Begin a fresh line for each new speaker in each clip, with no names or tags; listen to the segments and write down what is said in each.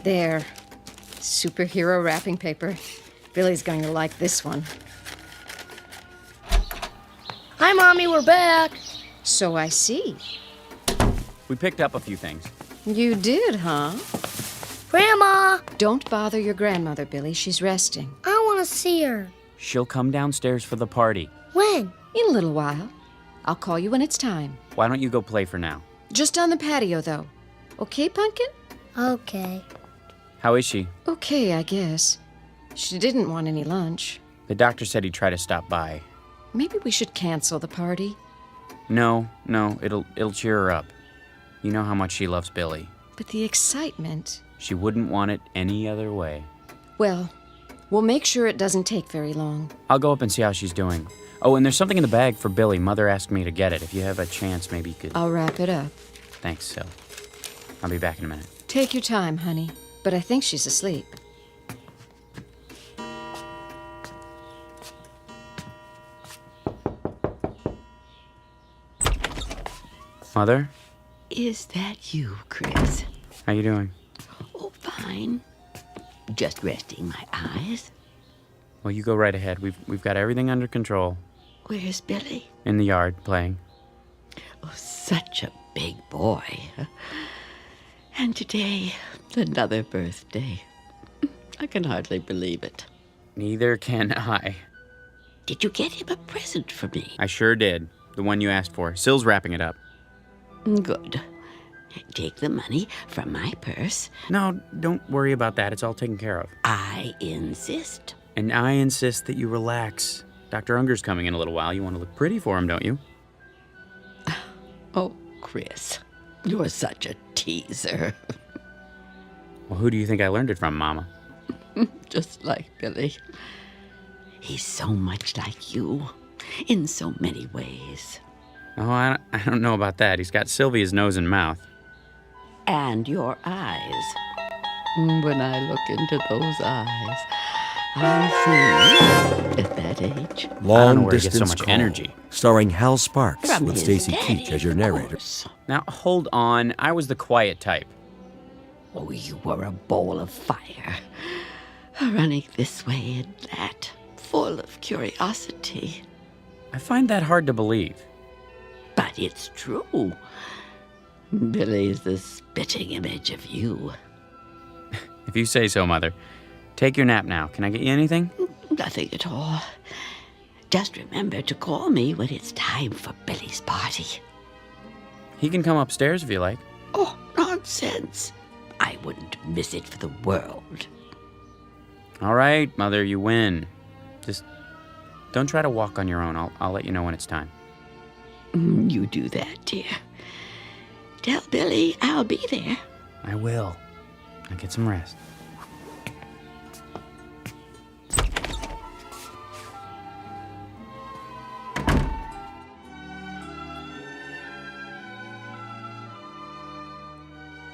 There. Superhero wrapping paper. Billy's going to like this one.
Hi, Mommy, we're back.
So I see.
We picked up a few things.
You did, huh?
Grandma!
Don't bother your grandmother, Billy. She's resting.
I want to see her.
She'll come downstairs for the party.
When?
In a little while. I'll call you when it's time.
Why don't you go play for now?
Just on the patio, though. Okay, Pumpkin?
Okay.
How is she?
Okay, I guess. She didn't want any lunch.
The doctor said he'd try to stop by.
Maybe we should cancel the party.
No, it'll cheer her up. You know how much she loves Billy.
But the excitement...
She wouldn't want it any other way.
Well, we'll make sure it doesn't take very long.
I'll go up and see how she's doing. Oh, and there's something in the bag for Billy. Mother asked me to get it. If you have a chance, maybe you could...
I'll wrap it up.
Thanks, Sil. I'll be back in a minute.
Take your time, honey. But I think she's asleep.
Mother?
Is that you, Chris?
How you doing?
Oh, fine. Just resting my eyes.
Well, you go right ahead. We've got everything under control.
Where's Billy?
In the yard, playing.
Oh, such a big boy. And today, another birthday. I can hardly believe it.
Neither can I.
Did you get him a present for me?
I sure did. The one you asked for. Sil's wrapping it up.
Good. Take the money from my purse.
No, don't worry about that. It's all taken care of.
I insist.
And I insist that you relax. Dr. Unger's coming in a little while. You want to look pretty for him, don't you?
Oh, Chris, you're such a teaser.
Well, who do you think I learned it from, Mama?
Just like Billy. He's so much like you, in so many ways.
Oh, I don't know about that. He's got Sylvia's nose and mouth.
And your eyes. When I look into those eyes, I see, at that age.
I don't know
Long
where he gets so
Distance
much
Call,
energy.
starring Hal Sparks
From
with
his
Stacy
daddy,
Keach as your
of
narrator.
course.
Now, hold on. I was the quiet type.
Oh, you were a ball of fire, running this way and that, full of curiosity.
I find that hard to believe.
But it's true. Billy's the spitting image of you.
If you say so, Mother. Take your nap now. Can I get you anything?
Nothing at all. Just remember to call me when it's time for Billy's party.
He can come upstairs if you like.
Oh, nonsense. I wouldn't miss it for the world.
All right, Mother, you win. Just don't try to walk on your own. I'll let you know when it's time.
You do that, dear. Tell Billy I'll be there.
I will. Now get some rest.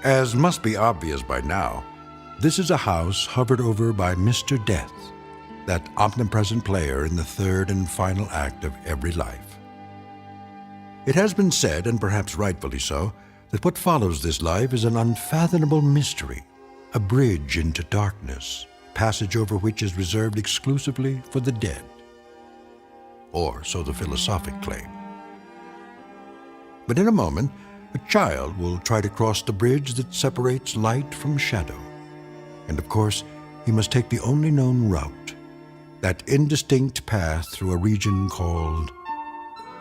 As must be obvious by now, this is a house hovered over by Mr. Death, that omnipresent player in the third and final act of every life. It has been said, and perhaps rightfully so, that what follows this life is an unfathomable mystery, a bridge into darkness, passage over which is reserved exclusively for the dead. Or so the philosophic claim. But in a moment, a child will try to cross the bridge that separates light from shadow. And of course, he must take the only known route, that indistinct path through a region called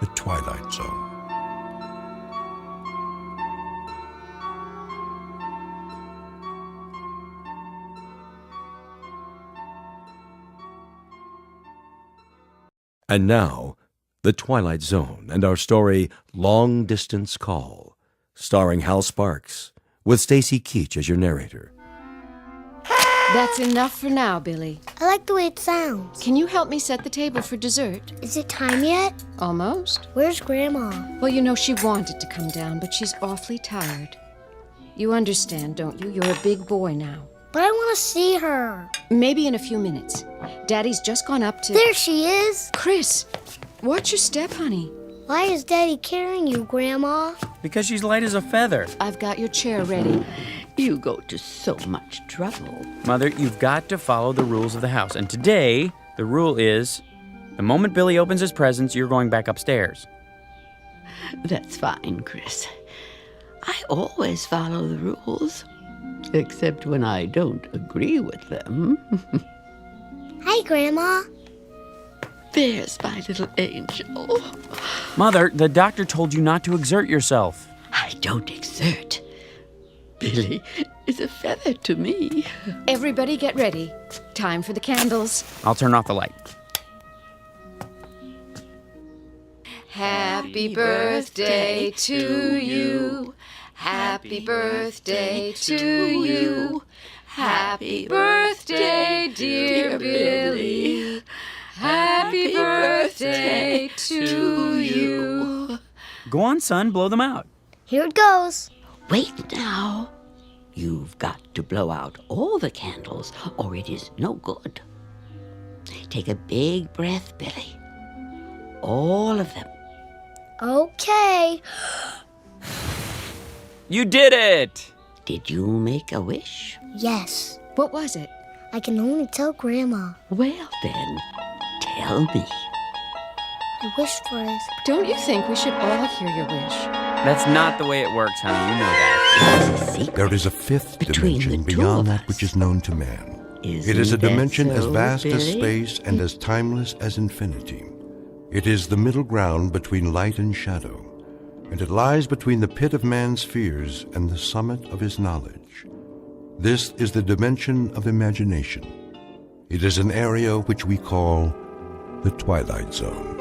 the Twilight Zone.
And now, The Twilight Zone and our story, Long Distance Call, starring Hal Sparks, with Stacy Keach as your narrator.
That's enough for now, Billy.
I like the way it sounds.
Can you help me set the table for dessert?
Is it time yet?
Almost.
Where's Grandma?
Well, you know, she wanted to come down, but she's awfully tired. You understand, don't you? You're a big boy now.
But I want to see her.
Maybe in a few minutes. Daddy's just gone up to...
There she is.
Chris, watch your step, honey.
Why is Daddy carrying you, Grandma?
Because she's light as a feather.
I've got your chair ready.
You go to so much trouble.
Mother, you've got to follow the rules of the house. And today, the rule is, the moment Billy opens his presents, you're going back upstairs.
That's fine, Chris. I always follow the rules, except when I don't agree with them.
Hi, Grandma.
There's my little angel.
Mother, the doctor told you not to exert yourself.
I don't exert. Billy is a feather to me.
Everybody get ready. Time for the candles.
I'll turn off the light.
Happy birthday to you. Happy birthday to you. Happy birthday, dear Billy. Happy birthday to you.
Go on, son, blow them out.
Here it goes.
Wait now. You've got to blow out all the candles, or it is no good. Take a big breath, Billy. All of them.
Okay.
You did it!
Did you make a wish?
Yes.
What was it?
I can only tell Grandma.
Well then, tell me.
I wish for his...
Don't you think we should all hear your wish?
That's not the way it works, honey. You know that.
It's a secret.
There is a fifth
Between
dimension
the two
beyond
of
that which
us.
is known to man.
Isn't
It is a
that
dimension as
so,
vast as
Billy?
space and as timeless as infinity. It is the middle ground between light and shadow, and it lies between the pit of man's fears and the summit of his knowledge. This is the dimension of imagination. It is an area which we call the Twilight Zone.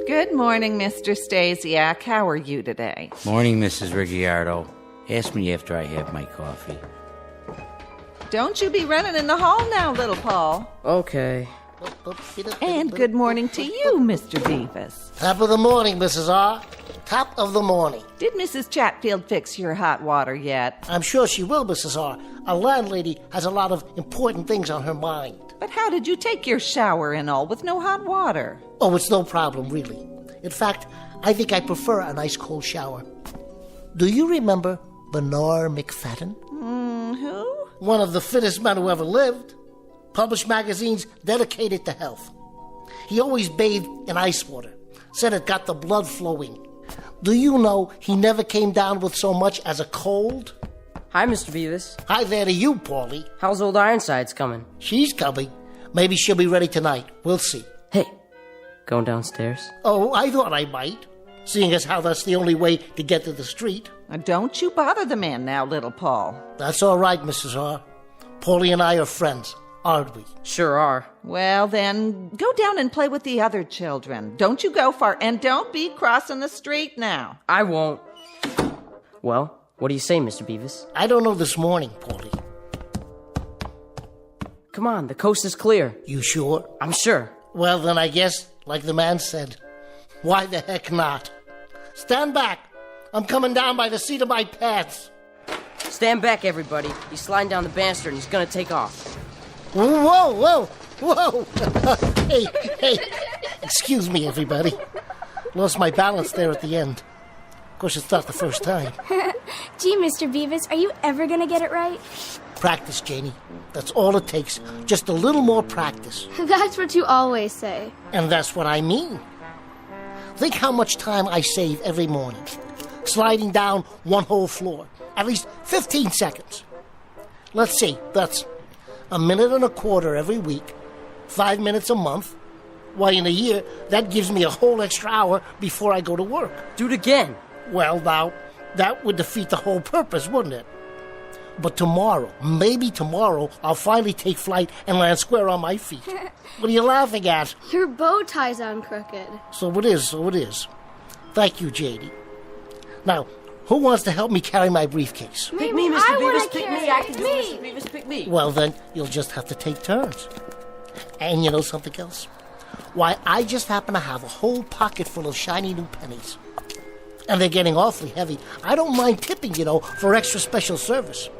Good morning, Mr. Stasiak. How are you today?
Morning, Mrs. Ricciardo. Ask me after I have my coffee.
Don't you be running in the hall now, little Paul.
Okay.
And good morning to you, Mr. Beavis.
Top of the morning, Mrs. R. Top of the morning.
Did Mrs. Chatfield fix your hot water yet?
I'm sure she will, Mrs. R. Our landlady has a lot of important things on her mind.
But how did you take your shower and all with no hot water?
Oh, it's no problem, really. In fact, I think I prefer a nice cold shower. Do you remember Bernard McFadden?
Who?
One of the fittest men who ever lived. Published magazines dedicated to health. He always bathed in ice water. Said it got the blood flowing. Do you know he never came down with so much as a cold?
Hi, Mr. Beavis.
Hi there to you, Paulie.
How's old Ironsides coming?
She's coming. Maybe she'll be ready tonight. We'll see.
Hey, going downstairs?
Oh, I thought I might. Seeing as how that's the only way to get to the street.
Don't you bother the man now, little Paul.
That's all right, Mrs. R. Paulie and I are friends, aren't we?
Sure are.
Well, then, go down and play with the other children. Don't you go far, and don't be crossing the street now.
I won't. Well, what do you say, Mr. Beavis?
I don't know this morning, Paulie.
Come on, the coast is clear.
You sure?
I'm sure.
Well, then I guess, like the man said, why the heck not? Stand back. I'm coming down by the seat of my pants.
Stand back, everybody. He's sliding down the banister and he's gonna take off.
Whoa, whoa, whoa. Hey. Excuse me, everybody. Lost my balance there at the end. Of course, it's not the first time.
Gee, Mr. Beavis, are you ever gonna get it right?
Practice, Janie. That's all it takes. Just a little more practice.
That's what you always say.
And that's what I mean. Think how much time I save every morning. Sliding down one whole floor. At least 15 seconds. Let's see, that's a minute and a quarter every week. 5 minutes a month. Why, in a year, that gives me a whole extra hour before I go to work.
Do it again.
Well, now, that would defeat the whole purpose, wouldn't it? But tomorrow, maybe tomorrow, I'll finally take flight and land square on my feet. What are you laughing at?
Your bow tie's on crooked.
So it is. Thank you, JD. Now, who wants to help me carry my briefcase?
Pick me, Mr. Beavis. Pick me. I can do it, Mr. Beavis. Pick me.
Well, then, you'll just have to take turns. And you know something else? Why, I just happen to have a whole pocket full of shiny new pennies. And they're getting awfully heavy. I don't mind tipping, for extra special service.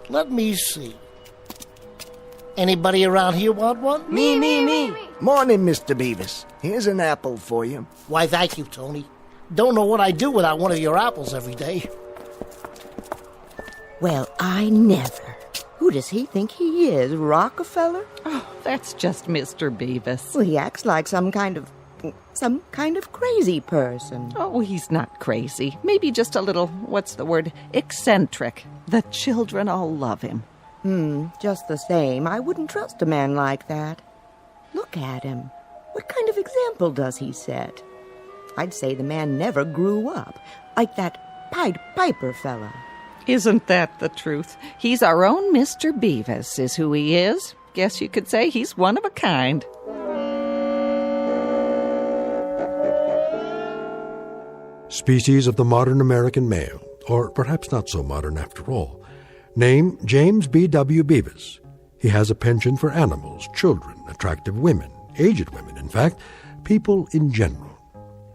Let me see. Anybody around here want one?
Me.
Morning, Mr. Beavis. Here's an apple for you.
Why, thank you, Tony. Don't know what I'd do without one of your apples every day.
Well, I never. Who does he think he is, Rockefeller?
Oh, that's just Mr. Beavis.
Well, he acts like some kind of crazy person.
Oh, he's not crazy. Maybe just a little, eccentric. The children all love him.
Just the same, I wouldn't trust a man like that. Look at him. What kind of example does he set? I'd say the man never grew up, like that Pied Piper fella.
Isn't that the truth? He's our own Mr. Beavis, is who he is. Guess you could say he's one of a kind.
Species of the modern American male, or perhaps not so modern after all. Name, James B.W. Beavis. He has a penchant for animals, children, attractive women, aged women, in fact, people in general.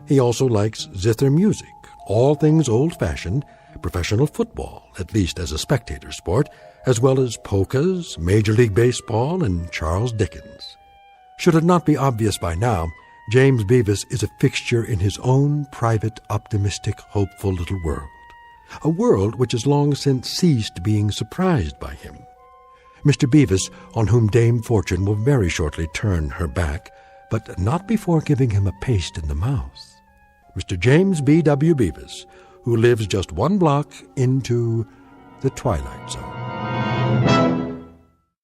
He also likes zither music, all things old-fashioned, professional football, at least as a spectator sport, as well as polkas, Major League Baseball, and Charles Dickens. Should it not be obvious by now, James Beavis is a fixture in his own private, optimistic, hopeful little world. A world which has long since ceased being surprised by him. Mr. Beavis, on whom Dame Fortune will very shortly turn her back, but not before giving him a paste in the mouth. Mr. James B.W. Beavis, who lives just one block into the Twilight Zone.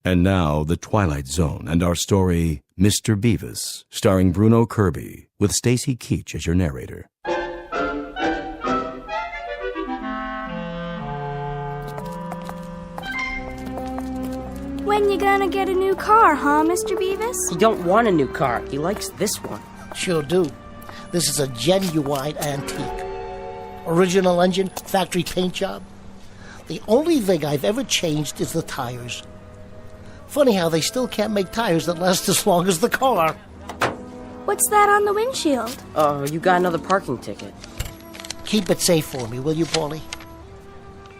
And now, The Twilight Zone and our story, Mr. Beavis, starring Bruno Kirby, with Stacy Keach as your narrator.
When you gonna get a new car, huh, Mr. Beavis?
He don't want a new car. He likes this one.
Sure do. This is a genuine antique. Original engine, factory paint job. The only thing I've ever changed is the tires. Funny how they still can't make tires that last as long as the car.
What's that on the windshield?
Oh, you got another parking ticket.
Keep it safe for me, will you, Paulie?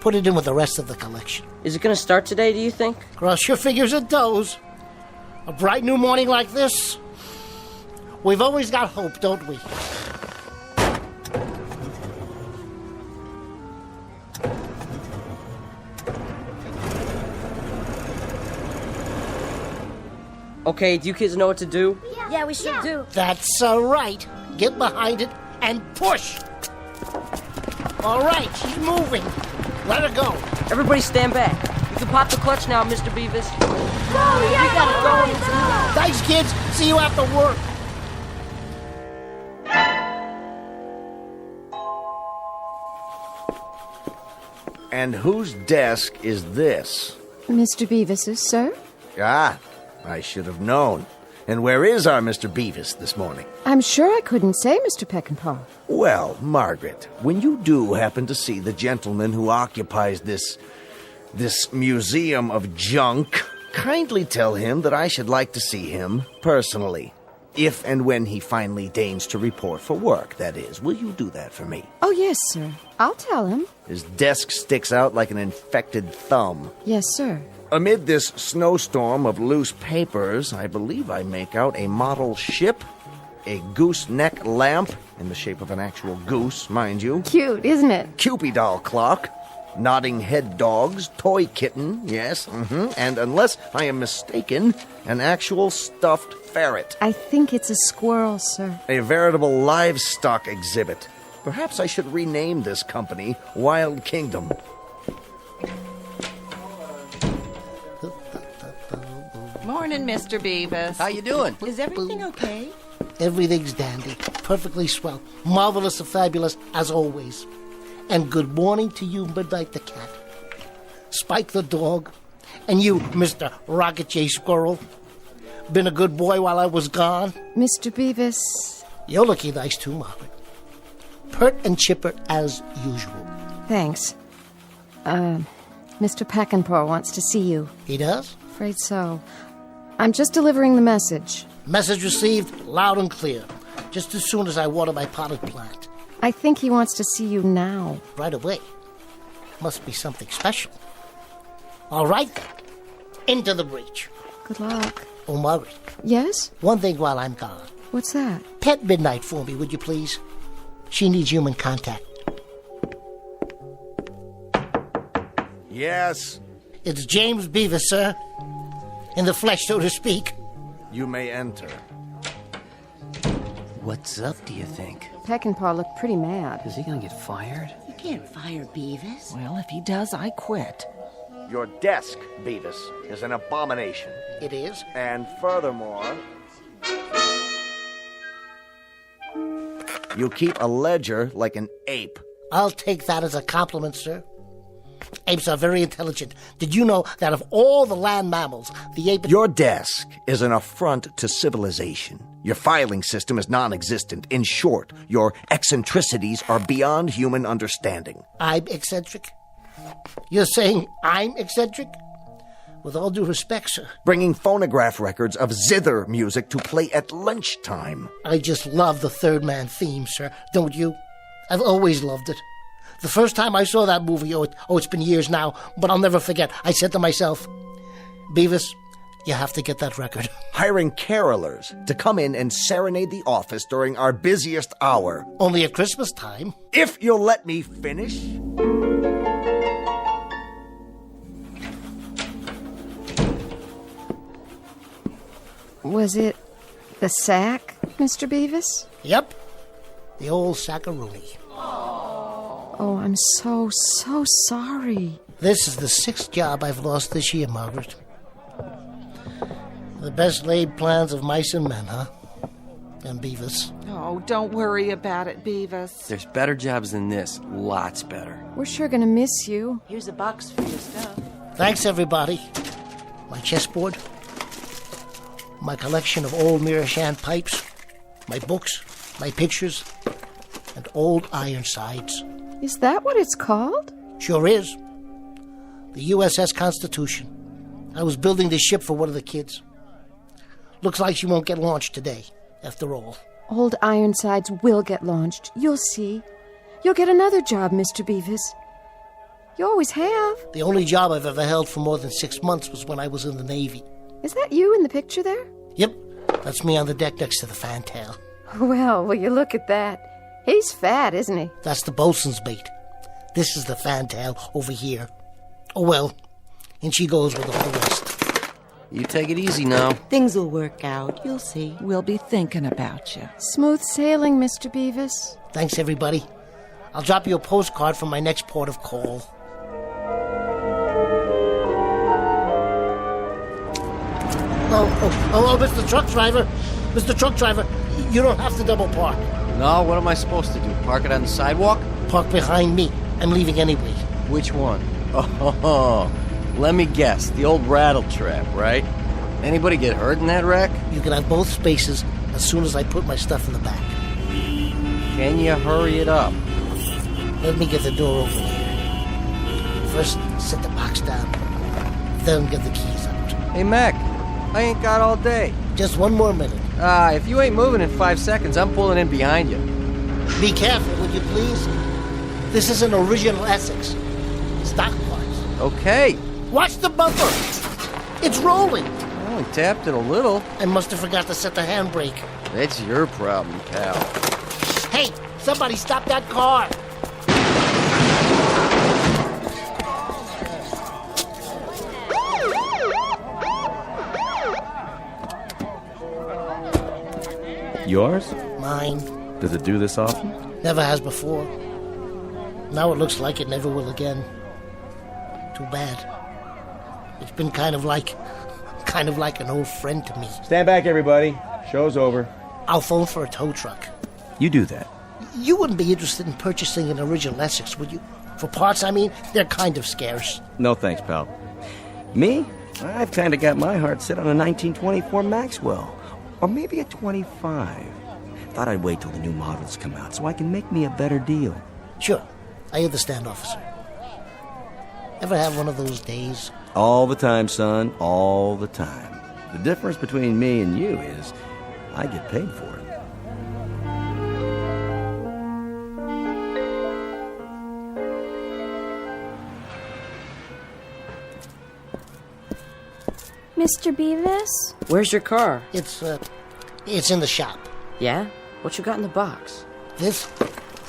Put it in with the rest of the collection.
Is it gonna start today, do you think?
Cross your fingers and toes. A bright new morning like this, we've always got hope, don't we?
Okay, do you kids know what to do?
Yeah, we sure do.
That's right. Get behind it and push. All right, she's moving. Let her go.
Everybody stand back. You can pop the clutch now, Mr. Beavis.
Oh, yeah,
You gotta go.
Thanks, kids. See you after work.
And whose desk is this?
Mr. Beavis's, sir?
Ah, I should have known. And where is our Mr. Beavis this morning?
I'm sure I couldn't say, Mr. Peckinpah.
Well, Margaret, when you do happen to see the gentleman who occupies this museum of junk, kindly tell him that I should like to see him personally. If and when he finally deigns to report for work, that is. Will you do that for me?
Oh, yes, sir. I'll tell him.
His desk sticks out like an infected thumb.
Yes, sir.
Amid this snowstorm of loose papers, I believe I make out a model ship, a gooseneck lamp, in the shape of an actual goose, mind you.
Cute, isn't it?
Cupid doll clock, nodding head dogs, toy kitten, yes, and unless I am mistaken, an actual stuffed ferret.
I think it's a squirrel, sir.
A veritable livestock exhibit. Perhaps I should rename this company Wild Kingdom.
Morning, Mr. Beavis.
How you doing?
Is everything okay?
Everything's dandy. Perfectly swell. Marvelous and fabulous, as always. And good morning to you, Midnight the cat. Spike the dog. And you, Mr. Rocket J. Squirrel. Been a good boy while I was gone.
Mr. Beavis.
You're looking nice too, Margaret. Pert and chipper as usual.
Thanks. Mr. Peckinpah wants to see you.
He does?
Afraid so. I'm just delivering the message.
Message received loud and clear. Just as soon as I water my potted plant.
I think he wants to see you now.
Right away. Must be something special. All right, then. Into the breach.
Good luck.
Oh, Margaret.
Yes?
One thing while I'm gone.
What's that?
Pet Midnight for me, would you please? She needs human contact.
Yes,
It's James Beavis, sir. In the flesh, so to speak.
you may enter.
What's up, do you think?
Peckinpah looked pretty mad.
Is he gonna get fired?
You can't fire Beavis.
Well, if he does, I quit.
Your desk, Beavis, is an abomination.
It is.
And furthermore, you keep a ledger like an ape.
I'll take that as a compliment, sir. Apes are very intelligent. Did you know that of all the land mammals, the ape...
Your desk is an affront to civilization. Your filing system is non-existent. In short, your eccentricities are beyond human understanding.
I'm eccentric? You're saying I'm eccentric? With all due respect, sir.
Bringing phonograph records of zither music to play at lunchtime.
I just love the Third Man theme, sir. Don't you? I've always loved it. The first time I saw that movie, it's been years now, but I'll never forget. I said to myself, Beavis, you have to get that record.
Hiring carolers to come in and serenade the office during our busiest hour.
Only at Christmas time.
If you'll let me finish.
Was it the sack, Mr. Beavis?
Yep. The old sackaroonie.
Oh, I'm so sorry.
This is the 6th job I've lost this year, Margaret. The best laid plans of mice and men, huh? And Beavis.
Oh, don't worry about it, Beavis.
There's better jobs than this. Lots better.
We're sure gonna miss you.
Here's a box for your stuff.
Thanks, everybody. My chessboard. My collection of old Mirashan pipes. My books. My pictures. And old Ironsides.
Is that what it's called?
Sure is. The USS Constitution. I was building this ship for one of the kids. Looks like she won't get launched today, after all.
Old Ironsides will get launched. You'll see. You'll get another job, Mr. Beavis. You always have.
The only job I've ever held for more than 6 months was when I was in the Navy.
Is that you in the picture there?
Yep, that's me on the deck next to the fantail.
Well, will you look at that? He's fat, isn't he?
That's the bosun's mate. This is the fantail over here. Oh, well, and she goes with all the rest.
You take it easy now.
Things will work out. You'll see.
We'll be thinking about you.
Smooth sailing, Mr. Beavis.
Thanks, everybody. I'll drop you a postcard from my next port of call. Oh, Mr. Truck Driver. Mr. Truck Driver, you don't have to double park.
No, what am I supposed to do? Park it on the sidewalk?
Park behind me. I'm leaving anyway.
Which one? Oh, let me guess. The old rattle trap, right? Anybody get hurt in that wreck?
You can have both spaces as soon as I put my stuff in the back.
Can you hurry it up?
Let me get the door open here. First, set the box down. Then get the keys out.
Hey, Mac, I ain't got all day.
Just one more minute.
If you ain't moving in 5 seconds, I'm pulling in behind you.
Be careful, would you please? This is an original Essex. Stock parts.
Okay.
Watch the bumper. It's rolling.
I only tapped it a little.
I must have forgot to set the handbrake.
That's your problem, pal.
Hey, somebody stop that car.
Yours?
Mine.
Does it do this often?
Never has before. Now it looks like it never will again. Too bad. It's been kind of like an old friend to me.
Stand back, everybody. Show's over.
I'll phone for a tow truck.
You do that.
You wouldn't be interested in purchasing an original Essex, would you? For parts, I mean, they're kind of scarce.
No thanks, pal. Me? I've kind of got my heart set on a 1924 Maxwell. Or maybe a 25. Thought I'd wait till the new models come out so I can make me a better deal.
Sure. I understand, officer. Ever have one of those days?
All the time, son. All the time. The difference between me and you is I get paid for it.
Mr. Beavis?
Where's your car?
It's in the shop.
Yeah? What you got in the box?
This?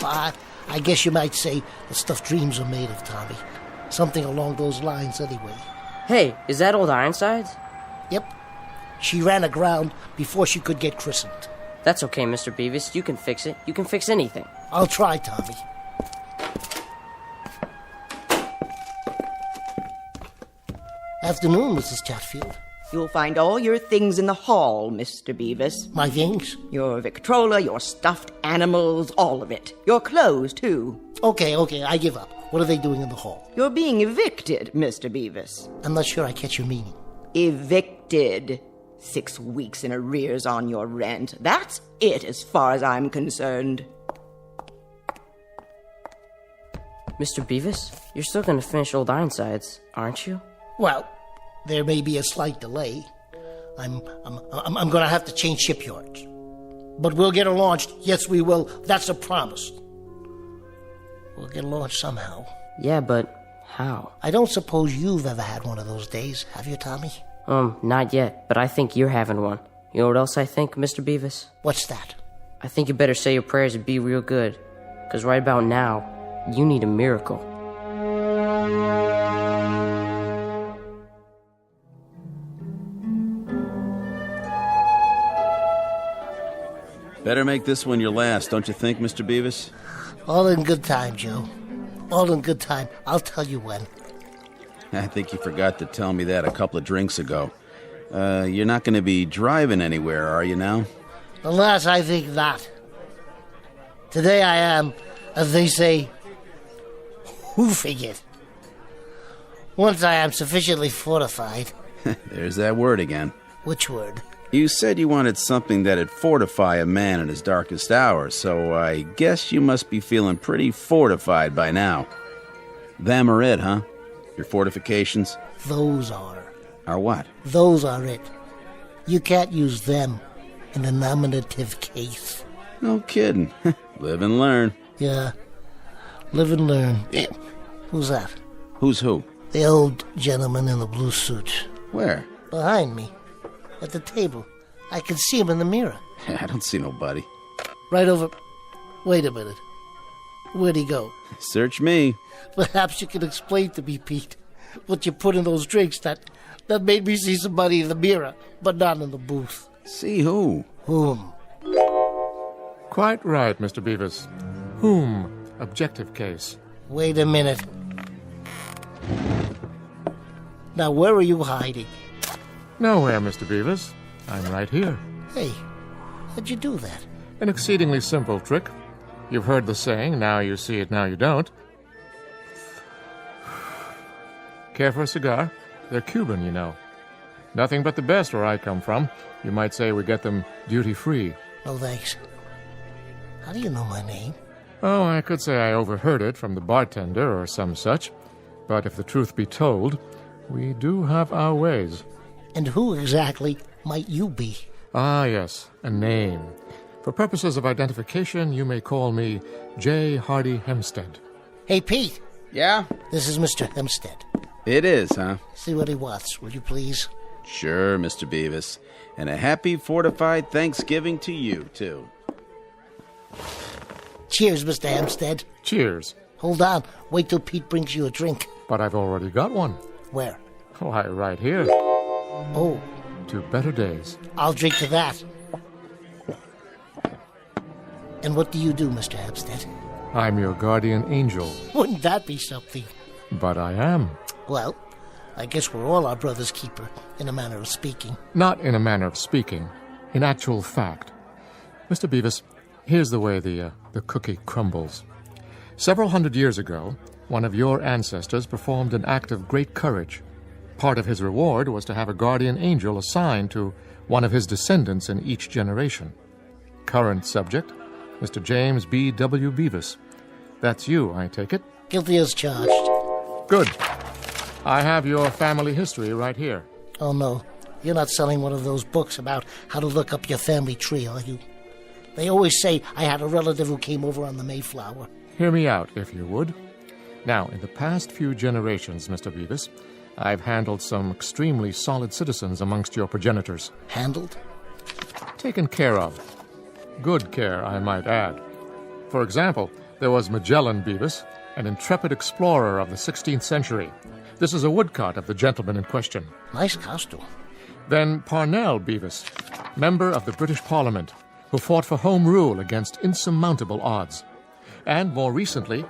I guess you might say the stuff dreams are made of, Tommy. Something along those lines, anyway.
Hey, is that old Ironsides?
Yep. She ran aground before she could get christened.
That's okay, Mr. Beavis. You can fix it. You can fix anything.
I'll try, Tommy. Afternoon, Mrs. Chatfield.
You'll find all your things in the hall, Mr. Beavis.
My things?
Your Victrola, your stuffed animals, all of it. Your clothes, too.
Okay, I give up. What are they doing in the hall?
You're being evicted, Mr. Beavis.
I'm not sure I catch your meaning.
Evicted. 6 weeks in arrears on your rent. That's it as far as I'm concerned.
Mr. Beavis, you're still gonna finish Old Ironsides, aren't you?
Well, there may be a slight delay. I'm gonna have to change shipyards. But we'll get her launched. Yes, we will. That's a promise. We'll get her launched somehow.
Yeah, but how?
I don't suppose you've ever had one of those days, have you, Tommy?
Not yet, but I think you're having one. You know what else I think, Mr. Beavis?
What's that?
I think you better say your prayers and be real good. 'Cause right about now, you need a miracle.
Better make this one your last, don't you think, Mr. Beavis?
All in good time, Joe. All in good time. I'll tell you when.
I think you forgot to tell me that a couple of drinks ago. You're not going to be driving anywhere, are you now?
Alas, I think not. Today I am, as they say, hoofing it. Once I am sufficiently fortified.
There's that word again.
Which word?
You said you wanted something that'd fortify a man in his darkest hour, so I guess you must be feeling pretty fortified by now. Them are it, huh? Your fortifications?
Those are.
Are what?
Those are it. You can't use them in a nominative case.
No kidding. Live and learn.
Yeah. Live and learn. Who's that?
Who's who?
The old gentleman in the blue suit.
Where?
Behind me. At the table. I can see him in the mirror.
I don't see nobody.
Right over... Wait a minute. Where'd he go?
Search me.
Perhaps you can explain to me, Pete, what you put in those drinks that made me see somebody in the mirror, but not in the booth.
See who?
Whom?
Quite right, Mr. Beavis. Whom? Objective case.
Wait a minute. Now, where are you hiding?
Nowhere, Mr. Beavis. I'm right here.
Hey, how'd you do that?
An exceedingly simple trick. You've heard the saying, now you see it, now you don't. Care for a cigar? They're Cuban, you know. Nothing but the best where I come from. You might say we get them duty-free.
No, thanks. How do you know my name?
Oh, I could say I overheard it from the bartender or some such. But if the truth be told, we do have our ways.
And who exactly might you be?
Ah, yes, a name. For purposes of identification, you may call me J. Hardy Hempstead.
Hey, Pete.
Yeah?
This is Mr. Hempstead.
It is, huh?
See what he wants, will you please?
Sure, Mr. Beavis. And a happy, fortified Thanksgiving to you, too.
Cheers, Mr. Hempstead.
Cheers.
Hold on. Wait till Pete brings you a drink.
But I've already got one.
Where?
Why, right here.
Oh.
To better days.
I'll drink to that. And what do you do, Mr. Hempstead?
I'm your guardian angel.
Wouldn't that be something?
But I am.
Well, I guess we're all our brother's keeper, in a manner of speaking.
Not in a manner of speaking. In actual fact. Mr. Beavis, here's the way the cookie crumbles. Several hundred years ago, one of your ancestors performed an act of great courage. Part of his reward was to have a guardian angel assigned to one of his descendants in each generation. Current subject, Mr. James B. W. Beavis. That's you, I take it?
Guilty as charged.
Good. I have your family history right here.
Oh, no. You're not selling one of those books about how to look up your family tree, are you? They always say I had a relative who came over on the Mayflower.
Hear me out, if you would. Now, in the past few generations, Mr. Beavis, I've handled some extremely solid citizens amongst your progenitors.
Handled?
Taken care of. Good care, I might add. For example, there was Magellan Beavis, an intrepid explorer of the 16th century. This is a woodcut of the gentleman in question.
Nice costume.
Then Parnell Beavis, member of the British Parliament, who fought for Home Rule against insurmountable odds. And more recently,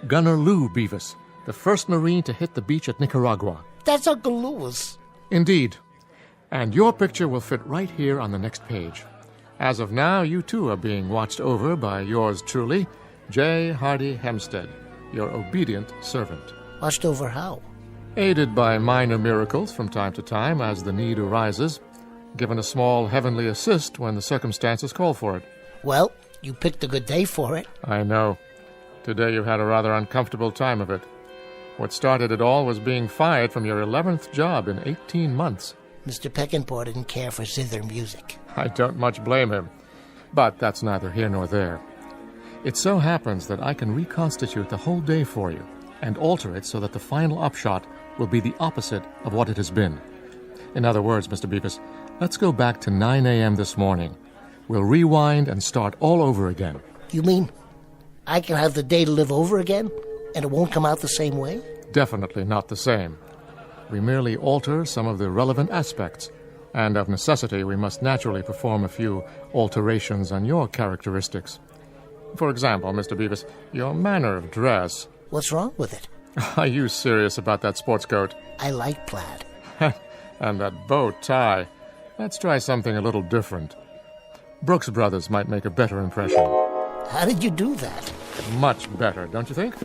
Gunner Lou Beavis, the first Marine to hit the beach at Nicaragua.
That's Uncle Louis.
Indeed. And your picture will fit right here on the next page. As of now, you too are being watched over by yours truly, J. Hardy Hempstead, your obedient servant.
Watched over how?
Aided by minor miracles from time to time as the need arises, given a small heavenly assist when the circumstances call for it.
Well, you picked a good day for it.
I know. Today you had a rather uncomfortable time of it. What started it all was being fired from your 11th job in 18 months.
Mr. Peckinpah didn't care for zither music.
I don't much blame him. But that's neither here nor there. It so happens that I can reconstitute the whole day for you and alter it so that the final upshot will be the opposite of what it has been. In other words, Mr. Beavis, let's go back to 9 a.m. this morning. We'll rewind and start all over again.
You mean I can have the day to live over again, and it won't come out the same way?
Definitely not the same. We merely alter some of the relevant aspects, and of necessity we must naturally perform a few alterations on your characteristics. For example, Mr. Beavis, your manner of dress.
What's wrong with it?
Are you serious about that sports coat?
I like plaid.
And that bow tie. Let's try something a little different. Brooks Brothers might make a better impression.
How did you do that?
Much better, don't you think?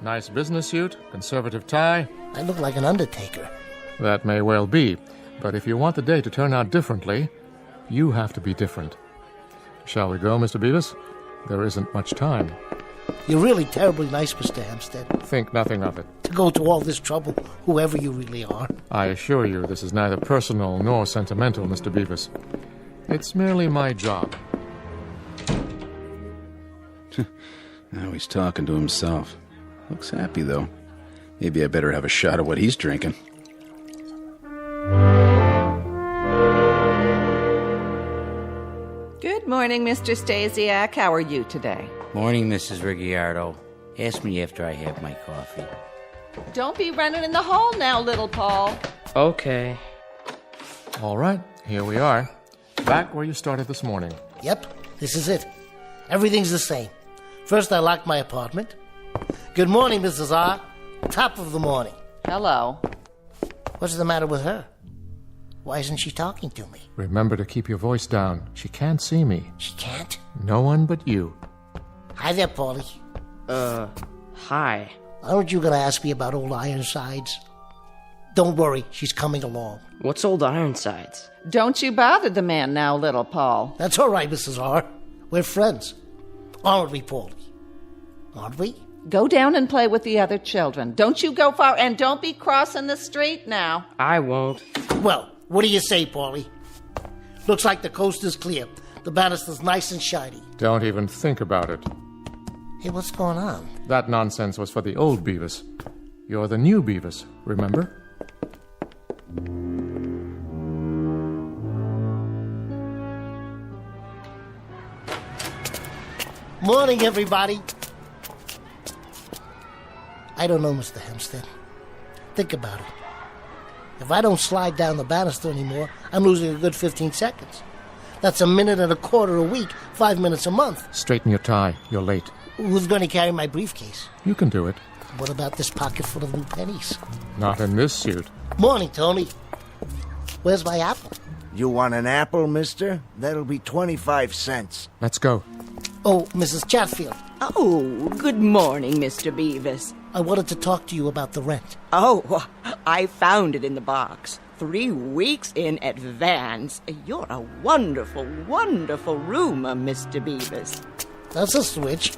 Nice business suit, conservative tie.
I look like an undertaker.
That may well be, but if you want the day to turn out differently, you have to be different. Shall we go, Mr. Beavis? There isn't much time.
You're really terribly nice, Mr. Hempstead.
Think nothing of it.
To go to all this trouble, whoever you really are.
I assure you this is neither personal nor sentimental, Mr. Beavis. It's merely my job.
Now he's talking to himself. Looks happy, though. Maybe I better have a shot of what he's drinking.
Good morning, Mr. Stasiak. How are you today?
Morning, Mrs. Rigiardo. Ask me after I have my coffee.
Don't be running in the hall now, little Paul.
Okay.
All right, here we are. Back where you started this morning.
Yep, this is it. Everything's the same. First, I locked my apartment. Good morning, Mrs. R. Top of the morning.
Hello.
What's the matter with her? Why isn't she talking to me?
Remember to keep your voice down. She can't see me.
She can't?
No one but you.
Hi there, Paulie.
Hi.
Aren't you going to ask me about old Ironsides? Don't worry, she's coming along.
What's old Ironsides?
Don't you bother the man now, little Paul.
That's all right, Mrs. R. We're friends. Aren't we, Paulie? Aren't we?
Go down and play with the other children. Don't you go far, and don't be crossing the street now.
I won't.
Well, what do you say, Paulie? Looks like the coast is clear. The banister's nice and shiny.
Don't even think about it.
Hey, what's going on?
That nonsense was for the old Beavis. You're the new Beavis, remember?
Morning, everybody. I don't know, Mr. Hempstead. Think about it. If I don't slide down the banister anymore, I'm losing a good 15 seconds. That's a minute and a quarter a week, 5 minutes a month.
Straighten your tie. You're late.
Who's going to carry my briefcase?
You can do it.
What about this pocket full of new pennies?
Not in this suit.
Morning, Tony. Where's my apple?
You want an apple, mister? That'll be 25 cents.
Let's go.
Oh, Mrs. Chatfield.
Oh, good morning, Mr. Beavis.
I wanted to talk to you about the rent.
Oh, I found it in the box. 3 weeks in advance. You're a wonderful, wonderful roomer, Mr. Beavis.
That's a switch.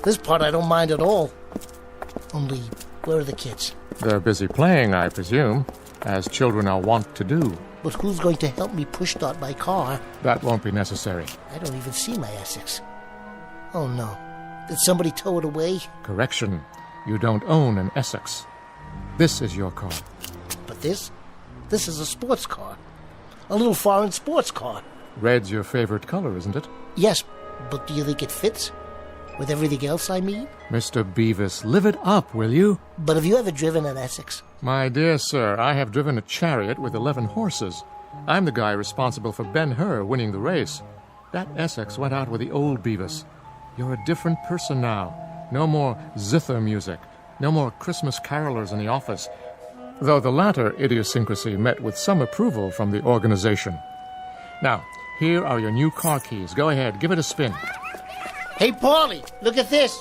This part I don't mind at all. Only, where are the kids?
They're busy playing, I presume, as children are wont to do.
But who's going to help me push start my car?
That won't be necessary.
I don't even see my Essex. Oh, no. Did somebody tow it away?
Correction. You don't own an Essex. This is your car.
But this is a sports car. A little foreign sports car.
Red's your favorite color, isn't it?
Yes, but do you think it fits? With everything else I mean?
Mr. Beavis, live it up, will you?
But have you ever driven an Essex?
My dear sir, I have driven a chariot with 11 horses. I'm the guy responsible for Ben-Hur winning the race. That Essex went out with the old Beavis. You're a different person now. No more zither music. No more Christmas carolers in the office. Though the latter idiosyncrasy met with some approval from the organization. Now, here are your new car keys. Go ahead, give it a spin.
Hey, Paulie, look at this.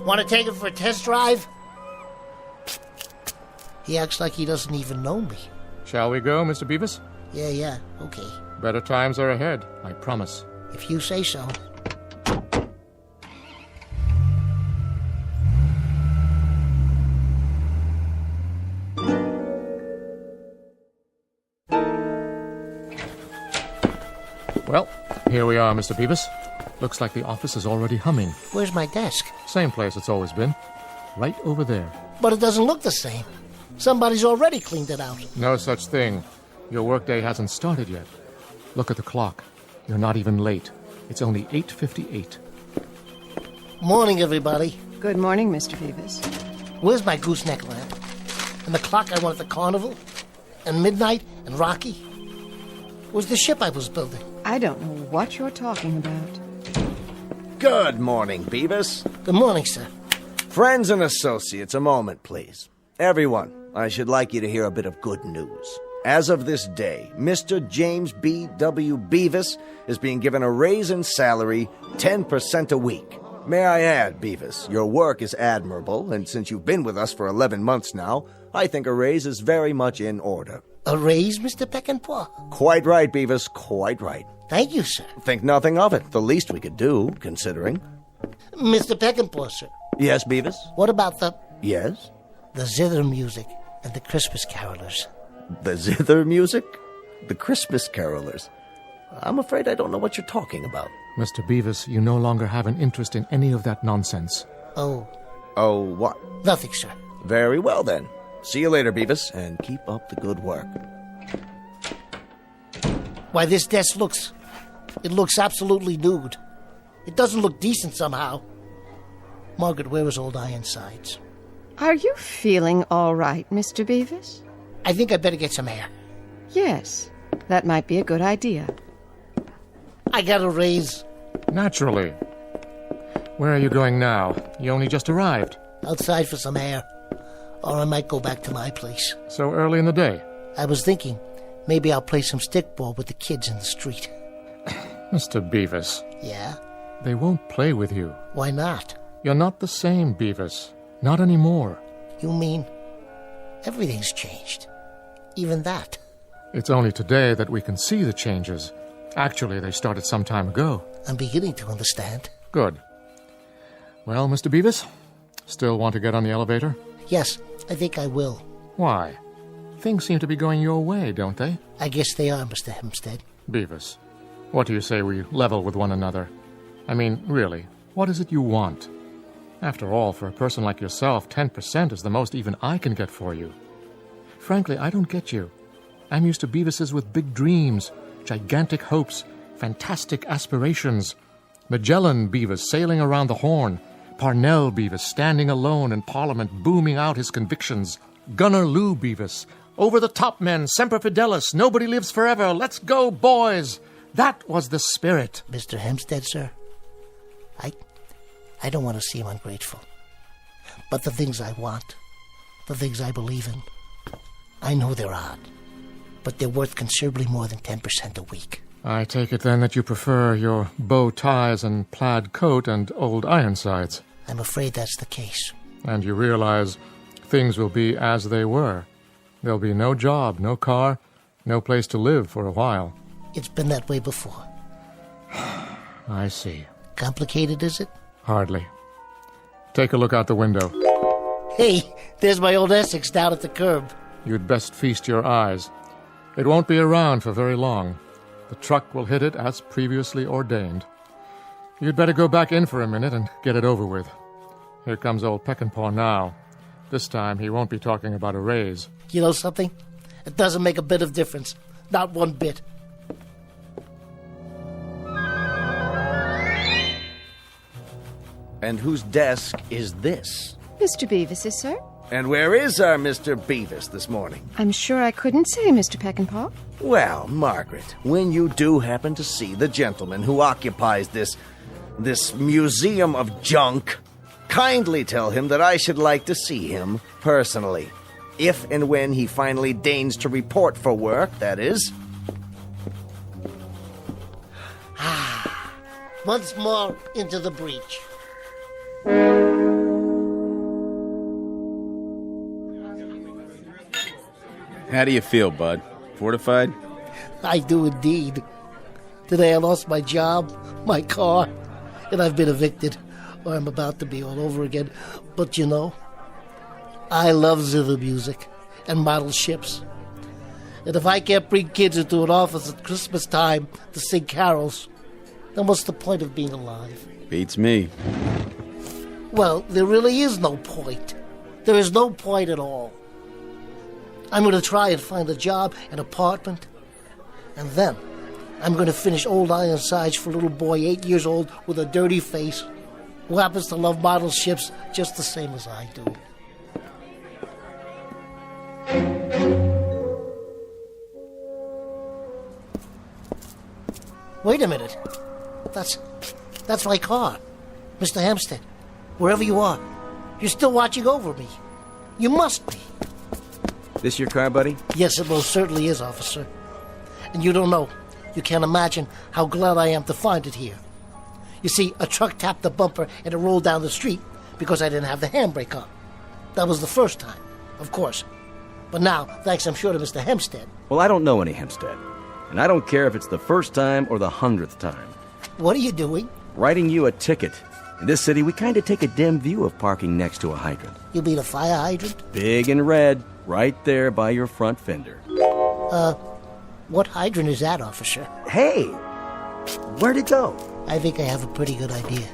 Want to take it for a test drive? He acts like he doesn't even know me.
Shall we go, Mr. Beavis?
Yeah, okay.
Better times are ahead, I promise.
If you say so.
Well, here we are, Mr. Beavis. Looks like the office is already humming.
Where's my desk?
Same place it's always been. Right over there.
But it doesn't look the same. Somebody's already cleaned it out.
No such thing. Your workday hasn't started yet. Look at the clock. You're not even late. It's only 8:58.
Morning, everybody.
Good morning, Mr. Beavis.
Where's my gooseneck lamp? And the clock I won at the carnival? And midnight? And Rocky? Where's the ship I was building?
I don't know what you're talking about.
Good morning, Beavis.
Good morning, sir.
Friends and associates, a moment, please. Everyone, I should like you to hear a bit of good news. As of this day, Mr. James B.W. Beavis is being given a raise in salary 10% a week. May I add, Beavis, your work is admirable, and since you've been with us for 11 months now, I think a raise is very much in order.
A raise, Mr. Peckinpah?
Quite right, Beavis, quite right.
Thank you, sir.
Think nothing of it. The least we could do, considering.
Mr. Peckinpah, sir.
Yes, Beavis?
What about the...
Yes?
The zither music and the Christmas carolers?
The zither music? The Christmas carolers? I'm afraid I don't know what you're talking about.
Mr. Beavis, you no longer have an interest in any of that nonsense.
Oh.
Oh, what?
Nothing, sir.
Very well, then. See you later, Beavis, and keep up the good work.
Why, this desk looks... It looks absolutely nude. It doesn't look decent somehow. Margaret, where is old Ironsides?
Are you feeling all right, Mr. Beavis?
I think I'd better get some air.
Yes, that might be a good idea.
I got a raise.
Naturally. Where are you going now? You only just arrived.
Outside for some air. Or I might go back to my place.
So early in the day?
I was thinking, maybe I'll play some stickball with the kids in the street.
Mr. Beavis.
Yeah?
They won't play with you.
Why not?
You're not the same, Beavis. Not anymore.
You mean everything's changed? Even that?
It's only today that we can see the changes. Actually, they started some time ago.
I'm beginning to understand.
Good. Well, Mr. Beavis, still want to get on the elevator?
Yes, I think I will.
Why? Things seem to be going your way, don't they?
I guess they are, Mr. Hempstead.
Beavis, what do you say we level with one another? I mean, really, what is it you want? After all, for a person like yourself, 10% is the most even I can get for you. Frankly, I don't get you. I'm used to Beavises with big dreams, gigantic hopes, fantastic aspirations. Magellan Beavis sailing around the Horn. Parnell Beavis standing alone in Parliament booming out his convictions. Gunner Lou Beavis. Over the top men, Semper Fidelis, nobody lives forever, let's go, boys! That was the spirit.
Mr. Hempstead, sir, I don't want to seem ungrateful. But the things I want, the things I believe in, I know they're odd. But they're worth considerably more than 10% a week.
I take it then that you prefer your bow ties and plaid coat and old Ironsides.
I'm afraid that's the case.
And you realize things will be as they were. There'll be no job, no car, no place to live for a while.
It's been that way before.
I see.
Complicated, is it?
Hardly. Take a look out the window.
Hey, there's my old Essex down at the curb.
You'd best feast your eyes. It won't be around for very long. The truck will hit it as previously ordained. You'd better go back in for a minute and get it over with. Here comes old Peckinpah now. This time he won't be talking about a raise.
You know something? It doesn't make a bit of difference. Not one bit.
And whose desk is this?
Mr. Beavis's, sir.
And where is our Mr. Beavis this morning?
I'm sure I couldn't say, Mr. Peckinpah.
Well, Margaret, when you do happen to see the gentleman who occupies this museum of junk, kindly tell him that I should like to see him personally. If and when he finally deigns to report for work, that is.
Once more into the breach.
How do you feel, bud? Fortified?
I do indeed. Today I lost my job, my car, and I've been evicted, or I'm about to be all over again. But you know, I love zither music and model ships. And if I can't bring kids into an office at Christmas time to sing carols, then what's the point of being alive?
Beats me.
Well, there really is no point. There is no point at all. I'm going to try and find a job, an apartment, and then I'm going to finish Old Ironsides for a little boy 8 years old with a dirty face who happens to love model ships just the same as I do. Wait a minute. That's my car. Mr. Hempstead, wherever you are, you're still watching over me. You must be.
This your car, buddy?
Yes, it most certainly is, officer. And you don't know. You can't imagine how glad I am to find it here. You see, a truck tapped the bumper and it rolled down the street because I didn't have the handbrake on. That was the first time, of course. But now, thanks I'm sure to Mr. Hempstead.
Well, I don't know any Hempstead. And I don't care if it's the first time or the 100th time.
What are you doing?
Writing you a ticket. In this city, we kind of take a dim view of parking next to a hydrant.
You mean a fire hydrant?
Big and red, right there by your front fender.
What hydrant is that, officer?
Hey! Where'd it go?
I think I have a pretty good idea.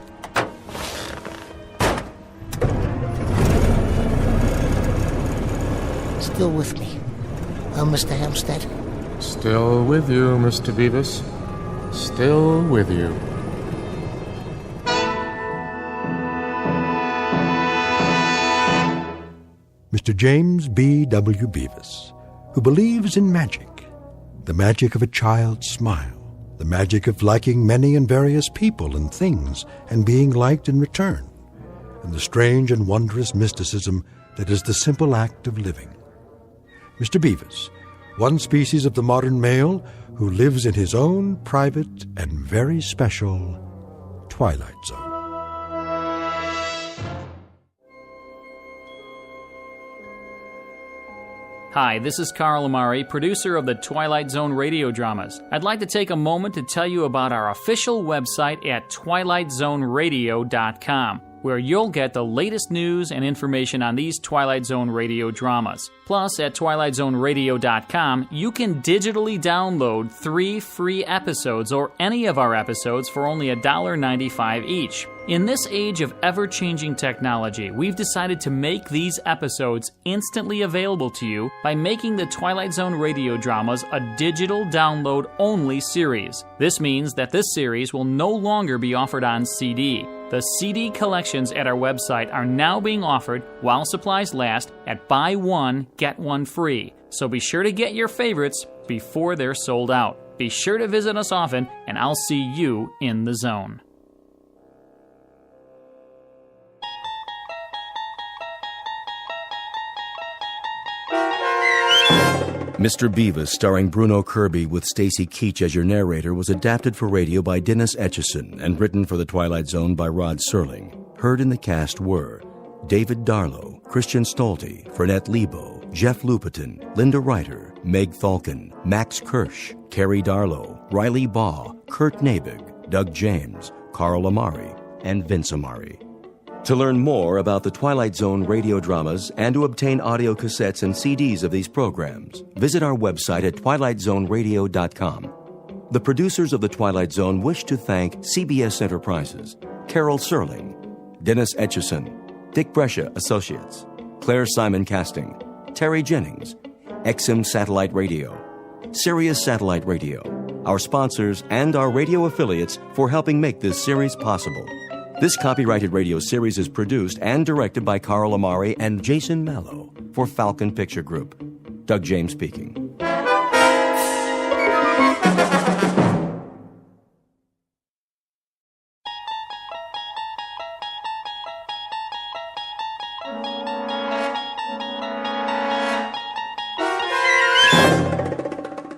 Still with me, Mr. Hempstead?
Still with you, Mr. Beavis. Still with you.
Mr. James B.W. Beavis, who believes in magic. The magic of a child's smile, the magic of liking many and various people and things and being liked in return, and the strange and wondrous mysticism that is the simple act of living. Mr. Beavis, one species of the modern male who lives in his own private and very special Twilight Zone.
Hi, this is Carl Amari, producer of the Twilight Zone radio dramas. I'd like to take a moment to tell you about our official website at twilightzoneradio.com, where you'll get the latest news and information on these Twilight Zone radio dramas. Plus, at twilightzoneradio.com, you can digitally download 3 free episodes or any of our episodes for only $1.95 each. In this age of ever-changing technology, we've decided to make these episodes instantly available to you by making the Twilight Zone radio dramas a digital download-only series. This means that this series will no longer be offered on CD. The CD collections at our website are now being offered while supplies last at buy one, get one free. So be sure to get your favorites before they're sold out. Be sure to visit us often, and I'll see you in the zone.
Mr. Beavis, starring Bruno Kirby with Stacy Keach as your narrator, was adapted for radio by Dennis Etchison and written for The Twilight Zone by Rod Serling. Heard in the cast were David Darlow, Christian Stolte, Fernette Lebo, Jeff Lupetin, Linda Ryder, Meg Thalken, Max Kirsch, Carrie Darlow, Riley Baugh, Kurt Nabig, Doug James, Carl Amari, and Vince Amari. To learn more about the Twilight Zone radio dramas and to obtain audio cassettes and CDs of these programs, visit our website at twilightzoneradio.com. The producers of The Twilight Zone wish to thank CBS Enterprises, Carol Serling, Dennis Etchison, Dick Brescia Associates, Claire Simon Casting, Terry Jennings, XM Satellite Radio, Sirius Satellite Radio, our sponsors and our radio affiliates for helping make this series possible. This copyrighted radio series is produced and directed by Carl Amari and Jason Mallow for Falcon Picture Group. Doug James speaking.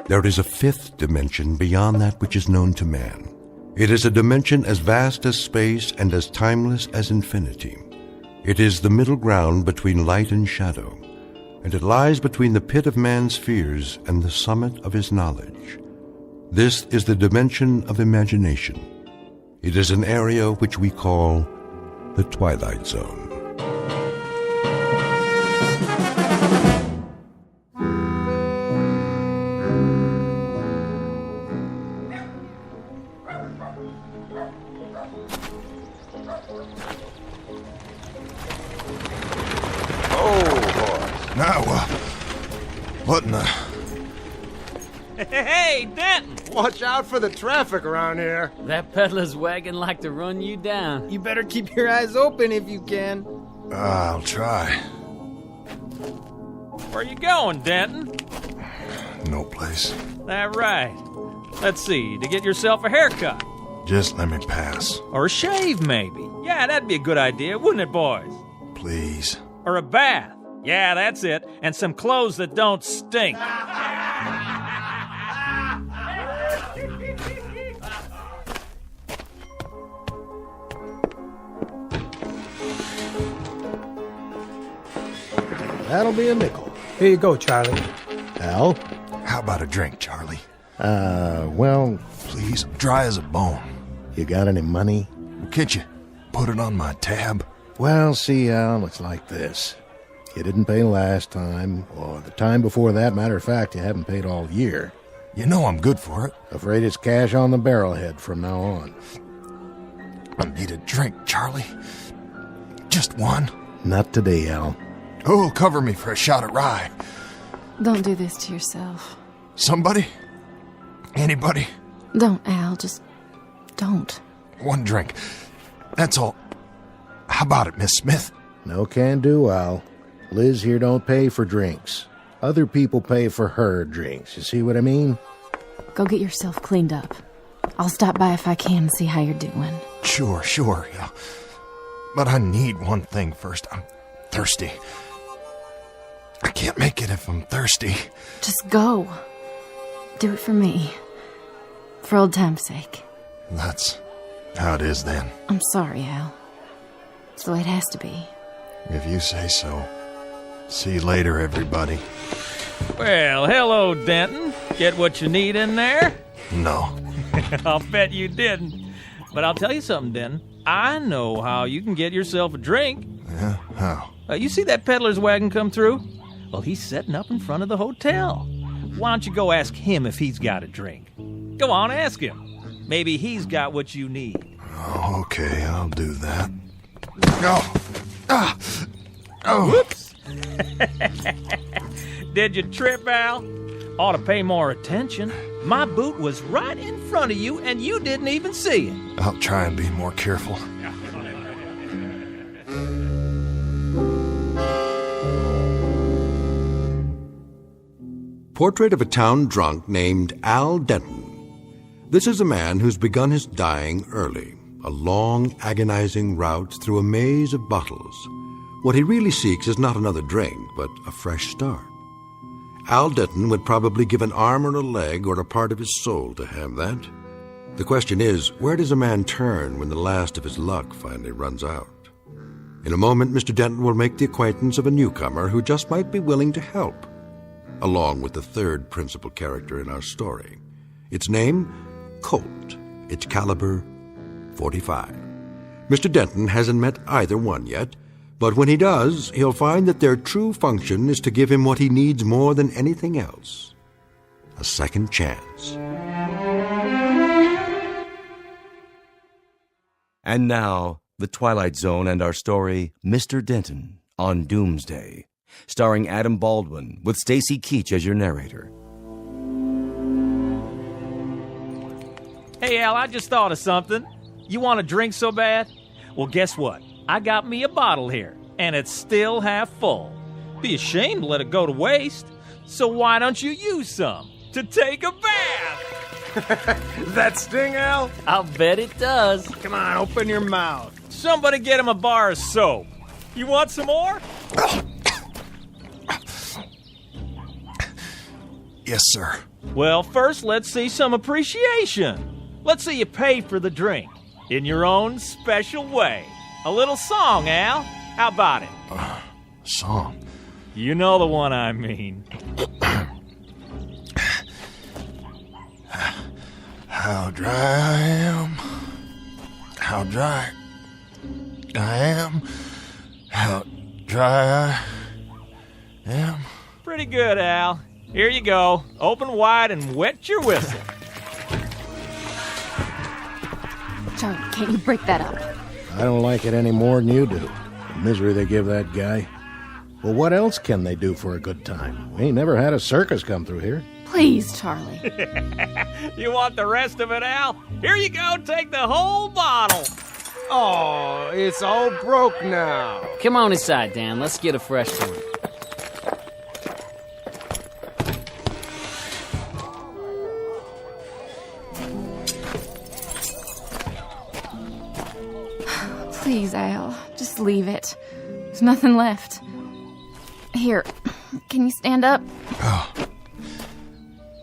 There is a fifth dimension beyond that which is known to man. It is a dimension as vast as space and as timeless as infinity. It is the middle ground between light and shadow, and it lies between the pit of man's fears and the summit of his knowledge. This is the dimension of imagination. It is an area which we call the Twilight Zone.
Now, what in the...
Hey, Denton!
Watch out for the traffic around here.
That peddler's wagon like to run you down.
You better keep your eyes open if you can.
I'll try.
Where you going, Denton?
No place.
That right. Let's see, to get yourself a haircut.
Just let me pass.
Or a shave, maybe. Yeah, that'd be a good idea, wouldn't it, boys?
Please.
Or a bath. Yeah, that's it. And some clothes that don't stink.
That'll be a nickel. Here you go, Charlie. Al?
How about a drink, Charlie?
Well...
Please, I'm dry as a bone.
You got any money?
Can't you put it on my tab?
Well, see, Al, it's like this. You didn't pay last time, or the time before that. Matter of fact, you haven't paid all year.
You know I'm good for it.
Afraid it's cash on the barrelhead from now on.
I need a drink, Charlie. Just one.
Not today, Al.
Who'll cover me for a shot of rye?
Don't do this to yourself.
Somebody? Anybody?
Don't, Al. Just don't.
One drink. That's all. How about it, Miss Smith?
No can do, Al. Liz here don't pay for drinks. Other people pay for her drinks. You see what I mean?
Go get yourself cleaned up. I'll stop by if I can and see how you're doing.
Sure, yeah. But I need one thing first. I'm thirsty. I can't make it if I'm thirsty.
Just go. Do it for me. For old time's sake.
That's how it is then.
I'm sorry, Al. It's the way it has to be.
If you say so. See you later, everybody.
Well, hello, Denton. Get what you need in there?
No.
I'll bet you didn't. But I'll tell you something, Denton. I know how you can get yourself a drink.
Yeah? How?
You see that peddler's wagon come through? Well, he's setting up in front of the hotel. Why don't you go ask him if he's got a drink? Go on, ask him. Maybe he's got what you need.
Oh, okay, I'll do that. Oh.
Whoops. Did you trip, Al? Ought to pay more attention. My boot was right in front of you, and you didn't even see it.
I'll try and be more careful.
Portrait of a town drunk named Al Denton. This is a man who's begun his dying early, a long, agonizing route through a maze of bottles. What he really seeks is not another drink, but a fresh start. Al Denton would probably give an arm or a leg or a part of his soul to have that. The question is, where does a man turn when the last of his luck finally runs out? In a moment, Mr. Denton will make the acquaintance of a newcomer who just might be willing to help, along with the third principal character in our story. Its name, Colt. Its caliber, .45. Mr. Denton hasn't met either one yet, but when he does, he'll find that their true function is to give him what he needs more than anything else: a second chance.
And now, The Twilight Zone and our story, Mr. Denton, on Doomsday, starring Adam Baldwin, with Stacy Keach as your narrator.
Hey, Al, I just thought of something. You want a drink so bad? Well, guess what? I got me a bottle here, and it's still half full. Be ashamed to let it go to waste. So why don't you use some to take a bath?
That sting, Al?
I'll bet it does.
Come on, open your mouth.
Somebody get him a bar of soap. You want some more?
Yes, sir.
Well, first, let's see some appreciation. Let's see you pay for the drink in your own special way. A little song, Al. How about it?
Song?
You know the one I mean.
How dry I am. How dry I am. How dry I am.
Pretty good, Al. Here you go. Open wide and wet your whistle.
Charlie, can't you break that up?
I don't like it any more than you do. The misery they give that guy. Well, what else can they do for a good time? We ain't never had a circus come through here.
Please, Charlie.
You want the rest of it, Al? Here you go. Take the whole bottle.
Oh, it's all broke now.
Come on inside, Dan. Let's get a fresh one.
Please, Al, just leave it. There's nothing left. Here, can you stand up?
Oh.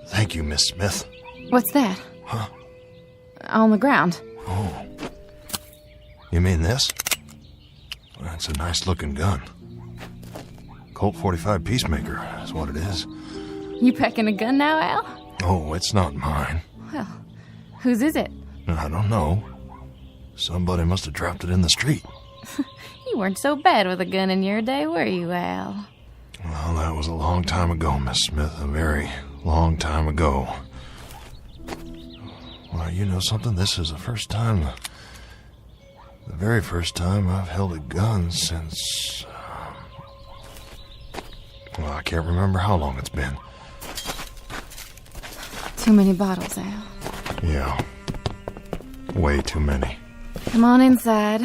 Thank you, Miss Smith.
What's that?
Huh?
On the ground.
Oh. You mean this? That's a nice-looking gun. Colt 45 Peacemaker is what it is.
You packing a gun now, Al?
Oh, it's not mine.
Well, whose is it?
I don't know. Somebody must have dropped it in the street.
You weren't so bad with a gun in your day, were you, Al?
Well, that was a long time ago, Miss Smith. A very long time ago. Well, you know something? This is the first time, the very first time I've held a gun since, well, I can't remember how long it's been.
Too many bottles, Al.
Yeah. Way too many.
Come on inside.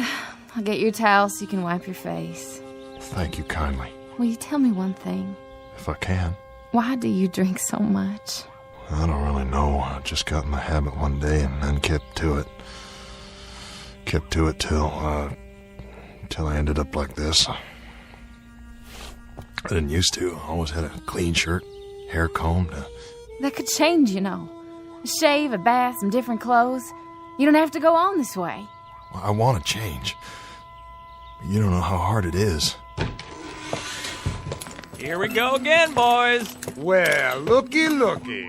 I'll get you a towel so you can wipe your face.
Thank you kindly.
Will you tell me one thing?
If I can.
Why do you drink so much?
I don't really know. I just got in the habit one day and then kept to it. Kept to it till I ended up like this. I didn't used to. I always had a clean shirt, hair combed.
That could change, you know. A shave, a bath, some different clothes. You don't have to go on this way.
I want to change. But you don't know how hard it is.
Here we go again, boys.
Well, looky.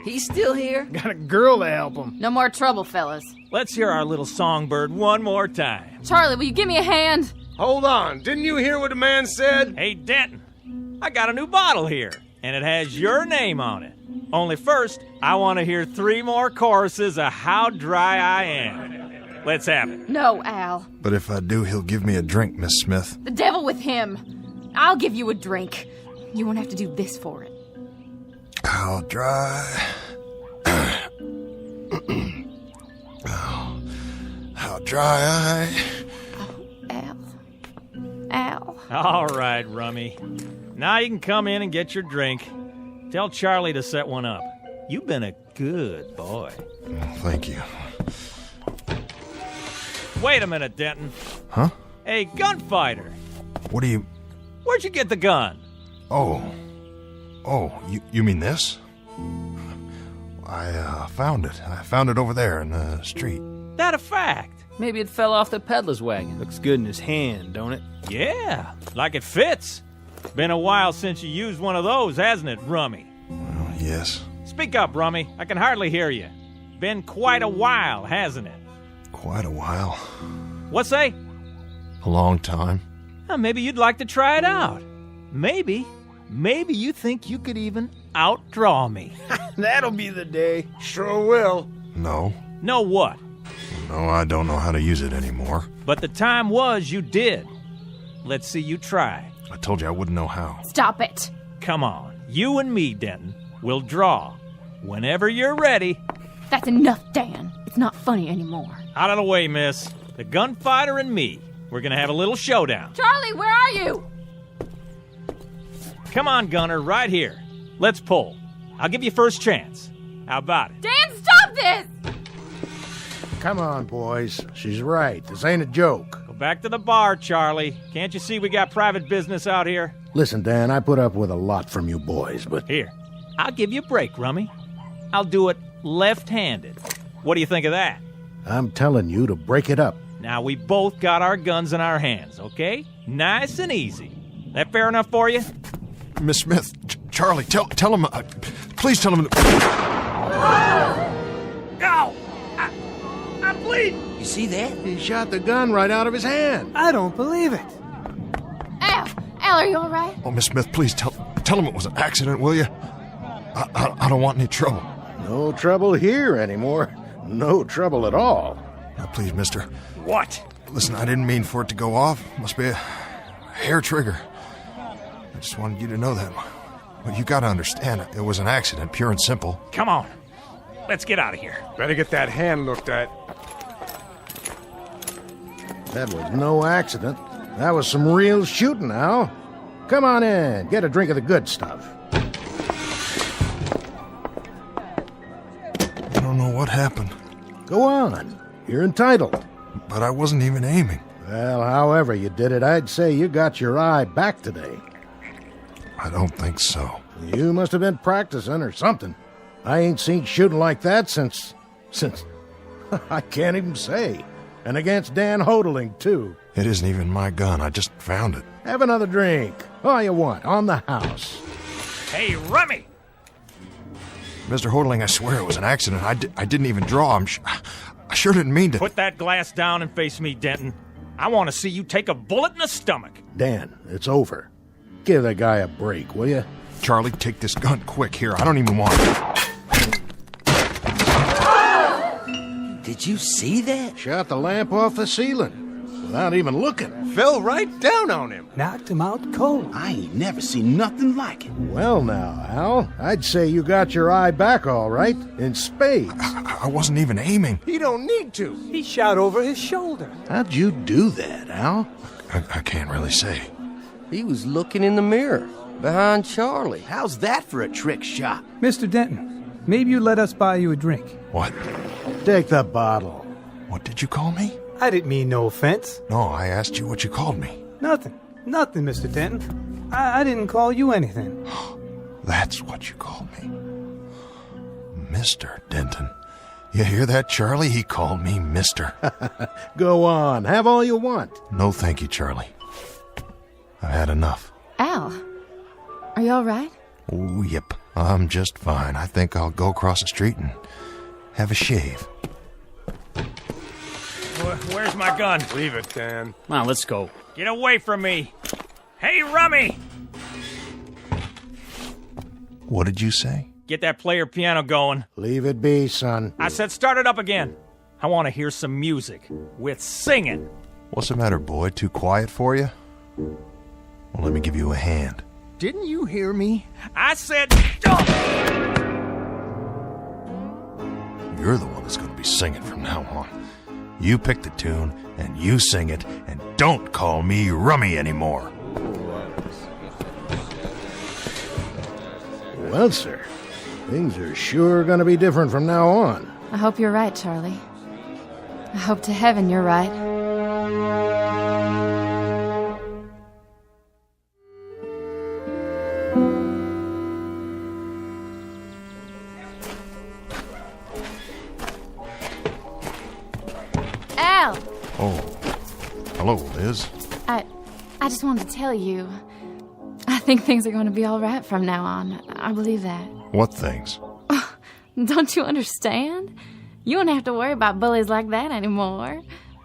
He's still here?
Got a girl to help him.
No more trouble, fellas.
Let's hear our little songbird one more time.
Charlie, will you give me a hand?
Hold on. Didn't you hear what the man said?
Hey, Denton, I got a new bottle here, and it has your name on it. Only first, I want to hear 3 more choruses of How Dry I Am. Let's have it.
No, Al.
But if I do, he'll give me a drink, Miss Smith.
The devil with him. I'll give you a drink. You won't have to do this for it.
How dry. Oh, how dry I.
Al. Al.
All right, Rummy. Now you can come in and get your drink. Tell Charlie to set one up. You've been a good boy.
Thank you.
Wait a minute, Denton.
Huh?
Hey, gunfighter.
What do you...
Where'd you get the gun?
Oh, you mean this? I found it. I found it over there in the street.
That a fact?
Maybe it fell off the peddler's wagon.
Looks good in his hand, don't it?
Yeah, like it fits. Been a while since you used one of those, hasn't it, Rummy?
Well, yes.
Speak up, Rummy. I can hardly hear you. Been quite a while, hasn't it?
Quite a while.
What say?
A long time.
Maybe you'd like to try it out. Maybe you think you could even outdraw me.
That'll be the day. Sure will.
No.
Know what?
No, I don't know how to use it anymore.
But the time was you did. Let's see you try.
I told you I wouldn't know how.
Stop it.
Come on. You and me, Denton, will draw. Whenever you're ready.
That's enough, Dan. It's not funny anymore.
Out of the way, miss. The gunfighter and me. We're gonna have a little showdown.
Charlie, where are you?
Come on, Gunner, right here. Let's pull. I'll give you first chance. How about it?
Dan, stop this!
Come on, boys. She's right. This ain't a joke.
Go back to the bar, Charlie. Can't you see we got private business out here?
Listen, Dan, I put up with a lot from you boys, but...
Here, I'll give you a break, Rummy. I'll do it left-handed. What do you think of that?
I'm telling you to break it up.
Now, we both got our guns in our hands, okay? Nice and easy. That fair enough for you?
Miss Smith, Charlie, tell him... please tell him...
Ow! I'm bleeding!
You see that?
He shot the gun right out of his hand.
I don't believe it.
Al, are you all right?
Oh, Miss Smith, please tell him it was an accident, will you? I don't want any trouble.
No trouble here anymore. No trouble at all.
Now, please, mister.
What?
Listen, I didn't mean for it to go off. Must be a hair trigger. I just wanted you to know that. Well, you gotta understand, it was an accident, pure and simple.
Come on. Let's get out of here.
Better get that hand looked at.
That was no accident. That was some real shooting, Al. Come on in. Get a drink of the good stuff.
I don't know what happened.
Go on. You're entitled.
But I wasn't even aiming.
Well, however you did it, I'd say you got your eye back today.
I don't think so.
You must have been practicing or something. I ain't seen shooting like that since... I can't even say. And against Dan Hodling, too.
It isn't even my gun. I just found it.
Have another drink. All you want, on the house.
Hey, Rummy!
Mr. Hodling, I swear it was an accident. I didn't even draw. I sure didn't mean to...
Put that glass down and face me, Denton. I want to see you take a bullet in the stomach.
Dan, it's over. Give the guy a break, will you?
Charlie, take this gun quick here. I don't even want it.
Did you see that?
Shot the lamp off the ceiling without even looking.
Fell right down on him.
Knocked him out cold.
I ain't never seen nothing like it.
Well now, Al, I'd say you got your eye back all right, in spades.
I wasn't even aiming.
He don't need to. He shot over his shoulder.
How'd you do that, Al?
I can't really say.
He was looking in the mirror, behind Charlie.
How's that for a trick shot?
Mr. Denton, maybe you let us buy you a drink.
What?
Take the bottle.
What did you call me?
I didn't mean no offense.
No, I asked you what you called me.
Nothing, Mr. Denton. I didn't call you anything.
That's what you called me. Mr. Denton. You hear that, Charlie? He called me Mister.
Go on, have all you want.
No, thank you, Charlie. I've had enough.
Al, are you all right?
Oh, yep. I'm just fine. I think I'll go across the street and have a shave.
Where's my gun?
Leave it, Dan.
Come on, let's go.
Get away from me. Hey, Rummy!
What did you say?
Get that player piano going.
Leave it be, son.
I said start it up again. I want to hear some music with singing.
What's the matter, boy? Too quiet for you? Well, let me give you a hand.
Didn't you hear me?
I said...
You're the one that's going to be singing from now on. You pick the tune, and you sing it, and don't call me Rummy anymore.
Well, sir, things are sure going to be different from now on.
I hope you're right, Charlie. I hope to heaven you're right. Al!
Oh, hello, Liz.
I just wanted to tell you, I think things are going to be all right from now on. I believe that.
What things?
Don't you understand? You don't have to worry about bullies like that anymore.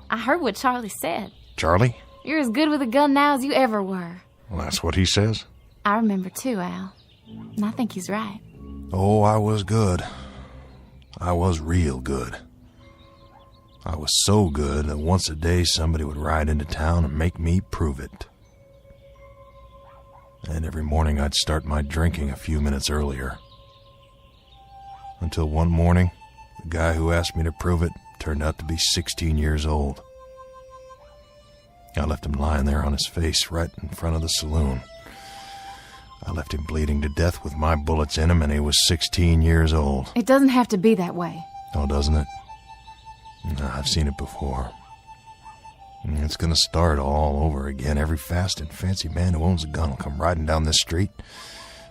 I heard what Charlie said.
Charlie?
You're as good with a gun now as you ever were.
Well, that's what he says.
I remember too, Al. And I think he's right.
Oh, I was good. I was real good. I was so good that once a day somebody would ride into town and make me prove it. And every morning I'd start my drinking a few minutes earlier. Until one morning, the guy who asked me to prove it turned out to be 16 years old. I left him lying there on his face right in front of the saloon. I left him bleeding to death with my bullets in him, and he was 16 years old.
It doesn't have to be that way.
Oh, doesn't it? No, I've seen it before. It's gonna start all over again. Every fast and fancy man who owns a gun will come riding down this street.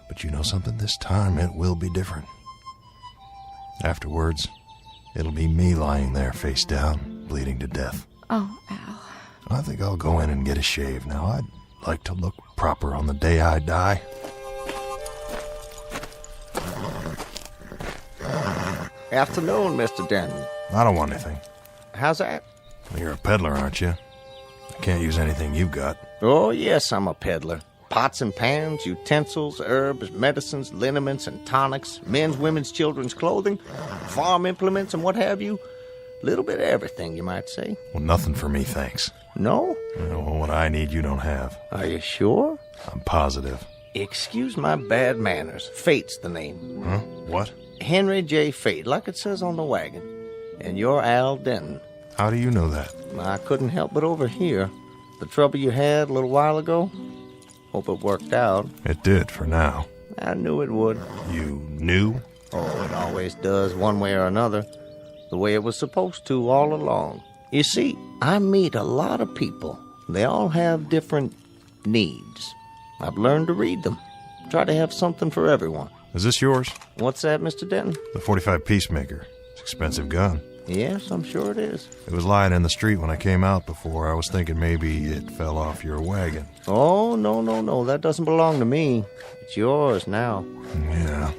But you know something? This time it will be different. Afterwards, it'll be me lying there face down, bleeding to death.
Oh, Al.
I think I'll go in and get a shave now. I'd like to look proper on the day I die.
Afternoon, Mr. Denton.
I don't want anything.
How's that?
You're a peddler, aren't you? I can't use anything you've got.
Oh, yes, I'm a peddler. Pots and pans, utensils, herbs, medicines, liniments and tonics, men's, women's, children's clothing, farm implements and what have you. Little bit of everything, you might say.
Well, nothing for me, thanks.
No?
Well, what I need, you don't have.
Are you sure?
I'm positive.
Excuse my bad manners. Fate's the name.
Huh? What?
Henry J. Fate, like it says on the wagon. And you're Al Denton.
How do you know that?
I couldn't help but overhear. The trouble you had a little while ago? Hope it worked out.
It did, for now.
I knew it would.
You knew?
Oh, it always does, one way or another. The way it was supposed to all along. You see, I meet a lot of people. They all have different needs. I've learned to read them. Try to have something for everyone.
Is this yours?
What's that, Mr. Denton?
The .45 Peacemaker. It's an expensive gun.
Yes, I'm sure it is.
It was lying in the street when I came out before. I was thinking maybe it fell off your wagon.
Oh, no. That doesn't belong to me. It's yours now.
Yeah.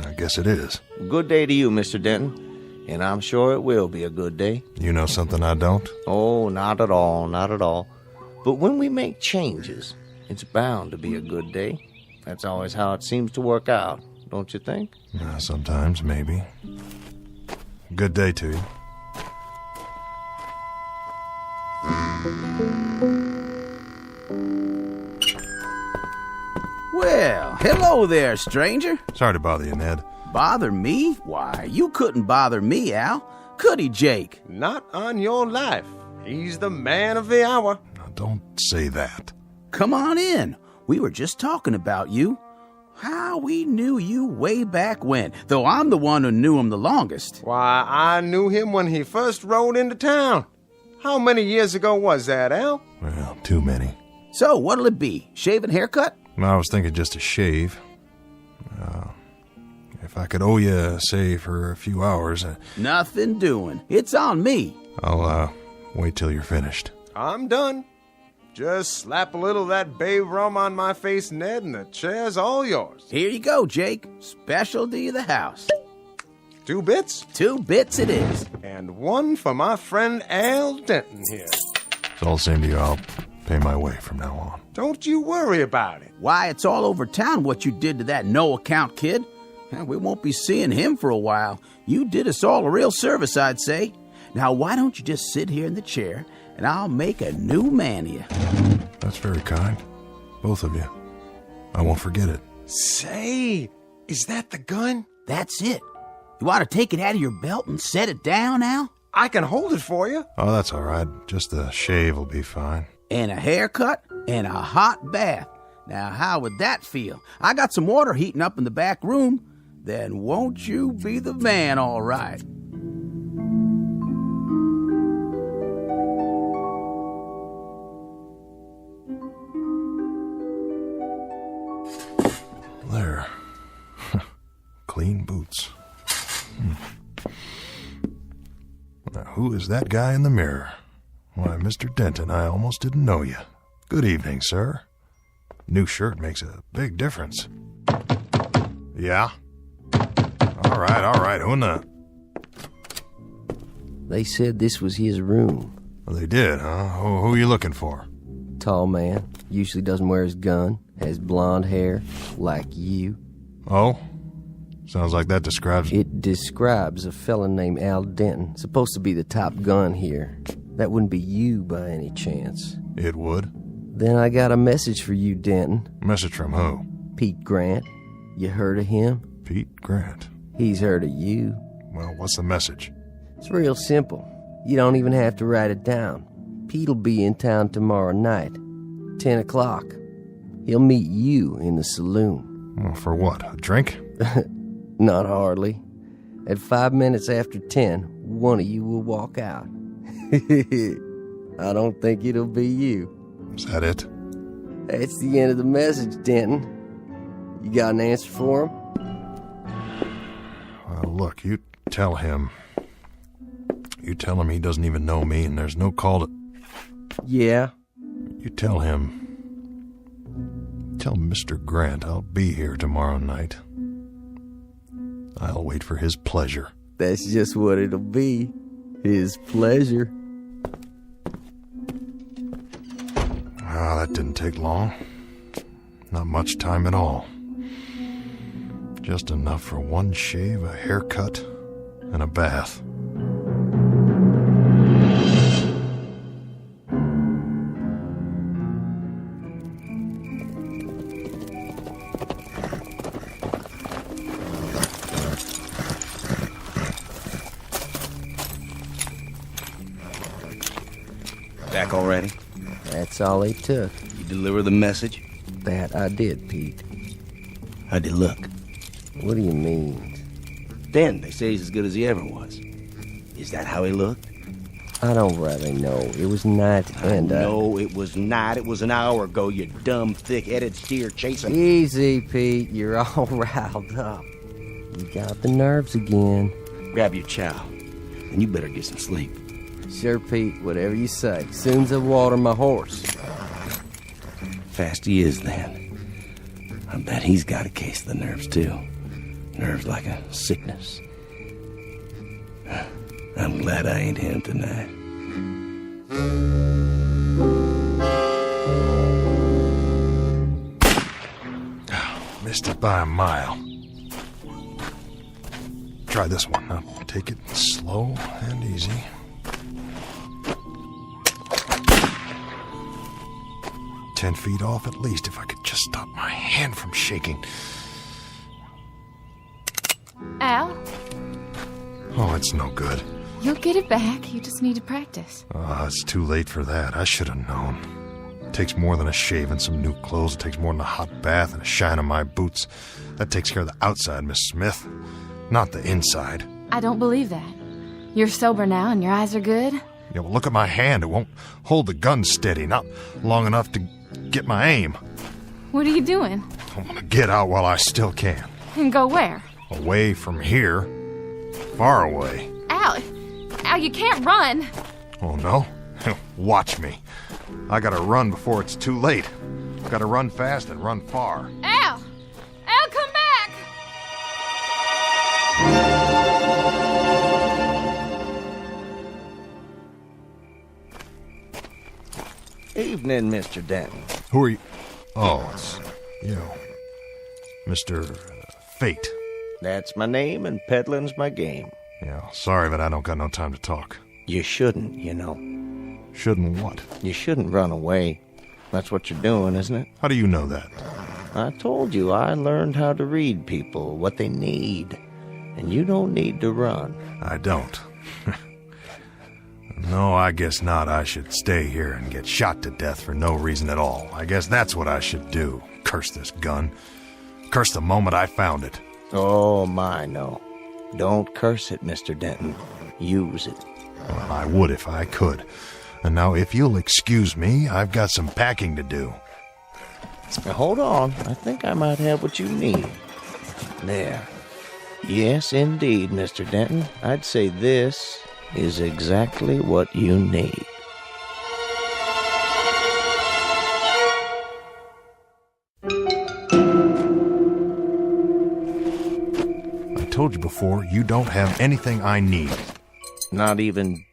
I guess it is.
Good day to you, Mr. Denton. And I'm sure it will be a good day.
You know something I don't?
Oh, not at all, not at all. But when we make changes, it's bound to be a good day. That's always how it seems to work out, don't you think?
Sometimes, maybe. Good day to you.
Well, hello there, stranger.
Sorry to bother you, Ned.
Bother me? Why, you couldn't bother me, Al. Could he, Jake?
Not on your life. He's the man of the hour.
Now, don't say that.
Come on in. We were just talking about you. How we knew you way back when, though I'm the one who knew him the longest.
Why, I knew him when he first rode into town. How many years ago was that, Al?
Well, too many.
So, what'll it be? Shave and haircut?
I was thinking just a shave. If I could owe you, say, for a few hours...
Nothing doing. It's on me.
I'll, wait till you're finished.
I'm done. Just slap a little of that bay rum on my face, Ned, and the chair's all yours.
Here you go, Jake. Specialty of the house.
2 bits?
2 bits it is.
And 1 for my friend Al Denton here.
It's all the same to you. I'll pay my way from now on.
Don't you worry about it.
Why, it's all over town what you did to that no-account kid. We won't be seeing him for a while. You did us all a real service, I'd say. Now, why don't you just sit here in the chair, and I'll make a new man of you.
That's very kind. Both of you. I won't forget it.
Say, is that the gun?
That's it. You want to take it out of your belt and set it down, Al?
I can hold it for you.
Oh, that's all right. Just the shave will be fine.
And a haircut and a hot bath. Now, how would that feel? I got some water heating up in the back room. Then won't you be the man, all right?
There. Clean boots. Now, who is that guy in the mirror? Why, Mr. Denton, I almost didn't know you. Good evening, sir. New shirt makes a big difference. Yeah? All right. Who in the...
They said this was his room.
Well, they did, huh? Who are you looking for?
Tall man. Usually doesn't wear his gun. Has blonde hair. Like you.
Oh? Sounds like that describes...
It describes a fella named Al Denton. Supposed to be the top gun here. That wouldn't be you by any chance.
It would.
Then I got a message for you, Denton.
Message from who?
Pete Grant. You heard of him?
Pete Grant.
He's heard of you.
Well, what's the message?
It's real simple. You don't even have to write it down. Pete'll be in town tomorrow night, 10 o'clock. He'll meet you in the saloon.
Well, for what, a drink?
Not hardly. At 5 minutes after 10, one of you will walk out. I don't think it'll be you.
Is that it?
That's the end of the message, Denton. You got an answer for him?
Well, look, you tell him. You tell him he doesn't even know me and there's no call to...
Yeah?
You tell him. Tell Mr. Grant I'll be here tomorrow night. I'll wait for his pleasure.
That's just what it'll be. His pleasure.
Ah, that didn't take long. Not much time at all. Just enough for one shave, a haircut, and a bath.
Back already?
That's all it took.
You deliver the message?
That I did, Pete.
How'd he look?
What do you mean?
Dan, they say he's as good as he ever was. Is that how he looked?
I don't really know. It was night and...
No, it was not. It was an hour ago, you dumb, thick-headed steer chasing...
Easy, Pete. You're all riled up. You got the nerves again.
Grab your chow, and you better get some sleep.
Sure, Pete. Whatever you say. Soon's I water my horse.
Fast he is, then. I bet he's got a case of the nerves, too. Nerves like a sickness. I'm glad I ain't him tonight.
Missed it by a mile. Try this one. Now, take it slow and easy. "10 feet off at least, if I could just stop my hand from shaking."
Al,
Oh, it's no good.
you'll get it back. You just need to practice.
It's too late for that. I should have known. It takes more than a shave and some new clothes. It takes more than a hot bath and a shine on my boots. That takes care of the outside, Miss Smith, not the inside.
I don't believe that. You're sober now and your eyes are good.
Yeah, well, look at my hand. It won't hold the gun steady, not long enough to get my aim.
What are you doing?
I want to get out while I still can.
And go where?
Away from here. Far away.
Al, you can't run.
Oh, no? Watch me. I gotta run before it's too late. Gotta run fast and run far.
Al, come back.
Evening, Mr. Denton.
Who are you? Oh, it's you. Mr. Fate.
That's my name, and peddling's my game.
Yeah, sorry, but I don't got no time to talk.
You shouldn't, you know.
Shouldn't what?
You shouldn't run away. That's what you're doing, isn't it?
How do you know that?
I told you I learned how to read people, what they need. And you don't need to run.
I don't. No, I guess not. I should stay here and get shot to death for no reason at all. I guess that's what I should do. Curse this gun. Curse the moment I found it.
Oh, my, no. Don't curse it, Mr. Denton. Use it.
Well, I would if I could. And now, if you'll excuse me, I've got some packing to do.
Now, hold on. I think I might have what you need. There. Yes, indeed, Mr. Denton. I'd say this is exactly what you need.
I told you before, you don't have anything I need.
Not even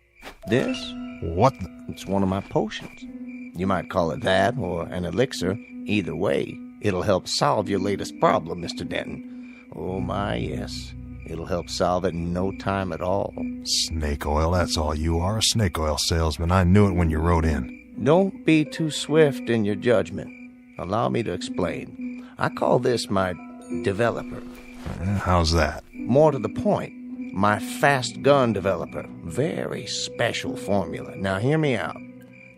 this?
What?
It's one of my potions. You might call it that or an elixir. Either way, it'll help solve your latest problem, Mr. Denton. Oh, my, yes. It'll help solve it in no time at all.
Snake oil, that's all you are, a snake oil salesman. I knew it when you rode in.
Don't be too swift in your judgment. Allow me to explain. I call this my developer.
How's that?
More to the point, my fast gun developer. Very special formula. Now hear me out.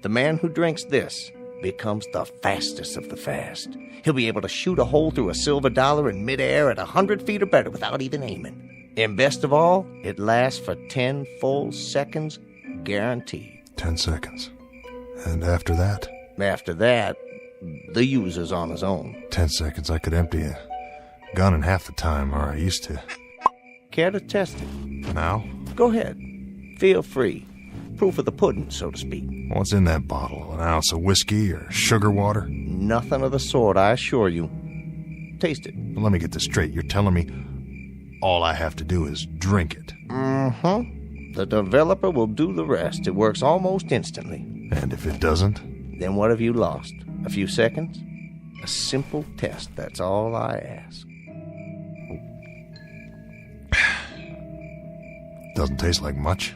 The man who drinks this becomes the fastest of the fast. He'll be able to shoot a hole through a silver dollar in midair at 100 feet or better without even aiming. And best of all, it lasts for 10 full seconds, guaranteed.
10 seconds. And after that?
After that, the user's on his own.
10 seconds, I could empty a gun in half the time, or I used to.
Care to test it?
Now?
Go ahead. Feel free. Proof of the pudding, so to speak.
What's in that bottle? An ounce of whiskey or sugar water?
Nothing of the sort, I assure you. Taste it.
Well, let me get this straight. You're telling me all I have to do is drink it?
Mm-hmm. The developer will do the rest. It works almost instantly.
And if it doesn't?
Then what have you lost? A few seconds? A simple test, that's all I ask.
Doesn't taste like much.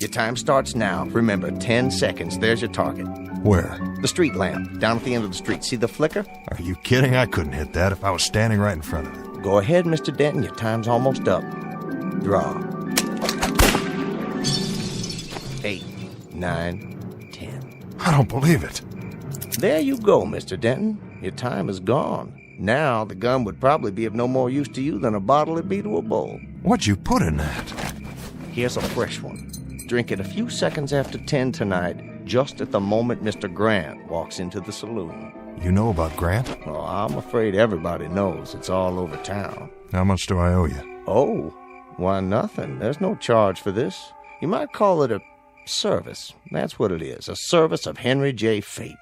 Your time starts now. Remember, 10 seconds. There's your target.
Where?
The street lamp, down at the end of the street. See the flicker?
Are you kidding? I couldn't hit that if I was standing right in front of it.
Go ahead, Mr. Denton. Your time's almost up. Draw. 8, 9, 10.
I don't believe it.
There you go, Mr. Denton. Your time is gone. Now, the gun would probably be of no more use to you than a bottle would be to a bowl.
What'd you put in that?
Here's a fresh one. Drink it a few seconds after 10 tonight, just at the moment Mr. Grant walks into the saloon.
You know about Grant?
Oh, I'm afraid everybody knows. It's all over town.
How much do I owe you?
Oh, why nothing. There's no charge for this. You might call it a service. That's what it is, a service of Henry J. Fate.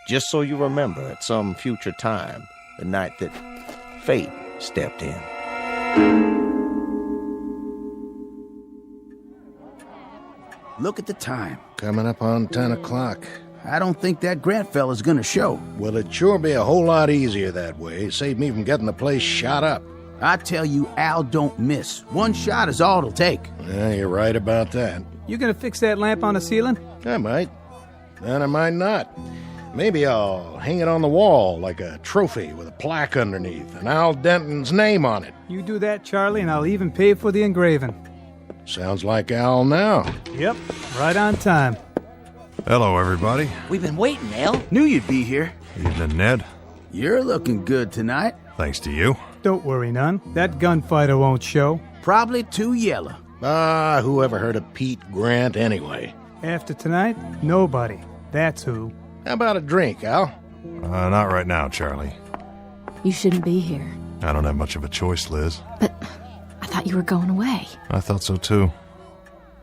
Just so you remember at some future time, the night that Fate stepped in.
Look at the time.
Coming up on 10 o'clock.
I don't think that Grant fella's gonna show.
Well, it'd sure be a whole lot easier that way. Save me from getting the place shot up.
I tell you, Al don't miss. One shot is all it'll take.
Yeah, you're right about that.
You gonna fix that lamp on the ceiling?
I might. Then I might not. Maybe I'll hang it on the wall like a trophy with a plaque underneath and Al Denton's name on it.
You do that, Charlie, and I'll even pay for the engraving.
Sounds like Al now.
Yep, right on time.
Hello, everybody.
We've been waiting, Al.
Knew you'd be here.
Evening, Ned.
You're looking good tonight.
Thanks to you.
Don't worry none. That gunfighter won't show.
Probably too yellow.
Ah, who ever heard of Pete Grant anyway?
After tonight, nobody. That's who.
How about a drink, Al?
Not right now, Charlie.
You shouldn't be here.
I don't have much of a choice, Liz.
But I thought you were going away.
I thought so too.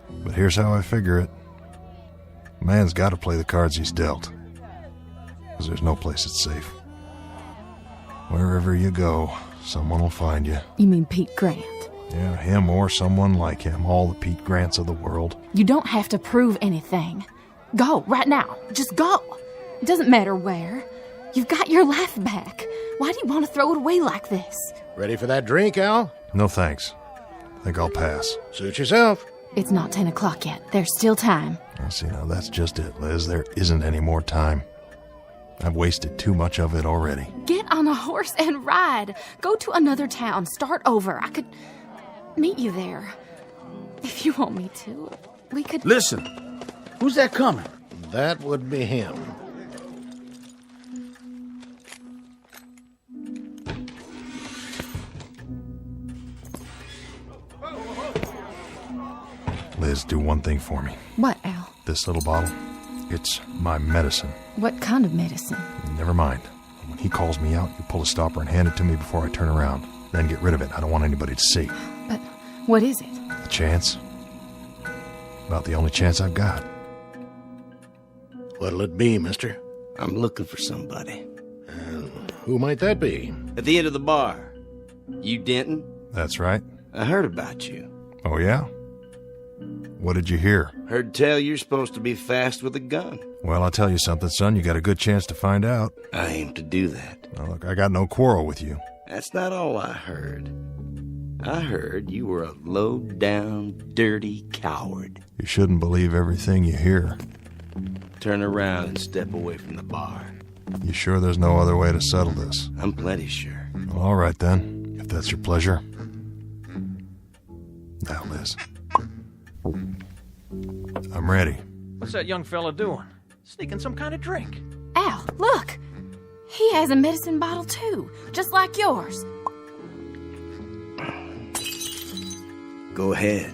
But here's how I figure it. A man's got to play the cards he's dealt. Because there's no place that's safe. Wherever you go, someone will find you.
You mean Pete Grant?
Yeah, him or someone like him. All the Pete Grants of the world.
You don't have to prove anything. Go, right now. Just go. It doesn't matter where. You've got your life back. Why do you want to throw it away like this?
Ready for that drink, Al?
No thanks. I think I'll pass.
Suit yourself.
It's not 10 o'clock yet. There's still time.
See, now that's just it, Liz. There isn't any more time. I've wasted too much of it already.
Get on a horse and ride. Go to another town. Start over. I could meet you there. If you want me to, we could...
Listen, who's that coming?
That would be him.
Liz, do one thing for me.
What, Al?
This little bottle, it's my medicine.
What kind of medicine?
Never mind. When he calls me out, you pull a stopper and hand it to me before I turn around. Then get rid of it. I don't want anybody to see.
But what is it?
A chance. About the only chance I've got.
What'll it be, mister?
I'm looking for somebody.
Who might that be?
At the end of the bar. You Denton?
That's right.
I heard about you.
Oh, yeah? What did you hear?
Heard tell you're supposed to be fast with a gun.
Well, I'll tell you something, son. You got a good chance to find out.
I aim to do that.
Now, look, I got no quarrel with you.
That's not all I heard. I heard you were a low-down, dirty coward.
You shouldn't believe everything you hear.
Turn around and step away from the bar.
You sure there's no other way to settle this?
I'm plenty sure.
Well, all right, then, if that's your pleasure. Now, Liz. I'm ready.
What's that young fella doing? Sneaking some kind of drink.
Al, look! He has a medicine bottle too, just like yours.
Go ahead.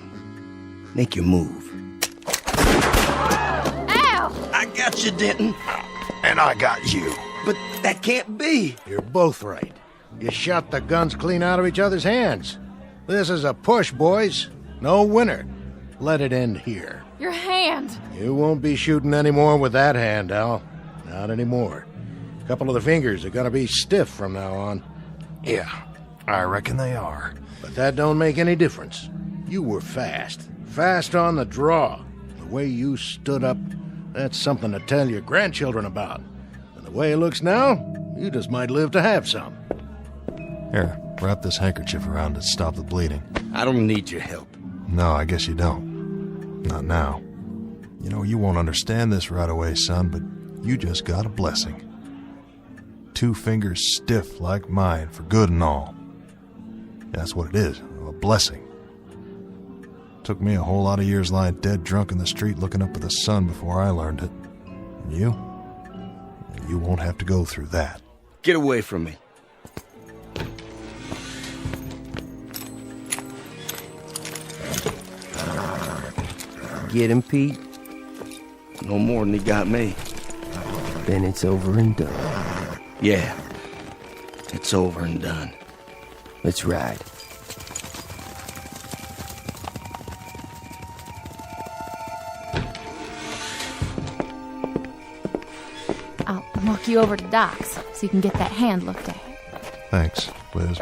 Make your move.
Al!
I got you, Denton.
And I got you.
But that can't be.
You're both right. You shot the guns clean out of each other's hands. This is a push, boys. No winner. Let it end here.
Your hand!
You won't be shooting anymore with that hand, Al. Not anymore. A couple of the fingers are gonna be stiff from now on.
Yeah, I reckon they are.
But that don't make any difference. You were fast. Fast on the draw. The way you stood up, that's something to tell your grandchildren about. And the way it looks now, you just might live to have some.
Here, wrap this handkerchief around it to stop the bleeding.
I don't need your help.
No, I guess you don't. Not now. You know, you won't understand this right away, son, but you just got a blessing. 2 fingers stiff like mine for good and all. That's what it is, a blessing. Took me a whole lot of years lying dead drunk in the street looking up at the sun before I learned it. And you won't have to go through that.
Get away from me.
Get him, Pete?
No more than he got me.
Then it's over and done.
Yeah, it's over and done.
Let's ride.
I'll walk you over to Doc's so you can get that hand looked at.
Thanks, Liz.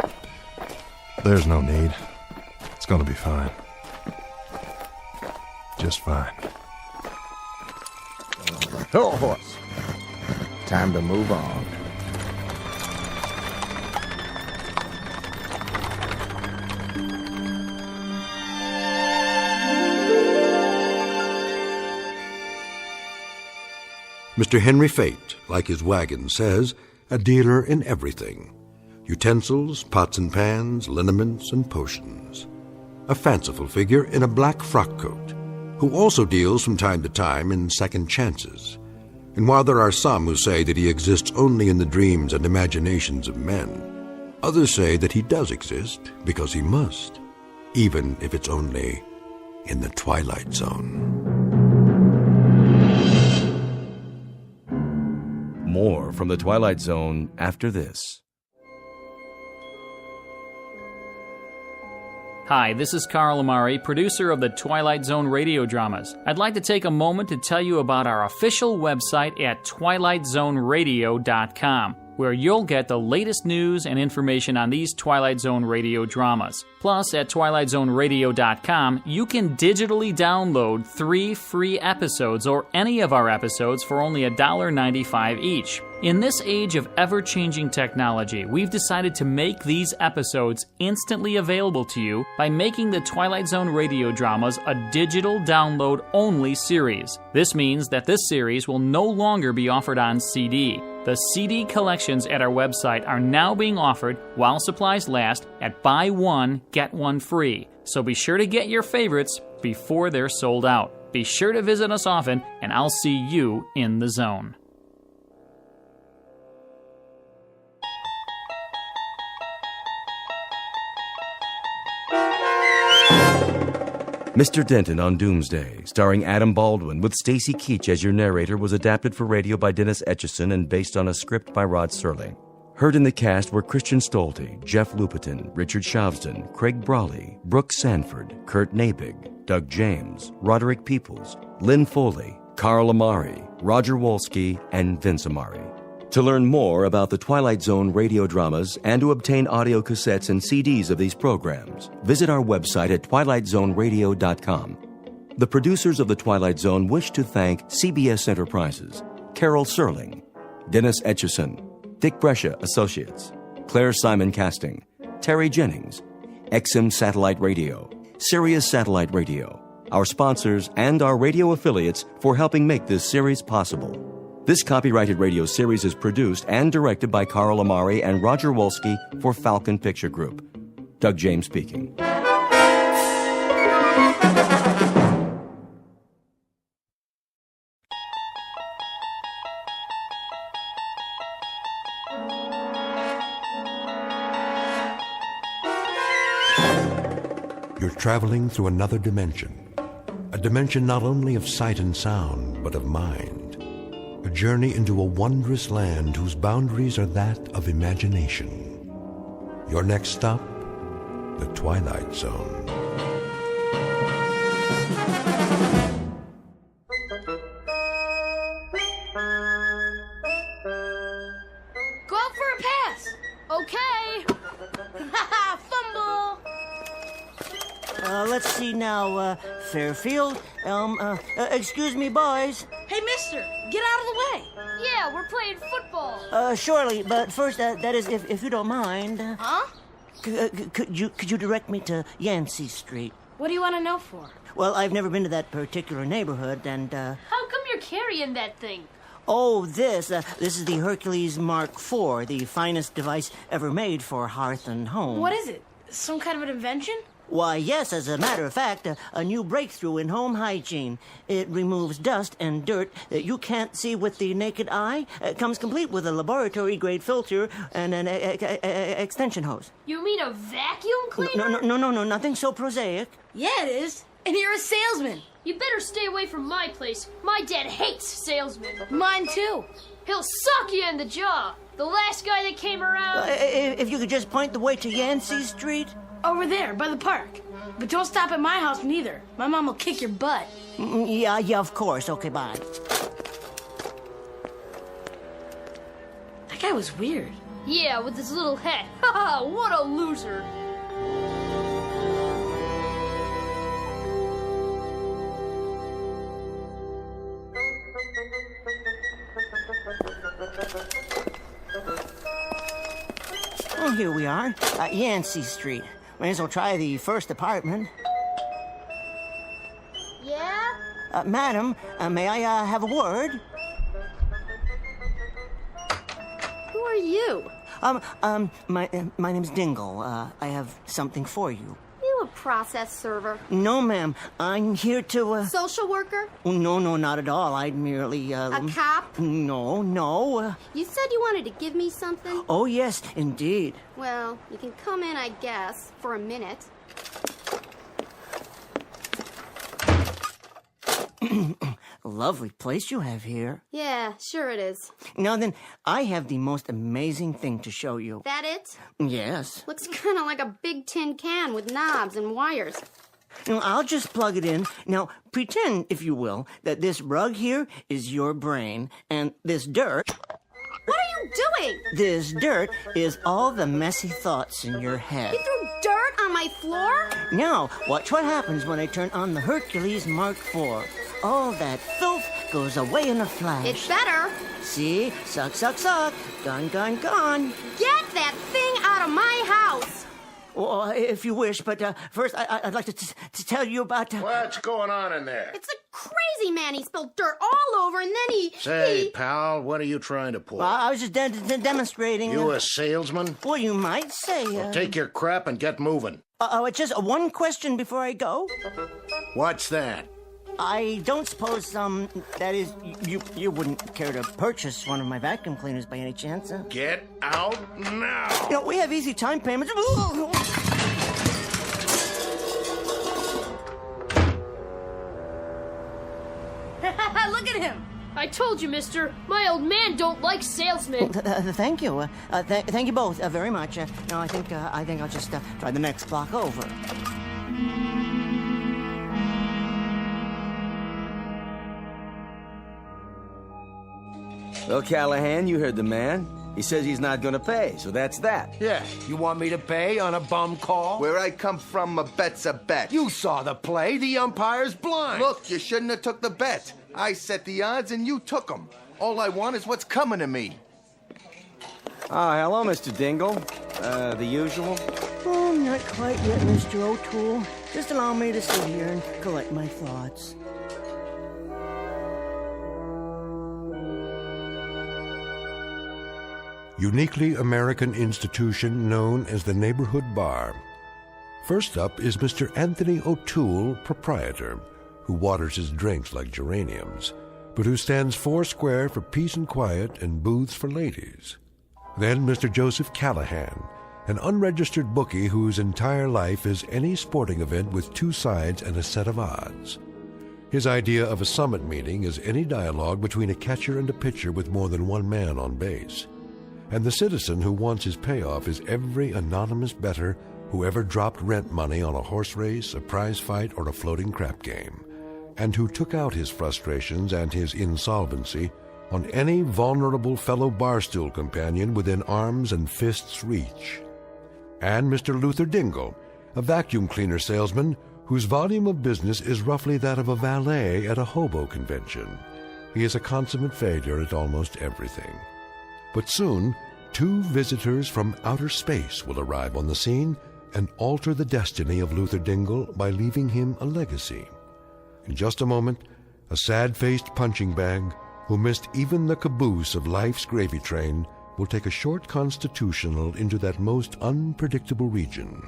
There's no need. It's gonna be fine. Just fine.
Oh, horse. Time to move on.
Mr. Henry Fate, like his wagon says, a dealer in everything. Utensils, pots and pans, liniments, and potions. A fanciful figure in a black frock coat, who also deals from time to time in second chances. And while there are some who say that he exists only in the dreams and imaginations of men, others say that he does exist because he must, even if it's only in the Twilight Zone.
More from the Twilight Zone after this.
Hi, this is Carl Amari, producer of the Twilight Zone radio dramas. I'd like to take a moment to tell you about our official website at twilightzoneradio.com, where you'll get the latest news and information on these Twilight Zone radio dramas. Plus, at twilightzoneradio.com, you can digitally download 3 free episodes or any of our episodes for only $1.95 each. In this age of ever-changing technology, we've decided to make these episodes instantly available to you by making the Twilight Zone radio dramas a digital download-only series. This means that this series will no longer be offered on CD. The CD collections at our website are now being offered, while supplies last, at buy one, get one free. So be sure to get your favorites before they're sold out. Be sure to visit us often, and I'll see you in the zone.
Mr. Denton on Doomsday, starring Adam Baldwin with Stacy Keach as your narrator, was adapted for radio by Dennis Etchison and based on a script by Rod Serling. Heard in the cast were Christian Stolte, Jeff Lupetin, Richard Shavsden, Craig Brawley, Brooke Sanford, Kurt Nabig, Doug James, Roderick Peoples, Lynn Foley, Carl Amari, Roger Wolski, and Vince Amari. To learn more about the Twilight Zone radio dramas and to obtain audio cassettes and CDs of these programs, visit our website at twilightzoneradio.com. The producers of The Twilight Zone wish to thank CBS Enterprises, Carol Serling, Dennis Etchison, Dick Brescia Associates, Claire Simon Casting, Terry Jennings, XM Satellite Radio, Sirius Satellite Radio, our sponsors, and our radio affiliates for helping make this series possible. This copyrighted radio series is produced and directed by Carl Amari and Roger Wolski for Falcon Picture Group. Doug James speaking.
You're traveling through another dimension. A dimension not only of sight and sound, but of mind. A journey into a wondrous land whose boundaries are that of imagination. Your next stop, the Twilight Zone.
Go out for a pass. Okay. Fumble.
Let's see now, Fairfield. Excuse me, boys.
Hey, mister, get out of the way. Yeah, we're playing football.
Surely, but first, that is, if you don't mind.
Huh?
Could you direct me to Yancey Street?
What do you want to know for?
Well, I've never been to that particular neighborhood, and,
How come you're carrying that thing?
Oh, this is the Hercules Mark IV, the finest device ever made for hearth and home.
What is it? Some kind of an invention?
Why, yes, as a matter of fact, a new breakthrough in home hygiene. It removes dust and dirt that you can't see with the naked eye. It comes complete with a laboratory-grade filter and an extension hose.
You mean a vacuum cleaner?
No, nothing so prosaic.
Yeah, it is. And you're a salesman. You better stay away from my place. My dad hates salesmen. Mine too. He'll suck you in the jaw. The last guy that came around...
If you could just point the way to Yancey Street.
Over there, by the park. But don't stop at my house neither. My mom will kick your butt.
Yeah, of course. Okay, bye.
That guy was weird. Yeah, with his little hat. Haha, what a loser.
Oh, here we are. Yancey Street. May as well try the first apartment.
Yeah?
Madam, may I have a word?
Who are you?
My name's Dingle. I have something for you.
You a process server?
No, ma'am. I'm here to,
Social worker?
No, not at all. I'd merely,
A cop?
No.
You said you wanted to give me something?
Oh, yes, indeed.
Well, you can come in, I guess, for a minute.
Lovely place you have here.
Yeah, sure it is.
Now then, I have the most amazing thing to show you.
That it?
Yes.
Looks kind of like a big tin can with knobs and wires.
Now, I'll just plug it in. Now, pretend, if you will, that this rug here is your brain, and this dirt...
What are you doing?
This dirt is all the messy thoughts in your head.
You threw dirt on my floor?
Now, watch what happens when I turn on the Hercules Mark IV. All that filth goes away in a flash.
It's better.
See? Suck. Gone.
Get that thing out of my house.
Well, if you wish, but first I'd like to tell you about...
What's going on in there?
It's a crazy man. He spilled dirt all over, and then he...
Say, pal, what are you trying to pull?
Well, I was just demonstrating...
You a salesman?
Well, you might say...
Well, take your crap and get moving.
It's just one question before I go.
What's that?
I don't suppose, that is, you wouldn't care to purchase one of my vacuum cleaners by any chance, huh?
Get out now!
You know, we have easy time payments.
Look at him! I told you, mister. My old man don't like salesmen.
Thank you. Thank you both very much. No, I think I'll just try the next block over.
Well, Callahan, you heard the man. He says he's not going to pay, so that's that.
Yeah, you want me to pay on a bum call?
Where I come from, a bet's a bet.
You saw the play. The umpire's blind.
Look, you shouldn't have took the bet. I set the odds and you took them. All I want is what's coming to me.
Hello, Mr. Dingle. The usual?
Oh, not quite yet, Mr. O'Toole. Just allow me to sit here and collect my thoughts.
Uniquely American institution known as the Neighborhood Bar. First up is Mr. Anthony O'Toole, proprietor, who waters his drinks like geraniums, but who stands foursquare for peace and quiet and booths for ladies. Then Mr. Joseph Callahan, an unregistered bookie whose entire life is any sporting event with two sides and a set of odds. His idea of a summit meeting is any dialogue between a catcher and a pitcher with more than one man on base. And the citizen who wants his payoff is every anonymous bettor who ever dropped rent money on a horse race, a prize fight, or a floating crap game, and who took out his frustrations and his insolvency on any vulnerable fellow barstool companion within arms and fists' reach. And Mr. Luther Dingle, a vacuum cleaner salesman whose volume of business is roughly that of a valet at a hobo convention. He is a consummate failure at almost everything. But soon, two visitors from outer space will arrive on the scene and alter the destiny of Luther Dingle by leaving him a legacy. In just a moment, a sad-faced punching bag who missed even the caboose of life's gravy train will take a short constitutional into that most unpredictable region,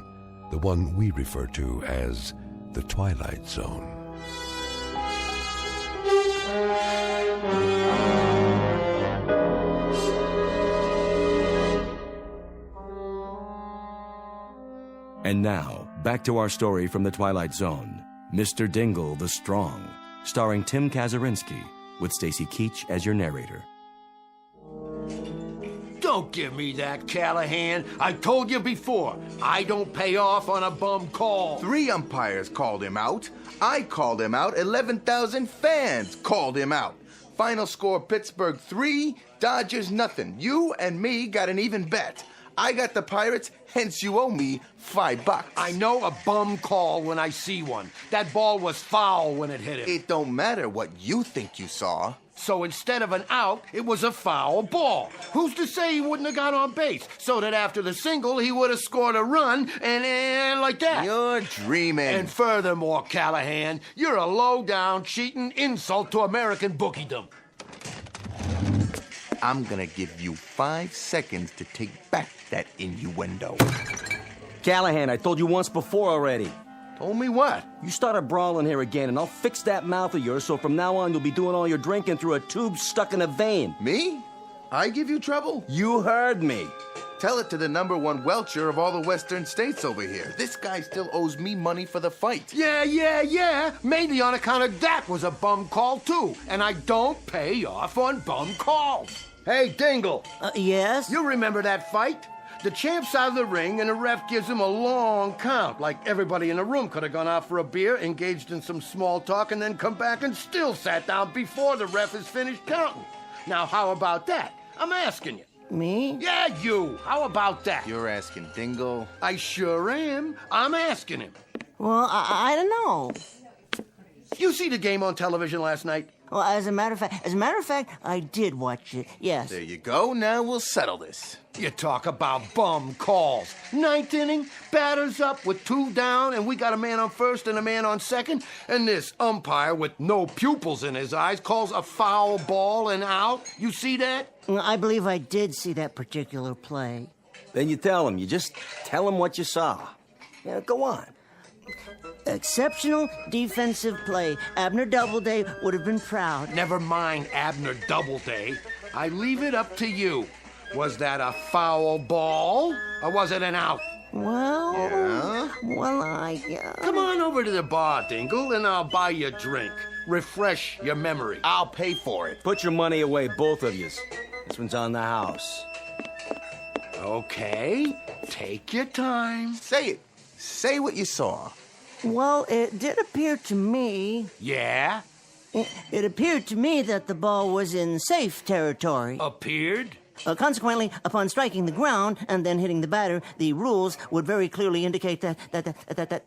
the one we refer to as the Twilight Zone.
And now, back to our story from the Twilight Zone, Mr. Dingle the Strong, starring Tim Kazurinsky, with Stacy Keach as your narrator.
Don't give me that, Callahan. I told you before, I don't pay off on a bum call.
3 umpires called him out. I called him out. 11,000 fans called him out. Final score, Pittsburgh 3, Dodgers nothing. You and me got an even bet. I got the Pirates, hence you owe me $5.
I know a bum call when I see one. That ball was foul when it hit him.
It don't matter what you think you saw.
So instead of an out, it was a foul ball. Who's to say he wouldn't have got on base? So that after the single, he would have scored a run, and like that.
You're dreaming.
And furthermore, Callahan, you're a low-down, cheating insult to American bookiedom.
I'm gonna give you 5 seconds to take back that innuendo.
Callahan, I told you once before already.
Told me what?
You start a brawl in here again, and I'll fix that mouth of yours so from now on you'll be doing all your drinking through a tube stuck in a vein.
Me? I give you trouble?
You heard me.
Tell it to the #1 welcher of all the western states over here. This guy still owes me money for the fight.
Yeah. Mainly on account of that was a bum call, too. And I don't pay off on bum calls. Hey, Dingle.
Yes?
You remember that fight? The champ's out of the ring, and the ref gives him a long count. Like everybody in the room could have gone out for a beer, engaged in some small talk, and then come back and still sat down before the ref has finished counting. Now, how about that? I'm asking you.
Me?
Yeah, you. How about that?
You're asking Dingle?
I sure am. I'm asking him.
Well, I don't know.
You see the game on television last night?
Well, as a matter of fact, I did watch it, yes.
There you go. Now we'll settle this.
You talk about bum calls. 9th inning, batters up with 2 down, and we got a man on first and a man on second, and this umpire with no pupils in his eyes calls a foul ball and out. You see that?
I believe I did see that particular play.
Then you tell him. You just tell him what you saw. Yeah, go on.
Exceptional defensive play. Abner Doubleday would have been proud.
Never mind Abner Doubleday. I leave it up to you. Was that a foul ball, or was it an out?
Well,
Come on over to the bar, Dingle, and I'll buy you a drink. Refresh your memory.
I'll pay for it.
Put your money away, both of you. This one's on the house.
Okay, take your time.
Say it. Say what you saw.
Well, it did appear to me...
Yeah?
It appeared to me that the ball was in safe territory.
Appeared?
Consequently, upon striking the ground and then hitting the batter, the rules would very clearly indicate that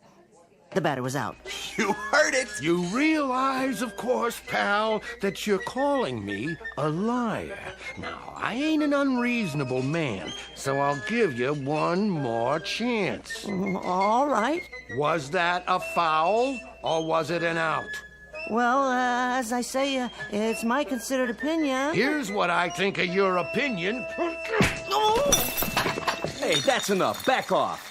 the batter was out.
You heard it!
You realize, of course, pal, that you're calling me a liar. Now, I ain't an unreasonable man, so I'll give you one more chance.
All right.
Was that a foul, or was it an out?
Well, as I say, it's my considered opinion.
Here's what I think of your opinion.
Hey, that's enough. Back off.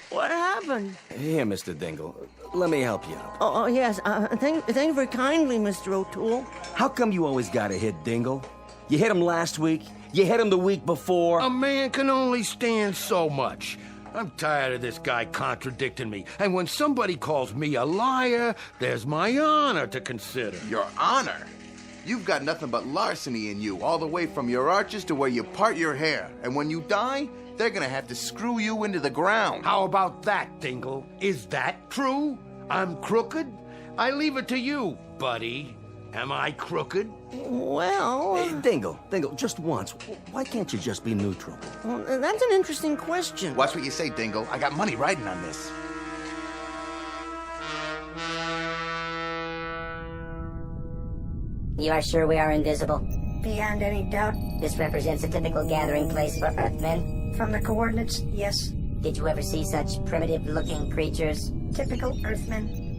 What happened?
Here, Mr. Dingle. Let me help you out.
Oh, yes. Thank you very kindly, Mr. O'Toole.
How come you always gotta hit Dingle? You hit him last week. You hit him the week before.
A man can only stand so much. I'm tired of this guy contradicting me. And when somebody calls me a liar, there's my honor to consider.
Your honor? You've got nothing but larceny in you, all the way from your arches to where you part your hair. And when you die, they're gonna have to screw you into the ground.
How about that, Dingle? Is that true? I'm crooked? I leave it to you, buddy. Am I crooked?
Well...
Hey, Dingle, just once. Why can't you just be neutral?
Well, that's an interesting question.
Watch what you say, Dingle. I got money riding on this.
You are sure we are invisible?
Beyond any doubt.
This represents a typical gathering place for Earthmen?
From the coordinates, yes.
Did you ever see such primitive-looking creatures?
Typical Earthmen.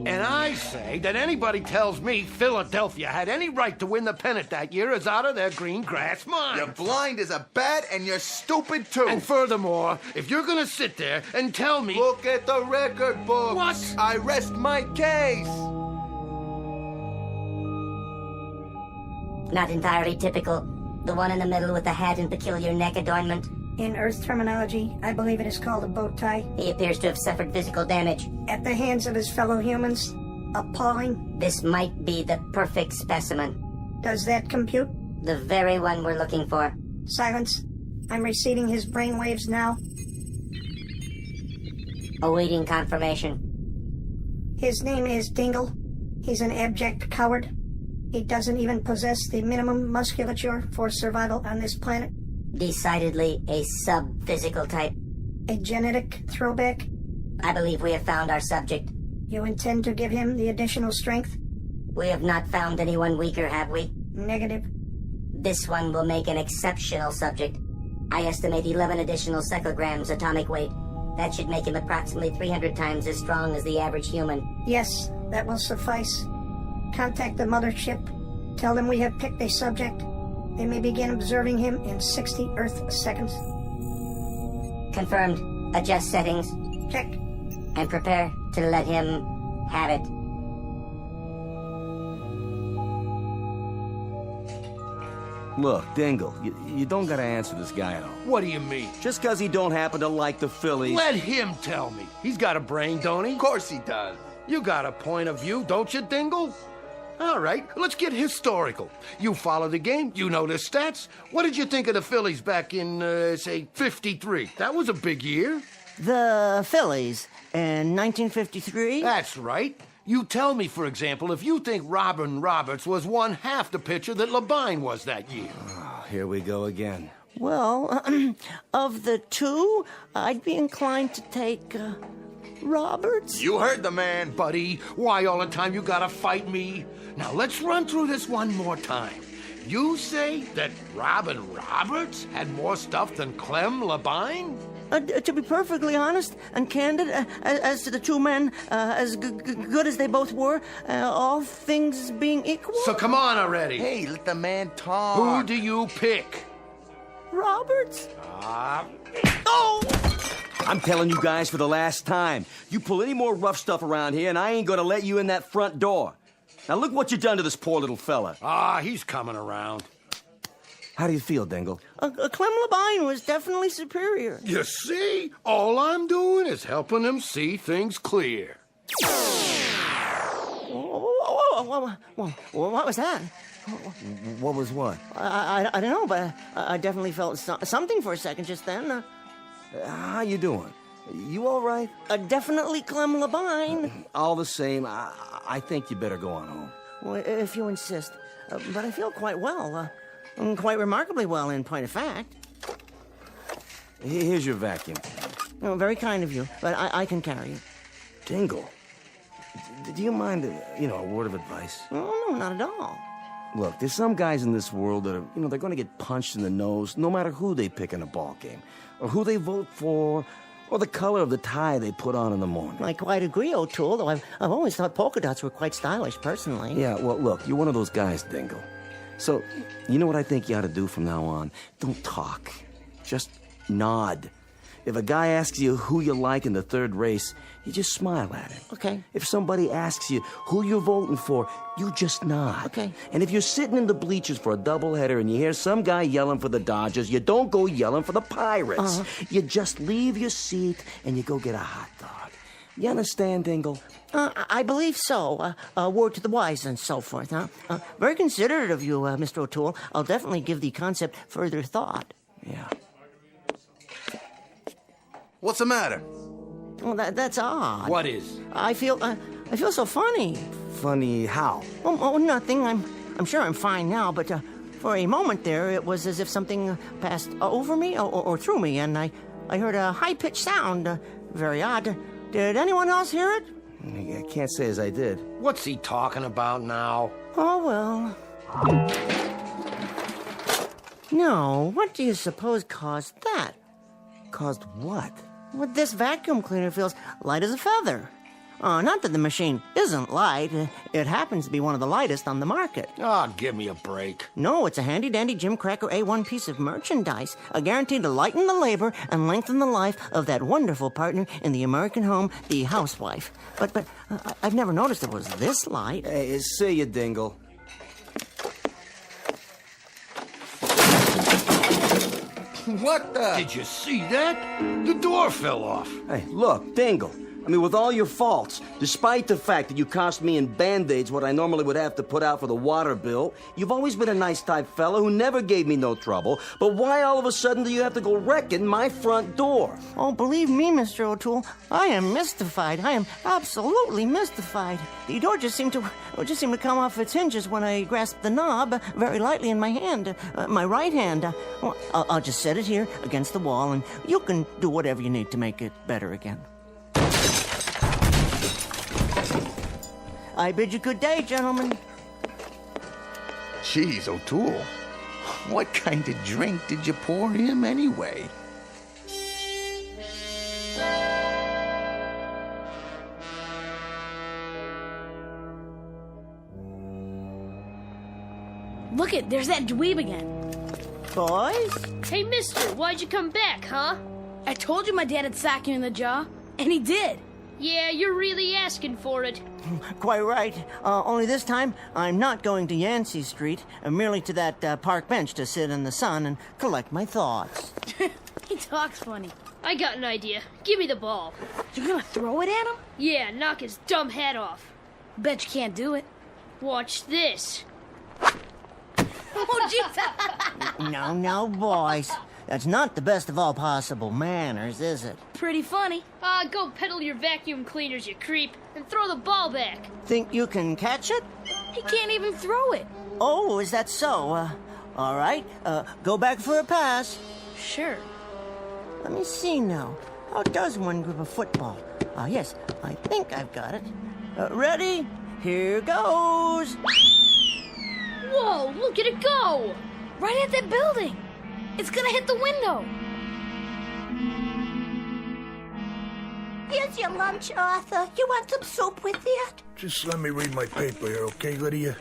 And I say that anybody tells me Philadelphia had any right to win the pennant that year is out of their green grass mind.
You're blind as a bat and you're stupid too.
And furthermore, if you're gonna sit there and tell me...
Look at the record books.
What?
I rest my case.
Not entirely typical. The one in the middle with the hat and peculiar neck adornment.
In Earth terminology, I believe it is called a bow tie.
He appears to have suffered physical damage.
At the hands of his fellow humans. Appalling.
This might be the perfect specimen.
Does that compute?
The very one we're looking for.
Silence. I'm receiving his brainwaves now.
Awaiting confirmation.
His name is Dingle. He's an abject coward. He doesn't even possess the minimum musculature for survival on this planet.
Decidedly a sub-physical type.
A genetic throwback?
I believe we have found our subject.
You intend to give him the additional strength?
We have not found anyone weaker, have we?
Negative.
This one will make an exceptional subject. I estimate 11 additional cyclograms atomic weight. That should make him approximately 300 times as strong as the average human.
Yes, that will suffice. Contact the mothership. Tell them we have picked a subject. They may begin observing him in 60 Earth seconds.
Confirmed. Adjust settings.
Check.
And prepare to let him have it.
Look, Dingle, you don't gotta answer this guy at all.
What do you mean?
Just because he don't happen to like the Phillies.
Let him tell me. He's got a brain, don't he?
Of course he does.
You got a point of view, don't you, Dingle? All right, let's get historical. You follow the game, you know the stats. What did you think of the Phillies back in, say, 53? That was a big year.
The Phillies in 1953?
That's right. You tell me, for example, if you think Robin Roberts was one half the pitcher that Labine was that year.
Oh, here we go again.
Well, of the two, I'd be inclined to take Roberts.
You heard the man.
Buddy, why all the time you gotta fight me? Now let's run through this one more time. You say that Robin Roberts had more stuff than Clem Labine?
To be perfectly honest and candid, as to the two men, as good as they both were, all things being equal...
So come on already.
Hey, let the man talk.
Who do you pick?
Roberts?
Oh!
I'm telling you guys for the last time, you pull any more rough stuff around here and I ain't gonna let you in that front door. Now look what you done to this poor little fella.
He's coming around.
How do you feel, Dingle?
Clem Labine was definitely superior.
You see? All I'm doing is helping him see things clear.
What was that?
What was what?
I don't know, but I definitely felt something for a second just then.
How you doing? You all right?
Definitely Clem Labine.
All the same, I think you better go on home.
Well, if you insist. But I feel quite well. Quite remarkably well, in point of fact.
Here's your vacuum.
Oh, very kind of you, but I can carry it.
Dingle, do you mind, a word of advice?
Oh, no, not at all.
Look, there's some guys in this world that are, they're going to get punched in the nose no matter who they pick in a ball game, or who they vote for, or the color of the tie they put on in the morning.
I quite agree, O'Toole, though I've always thought polka dots were quite stylish, personally.
Yeah, well, look, you're one of those guys, Dingle. So, you know what I think you ought to do from now on? Don't talk. Just nod. If a guy asks you who you like in the third race, you just smile at him.
Okay.
If somebody asks you who you're voting for, you just nod.
Okay.
And if you're sitting in the bleachers for a doubleheader and you hear some guy yelling for the Dodgers, you don't go yelling for the Pirates. You just leave your seat and you go get a hot dog. You understand, Dingle?
I believe so. Word to the wise and so forth, huh? Very considerate of you, Mr. O'Toole. I'll definitely give the concept further thought.
Yeah.
What's the matter?
Well, that's odd.
What is?
I feel so funny.
Funny how?
Oh, nothing. I'm sure I'm fine now, but for a moment there, it was as if something passed over me or through me, and I heard a high-pitched sound. Very odd. Did anyone else hear it?
I can't say as I did.
What's he talking about now?
Oh, well. No, what do you suppose caused that?
Caused what?
Well, this vacuum cleaner feels light as a feather. Not that the machine isn't light. It happens to be one of the lightest on the market.
Oh, give me a break.
No, it's a handy-dandy Jim Cracker A1 piece of merchandise, guaranteed to lighten the labor and lengthen the life of that wonderful partner in the American home, the housewife. But I've never noticed it was this light.
Hey, see you, Dingle.
What the?
Did you see that? The door fell off.
Hey, look, Dingle. I mean, with all your faults, despite the fact that you cost me in Band-Aids what I normally would have to put out for the water bill, you've always been a nice type fella who never gave me no trouble. But why all of a sudden do you have to go wrecking my front door?
Oh, believe me, Mr. O'Toole, I am mystified. I am absolutely mystified. The door just seemed to come off its hinges when I grasped the knob very lightly in my hand, my right hand. Well, I'll just set it here against the wall, and you can do whatever you need to make it better again. I bid you good day, gentlemen.
Jeez, O'Toole. What kind of drink did you pour him anyway?
Look it, there's that dweeb again.
Boys?
Hey, mister, why'd you come back, huh?
I told you my dad would sock you in the jaw, and he did.
Yeah, you're really asking for it.
Quite right. Only this time, I'm not going to Yancey Street, merely to that park bench to sit in the sun and collect my thoughts.
He talks funny.
I got an idea. Give me the ball.
You're gonna throw it at him?
Yeah, knock his dumb head off.
Bet you can't do it.
Watch this.
Oh, jeez.
No, boys. That's not the best of all possible manners, is it?
Pretty funny.
Go peddle your vacuum cleaners, you creep, and throw the ball back.
Think you can catch it?
He can't even throw it.
Oh, is that so? All right. Go back for a pass.
Sure.
Let me see now. How does one grip a football? Yes, I think I've got it. Ready? Here goes.
Whoa, look at it go!
Right at that building. It's gonna hit the window.
Here's your lunch, Arthur. You want some soup with it?
Just let me read my paper here, okay, Lydia?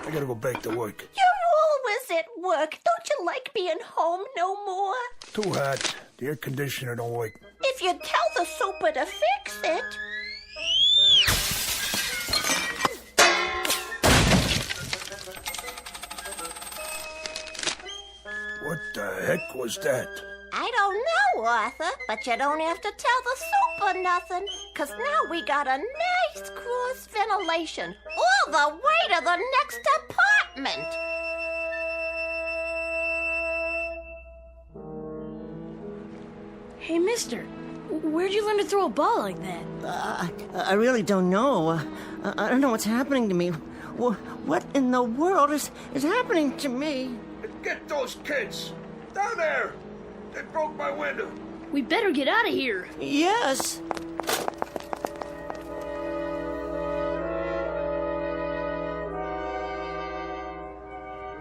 I gotta go back to work.
You're always at work. Don't you like being home no more?
Too hot. The air conditioner don't work.
If you tell the super to fix it.
What the heck was that?
I don't know, Arthur, but you don't have to tell the super nothing, 'cause now we got a nice cross ventilation all the way to the next apartment.
Hey, mister, where'd you learn to throw a ball like that?
I really don't know. I don't know what's happening to me. What in the world is happening to me?
Get those kids! Down there! They broke my window.
We better get out of here.
Yes.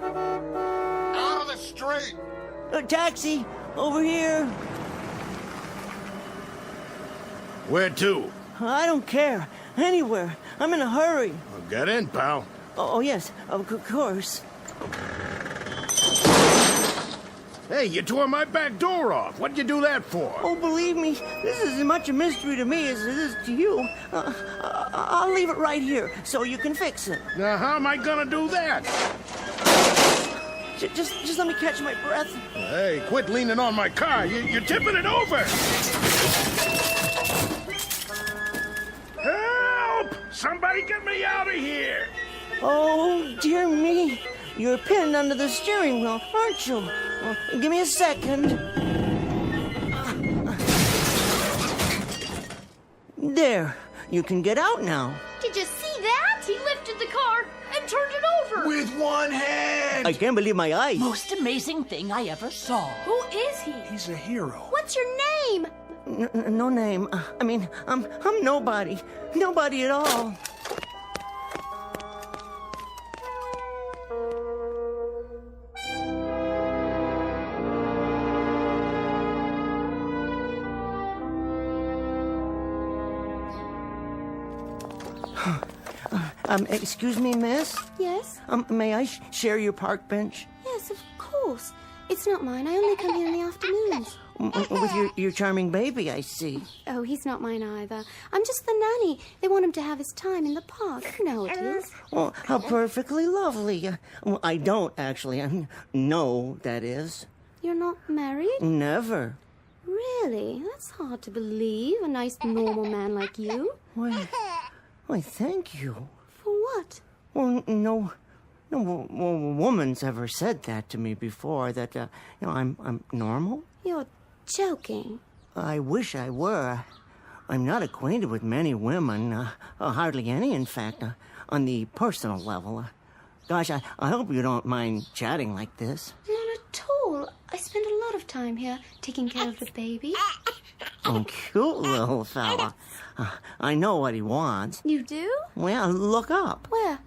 Out of the street!
A taxi! Over here!
Where to?
I don't care. Anywhere. I'm in a hurry.
Well, get in, pal.
Oh yes, of course.
Hey, you tore my back door off. What'd you do that for?
Oh, believe me, this is as much a mystery to me as it is to you. I'll leave it right here so you can fix it.
Now, how am I gonna do that?
Just let me catch my breath.
Hey, quit leaning on my car. You're tipping it over. Help! Somebody get me out of here!
Oh, dear me. You're pinned under the steering wheel, aren't you? Well, give me a second. There. You can get out now.
Did you see that? He lifted the car and turned it over.
With one hand!
I can't believe my eyes.
Most amazing thing I ever saw.
Who is he?
He's a hero.
What's your name?
No name. I mean, I'm nobody. Nobody at all. Excuse me, miss?
Yes?
May I share your park bench?
Yes, of course. It's not mine. I only come here in the afternoons.
With your charming baby, I see.
Oh, he's not mine either. I'm just the nanny. They want him to have his time in the park. You know it is.
Well, how perfectly lovely. Well, I don't, actually. No, that is.
You're not married?
Never.
Really? That's hard to believe. A nice, normal man like you.
Why, thank you.
For what?
Well, no woman's ever said that to me before, that, I'm normal.
You're joking.
I wish I were. I'm not acquainted with many women, hardly any, in fact, on the personal level. Gosh, I hope you don't mind chatting like this.
Not at all. I spend a lot of time here taking care of the baby.
Oh, cute little fella. I know what he wants.
You do?
Well, look up.
Where?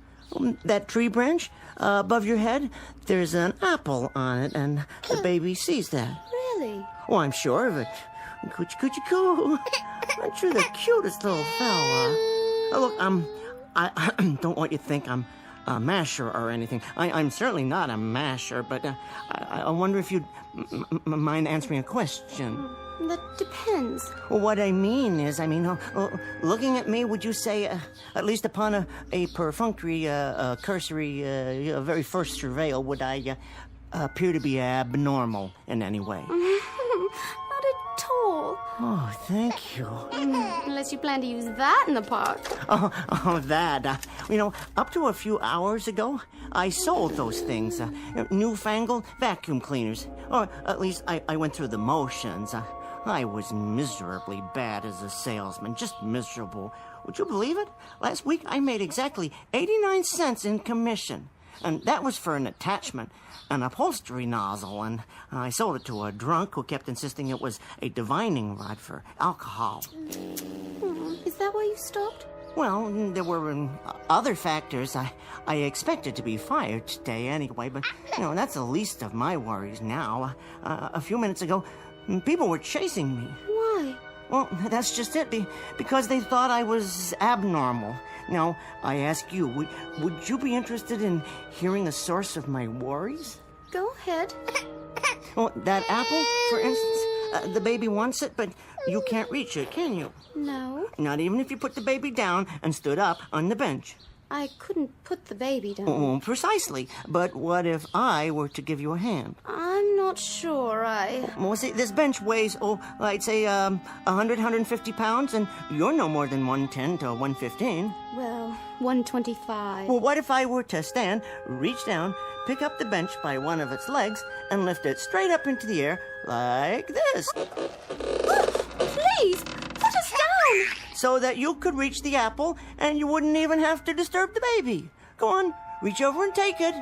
That tree branch above your head, there's an apple on it, and the baby sees that.
Really?
Oh, I'm sure of it. Coochie-coo. Aren't you the cutest little fella? Look, I don't want you to think I'm a masher or anything. I'm certainly not a masher, but I wonder if you'd mind answering a question.
That depends.
Well, what I mean is, looking at me, would you say, at least upon a perfunctory, cursory, very first surveil, would I appear to be abnormal in any way?
Not at all.
Oh, thank you.
Unless you plan to use that in the park.
Oh, that. Up to a few hours ago, I sold those things. Newfangled vacuum cleaners. Or at least I went through the motions. I was miserably bad as a salesman, just miserable. Would you believe it? Last week I made exactly 89 cents in commission. And that was for an attachment, an upholstery nozzle, and I sold it to a drunk who kept insisting it was a divining rod for alcohol.
Is that why you stopped?
Well, there were other factors. I expected to be fired today anyway, but, that's the least of my worries now. A few minutes ago, people were chasing me.
Why?
Well, that's just it, because they thought I was abnormal. Now, I ask you, would you be interested in hearing the source of my worries?
Go ahead.
Well, that apple, for instance, the baby wants it, but you can't reach it, can you?
No.
Not even if you put the baby down and stood up on the bench.
I couldn't put the baby down.
Oh, precisely. But what if I were to give you a hand?
I'm not sure.
Well, see, this bench weighs, I'd say 100, 150 pounds, and you're no more than 110 to 115.
Well, 125.
Well, what if I were to stand, reach down, pick up the bench by one of its legs, and lift it straight up into the air like this?
Please, put us down!
So that you could reach the apple, and you wouldn't even have to disturb the baby. Go on, reach over and take it.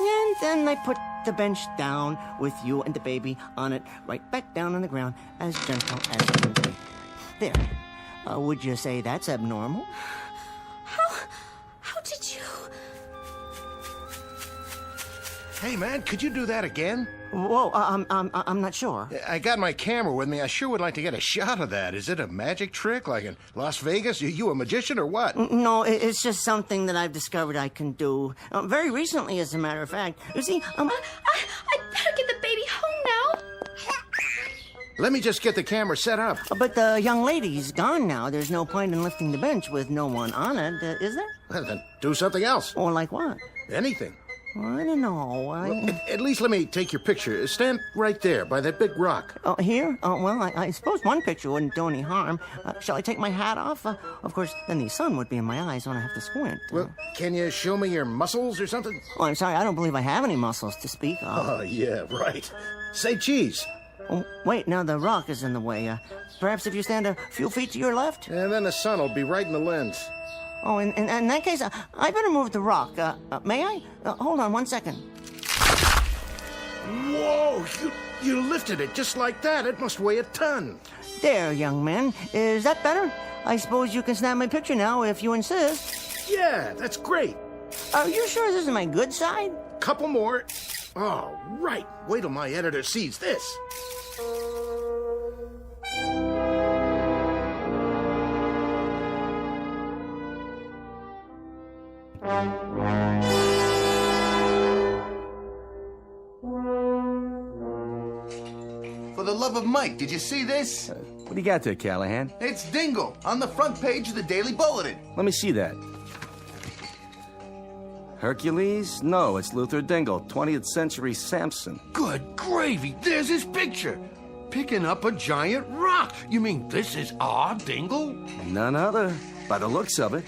And then I put the bench down with you and the baby on it, right back down on the ground, as gentle as can be. There. Would you say that's abnormal?
How did you...
Hey, man, could you do that again?
Whoa, I'm not sure.
I got my camera with me. I sure would like to get a shot of that. Is it a magic trick, like in Las Vegas? You a magician or what?
No, it's just something that I've discovered I can do. Very recently, as a matter of fact. You see,
I better
Let me just get the camera set up.
But the young lady's gone now. There's no point in lifting the bench with no one on it, is there?
Well, then do something else.
Or like what?
Anything.
Well, I don't know.
Well, at least let me take your picture. Stand right there by that big rock.
Oh, here? Oh, well, I suppose one picture wouldn't do any harm. Shall I take my hat off? Of course, then the sun would be in my eyes when I have to squint.
Well, can you show me your muscles or something?
Oh, I'm sorry. I don't believe I have any muscles to speak of.
Oh, yeah, right. Say cheese.
Oh, wait, now the rock is in the way. Perhaps if you stand a few feet to your left?
And then the sun will be right in the lens.
Oh, in that case, I better move the rock. May I? Hold on 1 second.
Whoa! You lifted it just like that. It must weigh a ton.
There, young man. Is that better? I suppose you can snap my picture now if you insist.
Yeah, that's great.
Are you sure this is my good side?
Couple more. Oh, right. Wait till my editor sees this.
For the love of Mike, did you see this?
What do you got there, Callahan?
It's Dingle on the front page of the Daily Bulletin.
Let me see that. Hercules? No, it's Luther Dingle, 20th century Samson.
Good gravy, there's his picture. Picking up a giant rock. You mean this is our Dingle?
None other, by the looks of it.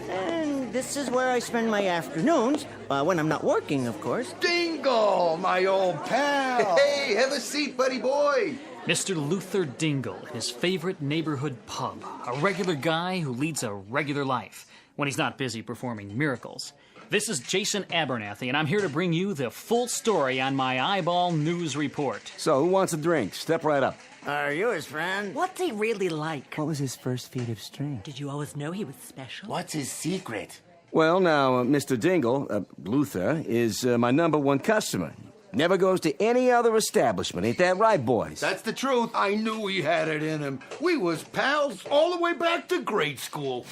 And this is where I spend my afternoons, when I'm not working, of course.
Dingle, my old pal.
Hey, have a seat, buddy boy.
Mr. Luther Dingle, his favorite neighborhood pub. A regular guy who leads a regular life when he's not busy performing miracles. This is Jason Abernathy, and I'm here to bring you the full story on my eyeball news report.
So, who wants a drink? Step right up.
Are you his friend?
What's he really like?
What was his first feat of strength?
Did you always know he was special?
What's his secret?
Well, now, Mr. Dingle, Luther, is my #1 customer. Never goes to any other establishment. Ain't that right, boys?
That's the truth. I knew he had it in him. We was pals all the way back to grade school.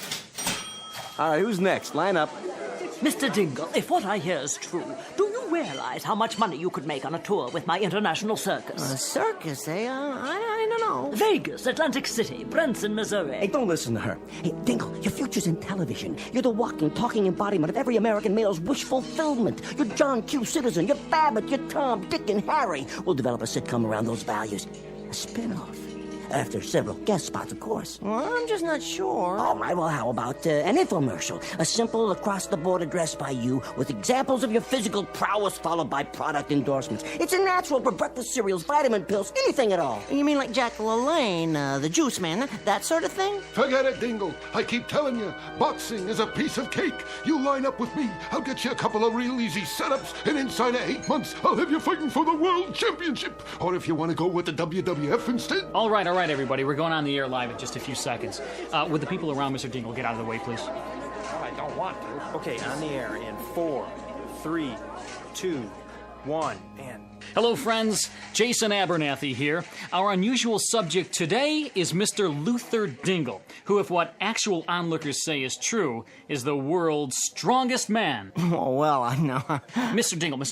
All right, who's next? Line up.
Mr. Dingle, if what I hear is true, do you realize how much money you could make on a tour with my international circus?
A circus, eh? I don't know.
Vegas, Atlantic City, Branson, Missouri.
Hey, don't listen to her.
Hey, Dingle, your future's in television. You're the walking, talking embodiment of every American male's wish fulfillment. You're John Q. Citizen, you're Babbitt, you're Tom, Dick, and Harry. We'll develop a sitcom around those values. A spin-off. After several guest spots, of course.
Well, I'm just not sure.
All right, well, how about an infomercial? A simple across-the-board address by you with examples of your physical prowess followed by product endorsements. It's a natural for breakfast cereals, vitamin pills, anything at all.
You mean like Jack LaLanne, the juice man, that sort of thing?
Forget it, Dingle. I keep telling you, boxing is a piece of cake. You line up with me, I'll get you a couple of real easy setups, and inside of 8 months, I'll have you fighting for the World Championship. Or if you want to go with the WWF instead.
All right, everybody. We're going on the air live in just a few seconds. Would the people around Mr. Dingle get out of the way, please?
I don't want to. Okay, on the air in 4, 3, 2, 1, and...
Hello, friends. Jason Abernathy here. Our unusual subject today is Mr. Luther Dingle, who, if what actual onlookers say is true, is the world's strongest man.
Oh, well, I know.
Mr. Dingle,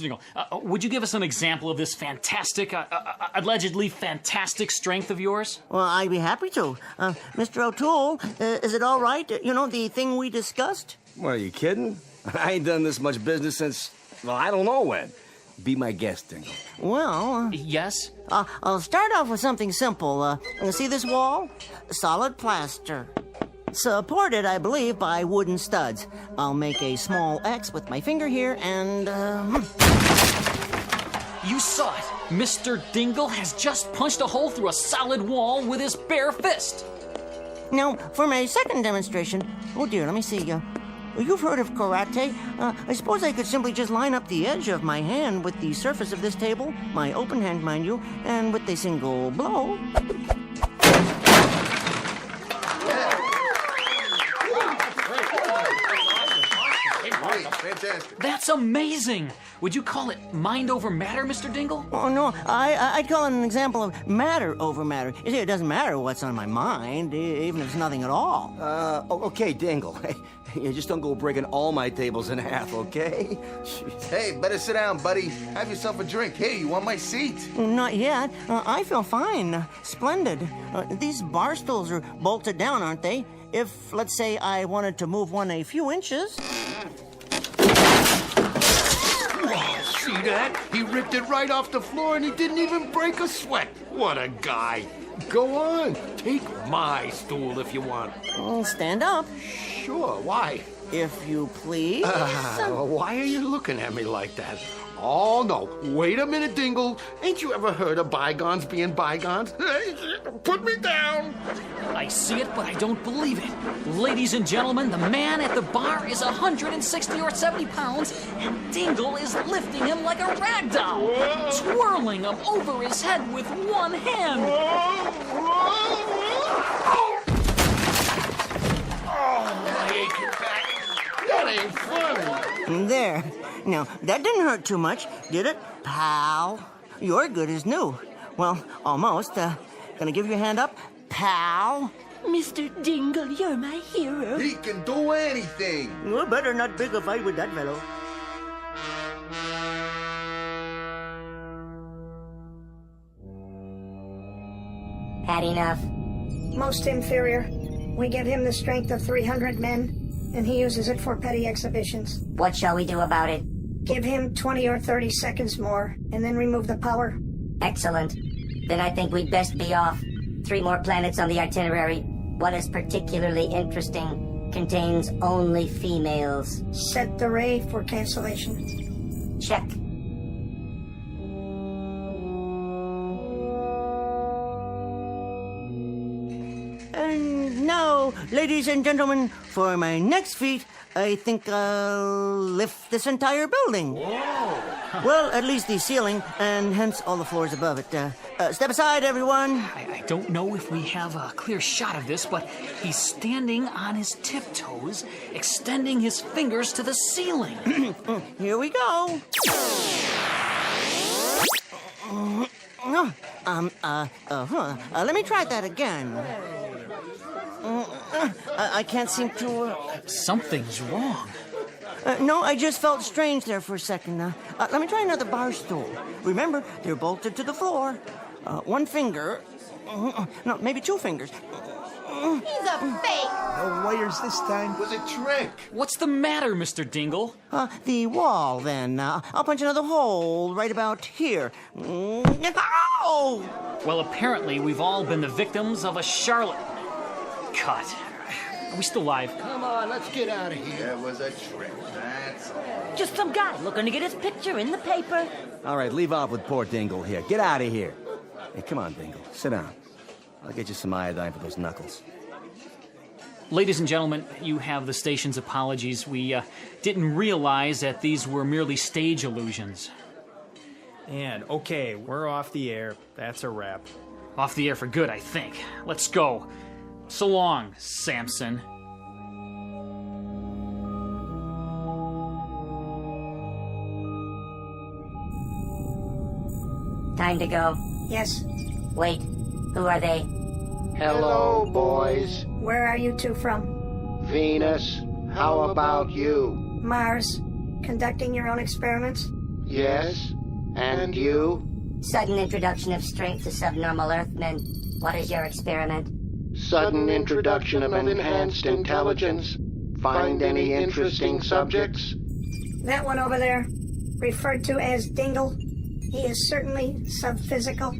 would you give us an example of this fantastic, allegedly fantastic strength of yours?
Well, I'd be happy to. Mr. O'Toole, is it all right? You know, the thing we discussed?
What, are you kidding? I ain't done this much business since, well, I don't know when. Be my guest, Dingle.
Well...
Yes?
I'll start off with something simple. See this wall? Solid plaster. Supported, I believe, by wooden studs. I'll make a small X with my finger here, and...
You saw it! Mr. Dingle has just punched a hole through a solid wall with his bare fist!
Now, for my second demonstration... Oh, dear, let me see. You've heard of karate. I suppose I could simply just line up the edge of my hand with the surface of this table, my open hand, mind you, and with a single blow...
Fantastic.
That's amazing. Would you call it mind over matter, Mr. Dingle?
Oh, no, I'd call it an example of matter over matter. You see, it doesn't matter what's on my mind, even if it's nothing at all.
Okay, Dingle. You just don't go breaking all my tables in half, okay?
Hey, better sit down, buddy. Have yourself a drink. Hey, you want my seat?
Not yet. I feel fine. Splendid. These bar stools are bolted down, aren't they? If, let's say, I wanted to move one a few inches...
Whoa, see that? He ripped it right off the floor and he didn't even break a sweat. What a guy. Go on. Take my stool if you want.
Stand up.
Sure, why?
If you please.
Why are you looking at me like that? Oh, no. Wait a minute, Dingle. Ain't you ever heard of bygones being bygones? Put me down.
I see it, but I don't believe it. Ladies and gentlemen, the man at the bar is 160 or 70 pounds, and Dingle is lifting him like a rag doll, twirling him over his head with one hand.
Oh, my aching back. That ain't funny.
There. Now, that didn't hurt too much, did it, pal? You're good as new. Well, almost. Gonna give you a hand up, pal?
Mr. Dingle, you're my hero.
He can do anything.
You better not pick a fight with that fellow.
Had enough?
Most inferior. We give him the strength of 300 men, and he uses it for petty exhibitions.
What shall we do about it?
Give him 20 or 30 seconds more, and then remove the power.
Excellent. Then I think we'd best be off. 3 more planets on the itinerary. One is particularly interesting. Contains only females.
Set the ray for cancellation.
Check.
And now, ladies and gentlemen, for my next feat, I think I'll lift this entire building.
Whoa.
Well, at least the ceiling, and hence all the floors above it. Step aside, everyone.
I don't know if we have a clear shot of this, but he's standing on his tiptoes, extending his fingers to the ceiling.
Here we go. Let me try that again. I can't seem to...
Something's wrong.
No, I just felt strange there for a second. Let me try another bar stool. Remember, they're bolted to the floor. One finger... no, maybe 2 fingers.
He's a fake.
No wires this time. Was a trick.
What's the matter, Mr. Dingle?
The wall, then. I'll punch another hole right about here. Ow!
Well, apparently we've all been the victims of a charlatan. Cut. Are we still live?
Come on, let's get out of here.
It was a trick, that's all.
Just some guy looking to get his picture in the paper.
All right, leave off with poor Dingle here. Get out of here. Hey, come on, Dingle. Sit down. I'll get you some iodine for those knuckles.
Ladies and gentlemen, you have the station's apologies. We didn't realize that these were merely stage illusions.
And, okay, we're off the air. That's a wrap.
Off the air for good, I think. Let's go. So long, Samson.
Time to go.
Yes.
Wait, who are they?
Hello, boys.
Where are you two from?
Venus, how about you?
Mars. Conducting your own experiments?
Yes. And you?
Sudden introduction of strength to subnormal Earthmen. What is your experiment?
Sudden introduction of enhanced intelligence. Find any interesting subjects?
That one over there, referred to as Dingle. He is certainly subphysical,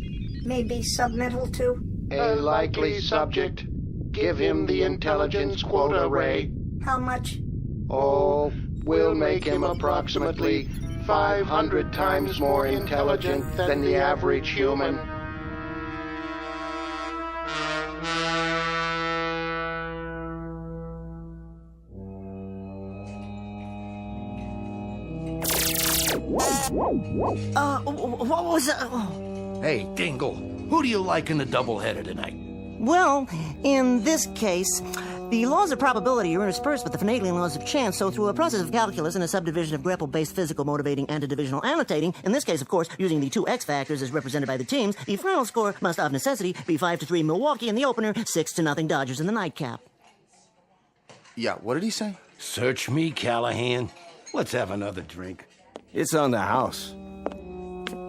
maybe submental too.
A likely subject. Give him the intelligence quota, Ray.
How much?
Oh, we'll make him approximately 500 times more intelligent than the average human.
What was that?
Hey, Dingle, who do you like in the doubleheader tonight?
Well, in this case, The laws of probability are interspersed with the finagling laws of chance, so through a process of calculus and a subdivision of grapple-based physical motivating and a divisional annotating, in this case, of course, using the two X factors as represented by the teams, the final score must of necessity be 5-3 Milwaukee in the opener, 6-0 Dodgers in the nightcap.
Yeah, what did he say?
Search me, Callahan. Let's have another drink.
It's on the house.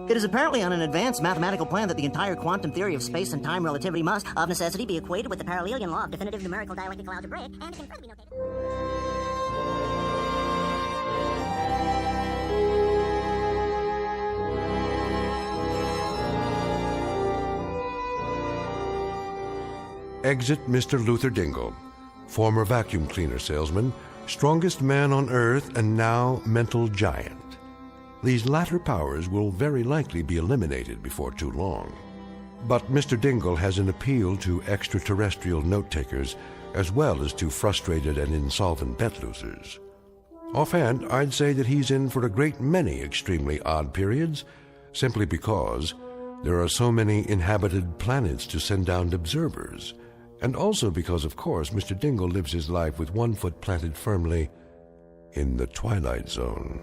It is apparently on an advanced mathematical plan that the entire quantum theory of space and time relativity must, of necessity, be equated with the parallelian law of definitive numerical dialectical algebraic, and can further be notated.
Exit Mr. Luther Dingle, former vacuum cleaner salesman, strongest man on earth, and now mental giant. These latter powers will very likely be eliminated before too long. But Mr. Dingle has an appeal to extraterrestrial note-takers as well as to frustrated and insolvent bet losers. Offhand, I'd say that he's in for a great many extremely odd periods, simply because there are so many inhabited planets to send down observers, and also because, of course, Mr. Dingle lives his life with one foot planted firmly in the Twilight Zone.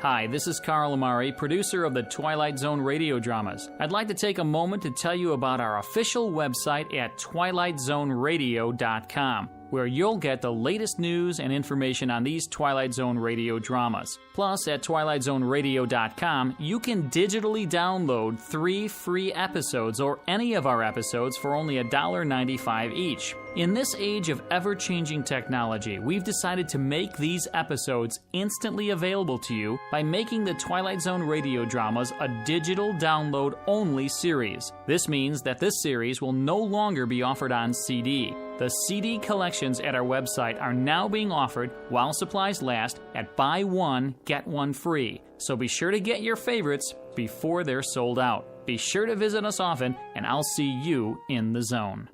Hi, this is Carl Amari, producer of the Twilight Zone radio dramas. I'd like to take a moment to tell you about our official website at twilightzoneradio.com, where you'll get the latest news and information on these Twilight Zone radio dramas. Plus, at twilightzoneradio.com, you can digitally download 3 free episodes or any of our episodes for only $1.95 each. In this age of ever-changing technology, we've decided to make these episodes instantly available to you by making the Twilight Zone radio dramas a digital download-only series. This means that this series will no longer be offered on CD. The CD collections at our website are now being offered while supplies last at buy one, get one free. So be sure to get your favorites before they're sold out. Be sure to visit us often, and I'll see you in the zone.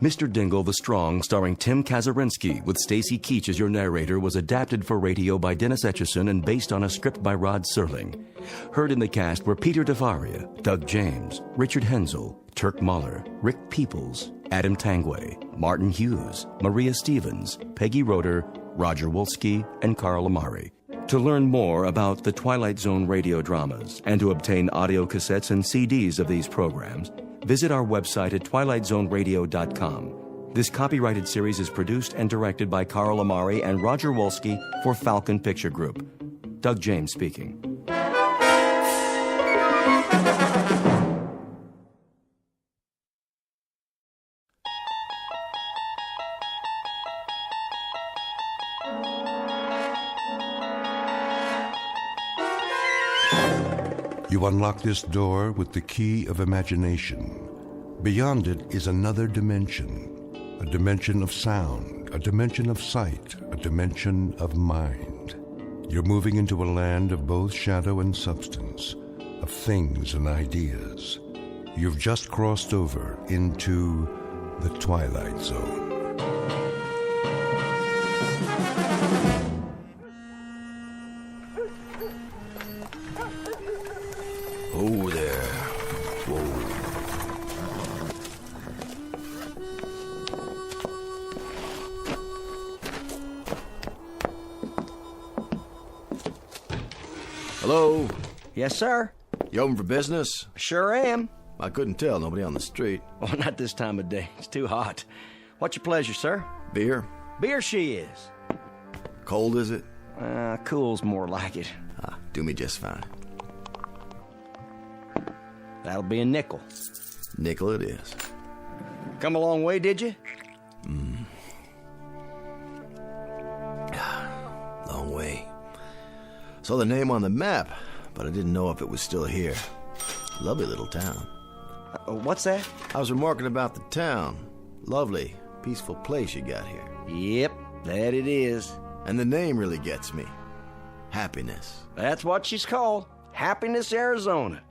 Mr. Dingle the Strong, starring Tim Kazurinsky, with Stacy Keach as your narrator, was adapted for radio by Dennis Etchison and based on a script by Rod Serling. Heard in the cast were Peter DeFaria, Doug James, Richard Hensel, Turk Muller, Rick Peoples, Adam Tangway, Martin Hughes, Maria Stevens, Peggy Roeder, Roger Wolski, and Carl Amari. To learn more about the Twilight Zone radio dramas and to obtain audio cassettes and CDs of these programs, visit our website at twilightzoneradio.com. This copyrighted series is produced and directed by Carl Amari and Roger Wolski for Falcon Picture Group. Doug James speaking.
You unlock this door with the key of imagination. Beyond it is another dimension, a dimension of sound, a dimension of sight, a dimension of mind. You're moving into a land of both shadow and substance, of things and ideas. You've just crossed over into the Twilight Zone.
Oh, there. Whoa.
Hello?
Yes, sir?
You open for business?
Sure am.
I couldn't tell. Nobody on the street.
Oh, not this time of day. It's too hot. What's your pleasure, sir?
Beer?
Beer she is.
Cold, is it?
Cool's more like it.
Do me just fine.
That'll be a nickel.
Nickel it is.
Come a long way, did you?
Long way. Saw the name on the map, but I didn't know if it was still here. Lovely little town.
What's that?
I was remarking about the town. Lovely, peaceful place you got here.
Yep, that it is.
And the name really gets me. Happiness.
That's what she's called. Happiness, Arizona.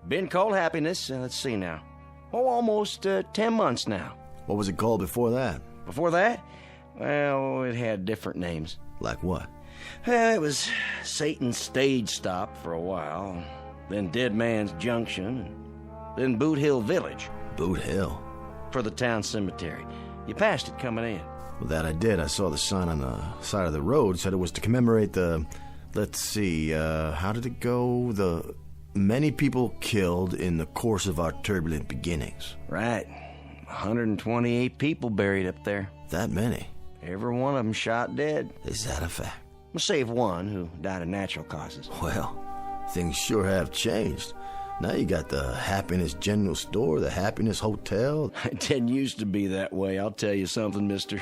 Been called Happiness, let's see now. Almost 10 months now.
What was it called before that?
Before that? Well, it had different names.
Like what?
It was Satan's Stage Stop for a while, then Dead Man's Junction, then Boot Hill Village.
Boot Hill?
For the town cemetery. You passed it coming in.
Well, that I did. I saw the sign on the side of the road. Said it was to commemorate the... Let's see, how did it go? The many people killed in the course of our turbulent beginnings.
Right. 128 people buried up there.
That many?
Every one of them shot dead.
Is that a fact?
Save one who died of natural causes.
Well, things sure have changed. Now you got the Happiness General Store, the Happiness Hotel.
It didn't used to be that way, I'll tell you something, mister.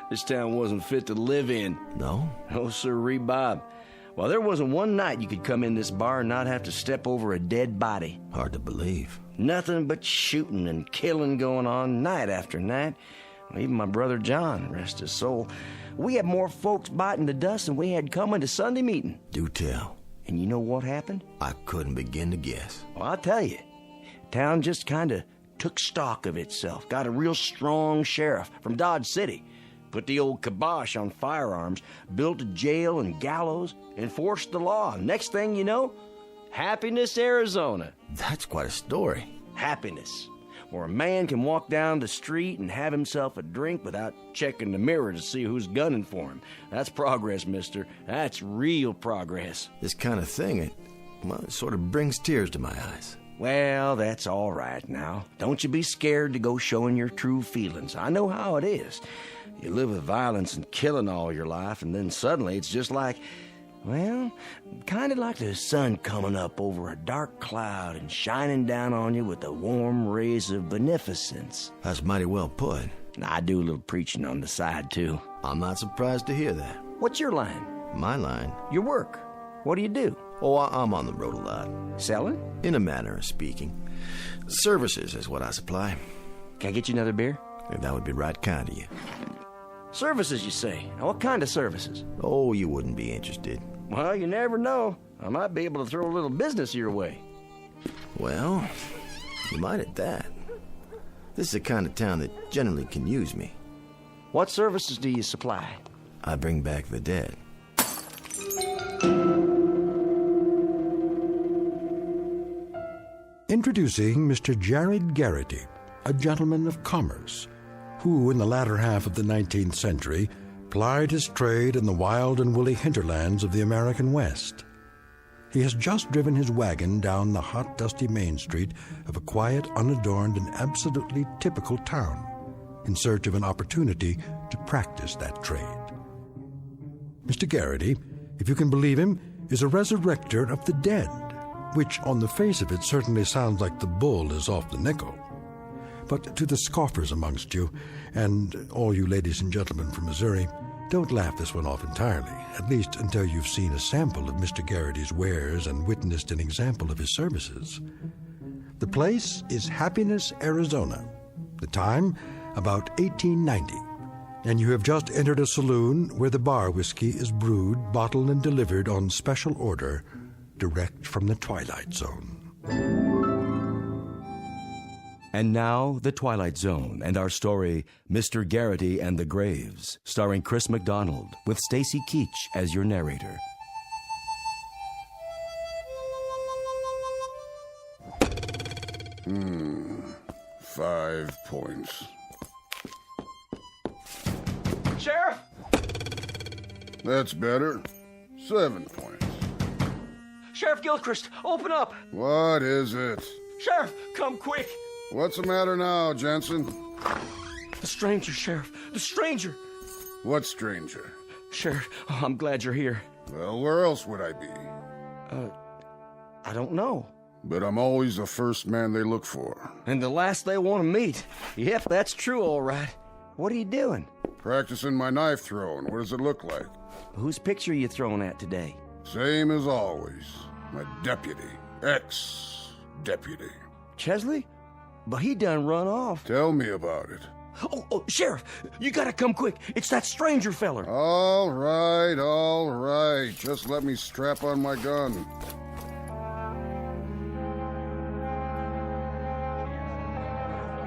This town wasn't fit to live in.
No?
No, sirree, Bob. Well, there wasn't one night you could come in this bar and not have to step over a dead body.
Hard to believe.
Nothing but shooting and killing going on night after night. Even my brother John, rest his soul. We had more folks biting the dust than we had coming to Sunday meeting.
Do tell.
And you know what happened?
I couldn't begin to guess.
Well, I'll tell you. Town just kind of took stock of itself. Got a real strong sheriff from Dodge City. Put the old kibosh on firearms. Built a jail and gallows. Enforced the law. Next thing you know, Happiness, Arizona.
That's quite a story.
Happiness. Where a man can walk down the street and have himself a drink without checking the mirror to see who's gunning for him. That's progress, mister. That's real progress.
This kind of thing, it sort of brings tears to my eyes.
Well, that's all right now. Don't you be scared to go showing your true feelings. I know how it is. You live with violence and killing all your life, and then suddenly it's just like... Well, kind of like the sun coming up over a dark cloud and shining down on you with the warm rays of beneficence.
That's mighty well put.
I do a little preaching on the side, too.
I'm not surprised to hear that.
What's your line?
My line?
Your work. What do you do?
Oh, I'm on the road a lot.
Selling?
In a manner of speaking. Services is what I supply.
Can I get you another beer?
That would be right kind of you.
Services, you say? What kind of services?
Oh, you wouldn't be interested.
Well, you never know. I might be able to throw a little business your way.
Well, you might at that. This is the kind of town that generally can use me.
What services do you supply?
I bring back the dead.
Introducing Mr. Jared Garrity, a gentleman of commerce, who in the latter half of the 19th century plied his trade in the wild and woolly hinterlands of the American West. He has just driven his wagon down the hot, dusty main street of a quiet, unadorned, and absolutely typical town in search of an opportunity to practice that trade. Mr. Garrity, if you can believe him, is a resurrector of the dead, which on the face of it certainly sounds like the bull is off the nickel. But to the scoffers amongst you, and all you ladies and gentlemen from Missouri, don't laugh this one off entirely, at least until you've seen a sample of Mr. Garrity's wares and witnessed an example of his services. The place is Happiness, Arizona. The time, about 1890. And you have just entered a saloon where the bar whiskey is brewed, bottled, and delivered on special order, direct from the Twilight Zone.
And now, The Twilight Zone and our story, Mr. Garrity and the Graves, starring Chris McDonald, with Stacy Keach as your narrator.
Hmm. 5 points.
Sheriff!
That's better. 7 points.
Sheriff Gilchrist, open up!
What is it?
Sheriff, come quick!
What's the matter now, Jensen?
The stranger, Sheriff. The stranger!
What stranger?
Sheriff, I'm glad you're here.
Well, where else would I be?
I don't know.
But I'm always the first man they look for.
And the last they want to meet. Yep, that's true, all right. What are you doing?
Practicing my knife throwing. What does it look like?
Whose picture are you throwing at today?
Same as always. My deputy. Ex-deputy.
Chesley? But he done run off.
Tell me about it.
Oh, Sheriff, you gotta come quick. It's that stranger feller.
All right. Just let me strap on my gun.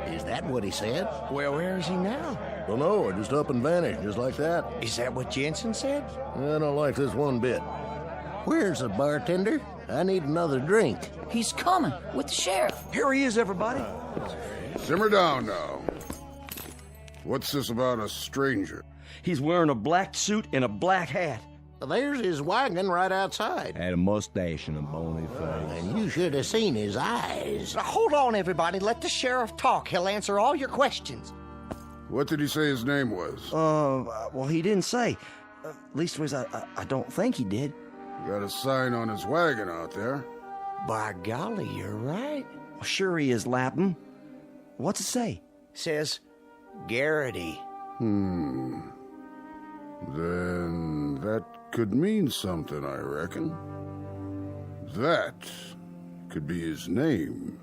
Is that what he said?
Well, where is he now?
Don't know. Just up and vanished, just like that.
Is that what Jensen said?
I don't like this one bit. Where's the bartender? I need another drink.
He's coming with the sheriff.
Here he is, everybody.
Simmer down now. What's this about a stranger?
He's wearing a black suit and a black hat.
There's his wagon right outside.
Had a mustache and a bony face.
And you should have seen his eyes.
Now, hold on, everybody. Let the sheriff talk. He'll answer all your questions.
What did he say his name was?
Well, he didn't say. Leastways, I don't think he did.
Got a sign on his wagon out there.
By golly, you're right. Well, sure he is, Lapham. What's it say?
Says Garrity.
Then that could mean something, I reckon. That could be his name.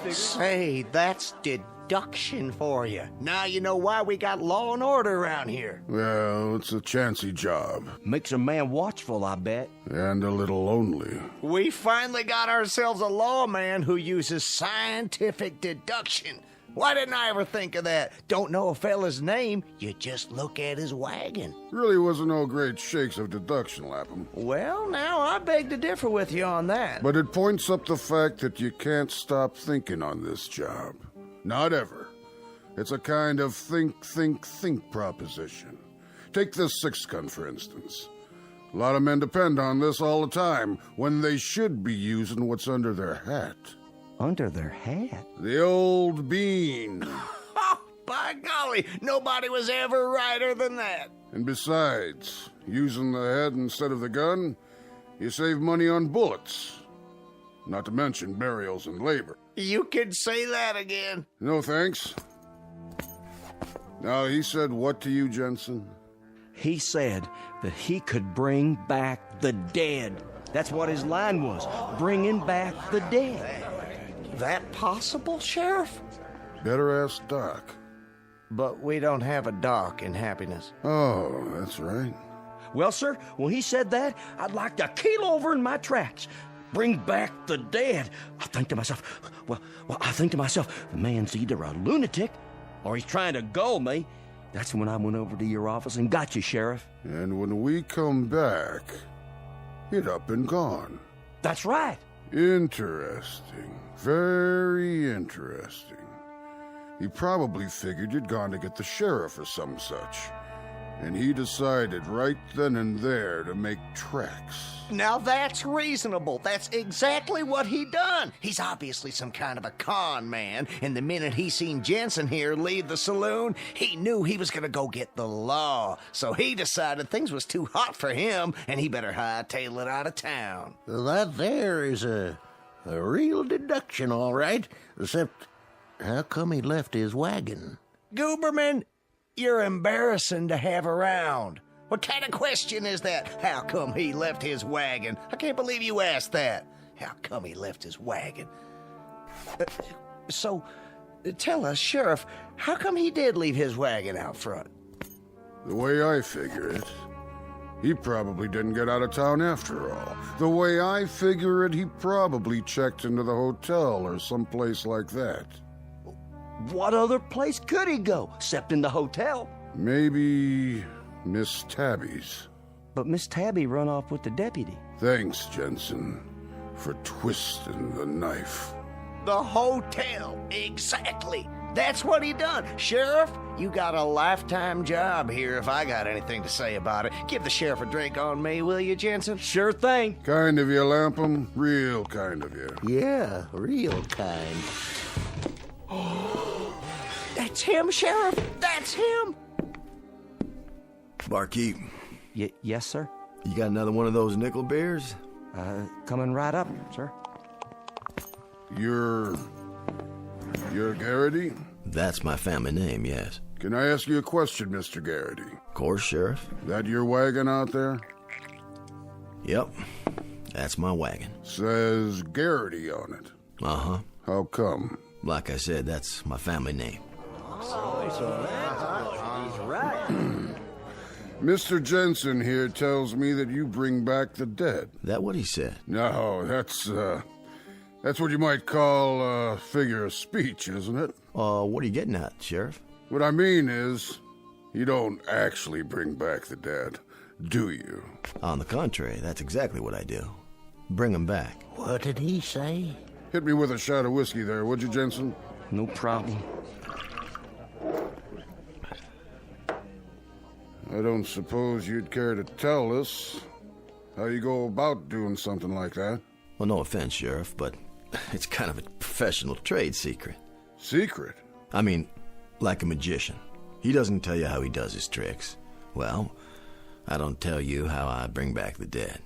Say, that's deduction for you. Now you know why we got law and order around here.
Well, it's a chancy job.
Makes a man watchful, I bet.
And a little lonely.
We finally got ourselves a lawman who uses scientific deduction. Why didn't I ever think of that? Don't know a fella's name, you just look at his wagon.
Really wasn't no great shakes of deduction, Lapham.
Well, now I beg to differ with you on that.
But it points up the fact that you can't stop thinking on this job. Not ever. It's a kind of think proposition. Take this six gun, for instance. A lot of men depend on this all the time, when they should be using what's under their hat.
Under their hat?
The old bean.
Oh, by golly, nobody was ever righter than that.
And besides, using the head instead of the gun, you save money on bullets. Not to mention burials and labor.
You could say that again.
No thanks. Now, he said what to you, Jensen?
He said that he could bring back the dead. That's what his line was, bringing back the dead.
That possible, Sheriff?
Better ask Doc.
But we don't have a Doc in Happiness.
Oh, that's right.
Well, sir, when he said that, I'd like to keel over in my tracks. Bring back the dead. I think to myself, the man's either a lunatic or he's trying to gull me. That's when I went over to your office and got you, Sheriff.
And when we come back, he'd up and gone.
That's right.
Interesting. Very interesting. He probably figured you'd gone to get the sheriff or some such. And he decided right then and there to make tracks.
Now that's reasonable. That's exactly what he done. He's obviously some kind of a con man, and the minute he seen Jensen here leave the saloon, he knew he was gonna go get the law. So he decided things was too hot for him, and he better hightail it out of town.
That there is a real deduction, all right. Except, how come he left his wagon?
Gooberman, you're embarrassing to have around. What kind of question is that? How come he left his wagon? I can't believe you asked that. How come he left his wagon? So, tell us, Sheriff, how come he did leave his wagon out front?
The way I figure it, he probably didn't get out of town after all. The way I figure it, he probably checked into the hotel or someplace like that.
What other place could he go, except in the hotel?
Maybe Miss Tabby's.
But Miss Tabby run off with the deputy.
Thanks, Jensen, for twisting the knife.
The hotel, exactly. That's what he done. Sheriff, you got a lifetime job here if I got anything to say about it. Give the sheriff a drink on me, will you, Jensen?
Sure thing.
Kind of you, Lapham. Real kind of you.
Yeah, real kind.
That's him, Sheriff. That's him.
Barkeep.
Yes, sir?
You got another one of those nickel beers?
Coming right up, sir.
You're Garrity?
That's my family name, yes.
Can I ask you a question, Mr. Garrity?
Of course, Sheriff.
That your wagon out there?
Yep. That's my wagon.
Says Garrity on it.
Uh-huh.
How come?
Like I said, that's my family name.
Mr. Jensen here tells me that you bring back the dead.
That what he said?
No, that's what you might call a figure of speech, isn't it?
What are you getting at, Sheriff?
What I mean is, you don't actually bring back the dead, do you?
On the contrary, that's exactly what I do. Bring them back.
What did he say?
Hit me with a shot of whiskey there, would you, Jensen?
No problem.
I don't suppose you'd care to tell us how you go about doing something like that.
Well, no offense, Sheriff, but it's kind of a professional trade secret.
Secret?
I mean, like a magician. He doesn't tell you how he does his tricks. Well, I don't tell you how I bring back the dead.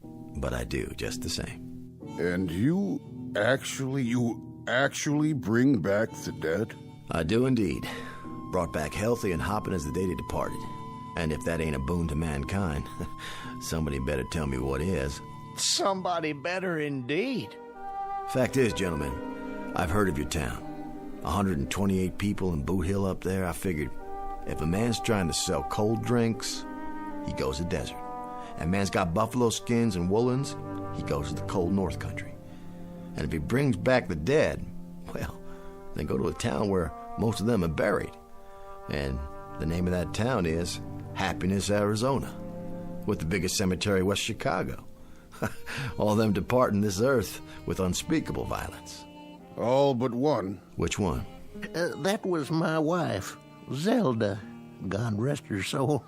But I do, just the same.
And you actually bring back the dead?
I do indeed. Brought back healthy and hopping as the day they departed. And if that ain't a boon to mankind, somebody better tell me what is.
Somebody better indeed.
Fact is, gentlemen, I've heard of your town. 128 people in Boot Hill up there. I figured if a man's trying to sell cold drinks, he goes to the desert. And man's got buffalo skins and woolens, he goes to the cold north country. And if he brings back the dead, well, then go to a town where most of them are buried. And the name of that town is Happiness, Arizona, with the biggest cemetery west Chicago. All them departing this earth with unspeakable violence.
All but one.
Which one?
That was my wife, Zelda. God rest her soul.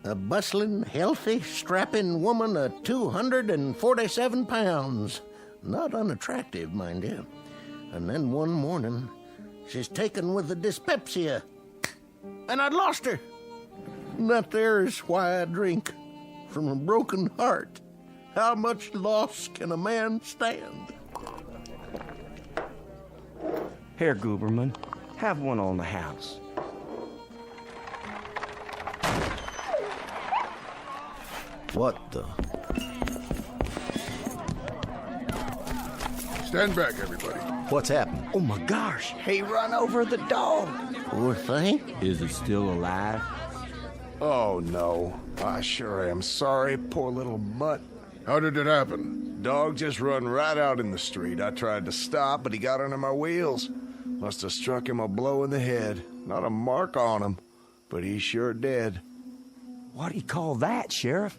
A bustling, healthy, strapping woman of 247 pounds. Not unattractive, mind you. And then one morning, she's taken with the dyspepsia. And I'd lost her. And that there is why I drink. From a broken heart. How much loss can a man stand?
Here, Gooberman, have one on the house.
What the?
Stand back, everybody.
What's happened?
Oh my gosh, he run over the dog.
Poor thing.
Is it still alive?
Oh, no. I sure am sorry, poor little mutt.
How did it happen?
Dog just run right out in the street. I tried to stop, but he got under my wheels. Must have struck him a blow in the head. Not a mark on him, but he's sure dead.
What do you call that, Sheriff?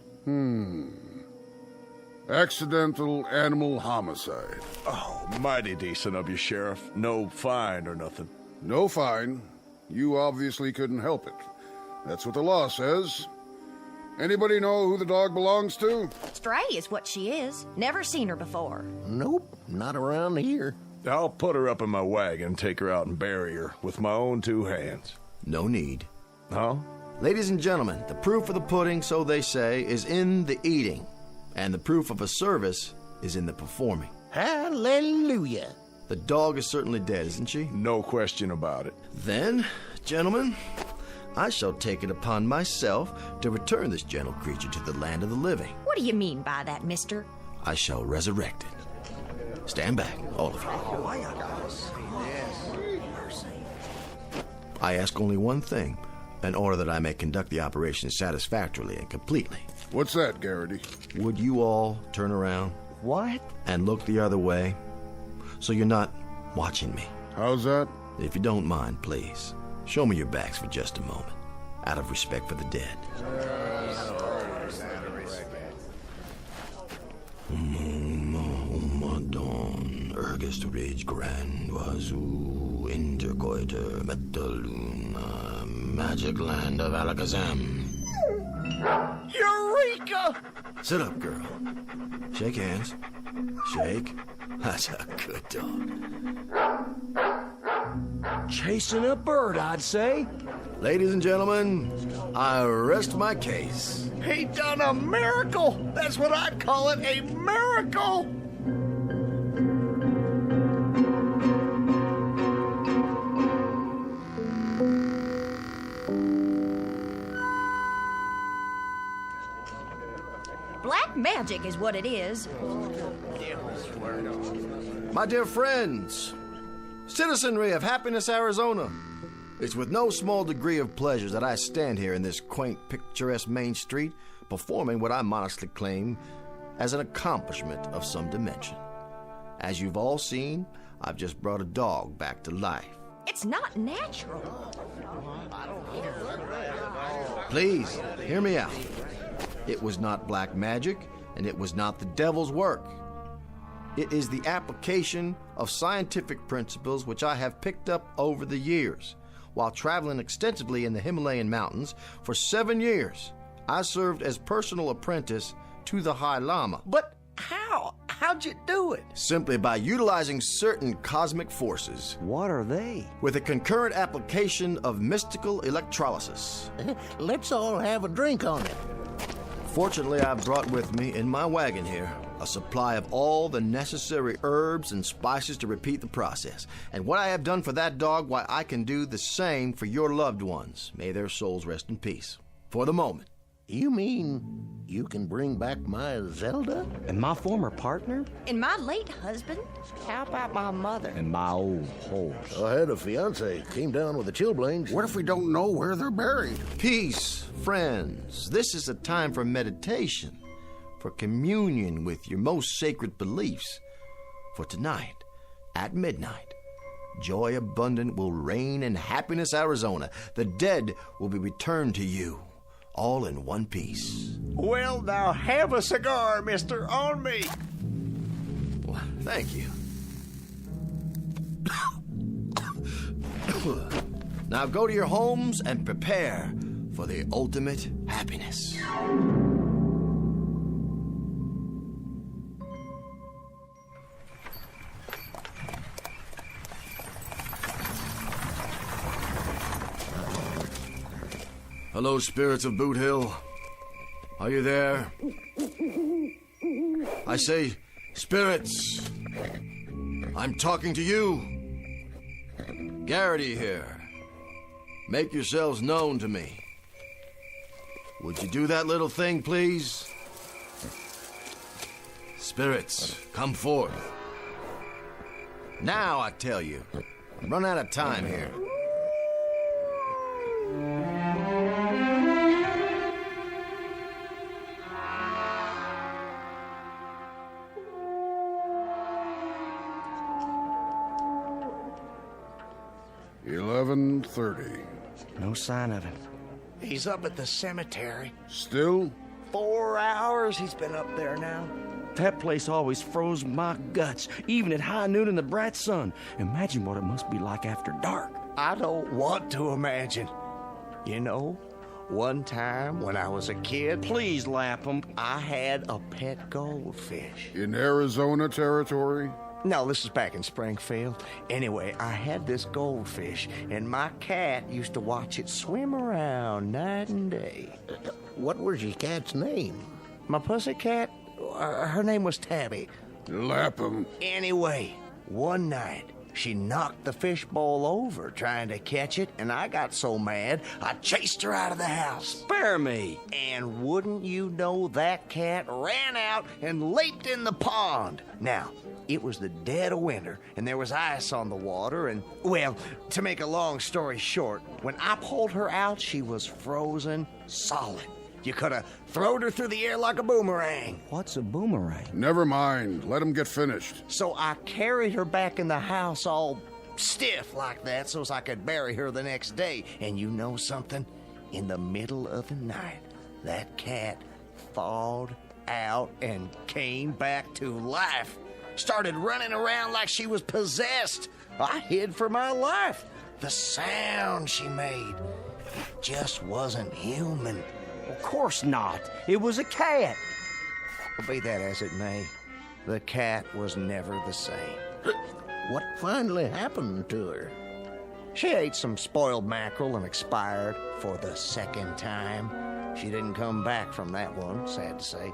Accidental animal homicide.
Oh, mighty decent of you, Sheriff. No fine or nothing.
No fine. You obviously couldn't help it. That's what the law says. Anybody know who the dog belongs to?
Stray is what she is. Never seen her before.
Nope, not around here.
I'll put her up in my wagon, take her out and bury her with my own two hands.
No need.
Huh?
Ladies and gentlemen, the proof of the pudding, so they say, is in the eating. And the proof of a service is in the performing.
Hallelujah.
The dog is certainly dead, isn't she?
No question about it.
Then, gentlemen, I shall take it upon myself to return this gentle creature to the land of the living.
What do you mean by that, mister?
I shall resurrect it. Stand back, all of you. I ask only one thing, in order that I may conduct the operation satisfactorily and completely.
What's that, Garrity?
Would you all turn around?
What?
And look the other way, so you're not watching me.
How's that?
If you don't mind, please, show me your backs for just a moment, out of respect for the dead. Umadon, ergest rage grand, wazoo, intercoiter, metaluna, magic land of Alakazam.
Eureka!
Sit up, girl. Shake hands. Shake. That's a good dog.
Chasing a bird, I'd say.
Ladies and gentlemen, I rest my case.
He done a miracle! That's what I'd call it, a miracle!
Black magic is what it is.
My dear friends, Citizenry of Happiness, Arizona. It's with no small degree of pleasure that I stand here in this quaint, picturesque Main Street, performing what I modestly claim as an accomplishment of some dimension. As you've all seen, I've just brought a dog back to life.
It's not natural.
Please, hear me out. It was not black magic, and it was not the devil's work. It is the application of scientific principles which I have picked up over the years. While traveling extensively in the Himalayan mountains for 7 years, I served as personal apprentice to the High Lama.
But how? How'd you do it?
Simply by utilizing certain cosmic forces.
What are they?
With a concurrent application of mystical electrolysis.
Let's all have a drink on it.
Fortunately, I've brought with me in my wagon here a supply of all the necessary herbs and spices to repeat the process. And what I have done for that dog, why, I can do the same for your loved ones. May their souls rest in peace. For the moment.
You mean you can bring back my Zelda?
And my former partner?
And my late husband? How about my mother?
And my old horse.
I had a fiance, came down with the chilblains.
What if we don't know where they're buried?
Peace, friends. This is a time for meditation, for communion with your most sacred beliefs. For tonight, at midnight, joy abundant will reign in Happiness, Arizona. The dead will be returned to you, all in one piece.
Well, now have a cigar, mister, on me.
Well, thank you. Now go to your homes and prepare for the ultimate happiness. Hello, spirits of Boot Hill. Are you there? I say, spirits. I'm talking to you. Garrity here. Make yourselves known to me. Would you do that little thing, please? Spirits, come forth. Now, I tell you. I'm running out of time here.
$11:30.
No sign of him.
He's up at the cemetery.
Still?
4 hours he's been up there now.
That place always froze my guts, even at high noon in the bright sun. Imagine what it must be like after dark.
I don't want to imagine. You know, one time when I was a kid...
Please, Lapham.
I had a pet goldfish.
In Arizona territory?
No, this is back in Springfield. Anyway, I had this goldfish, and my cat used to watch it swim around night and day.
What was your cat's name?
My pussycat? Her name was Tabby.
Lapham.
Anyway, one night, she knocked the fishbowl over trying to catch it, and I got so mad, I chased her out of the house.
Spare me.
And wouldn't you know, that cat ran out and leaped in the pond. Now, it was the dead of winter, and there was ice on the water, and, well, to make a long story short, when I pulled her out, she was frozen solid. You could have thrown her through the air like a boomerang.
What's a boomerang?
Never mind. Let him get finished.
So I carried her back in the house all stiff like that so I could bury her the next day. And you know something? In the middle of the night, that cat thawed out and came back to life. Started running around like she was possessed. I hid for my life. The sound she made just wasn't human.
Of course not. It was a cat.
Be that as it may, the cat was never the same.
What finally happened to her?
She ate some spoiled mackerel and expired for the second time. She didn't come back from that one, sad to say.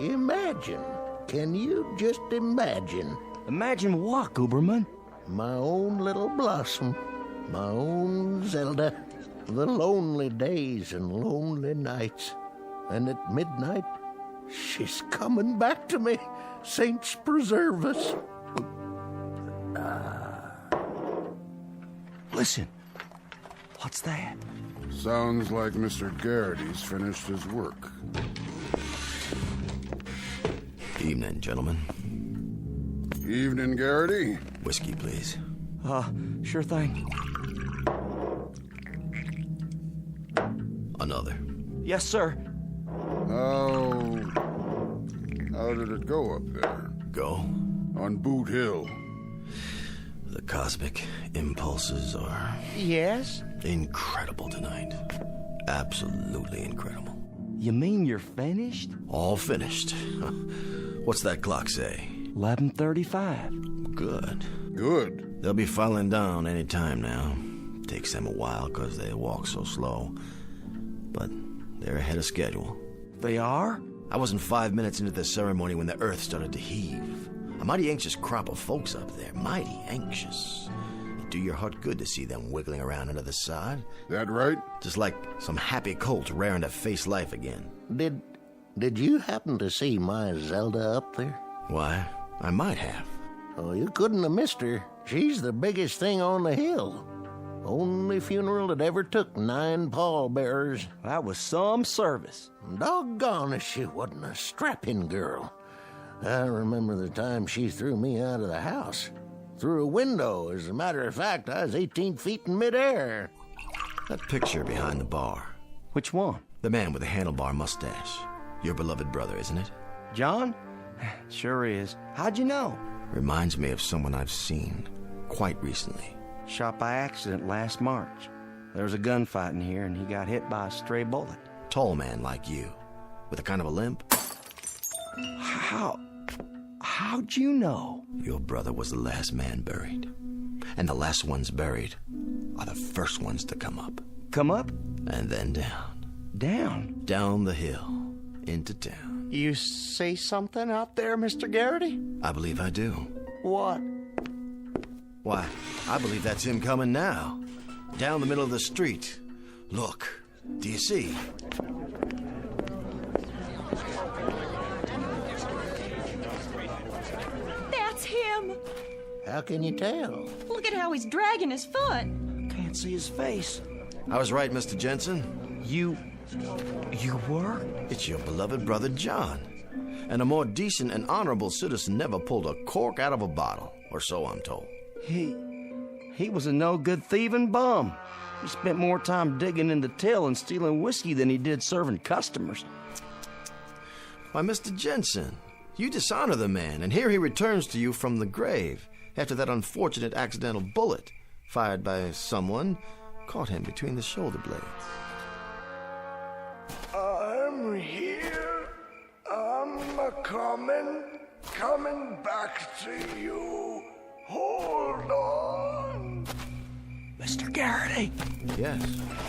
Imagine. Can you just imagine?
Imagine what, Gooberman?
My own little Blossom. My own Zelda. The lonely days and lonely nights. And at midnight, she's coming back to me. Saints preserve us.
Listen. What's that?
Sounds like Mr. Garrity's finished his work.
Evening, gentlemen.
Evening, Garrity.
Whiskey, please.
Sure thing.
Another.
Yes, sir.
How did it go up there?
Go?
On Boot Hill.
The cosmic impulses are...
Yes?
incredible tonight. Absolutely incredible.
You mean you're finished?
All finished. What's that clock say?
11:35.
Good.
Good.
They'll be filing down any time now. Takes them a while because they walk so slow. But they're ahead of schedule.
They are?
I wasn't 5 minutes into the ceremony when the earth started to heave. A mighty anxious crop of folks up there. Mighty anxious. It'd do your heart good to see them wiggling around under the sod.
That right?
Just like some happy colt raring to face life again.
Did you happen to see my Zelda up there?
Why, I might have.
Oh, you couldn't have missed her. She's the biggest thing on the hill. Only funeral that ever took 9 pallbearers.
That was some service.
Doggone if she wasn't a strapping girl. I remember the time she threw me out of the house. Through a window. As a matter of fact, I was 18 feet in midair.
That picture behind the bar.
Which one?
The man with the handlebar mustache. Your beloved brother, isn't it?
John? Sure is. How'd you know?
Reminds me of someone I've seen quite recently.
Shot by accident last March. There was a gunfight in here, and he got hit by a stray bullet.
Tall man like you, with a kind of a limp.
How'd you know?
Your brother was the last man buried. And the last ones buried are the first ones to come up.
Come up?
And then down.
Down?
Down the hill, into town.
You see something out there, Mr. Garrity?
I believe I do.
What?
Why, I believe that's him coming now. Down the middle of the street. Look, do you see?
That's him.
How can you tell?
Look at how he's dragging his foot.
Can't see his face.
I was right, Mr. Jensen.
You were?
It's your beloved brother John. And a more decent and honorable citizen never pulled a cork out of a bottle, or so I'm told.
He was a no-good thieving bum. He spent more time digging in the till and stealing whiskey than he did serving customers.
Why, Mr. Jensen, you dishonor the man, and here he returns to you from the grave after that unfortunate accidental bullet fired by someone caught him between the shoulder blades.
I'm here. I'm coming back to you. Hold on.
Mr. Garrity.
Yes?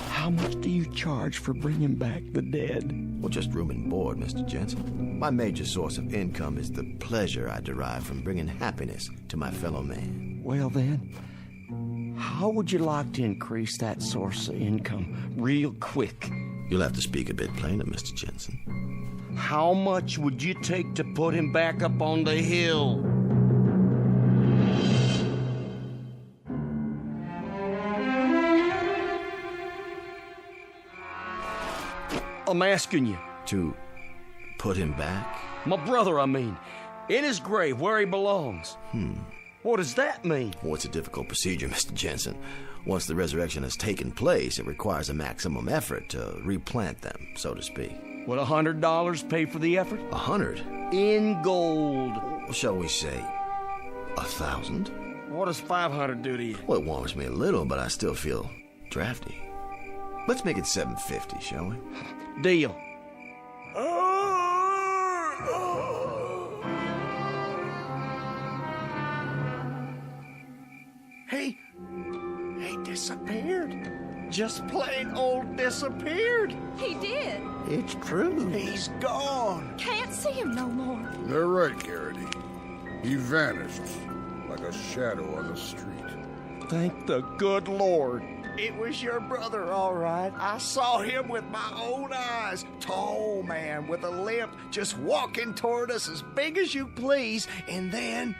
How much do you charge for bringing back the dead?
Well, just room and board, Mr. Jensen. My major source of income is the pleasure I derive from bringing happiness to my fellow man.
Well, then, how would you like to increase that source of income real quick?
You'll have to speak a bit plainer, Mr. Jensen.
How much would you take to put him back up on the hill? I'm asking you.
To put him back?
My brother, I mean. In his grave, where he belongs. What does that mean?
Well, it's a difficult procedure, Mr. Jensen. Once the resurrection has taken place, it requires a maximum effort to replant them, so to speak.
Would $100 pay for the effort?
100?
In gold.
Shall we say 1,000?
What does 500 do to you?
Well, it warms me a little, but I still feel drafty. Let's make it 750, shall we?
Deal.
He disappeared. Just plain old disappeared.
He did.
It's true.
He's gone.
Can't see him no more.
They're right, Garrity. He vanished like a shadow on the street.
Thank the good Lord.
It was your brother, all right. I saw him with my own eyes. Tall man with a limp, just walking toward us as big as you please. And then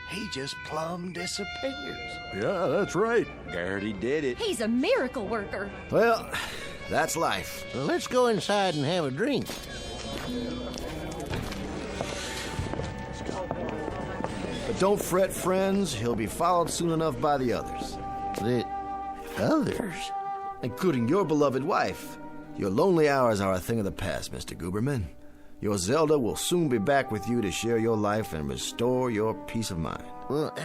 he just plumb disappears.
Yeah, that's right.
Garrity did it.
He's a miracle worker.
Well, that's life.
Let's go inside and have a drink.
But don't fret, friends. He'll be followed soon enough by the others.
The others?
Including your beloved wife. Your lonely hours are a thing of the past, Mr. Guberman. Your Zelda will soon be back with you to share your life and restore your peace of mind.
Well,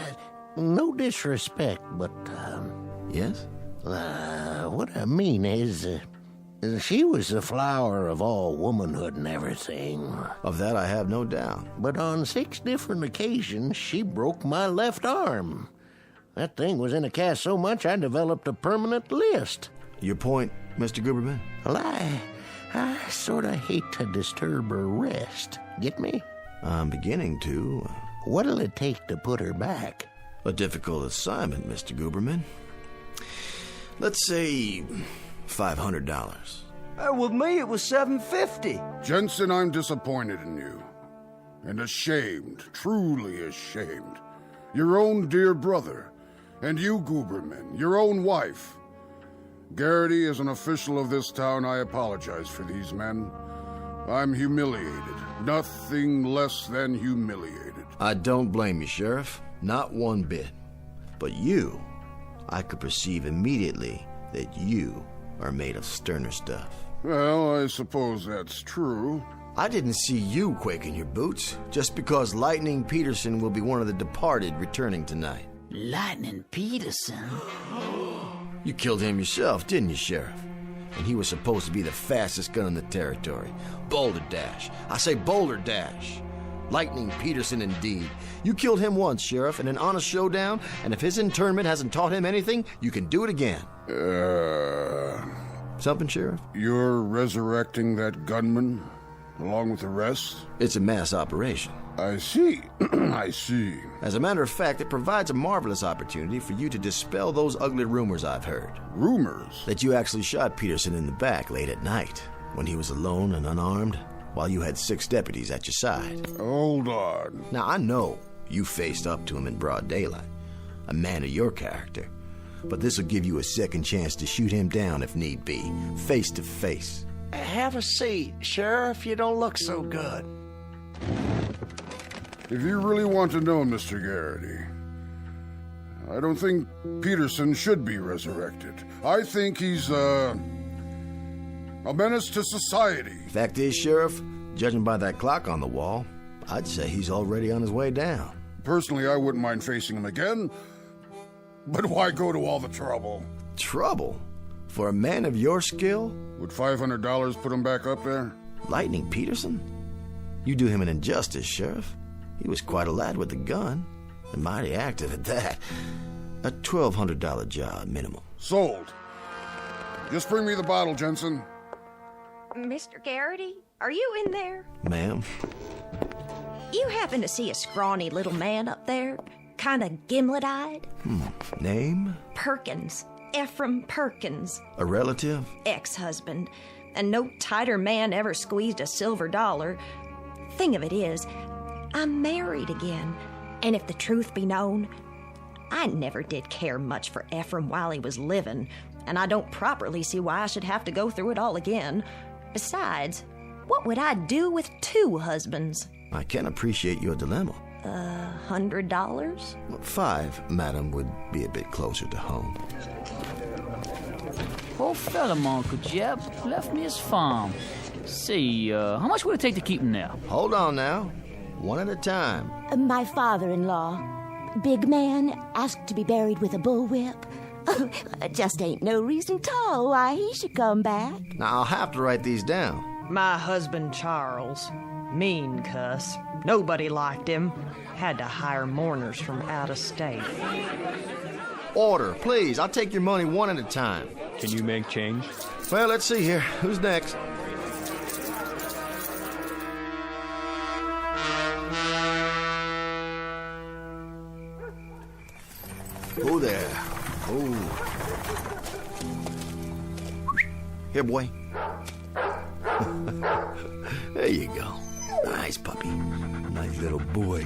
no disrespect, but,
Yes?
what I mean is, she was the flower of all womanhood and everything.
Of that I have no doubt.
But on 6 different occasions, she broke my left arm. That thing was in a cast so much I developed a permanent list.
Your point, Mr. Guberman?
Well, I sort of hate to disturb her rest. Get me?
I'm beginning to.
What'll it take to put her back?
A difficult assignment, Mr. Guberman. Let's say $500.
With me, it was $750.
Jensen, I'm disappointed in you. And ashamed, truly ashamed. Your own dear brother. And you, Guberman, your own wife. Garrity, as an official of this town, I apologize for these men. I'm humiliated. Nothing less than humiliated.
I don't blame you, Sheriff. Not one bit. But you, I could perceive immediately that you are made of sterner stuff.
Well, I suppose that's true.
I didn't see you quake in your boots, just because Lightning Peterson will be one of the departed returning tonight.
Lightning Peterson?
You killed him yourself, didn't you, Sheriff? And he was supposed to be the fastest gun in the territory. Boulder Dash. I say Boulder Dash. Lightning Peterson, indeed. You killed him once, Sheriff, in an honest showdown, and if his internment hasn't taught him anything, you can do it again. Something, Sheriff?
You're resurrecting that gunman, along with the rest?
It's a mass operation.
I see. I see.
As a matter of fact, it provides a marvelous opportunity for you to dispel those ugly rumors I've heard.
Rumors?
That you actually shot Peterson in the back late at night, when he was alone and unarmed, while you had 6 deputies at your side.
Hold on.
Now, I know you faced up to him in broad daylight, a man of your character. But this will give you a second chance to shoot him down if need be, face to face.
Have a seat, Sheriff. You don't look so good.
If you really want to know, Mr. Garrity, I don't think Peterson should be resurrected. I think he's, a menace to society.
Fact is, Sheriff, judging by that clock on the wall, I'd say he's already on his way down.
Personally, I wouldn't mind facing him again, but why go to all the trouble?
Trouble? For a man of your skill?
Would $500 put him back up there?
Lightning Peterson? You do him an injustice, Sheriff. He was quite a lad with a gun, and mighty active at that. A $1,200 job minimum.
Sold. Just bring me the bottle, Jensen.
Mr. Garrity, are you in there?
Ma'am?
You happen to see a scrawny little man up there? Kinda gimlet-eyed?
Name?
Perkins. Ephraim Perkins.
A relative?
Ex-husband. And no tighter man ever squeezed a silver dollar. Thing of it is, I'm married again. And if the truth be known, I never did care much for Ephraim while he was living, and I don't properly see why I should have to go through it all again. Besides, what would I do with 2 husbands?
I can appreciate your dilemma.
$100?
5, madam, would be a bit closer to home.
Poor fella, my Uncle Jeb. Left me his farm. See, how much would it take to keep him there?
Hold on now. One at a time.
My father-in-law, big man, asked to be buried with a bullwhip. Just ain't no reason at all why he should come back.
Now, I'll have to write these down.
My husband, Charles. Mean cuss. Nobody liked him. Had to hire mourners from out of state.
Order, please. I'll take your money one at a time.
Can you make change?
Well, let's see here. Who's next? Oh, there. Oh. Here, boy. There you go. Nice puppy. Nice little boy.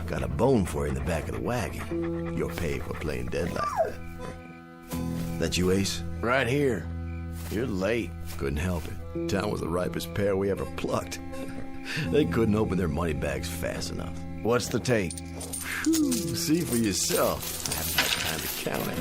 Got a bone for you in the back of the wagon. You're paid for playing dead like that. That you, Ace?
Right here. You're late.
Couldn't help it. Town was the ripest pear we ever plucked. They couldn't open their money bags fast enough.
What's the take?
Whew, see for yourself. I haven't had time to count it.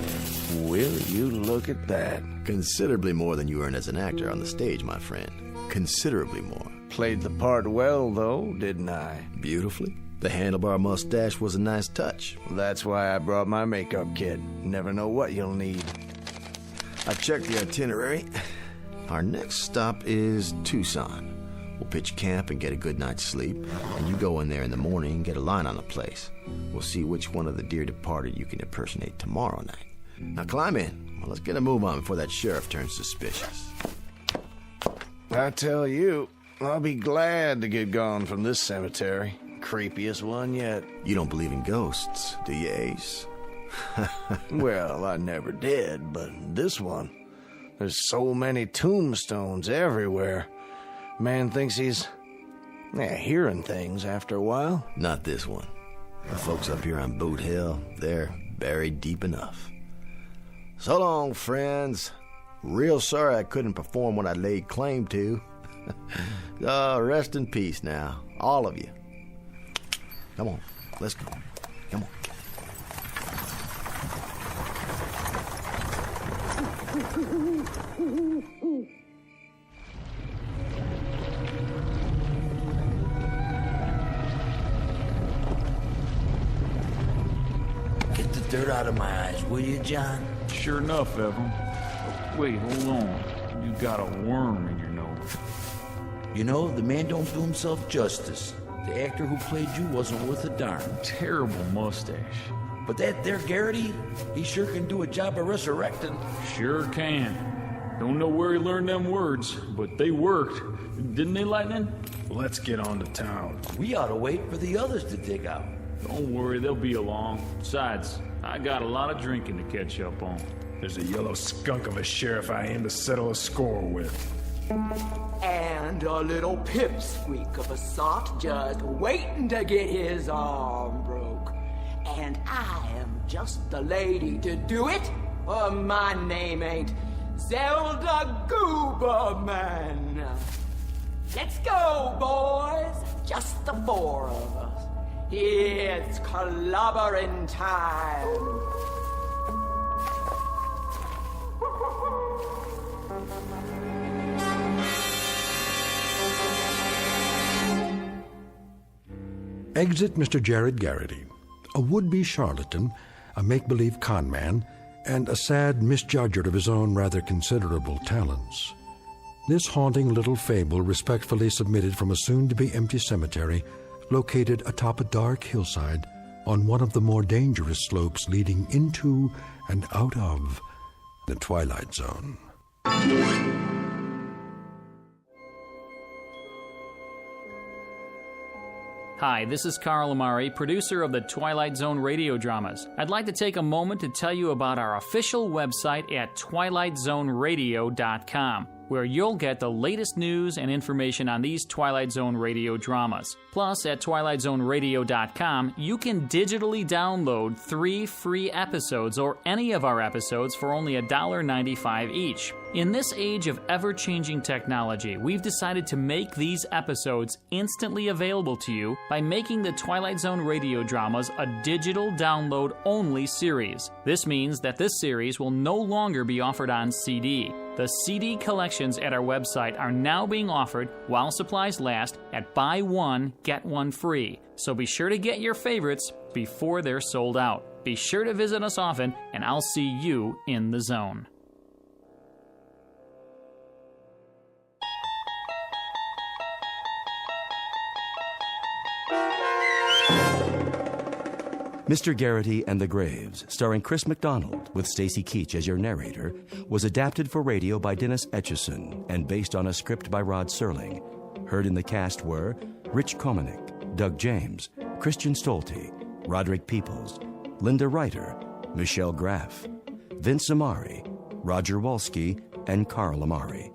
Will you look at that?
Considerably more than you earn as an actor on the stage, my friend. Considerably more.
Played the part well, though, didn't I?
Beautifully. The handlebar mustache was a nice touch.
That's why I brought my makeup kit. Never know what you'll need.
I checked the itinerary. Our next stop is Tucson. We'll pitch camp and get a good night's sleep, and you go in there in the morning and get a line on the place. We'll see which one of the dear departed you can impersonate tomorrow night. Now climb in. Well, let's get a move on before that sheriff turns suspicious.
I tell you, I'll be glad to get gone from this cemetery. Creepiest one yet.
You don't believe in ghosts, do you, Ace?
Well, I never did, but this one, there's so many tombstones everywhere. Man thinks he's hearing things after a while.
Not this one. The folks up here on Boot Hill, they're buried deep enough. So long, friends. Real sorry I couldn't perform what I laid claim to. Rest in peace now, all of you. Come on, let's go. Come on.
Get the dirt out of my eyes, will you, John?
Sure enough, Evan. Wait, hold on. You got a worm in your nose.
You know, the man don't do himself justice. The actor who played you wasn't worth a darn.
Terrible mustache.
But that there Garrity, he sure can do a job of resurrecting.
Sure can. Don't know where he learned them words, but they worked. Didn't they, Lightning?
Let's get on to town.
We ought to wait for the others to dig out.
Don't worry, they'll be along. Besides, I got a lot of drinking to catch up on.
There's a yellow skunk of a sheriff I aim to settle a score with.
And a little pipsqueak of a sot just waiting to get his arm broke. And I am just the lady to do it. My name ain't Zelda Gooberman. Let's go, boys. Just the four of us. It's clobbering time.
Exit Mr. Jared Garrity, a would-be charlatan, a make-believe con man, and a sad misjudger of his own rather considerable talents. This haunting little fable respectfully submitted from a soon-to-be empty cemetery located atop a dark hillside on one of the more dangerous slopes leading into and out of the Twilight Zone.
Hi, this is Carl Amari, producer of the Twilight Zone radio dramas. I'd like to take a moment to tell you about our official website at twilightzoneradio.com, where you'll get the latest news and information on these Twilight Zone radio dramas. Plus, at twilightzoneradio.com, you can digitally download 3 free episodes or any of our episodes for only $1.95 each. In this age of ever-changing technology, we've decided to make these episodes instantly available to you by making the Twilight Zone radio dramas a digital download-only series. This means that this series will no longer be offered on CD. The CD collections at our website are now being offered, while supplies last, at buy one, get one free. So be sure to get your favorites before they're sold out. Be sure to visit us often, and I'll see you in the zone.
Mr. Garrity and the Graves, starring Chris McDonald with Stacy Keach as your narrator, was adapted for radio by Dennis Etchison and based on a script by Rod Serling. Heard in the cast were Rich Komanek, Doug James, Christian Stolte, Roderick Peoples, Linda Reiter, Michelle Graff, Vince Amari, Roger Wolski, and Carl Amari.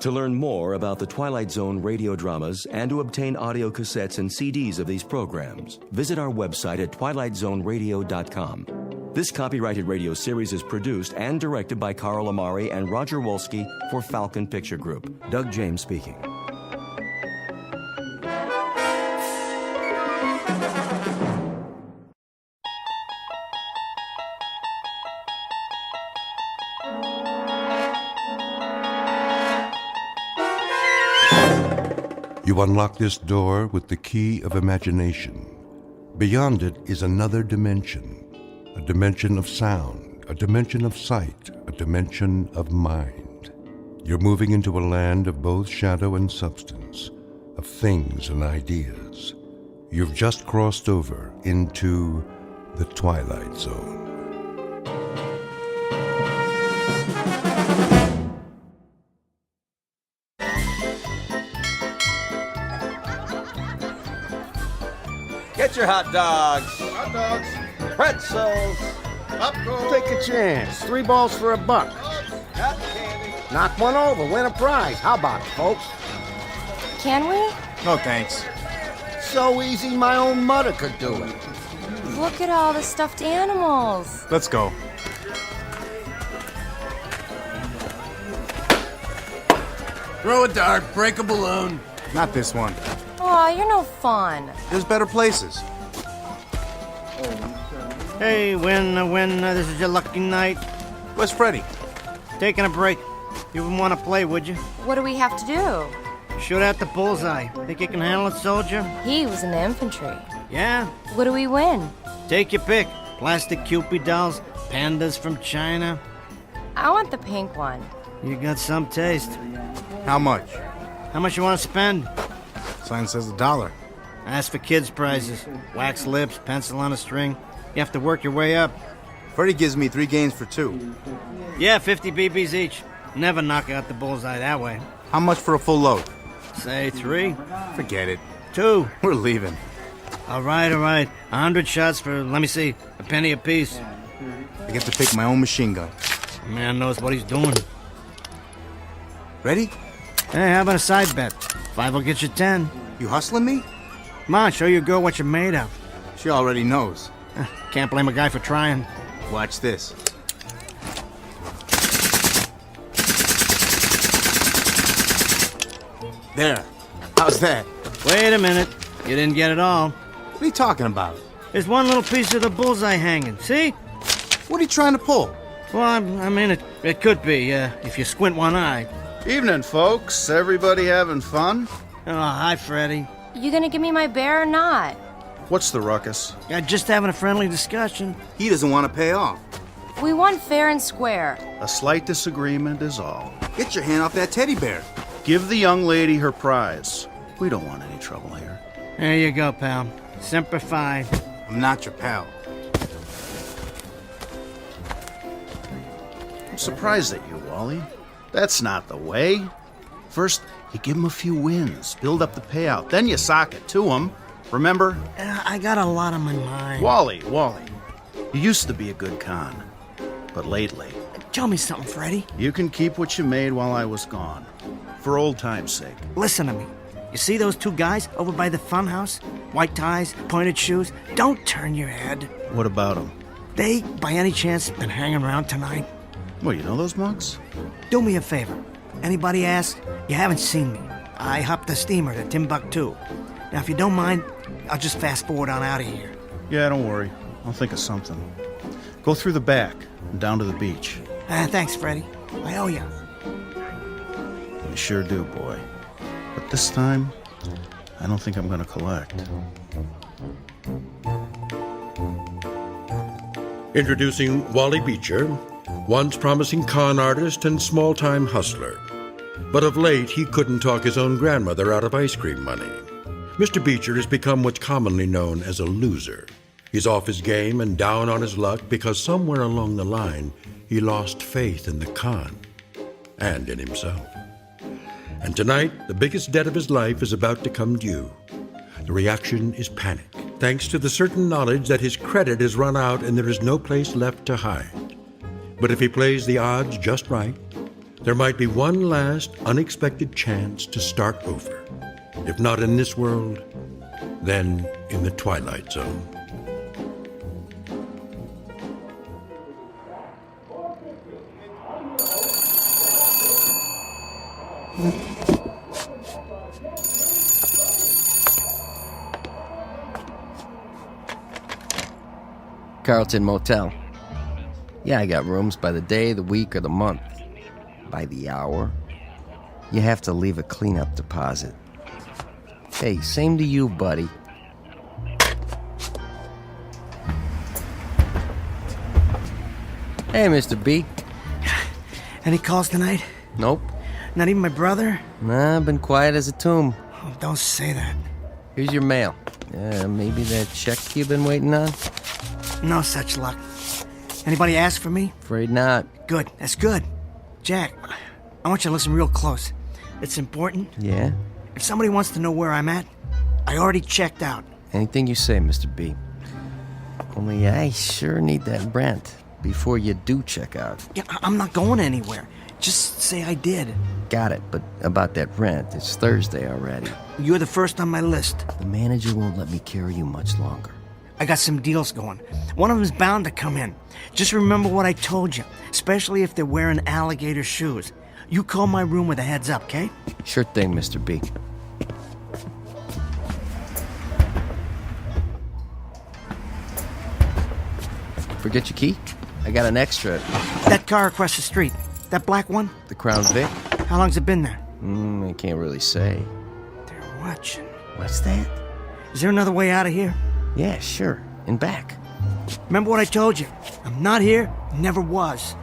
To learn more about the Twilight Zone radio dramas and to obtain audio cassettes and CDs of these programs, visit our website at twilightzoneradio.com. This copyrighted radio series is produced and directed by Carl Amari and Roger Wolski for Falcon Picture Group. Doug James speaking.
You unlock this door with the key of imagination. Beyond it is another dimension, a dimension of sound, a dimension of sight, a dimension of mind. You're moving into a land of both shadow and substance, of things and ideas. You've just crossed over into the Twilight Zone.
Get your hot dogs.
Hot dogs.
Pretzels.
Popcorn. Take a chance. 3 balls for $1.
Cotton candy.
Knock one over, win a prize. How about it, folks?
Can we?
No thanks.
So easy, my own mother could do it.
Look at all the stuffed animals.
Let's go.
Throw a dart, break a balloon.
Not this one.
Aw, you're no fun.
There's better places.
Hey, win, this is your lucky night.
Where's Freddy?
Taking a break. You wouldn't want to play, would you?
What do we have to do?
Shoot at the bullseye. Think you can handle it, soldier?
He was in the infantry.
Yeah?
What do we win?
Take your pick. Plastic Cupid dolls, pandas from China.
I want the pink one.
You got some taste.
How much?
How much you want to spend?
Sign says $1.
Ask for kids' prizes. Wax lips, pencil on a string. You have to work your way up.
Freddy gives me 3 games for 2.
Yeah, 50 BBs each. Never knock out the bullseye that way.
How much for a full load?
Say 3.
Forget it.
2.
We're leaving.
All right. 100 shots for, let me see, a penny apiece.
I get to pick my own machine gun.
Man knows what he's doing.
Ready?
Hey, how about a side bet? 5 will get you 10.
You hustling me?
Come on, show your girl what you're made of.
She already knows.
Can't blame a guy for trying.
Watch this. There. How's that?
Wait a minute. You didn't get it all.
What are you talking about?
There's one little piece of the bullseye hanging. See?
What are you trying to pull?
Well, I mean, it could be, if you squint one eye.
Evening, folks. Everybody having fun?
Oh, hi, Freddy.
You gonna give me my bear or not?
What's the ruckus?
Yeah, just having a friendly discussion.
He doesn't want to pay off.
We won fair and square.
A slight disagreement is all.
Get your hand off that teddy bear.
Give the young lady her prize. We don't want any trouble here.
There you go, pal. Semper Fi.
I'm not your pal.
I'm surprised at you, Wally. That's not the way. First, you give him a few wins, build up the payout, then you sock it to him. Remember?
I got a lot on my mind.
Wally, you used to be a good con, but lately...
Tell me something, Freddy.
You can keep what you made while I was gone, for old time's sake.
Listen to me. You see those 2 guys over by the funhouse? White ties, pointed shoes. Don't turn your head.
What about them?
They, by any chance, been hanging around tonight?
Well, you know those monks?
Do me a favor. Anybody asks, you haven't seen me. I hopped the steamer to Timbuktu. Now, if you don't mind, I'll just fast forward on out of here.
Yeah, don't worry. I'll think of something. Go through the back and down to the beach.
Thanks, Freddy. I owe you.
You sure do, boy. But this time, I don't think I'm going to collect.
Introducing Wally Beecher, once promising con artist and small-time hustler. But of late, he couldn't talk his own grandmother out of ice cream money. Mr. Beecher has become what's commonly known as a loser. He's off his game and down on his luck because somewhere along the line, he lost faith in the con and in himself. And tonight, the biggest debt of his life is about to come due. The reaction is panic, thanks to the certain knowledge that his credit has run out and there is no place left to hide. But if he plays the odds just right, there might be one last unexpected chance to start over. If not in this world, then in the Twilight Zone.
Carlton Motel. Yeah, I got rooms by the day, the week, or the month. By the hour. You have to leave a cleanup deposit. Hey, same to you, buddy. Hey, Mr. B.
Any calls tonight?
Nope.
Not even my brother?
Nah, been quiet as a tomb.
Oh, don't say that.
Here's your mail. Maybe that check you've been waiting on?
No such luck. Anybody ask for me?
Afraid not.
Good, that's good. Jack, I want you to listen real close. It's important.
Yeah?
If somebody wants to know where I'm at, I already checked out.
Anything you say, Mr. B. Only I sure need that rent before you do check out.
Yeah, I'm not going anywhere. Just say I did.
Got it, but about that rent, it's Thursday already.
You're the first on my list.
The manager won't let me carry you much longer.
I got some deals going. One of them's bound to come in. Just remember what I told you, especially if they're wearing alligator shoes. You call my room with a heads up, okay?
Sure thing, Mr. B. Forget your key? I got an extra.
That car across the street. That black one?
The Crown Vic?
How long's it been there?
I can't really say.
They're watching.
What's that?
Is there another way out of here?
Yeah, sure. In back.
Remember what I told you? I'm not here, never was.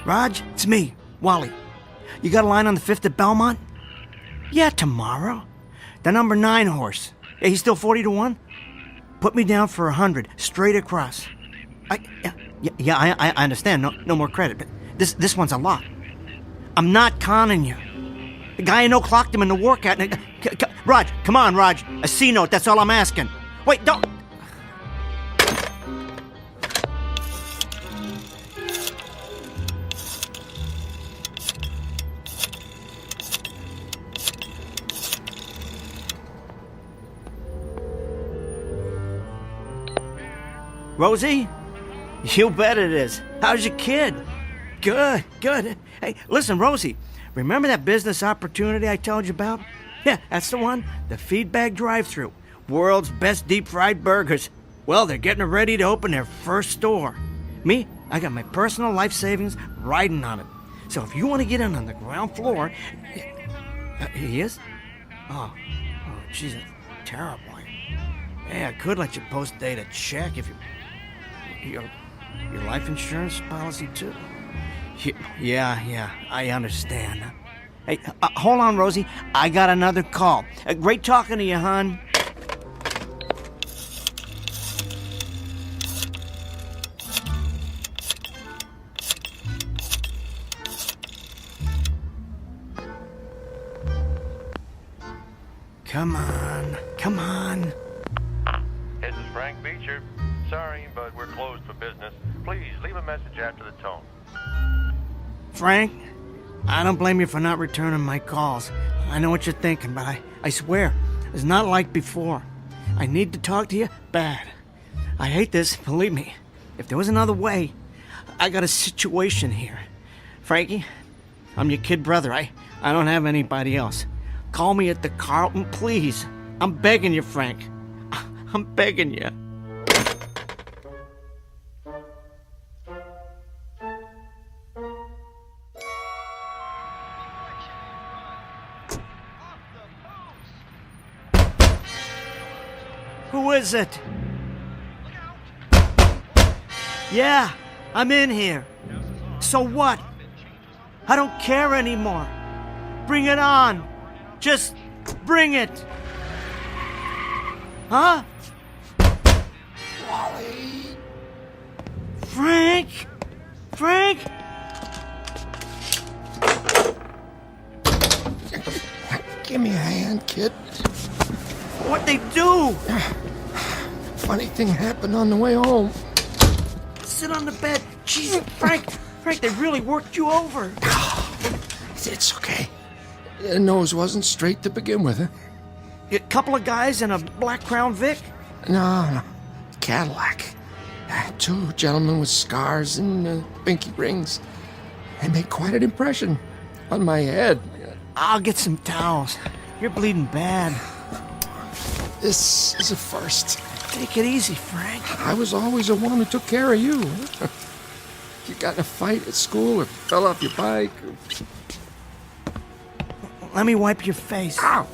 Raj, it's me, Wally. You got a line on the 5th at Belmont? Yeah, tomorrow. The number 9 horse. Yeah, he's still 40 to 1? Put me down for 100, straight across. I understand. No more credit, but this one's a lot. I'm not conning you. The guy I know clocked him in the workout. Raj, come on, Raj. A C note, that's all I'm asking. Wait, don't... Rosie? You bet it is. How's your kid? Good. Hey, listen, Rosie, remember that business opportunity I told you about? Yeah, that's the one. The Feedback drive-thru. World's best deep-fried burgers. Well, they're getting ready to open their first store. Me, I got my personal life savings riding on it. So if you want to get in on the ground floor... he is? Oh, jeez, that's terrible. Yeah, I could let you post-date a check if you... Your life insurance policy, too? Yeah, I understand. Hey, hold on, Rosie. I got another call. Great talking to you, hon. Come on.
This is Frank Beecher. Sorry, but we're closed for business. Please leave a message after the tone.
Frank, I don't blame you for not returning my calls. I know what you're thinking, but I swear, it's not like before. I need to talk to you bad. I hate this, believe me. If there was another way, I got a situation here. Frankie, I'm your kid brother. I don't have anybody else. Call me at the Carlton, please. I'm begging you, Frank. I'm begging you. Who is it? Yeah, I'm in here. So what? I don't care anymore. Bring it on. Just bring it. Huh? Frank? Frank?
Give me a hand, kid.
What'd they do?
Funny thing happened on the way home.
Sit on the bed. Jeez, Frank, they really worked you over.
It's okay. The nose wasn't straight to begin with, huh?
A couple of guys in a black Crown Vic?
No. Cadillac. Two gentlemen with scars and pinky rings. They made quite an impression on my head.
I'll get some towels. You're bleeding bad.
This is a first.
Take it easy, Frank.
I was always the one who took care of you. You got in a fight at school or fell off your bike.
Let me wipe your face.
Ow!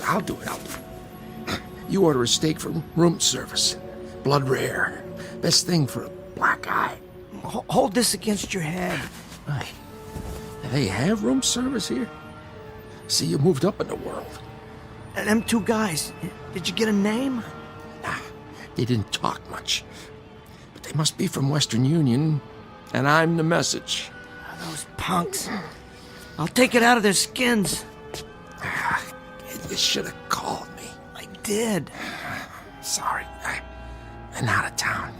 I'll do it. You order a steak from room service. Blood rare. Best thing for a black eye.
Hold this against your head.
They have room service here? See, you moved up in the world.
And them two guys, did you get a name?
Nah, they didn't talk much. But they must be from Western Union, and I'm the message.
Those punks. I'll take it out of their skins.
You should have called me.
I did.
Sorry, I'm out of town.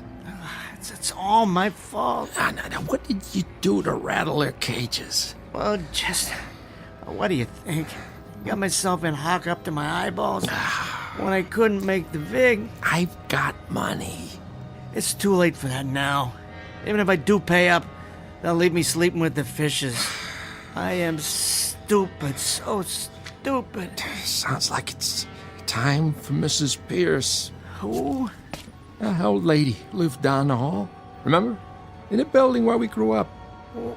It's all my fault.
Now, what did you do to rattle their cages?
Well, what do you think? Got myself in hock up to my eyeballs when I couldn't make the vig.
I've got money.
It's too late for that now. Even if I do pay up, they'll leave me sleeping with the fishes. I am stupid, so stupid.
Sounds like it's time for Mrs. Pierce.
Who?
An old lady lived down the hall. Remember? In the building where we grew up.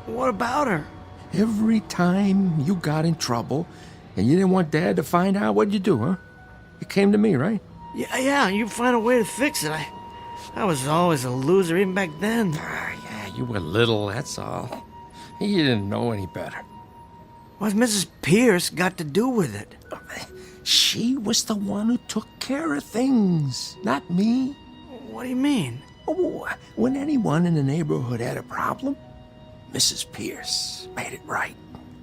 What about her?
Every time you got in trouble and you didn't want Dad to find out, what'd you do, huh? You came to me, right?
Yeah, you find a way to fix it. I was always a loser, even back then.
Yeah, you were little, that's all. You didn't know any better.
What's Mrs. Pierce got to do with it?
She was the one who took care of things, not me.
What do you mean?
Oh, when anyone in the neighborhood had a problem, Mrs. Pierce made it right.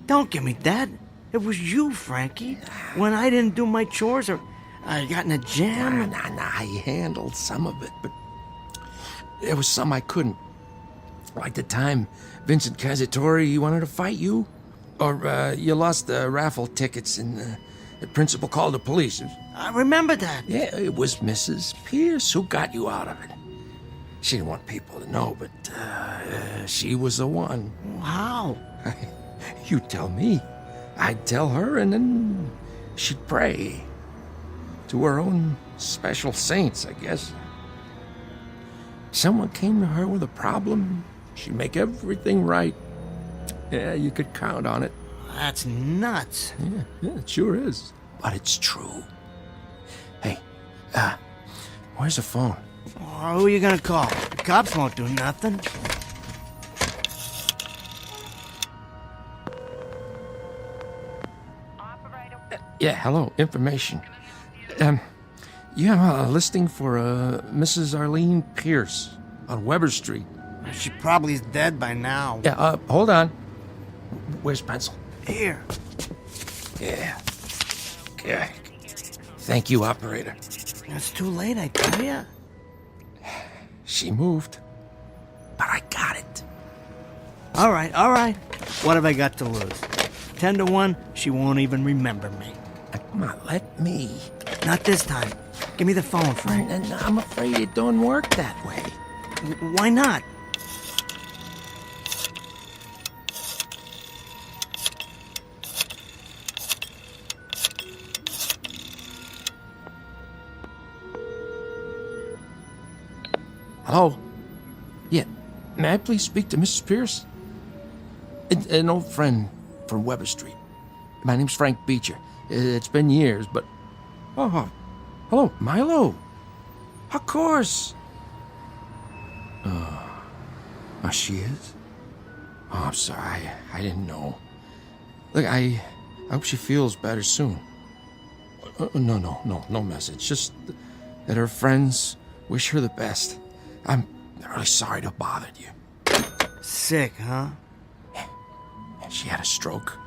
Don't give me that. It was you, Frankie. When I didn't do my chores or I got in a jam.
Nah, I handled some of it, but there was some I couldn't. Like the time Vincent Cazzatori wanted to fight you, or you lost the raffle tickets and the principal called the police.
I remember that.
Yeah, it was Mrs. Pierce who got you out of it. She didn't want people to know, but she was the one.
How?
You tell me. I'd tell her, and then she'd pray to her own special saints, I guess. Someone came to her with a problem, she'd make everything right. Yeah, you could count on it.
That's nuts.
Yeah, it sure is. But it's true. Hey, where's the phone?
Oh, who are you gonna call? The cops won't do nothing.
Yeah, hello, information. You have a listing for Mrs. Arlene Pierce on Weber Street.
She probably is dead by now.
Yeah, hold on. Where's pencil?
Here.
Yeah. Okay. Thank you, operator.
It's too late, I tell ya.
She moved, but I got it.
All right. What have I got to lose? 10-1, she won't even remember me.
Come on, let me.
Not this time. Give me the phone, Frank.
And I'm afraid it don't work that way.
Why not?
Hello? Yeah, may I please speak to Mrs. Pierce? An old friend from Weber Street. My name's Frank Beecher. It's been years, but... Oh, hello, Milo. Of course. Oh, she is? Oh, I'm sorry. I didn't know. Look, I hope she feels better soon. No message. Just that her friends wish her the best. I'm
I'm really sorry to have bothered you.
Sick, huh?
She had a stroke.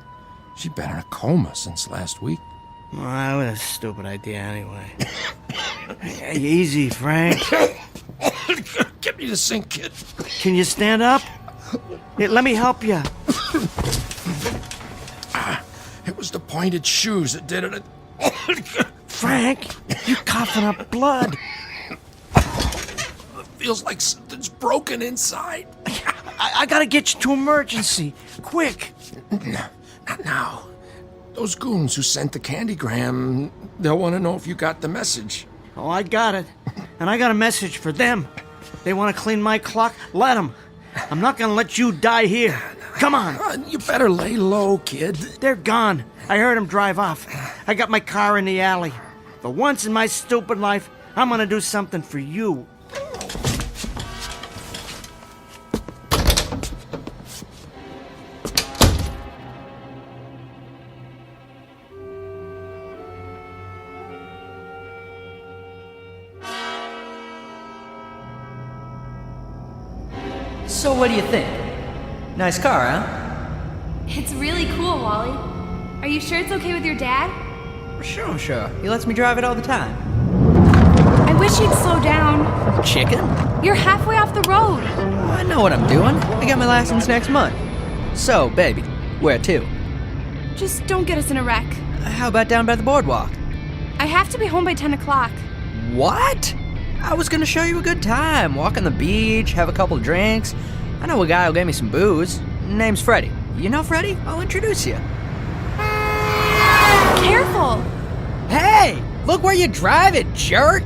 She's been in a coma since last week.
Well, that was a stupid idea anyway. Hey, easy, Frank.
Get me the sink, kid.
Can you stand up? Here, let me help you.
It was the pointed shoes that did it.
Frank, you're coughing up blood.
It feels like something's broken inside.
I gotta get you to emergency. Quick.
Not now. Those goons who sent the candygram, they'll want to know if you got the message.
Oh, I got it. And I got a message for them. They want to clean my clock? Let them. I'm not gonna let you die here. Come on.
You better lay low, kid.
They're gone. I heard them drive off. I got my car in the alley. For once in my stupid life, I'm gonna do something for you.
So what do you think? Nice car, huh?
It's really cool, Wally. Are you sure it's okay with your dad?
Sure. He lets me drive it all the time.
I wish you'd slow down.
Chicken?
You're halfway off the road.
I know what I'm doing. I got my license next month. So, baby, where to?
Just don't get us in a wreck.
How about down by the boardwalk?
I have to be home by 10 o'clock.
What? I was gonna show you a good time. Walk on the beach, have a couple drinks. I know a guy who'll get me some booze. Name's Freddie. You know Freddie? I'll introduce you.
Careful!
Hey! Look where you drive it, jerk!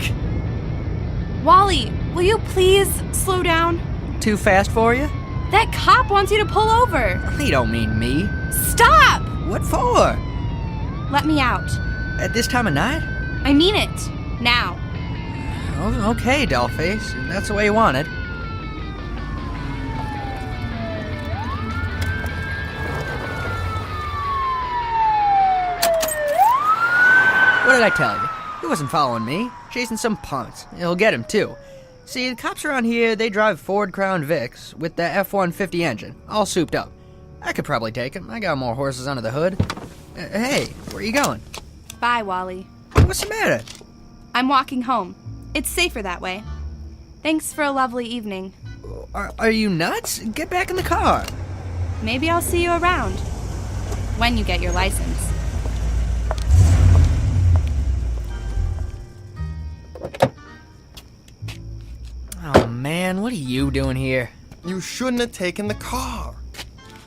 Wally, will you please slow down?
Too fast for you?
That cop wants you to pull over.
He don't mean me.
Stop!
What for?
Let me out.
At this time of night?
I mean it. Now.
Oh, okay, Dollface. If that's the way you want it. What did I tell you? He wasn't following me. Chasing some punks. He'll get him, too. See, the cops around here, they drive Ford Crown Vics with the F-150 engine, all souped up. I could probably take him. I got more horses under the hood. Hey, where are you going?
Bye, Wally.
What's the matter?
I'm walking home. It's safer that way. Thanks for a lovely evening.
Are you nuts? Get back in the car.
Maybe I'll see you around. When you get your license.
Oh, man, what are you doing here?
You shouldn't have taken the car.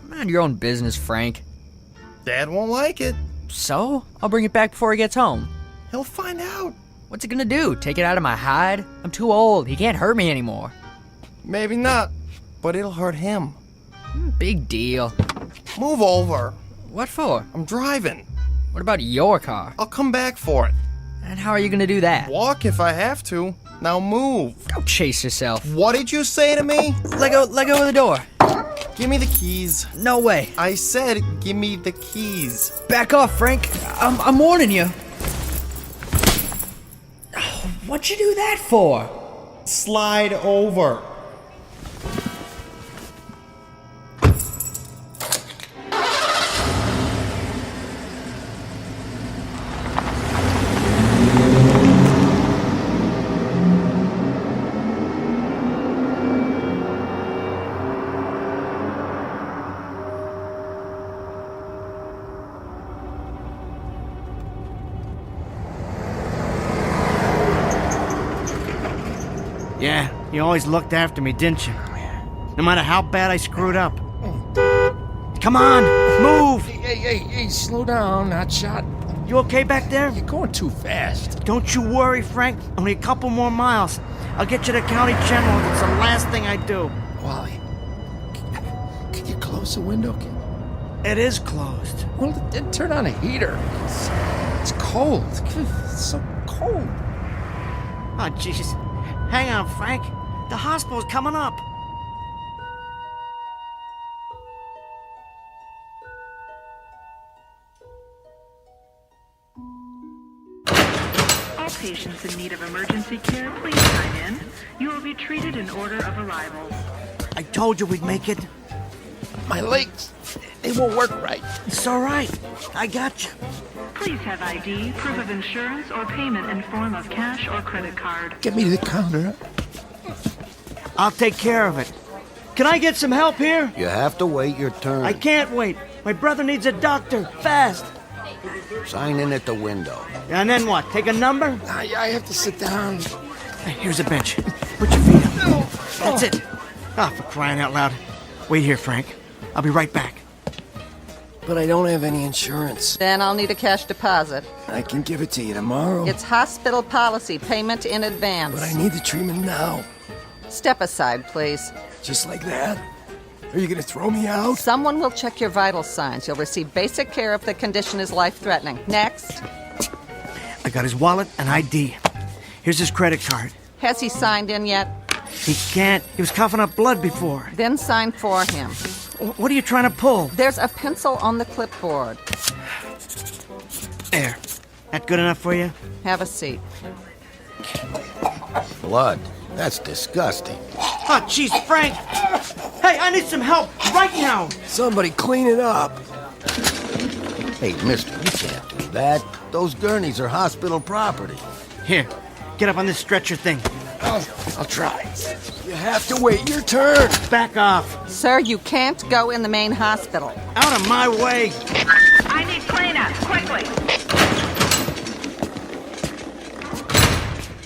Mind your own business, Frank.
Dad won't like it.
So? I'll bring it back before he gets home.
He'll find out.
What's he gonna do? Take it out of my hide? I'm too old. He can't hurt me anymore.
Maybe not, but it'll hurt him.
Big deal.
Move over.
What for?
I'm driving.
What about your car?
I'll come back for it.
And how are you gonna do that?
Walk if I have to. Now move.
Go chase yourself.
What did you say to me?
Let go of the door.
Give me the keys.
No way.
I said give me the keys.
Back off, Frank. I'm warning you. What'd you do that for?
Slide over.
Yeah, you always looked after me, didn't you? No matter how bad I screwed up. Come on, move!
Hey, slow down, hotshot.
You okay back there?
You're going too fast.
Don't you worry, Frank. Only a couple more miles. I'll get you to County General. It's the last thing I do.
Wally, can you close the window, kid?
It is closed.
Well, then turn on a heater. It's cold. It's so cold.
Oh, jeez. Hang on, Frank. The hospital's coming up.
All patients in need of emergency care, please sign in.
You will be treated in order of arrival.
I told you we'd make it.
My legs, they won't work right.
It's all right. I got you.
Please have ID, proof of insurance, or payment in form of cash or credit card.
Get me to the counter.
I'll take care of it. Can I get some help here?
You have to wait your turn.
I can't wait. My brother needs a doctor. Fast.
Sign in at the window.
And then what? Take a number?
I have to sit down.
Hey, here's a bench. Put your feet up. That's it. Ah, for crying out loud. Wait here, Frank. I'll be right back.
But I don't have any insurance.
Then I'll need a cash deposit.
I can give it to you tomorrow.
It's hospital policy, payment in advance.
But I need the treatment now.
Step aside, please.
Just like that? Are you gonna throw me out?
Someone will check your vital signs. You'll receive basic care if the condition is life-threatening. Next.
I got his wallet and ID. Here's his credit card.
Has he signed in yet?
He can't. He was coughing up blood before.
Then sign for him.
What are you trying to pull?
There's a pencil on the clipboard.
There. That good enough for you?
Have a seat.
Blood. That's disgusting.
Oh, jeez, Frank! Hey, I need some help right now!
Somebody clean it up.
Hey, mister, you can't do that. Those gurneys are hospital property.
Here, get up on this stretcher thing.
I'll try. You have to wait your turn.
Back off.
Sir, you can't go in the main hospital.
Out of my way.
I need cleanup, quickly.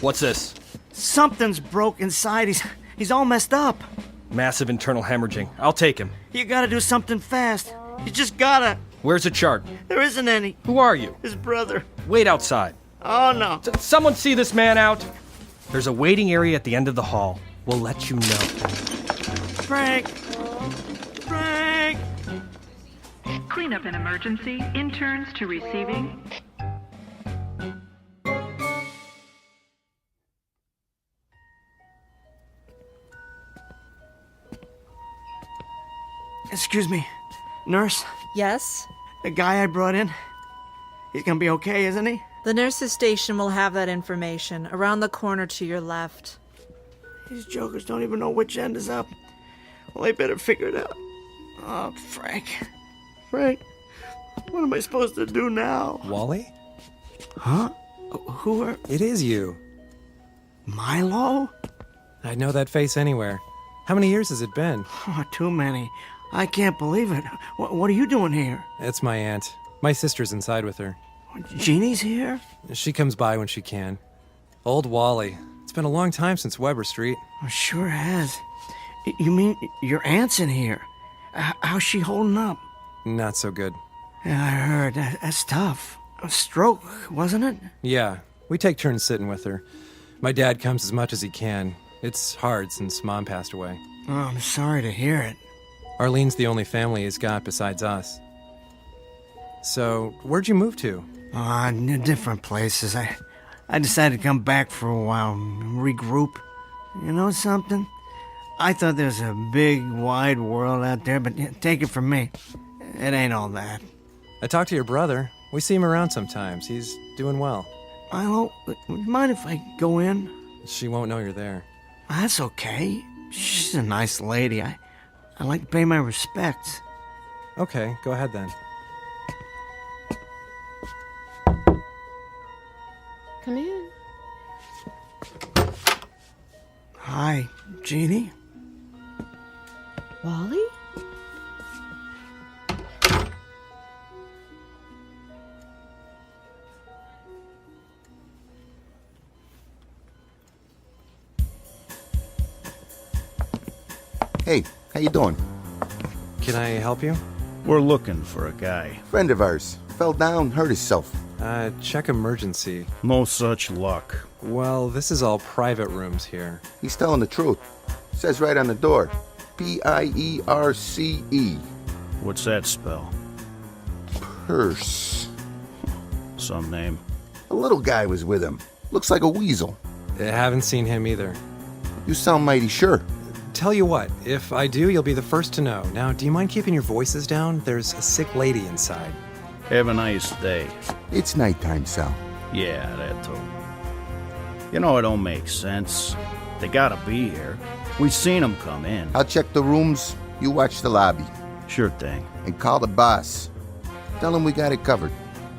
What's this?
Something's broke inside. He's all messed up.
Massive internal hemorrhaging. I'll take him.
You gotta do something fast. You just gotta.
Where's the chart?
There isn't any.
Who are you?
His brother.
Wait outside.
Oh, no.
Someone see this man out? There's a waiting area at the end of the hall. We'll let you know.
Frank. Frank.
Cleanup an emergency. Interns to receiving.
Excuse me. Nurse?
Yes?
The guy I brought in? He's gonna be okay, isn't he?
The nurse's station will have that information around the corner to your left.
These jokers don't even know which end is up. Well, they better figure it out. Oh, Frank. Frank, what am I supposed to do now?
Wally?
Huh? Who are...
It is you.
Milo?
I'd know that face anywhere. How many years has it been?
Oh, too many. I can't believe it. What are you doing here?
It's my aunt. My sister's inside with her.
Jeannie's here?
She comes by when she can. Old Wally. It's been a long time since Weber Street.
Oh, sure has. You mean your aunt's in here? How's she holding up?
Not so good.
Yeah, I heard. That's tough. A stroke, wasn't it?
Yeah, we take turns sitting with her. My dad comes as much as he can. It's hard since Mom passed away.
Oh, I'm sorry to hear it.
Arlene's the only family he's got besides us. So, where'd you move to?
Different places. I decided to come back for a while, regroup. You know something? I thought there was a big, wide world out there, but take it from me, it ain't all that.
I talked to your brother. We see him around sometimes. He's doing well.
Milo, would you mind if I go in?
She won't know you're there.
That's okay. She's a nice lady. I like to pay my respects.
Okay, go ahead then.
Come in.
Hi, Jeannie.
Wally?
Hey, how you doing?
Can I help you?
We're looking for a guy. Friend of ours. Fell down, hurt himself.
Check emergency.
No such luck.
Well, this is all private rooms here.
He's telling the truth. Says right on the door. P-I-E-R-C-E.
What's that spell?
Purse.
Some name.
A little guy was with him. Looks like a weasel.
I haven't seen him either.
You sound mighty sure.
Tell you what, if I do, you'll be the first to know. Now, do you mind keeping your voices down? There's a sick lady inside.
Have a nice day.
It's nighttime, Sal.
Yeah, that too. You know, it don't make sense. They gotta be here. We seen them come in.
I'll check the rooms. You watch the lobby.
Sure thing.
And call the boss. Tell him we got it covered.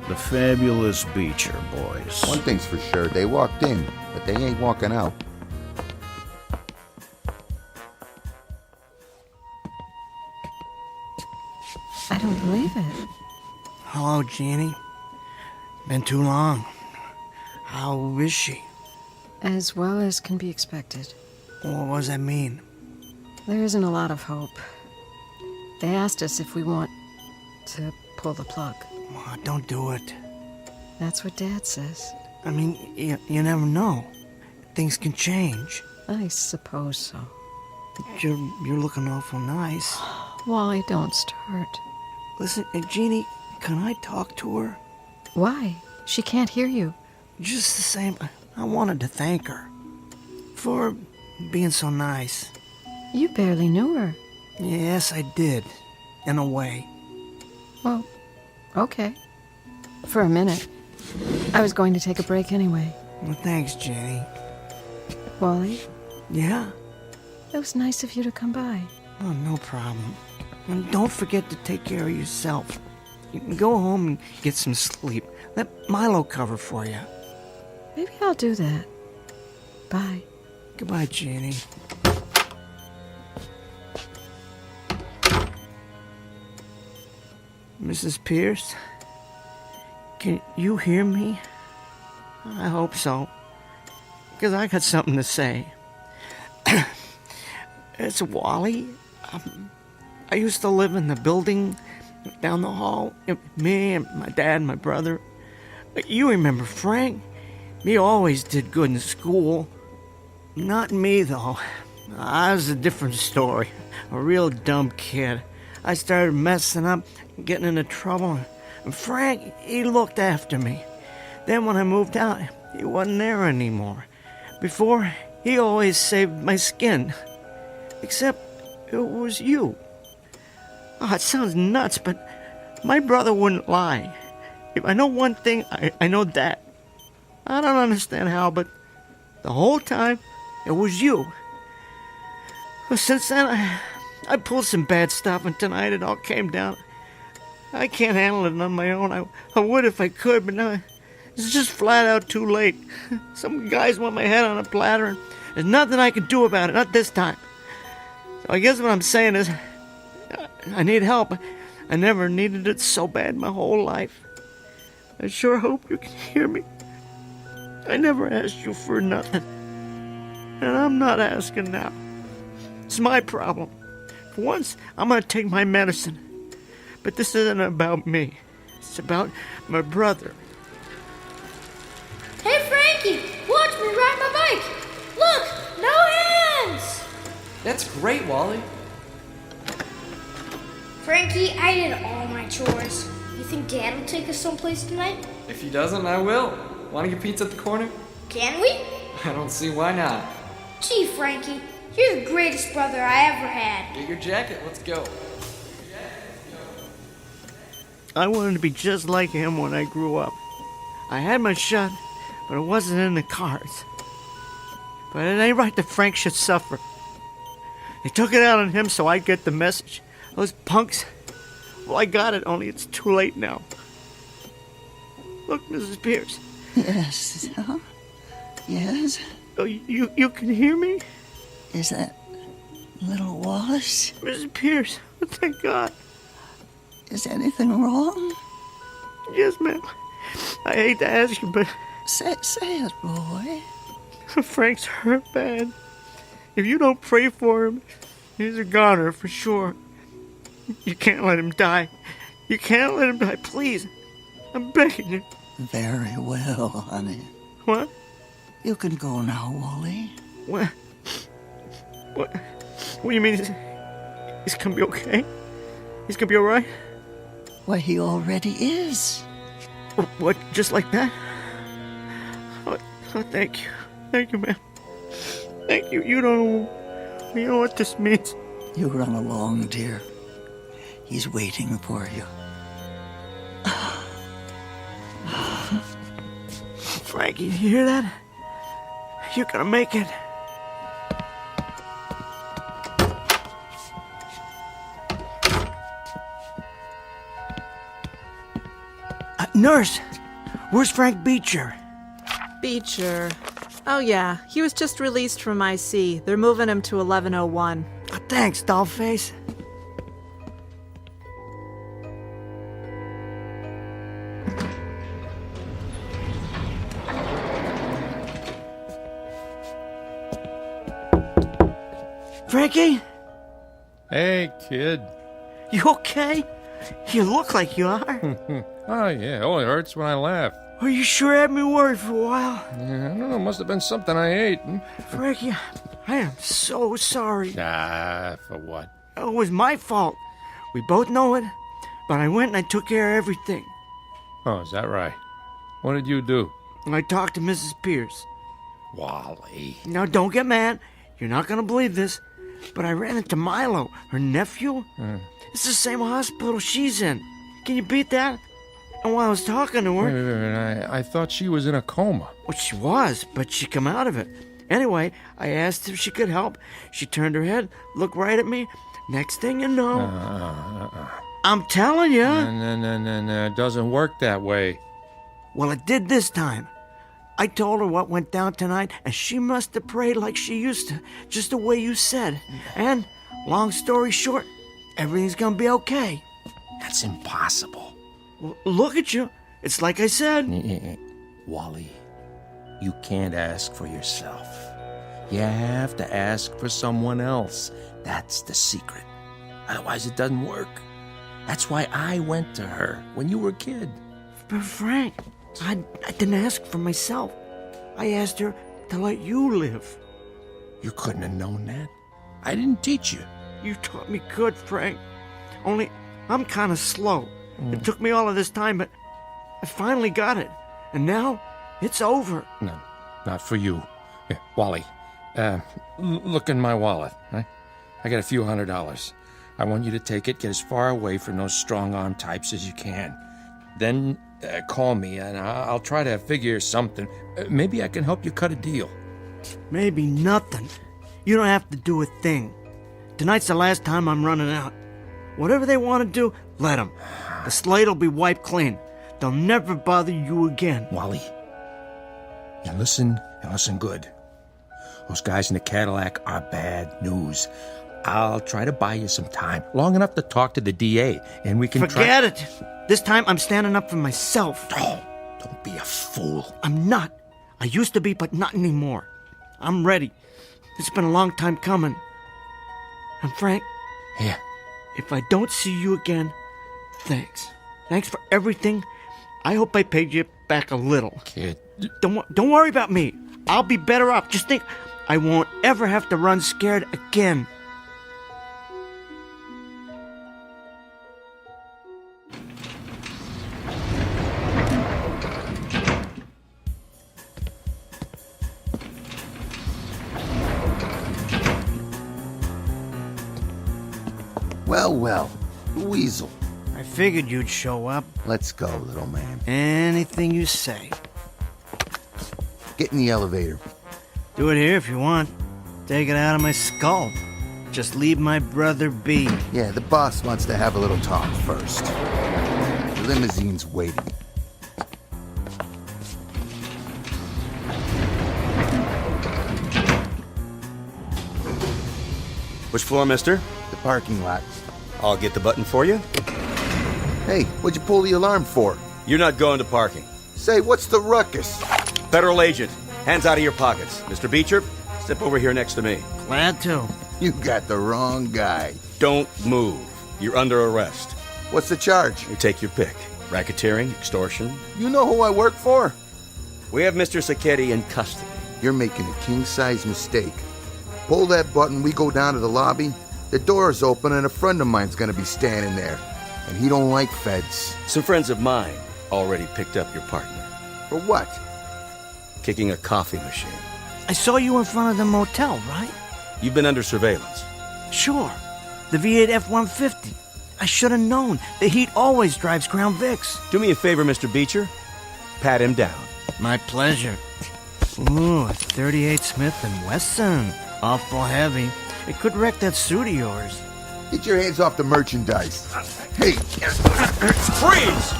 The fabulous Beecher boys.
One thing's for sure, they walked in, but they ain't walking out.
I don't believe it.
Hello, Jeannie. Been too long. How is she?
As well as can be expected.
What does that mean?
There isn't a lot of hope. They asked us if we want to pull the plug.
Oh, don't do it.
That's what Dad says.
I mean, you never know. Things can change.
I suppose so.
You're looking awful nice.
Wally, don't start.
Listen, Jeannie, can I talk to her?
Why? She can't hear you.
Just the same, I wanted to thank her for being so nice.
You barely knew her.
Yes, I did. In a way.
Well, okay. For a minute. I was going to take a break anyway.
Well, thanks, Jenny.
Wally?
Yeah?
It was nice of you to come by.
Oh, no problem. And don't forget to take care of yourself. You can go home and get some sleep. Let Milo cover for you.
Maybe I'll do that. Bye.
Goodbye, Jenny. Mrs. Pierce? Can you hear me? I hope so. Because I got something to say. It's Wally. I used to live in the building down the hall. Me and my dad and my brother. You remember Frank? He always did good in school. Not me, though. I was a different story. A real dumb kid. I started messing up, getting into trouble. And Frank, he looked after me. Then when I moved out, he wasn't there anymore. Before, he always saved my skin. Except it was you. Oh, it sounds nuts, but my brother wouldn't lie. If I know one thing, I know that. I don't understand how, but the whole time, it was you. Well, since then, I pulled some bad stuff, and tonight it all came down. I can't handle it on my own. I would if I could, but now it's just flat out too late. Some guys want my head on a platter, and there's nothing I can do about it, not this time. So I guess what I'm saying is, I need help. I never needed it so bad my whole life. I sure hope you can hear me. I never asked you for nothing. And I'm not asking now. It's my problem. For once, I'm gonna take my medicine. But this isn't about me. It's about my brother.
Hey, Frankie! Watch me ride my bike! Look! No hands!
That's great, Wally.
Frankie, I did all my chores. You think Dad will take us someplace tonight?
If he doesn't, I will. Want to get pizza at the corner?
Can we?
I don't see why not.
Gee, Frankie, you're the greatest brother I ever had.
Get your jacket, let's go.
I wanted to be just like him when I grew up. I had my shot, but it wasn't in the cards. But it ain't right that Frank should suffer. They took it out on him so I'd get the message. Those punks. Well, I got it, only it's too late now. Look, Mrs. Pierce.
Yes, huh? Yes?
Oh, you can hear me?
Is that little Wallace?
Mrs. Pierce, thank God.
Is anything wrong?
Yes, ma'am. I hate to ask you, but...
Say it, boy.
Frank's hurt bad. If you don't pray for him, he's a goner for sure. You can't let him die. You can't let him die, please. I'm begging you.
Very well, honey.
What?
You can go now, Wally.
What do you mean? He's gonna be okay? He's gonna be alright?
Why, he already is.
What? Just like that? Oh, thank you. Thank you, ma'am. Thank you. You know what this means.
You run along, dear. He's waiting for you.
Frankie, you hear that? You're gonna make it. Nurse, where's Frank Beecher?
Beecher. Oh, yeah. He was just released from IC. They're moving him to 1101.
Oh, thanks, dollface. Frankie?
Hey, kid.
You okay? You look like you are.
Oh, yeah, it only hurts when I laugh.
Oh, you sure had me worried for a while.
Yeah, I don't know, must have been something I ate.
Frankie, I am so sorry.
For what?
It was my fault. We both know it. But I went and I took care of everything.
Oh, is that right? What did you do?
I talked to Mrs. Pierce.
Wally.
Now, don't get mad. You're not going to believe this. But I ran into Milo, her nephew. It's the same hospital she's in. Can you beat that? And while I was talking to her...
Wait, I thought she was in a coma.
Well, she was, but she come out of it. Anyway, I asked if she could help. She turned her head, looked right at me. Next thing you know... I'm telling you.
No, it doesn't work that way.
Well, it did this time. I told her what went down tonight, and she must have prayed like she used to, just the way you said. And, long story short, everything's gonna be okay.
That's impossible.
Well, look at you. It's like I said.
Wally, you can't ask for yourself. You have to ask for someone else. That's the secret. Otherwise, it doesn't work. That's why I went to her when you were a kid.
But Frank, I didn't ask for myself. I asked her to let you live.
You couldn't have known that. I didn't teach you.
You taught me good, Frank. Only, I'm kind of slow. It took me all of this time, but I finally got it. And now, it's over.
No, not for you. Here, Wally, look in my wallet. Right? I got a few $100s. I want you to take it, get as far away from those strong-arm types as you can. Then call me, and I'll try to figure something. Maybe I can help you cut a deal.
Maybe nothing. You don't have to do a thing. Tonight's the last time I'm running out. Whatever they want to do, let them. The slate'll be wiped clean. They'll never bother you again.
Wally, you listen and listen good. Those guys in the Cadillac are bad news. I'll try to buy you some time, long enough to talk to the DA, and we can
Forget it. This time I'm standing up for myself.
Oh, don't be a fool.
I'm not. I used to be, but not anymore. I'm ready. It's been a long time coming. And Frank,
yeah.
If I don't see you again, thanks. Thanks for everything. I hope I paid you back a little.
Kid.
Don't worry about me. I'll be better off. Just think, I won't ever have to run scared again.
Well, Weasel.
I figured you'd show up.
Let's go, little man.
Anything you say.
Get in the elevator.
Do it here if you want. Take it out of my skull. Just leave my brother be.
Yeah, the boss wants to have a little talk first. The limousine's waiting.
Which floor, mister?
The parking lot.
I'll get the button for you.
Hey, what'd you pull the alarm for?
You're not going to parking.
Say, what's the ruckus?
Federal agent, hands out of your pockets. Mr. Beecher, step over here next to me.
Glad to.
You got the wrong guy.
Don't move. You're under arrest.
What's the charge?
You take your pick. Racketeering, extortion.
You know who I work for?
We have Mr. Sacchetti in custody.
You're making a king-size mistake. Pull that button, we go down to the lobby. The door is open and a friend of mine's gonna be standing there. And he don't like feds.
Some friends of mine already picked up your partner.
For what?
Kicking a coffee machine.
I saw you in front of the motel, right?
You've been under surveillance.
Sure. The V8 F-150. I should have known. The heat always drives Crown Vics.
Do me a favor, Mr. Beecher. Pat him down.
My pleasure. Ooh, a 38 Smith & Wesson. Awful heavy. It could wreck that suit of yours.
Get your hands off the merchandise. Hey!
Freeze!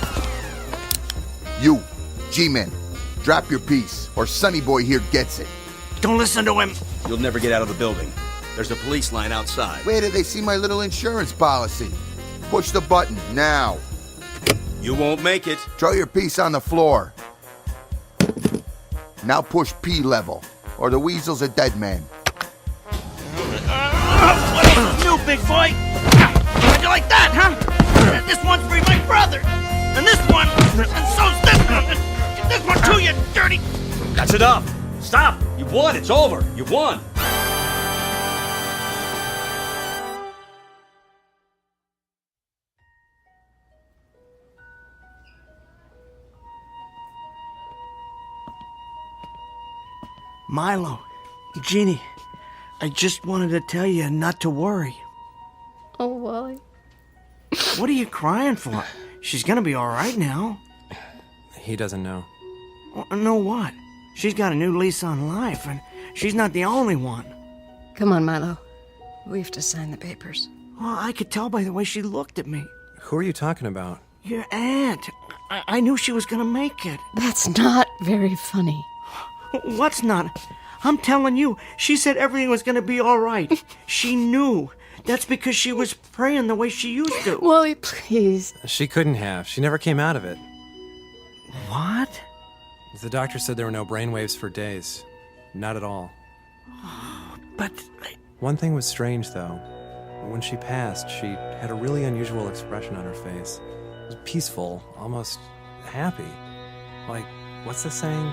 You, G-Man, drop your piece, or Sonny Boy here gets it.
Don't listen to him.
You'll never get out of the building. There's a police line outside.
Where did they see my little insurance policy? Push the button, now.
You won't make it.
Throw your piece on the floor. Now push P level, or the weasel's a dead man.
You, big boy. How'd you like that, huh? This one's for my brother. And this one, and so's this one. This one too, you dirty...
That's enough. Stop. You've won. It's over. You've won.
Milo, Jeannie, I just wanted to tell you not to worry.
Oh, Wally.
What are you crying for? She's gonna be all right now.
He doesn't know.
Know what? She's got a new lease on life, and she's not the only one.
Come on, Milo. We have to sign the papers.
Well, I could tell by the way she looked at me.
Who are you talking about?
Your aunt. I knew she was gonna make it.
That's not very funny.
What's not? I'm telling you, she said everything was gonna be all right. She knew. That's because she was praying the way she used to.
Wally, please.
She couldn't have. She never came out of it.
What?
The doctor said there were no brainwaves for days. Not at all.
But...
One thing was strange, though. When she passed, she had a really unusual expression on her face. It was peaceful, almost happy. Like, what's the saying?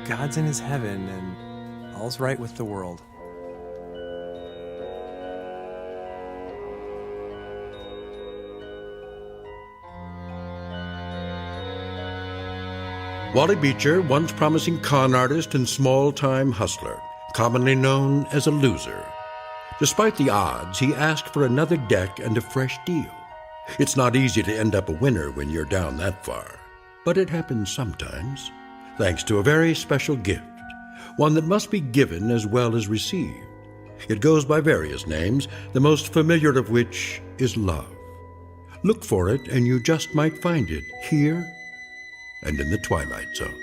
God's in his heaven and all's right with the world.
Wally Beecher, once promising con artist and small-time hustler, commonly known as a loser. Despite the odds, he asked for another deck and a fresh deal. It's not easy to end up a winner when you're down that far, but it happens sometimes, thanks to a very special gift, one that must be given as well as received. It goes by various names, the most familiar of which is love. Look for it, and you just might find it here and in the Twilight Zone.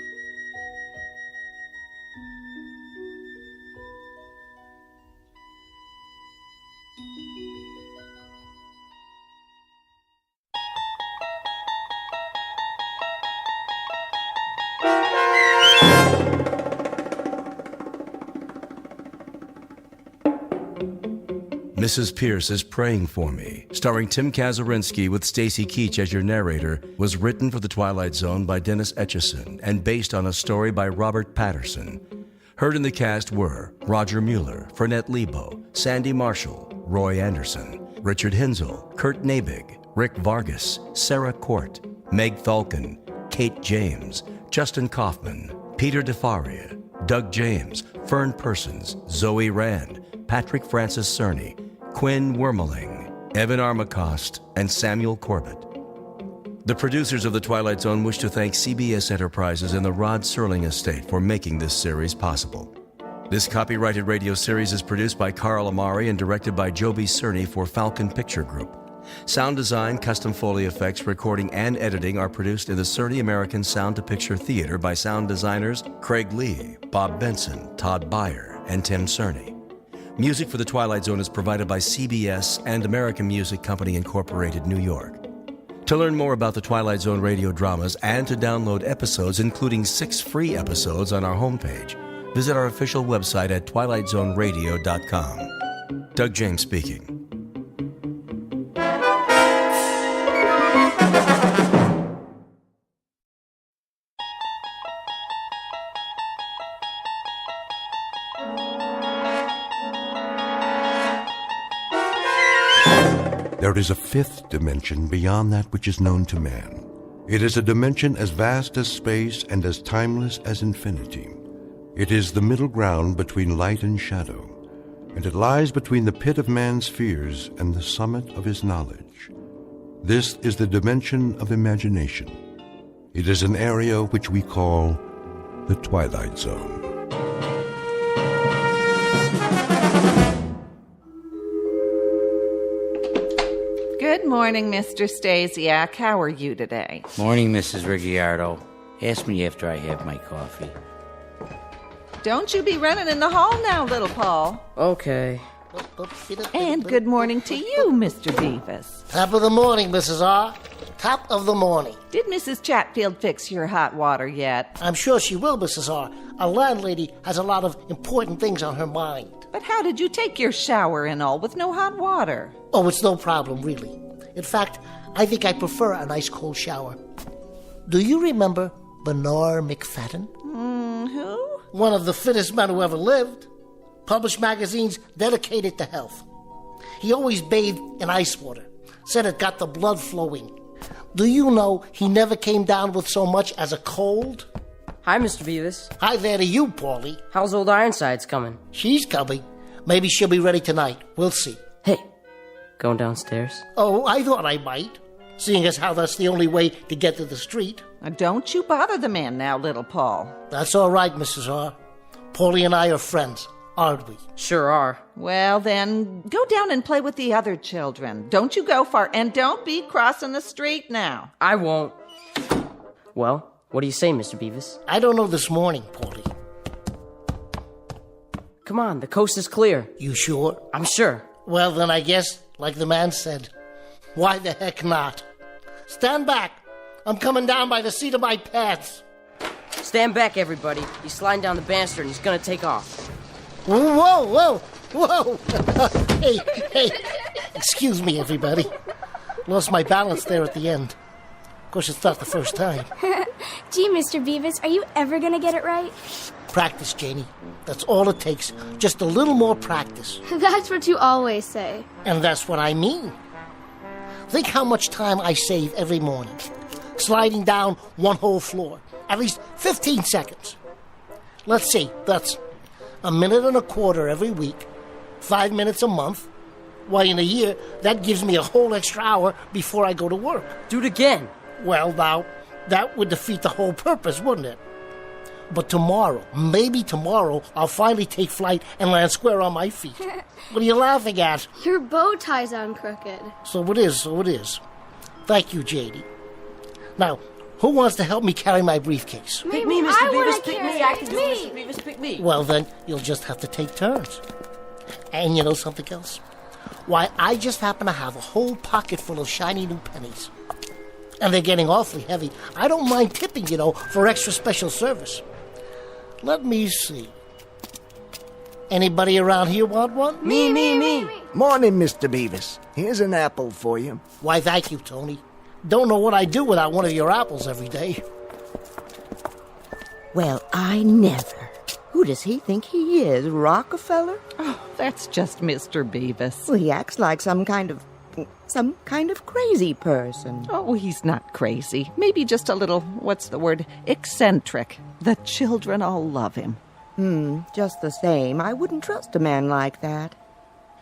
Mrs. Pierce is Praying for Me, starring Tim Kazurinsky with Stacy Keach as your narrator, was written for The Twilight Zone by Dennis Etchison and based on a story by Robert Patterson. Heard in the cast were Roger Mueller, Fernette Lebo, Sandy Marshall, Roy Anderson, Richard Hinzel, Kurt Nabig, Rick Vargas, Sarah Court, Meg Falcon, Kate James, Justin Kaufman, Peter DeFaria, Doug James, Fern Persons, Zoe Rand, Patrick Francis Cerny, Quinn Wormeling, Evan Armacost, and Samuel Corbett. The producers of The Twilight Zone wish to thank CBS Enterprises and the Rod Serling Estate for making this series possible. This copyrighted radio series is produced by Carl Amari and directed by Joby Cerny for Falcon Picture Group. Sound design, custom Foley effects, recording, and editing are produced in the Cerny American Sound to Picture Theater by sound designers Craig Lee, Bob Benson, Todd Beyer, and Tim Cerny. Music for The Twilight Zone is provided by CBS and American Music Company Incorporated, New York. To learn more about the Twilight Zone radio dramas and to download episodes, including 6 free episodes on our homepage, visit our official website at twilightzoneradio.com. Doug James speaking.
There is a 5th dimension beyond that which is known to man. It is a dimension as vast as space and as timeless as infinity. It is the middle ground between light and shadow, and it lies between the pit of man's fears and the summit of his knowledge. This is the dimension of imagination. It is an area which we call the Twilight Zone.
Good morning, Mr. Stasiak. How are you today?
Morning, Mrs. Ricciardo.
Ask me after I have my coffee.
Don't you be running in the hall now, little Paul.
Okay.
And good morning to you, Mr. Beavis.
Top of the morning, Mrs. R. Top of the morning.
Did Mrs. Chatfield fix your hot water yet?
I'm sure she will, Mrs. R. Our landlady has a lot of important things on her mind.
But how did you take your shower and all with no hot water?
Oh, it's no problem, really. In fact, I think I prefer a nice cold shower. Do you remember Bernard McFadden?
Who?
One of the fittest men who ever lived. Published magazines dedicated to health. He always bathed in ice water. Said it got the blood flowing. Do you know he never came down with so much as a cold?
Hi, Mr. Beavis.
Hi there to you, Paulie.
How's old Ironsides coming?
She's coming. Maybe she'll be ready tonight. We'll see.
Hey, going downstairs?
Oh, I thought I might. Seeing as how that's the only way to get to the street.
Don't you bother the man now, little Paul.
That's all right, Mrs. R. Paulie and I are friends, aren't we?
Sure are.
Well, then, go down and play with the other children. Don't you go far, and don't be crossing the street now.
I won't. Well, what do you say, Mr. Beavis?
I don't know this morning, Paulie.
Come on, the coast is clear.
You sure?
I'm sure.
Well, then I guess, like the man said, why the heck not? Stand back. I'm coming down by the seat of my pants.
Stand back, everybody. He's sliding down the banister and he's gonna take off.
Whoa, whoa, whoa. Hey. Excuse me, everybody. Lost my balance there at the end. Of course, it's not the first time.
Gee, Mr. Beavis, are you ever gonna get it right?
Practice, Janie. That's all it takes. Just a little more practice.
That's what you always say.
And that's what I mean. Think how much time I save every morning. Sliding down one whole floor. At least 15 seconds. Let's see, that's a minute and a quarter every week. 5 minutes a month. Why, in a year, that gives me a whole extra hour before I go to work.
Do it again.
Well, now, that would defeat the whole purpose, wouldn't it? But tomorrow, maybe tomorrow, I'll finally take flight and land square on my feet. What are you laughing at?
Your bow tie's on crooked.
So it is. Thank you, J.D. Now, who wants to help me carry my briefcase?
Pick me, Mr. Beavis, pick me. I can do it, Mr. Beavis, pick me.
Well, then, you'll just have to take turns. And you know something else? Why, I just happen to have a whole pocket full of shiny new pennies. And they're getting awfully heavy. I don't mind tipping, for extra special service. Let me see. Anybody around here want one?
Me.
Morning, Mr. Beavis. Here's an apple for you.
Why, thank you, Tony. Don't know what I'd do without one of your apples every day.
Well, I never. Who does he think he is, Rockefeller?
Oh, that's just Mr. Beavis.
Well, he acts like some kind of crazy person.
Oh, he's not crazy. Maybe just a little, eccentric. The children all love him.
Just the same, I wouldn't trust a man like that.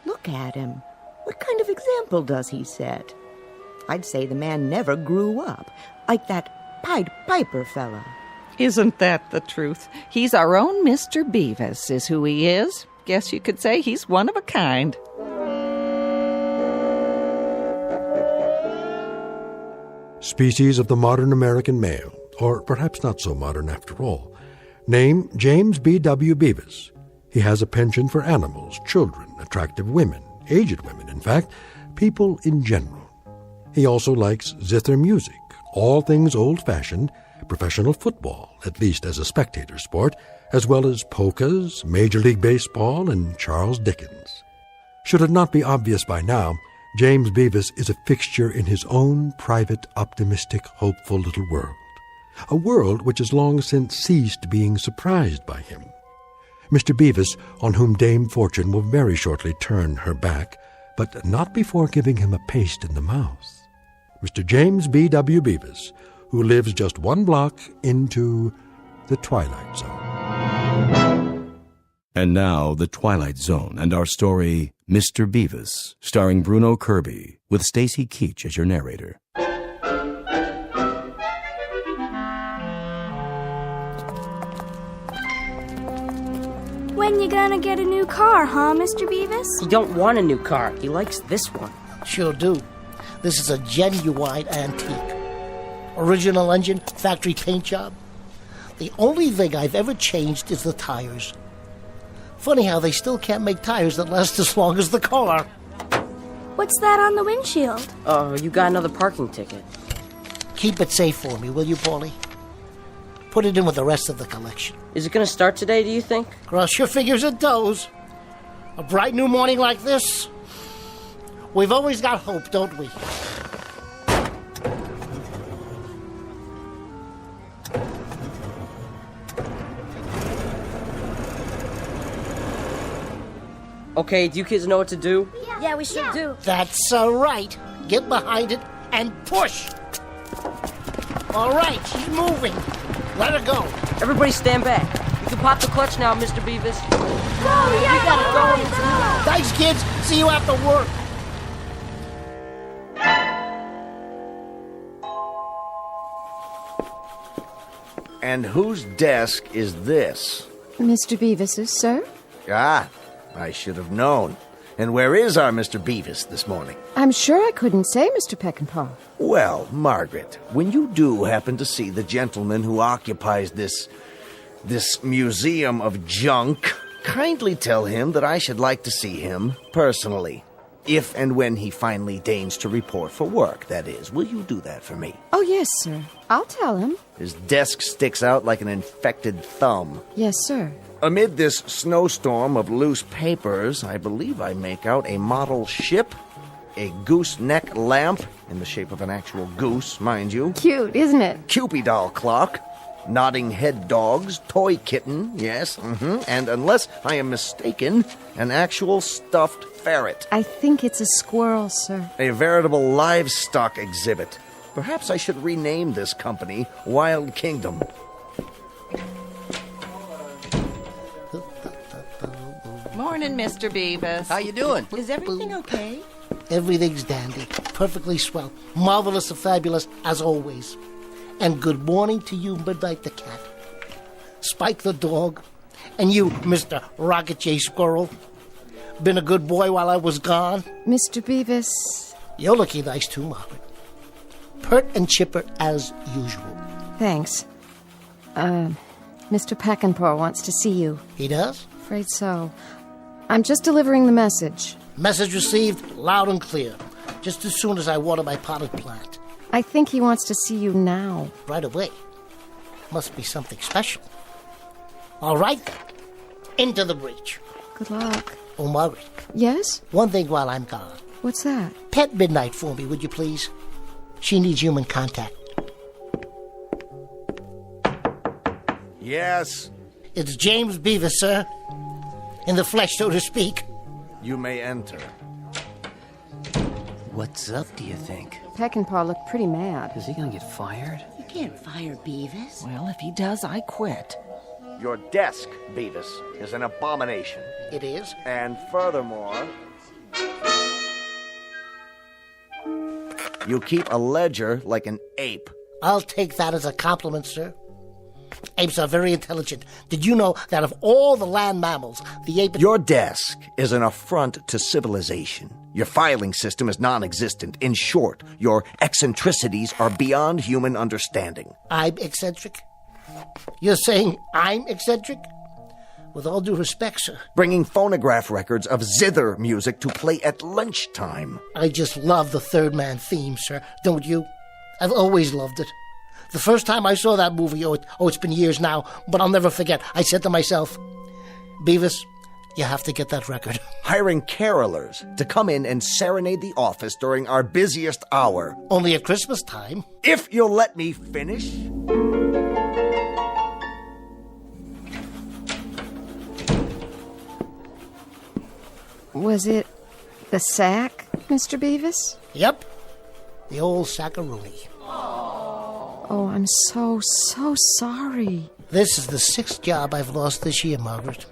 Look at him. What kind of example does he set? I'd say the man never grew up, like that Pied Piper fella.
Isn't that the truth? He's our own Mr. Beavis, is who he is. Guess you could say he's one of a kind.
Species of the modern American male, or perhaps not so modern after all. Name, James B.W. Beavis. He has a penchant for animals, children, attractive women, aged women, in fact, people in general. He also likes zither music, all things old-fashioned, professional football, at least as a spectator sport, as well as polkas, Major League Baseball, and Charles Dickens. Should it not be obvious by now, James Beavis is a fixture in his own private, optimistic, hopeful little world. A world which has long since ceased being surprised by him. Mr. Beavis, on whom Dame Fortune will very shortly turn her back, but not before giving him a paste in the mouth. Mr. James B.W. Beavis, who lives just one block into the Twilight Zone.
And now, The Twilight Zone and our story, Mr. Beavis, starring Bruno Kirby, with Stacy Keach as your narrator.
When you gonna get a new car, huh, Mr. Beavis?
He don't want a new car. He likes this one.
Sure do. This is a genuine antique. Original engine, factory paint job. The only thing I've ever changed is the tires. Funny how they still can't make tires that last as long as the car.
What's that on the windshield?
Oh, you got another parking ticket.
Keep it safe for me, will you, Paulie? Put it in with the rest of the collection.
Is it going to start today, do you think?
Cross your fingers and toes. A bright new morning like this. We've always got hope, don't we?
Okay, do you kids know what to do?
Yeah, we sure do.
That's right. Get behind it and push. All right, she's moving. Let her go.
Everybody stand back. You can pop the clutch now, Mr. Beavis.
Go, yeah,
We gotta go. Thanks, kids. See you after work.
And whose desk is this?
Mr. Beavis's, sir?
Ah, I should have known. And where is our Mr. Beavis this morning?
I'm sure I couldn't say, Mr. Peckinpah.
Well, Margaret, when you do happen to see the gentleman who occupies this museum of junk, kindly tell him that I should like to see him personally. If and when he finally deigns to report for work, that is. Will you do that for me?
Oh, yes, sir. I'll tell him.
His desk sticks out like an infected thumb.
Yes, sir.
Amid this snowstorm of loose papers, I believe I make out a model ship, a gooseneck lamp, in the shape of an actual goose, mind you.
Cute, isn't it?
Cupid doll clock, nodding head dogs, toy kitten, yes, and unless I am mistaken, an actual stuffed ferret.
I think it's a squirrel, sir.
A veritable livestock exhibit. Perhaps I should rename this company Wild Kingdom.
Morning, Mr. Beavis.
How you doing?
Is everything okay?
Everything's dandy. Perfectly swell. Marvelous and fabulous, as always. And good morning to you, Midnight the cat. Spike the dog. And you, Mr. Rocket J. Squirrel. Been a good boy while I was gone.
Mr. Beavis.
You're looking nice too, Margaret. Pert and chipper as usual.
Thanks. Mr. Peckinpah wants to see you.
He does?
Afraid so. I'm just delivering the message.
Message received, loud and clear. Just as soon as I water my potted plant.
I think he wants to see you now.
Right away. Must be something special. All right, then. Into the breach.
Good luck.
Oh, Margaret.
Yes?
One thing while I'm gone.
What's that?
Pet Midnight for me, would you please? She needs human contact.
Yes?
It's James Beavis, sir. In the flesh, so to speak.
You may enter.
What's up, do you think?
Peckinpah looked pretty mad.
Is he gonna get fired?
You can't fire Beavis.
Well, if he does, I quit.
Your desk, Beavis, is an abomination.
It is?
And furthermore, you keep a ledger like an ape.
I'll take that as a compliment, sir. Apes are very intelligent. Did you know that of all the land mammals, the ape...
Your desk is an affront to civilization. Your filing system is non-existent. In short, your eccentricities are beyond human understanding.
I'm eccentric? You're saying I'm eccentric? With all due respect, sir.
Bringing phonograph records of zither music to play at lunchtime.
I just love the Third Man theme, sir. Don't you? I've always loved it. The first time I saw that movie, it's been years now, but I'll never forget. I said to myself, Beavis, you have to get that record.
Hiring carolers to come in and serenade the office during our busiest hour.
Only at Christmas time.
If you'll let me finish.
Was it the sack, Mr. Beavis?
Yep. The old sackaroonie.
Oh, I'm so sorry.
This is the 6th job I've lost this year, Margaret.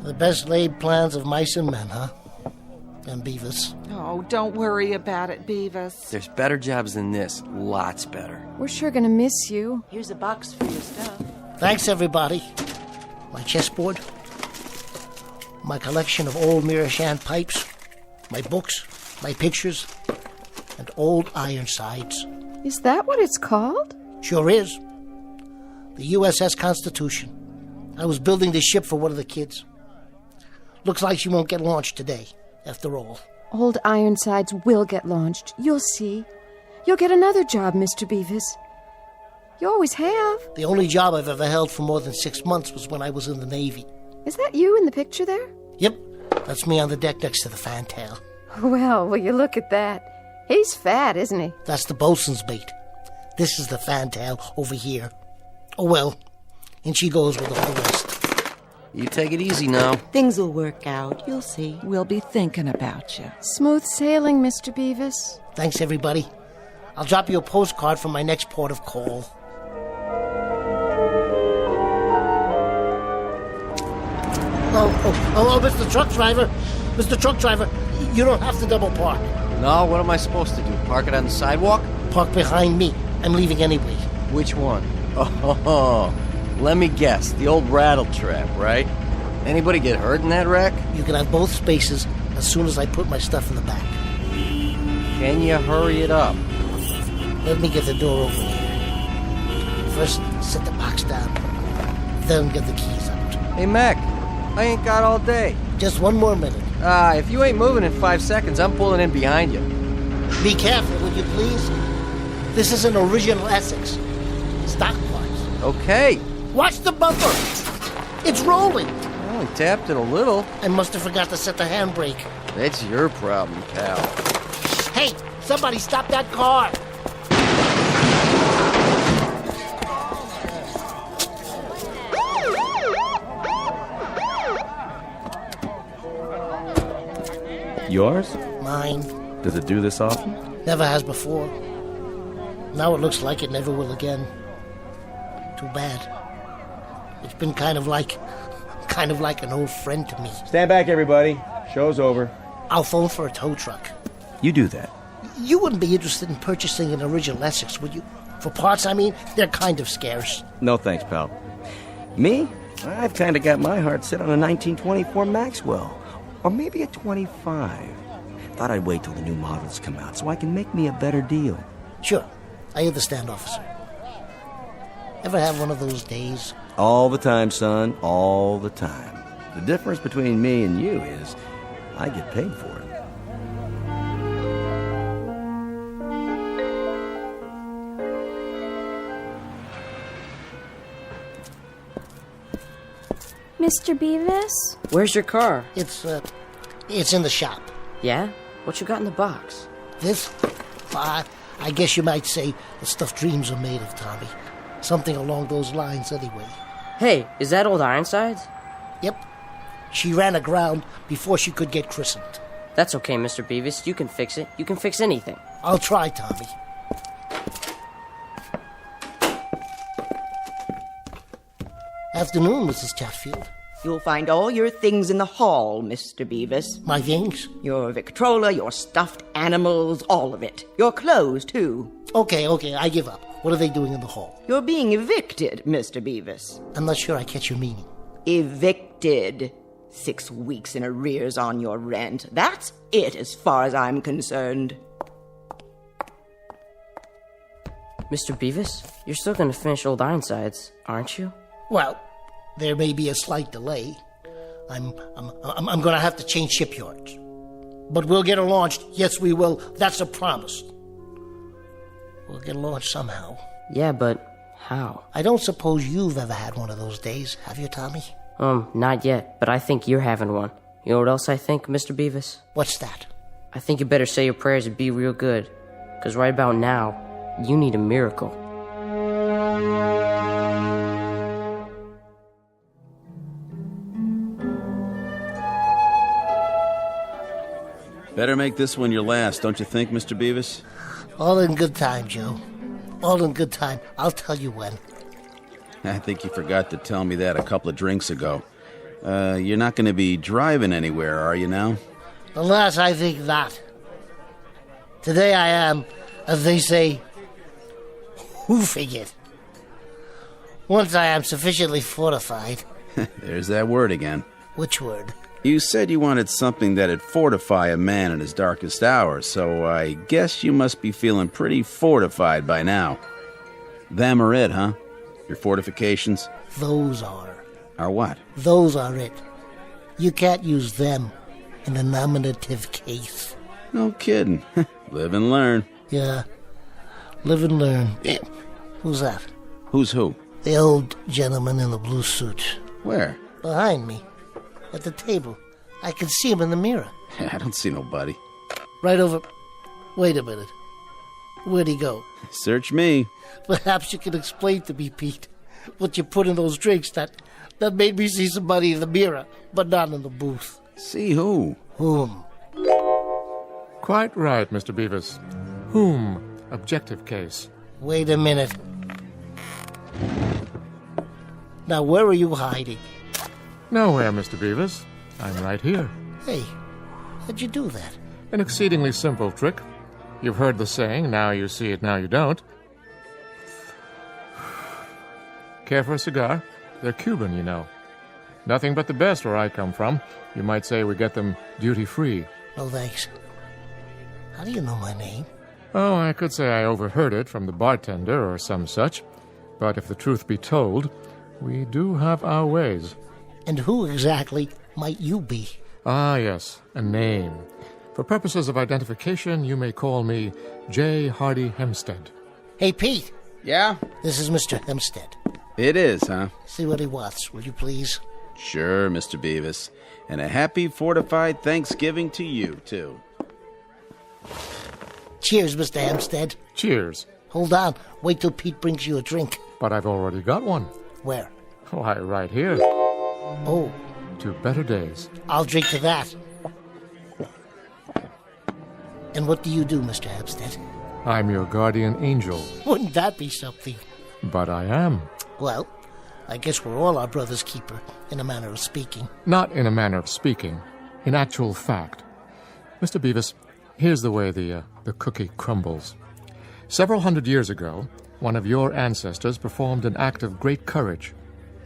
The best laid plans of mice and men, huh? And Beavis.
Oh, don't worry about it, Beavis.
There's better jobs than this. Lots better.
We're sure gonna miss you.
Here's a box for your stuff.
Thanks, everybody. My chessboard. My collection of old Mirashan pipes. My books. My pictures. And old Ironsides.
Is that what it's called?
Sure is. the USS Constitution. I was building this ship for one of the kids. Looks like she won't get launched today, after all.
Old Ironsides will get launched. You'll see. You'll get another job, Mr. Beavis. You always have.
The only job I've ever held for more than 6 months was when I was in the Navy.
Is that you in the picture there?
Yep, that's me on the deck next to the fantail.
Well, will you look at that? He's fat, isn't he?
That's the bosun's mate. This is the fantail over here. Oh, well, and she goes with all the rest.
You take it easy now.
Things will work out. You'll see.
We'll be thinking about you.
Smooth sailing, Mr. Beavis.
Thanks, everybody. I'll drop you a postcard from my next port of call. Oh, Mr. Truck Driver. Mr. Truck Driver, you don't have to double park.
No, what am I supposed to do? Park it on the sidewalk?
Park behind me. I'm leaving anyway.
Which one? Oh, let me guess. The old rattle trap, right? Anybody get hurt in that wreck?
You can have both spaces as soon as I put my stuff in the back.
Can you hurry it up?
Let me get the door open here. First, set the box down. Then get the keys out.
Hey, Mac. I ain't got all day.
Just one more minute.
If you ain't moving in 5 seconds, I'm pulling in behind you.
Be careful, would you please? This is an original Essex. Stock parts.
Okay.
Watch the bumper. It's rolling.
I only tapped it a little.
I must have forgot to set the handbrake.
That's your problem, pal.
Hey, somebody stop that car.
Yours?
Mine.
Does it do this often?
Never has before. Now it looks like it never will again. Too bad. It's been kind of like an old friend to me.
Stand back, everybody. Show's over.
I'll phone for a tow truck.
You do that.
You wouldn't be interested in purchasing an original Essex, would you? For parts, I mean, they're kind of scarce.
No thanks, pal.
Me? I've kind of got my heart set on a 1924 Maxwell. Or maybe a 25. Thought I'd wait till the new models come out so I can make me a better deal.
Sure. I understand, officer. Ever have one of those days?
All the time, son. All the time. The difference between me and you is I get paid for it.
Mr. Beavis?
Where's your car?
It's in the shop.
Yeah? What you got in the box?
This? I guess you might say the stuff dreams are made of, Tommy. Something along those lines, anyway.
Hey, is that old Ironsides?
Yep. She ran aground before she could get christened.
That's okay, Mr. Beavis. You can fix it. You can fix anything.
I'll try, Tommy. Afternoon, Mrs. Chatfield.
You'll find all your things in the hall, Mr. Beavis.
My things?
Your Victrola, your stuffed animals, all of it. Your clothes, too.
Okay, I give up. What are they doing in the hall?
You're being evicted, Mr. Beavis.
I'm not sure I catch your meaning.
Evicted. 6 weeks in arrears on your rent. That's it as far as I'm concerned.
Mr. Beavis, you're still gonna finish Old Ironsides, aren't you?
Well, there may be a slight delay. I'm gonna have to change shipyards. But we'll get her launched. Yes, we will. That's a promise. We'll get launched somehow.
Yeah, but how?
I don't suppose you've ever had one of those days, have you, Tommy?
Not yet, but I think you're having one. You know what else I think, Mr. Beavis?
What's that?
I think you better say your prayers and be real good. 'Cause right about now, you need a miracle.
Better make this one your last, don't you think, Mr. Beavis?
All in good time, Joe. All in good time. I'll tell you when.
I think you forgot to tell me that a couple of drinks ago. You're not going to be driving anywhere, are you now?
Alas, I think not. Today I am, as they say, hoofing it. Once I am sufficiently fortified.
There's that word again.
Which word?
You said you wanted something that'd fortify a man in his darkest hour, so I guess you must be feeling pretty fortified by now. Them are it, huh? Your fortifications?
Those are.
Are what?
Those are it. You can't use them in a nominative case.
No kidding. Live and learn.
Yeah. Live and learn. Who's that?
Who's who?
The old gentleman in the blue suit.
Where?
Behind me. At the table. I can see him in the mirror.
I don't see nobody.
Right over... Wait a minute. Where'd he go?
Search me.
Perhaps you can explain to me, Pete, what you put in those drinks that made me see somebody in the mirror, but not in the booth.
See who?
Whom?
Quite right, Mr. Beavis. Whom? Objective case.
Wait a minute. Now, where are you hiding?
Nowhere, Mr. Beavis. I'm right here.
Hey, how'd you do that?
An exceedingly simple trick. You've heard the saying, now you see it, now you don't. Care for a cigar? They're Cuban, you know. Nothing but the best where I come from. You might say we get them duty-free.
No, thanks. How do you know my name?
Oh, I could say I overheard it from the bartender or some such. But if the truth be told, we do have our ways.
And who exactly might you be?
Ah, yes, a name. For purposes of identification, you may call me J. Hardy Hempstead.
Hey, Pete.
Yeah?
This is Mr. Hempstead.
It is, huh?
See what he wants, will you please?
Sure, Mr. Beavis. And a happy fortified Thanksgiving to you, too.
Cheers, Mr. Hempstead.
Cheers.
Hold on. Wait till Pete brings you a drink.
But I've already got one.
Where?
Why, right here.
Oh.
To better days.
I'll drink to that. And what do you do, Mr. Hempstead?
I'm your guardian angel.
Wouldn't that be something?
But I am.
Well, I guess we're all our brother's keeper, in a manner of speaking.
Not in a manner of speaking. In actual fact. Mr. Beavis, here's the way the cookie crumbles. Several hundred years ago, one of your ancestors performed an act of great courage.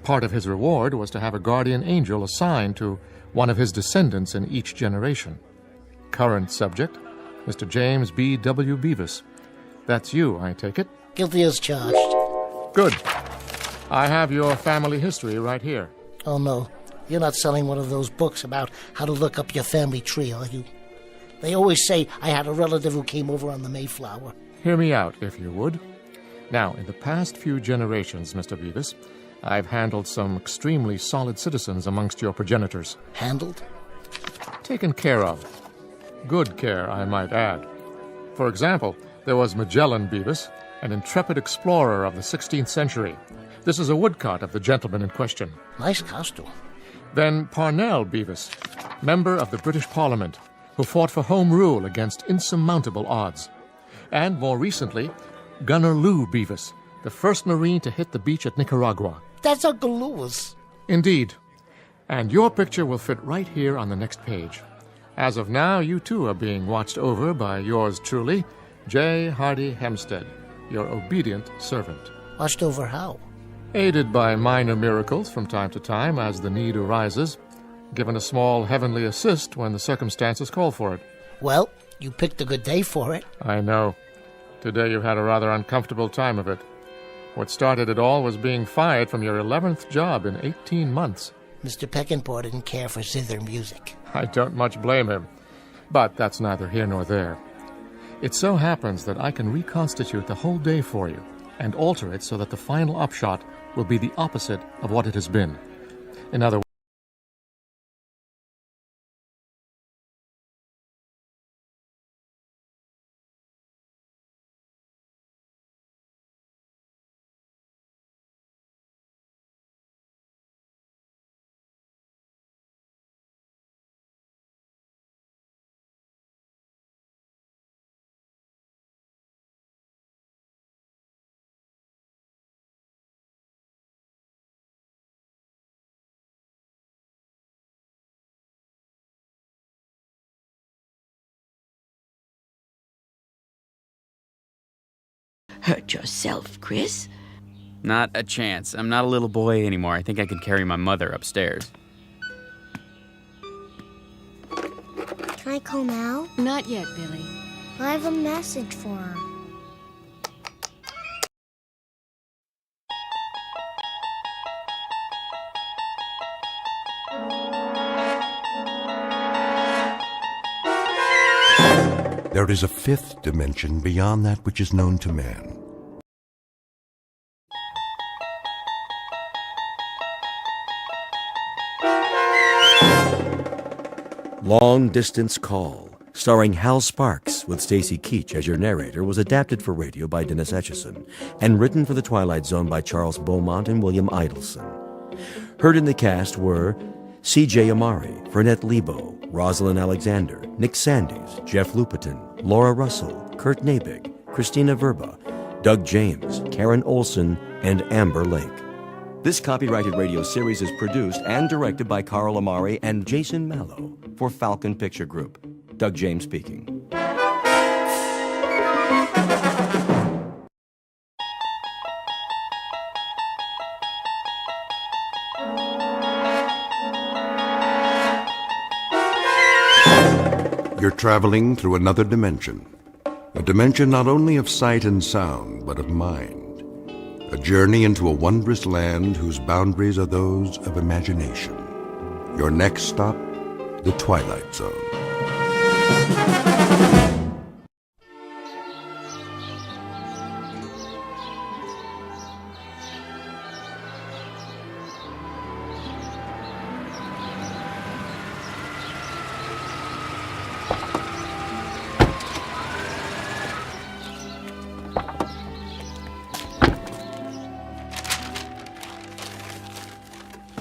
Part of his reward was to have a guardian angel assigned to one of his descendants in each generation. Current subject, Mr. James B. W. Beavis. That's you, I take it?
Guilty as charged.
Good. I have your family history right here.
Oh, no. You're not selling one of those books about how to look up your family tree, are you? They always say I had a relative who came over on the Mayflower.
Hear me out, if you would. Now, in the past few generations, Mr. Beavis, I've handled some extremely solid citizens amongst your progenitors.
Handled?
Taken care of. Good care, I might add. For example, there was Magellan Beavis, an intrepid explorer of the 16th century. This is a woodcut of the gentleman in question.
Nice costume.
Then Parnell Beavis, member of the British Parliament, who fought for Home Rule against insurmountable odds. And more recently, Gunner Lou Beavis, the first Marine to hit the beach at Nicaragua.
That's Uncle Louis.
Indeed. And your picture will fit right here on the next page. As of now, you too are being watched over by yours truly, J. Hardy Hempstead, your obedient servant.
Watched over how?
Aided by minor miracles from time to time as the need arises, given a small heavenly assist when the circumstances call for it.
Well, you picked a good day for it.
I know. Today you had a rather uncomfortable time of it. What started it all was being fired from your 11th job in 18 months.
Mr. Peckinpah didn't care for zither music.
I don't much blame him. But that's neither here nor there. It so happens that I can reconstitute the whole day for you and alter it so that the final upshot will be the opposite of what it has been. In other words,
Hurt yourself, Chris?
Not a chance. I'm not a little boy anymore. I think I can carry my mother upstairs.
Can I call Mal?
Not yet, Billy.
I have a message for her.
there is a fifth dimension beyond that which is known to man.
Long Distance Call, starring Hal Sparks with Stacy Keach as your narrator, was adapted for radio by Dennis Etchison and written for The Twilight Zone by Charles Beaumont and William Idelson. Heard in the cast were C.J. Amari, Fernette Lebo, Rosalind Alexander, Nick Sandys, Jeff Lupetin, Laura Russell, Kurt Nabig, Christina Verba, Doug James, Karen Olson, and Amber Lake. This copyrighted radio series is produced and directed by Carl Amari and Jason Mallow for Falcon Picture Group. Doug James speaking.
You're traveling through another dimension. A dimension not only of sight and sound, but of mind. A journey into a wondrous land whose boundaries are those of imagination. Your next stop, the Twilight Zone.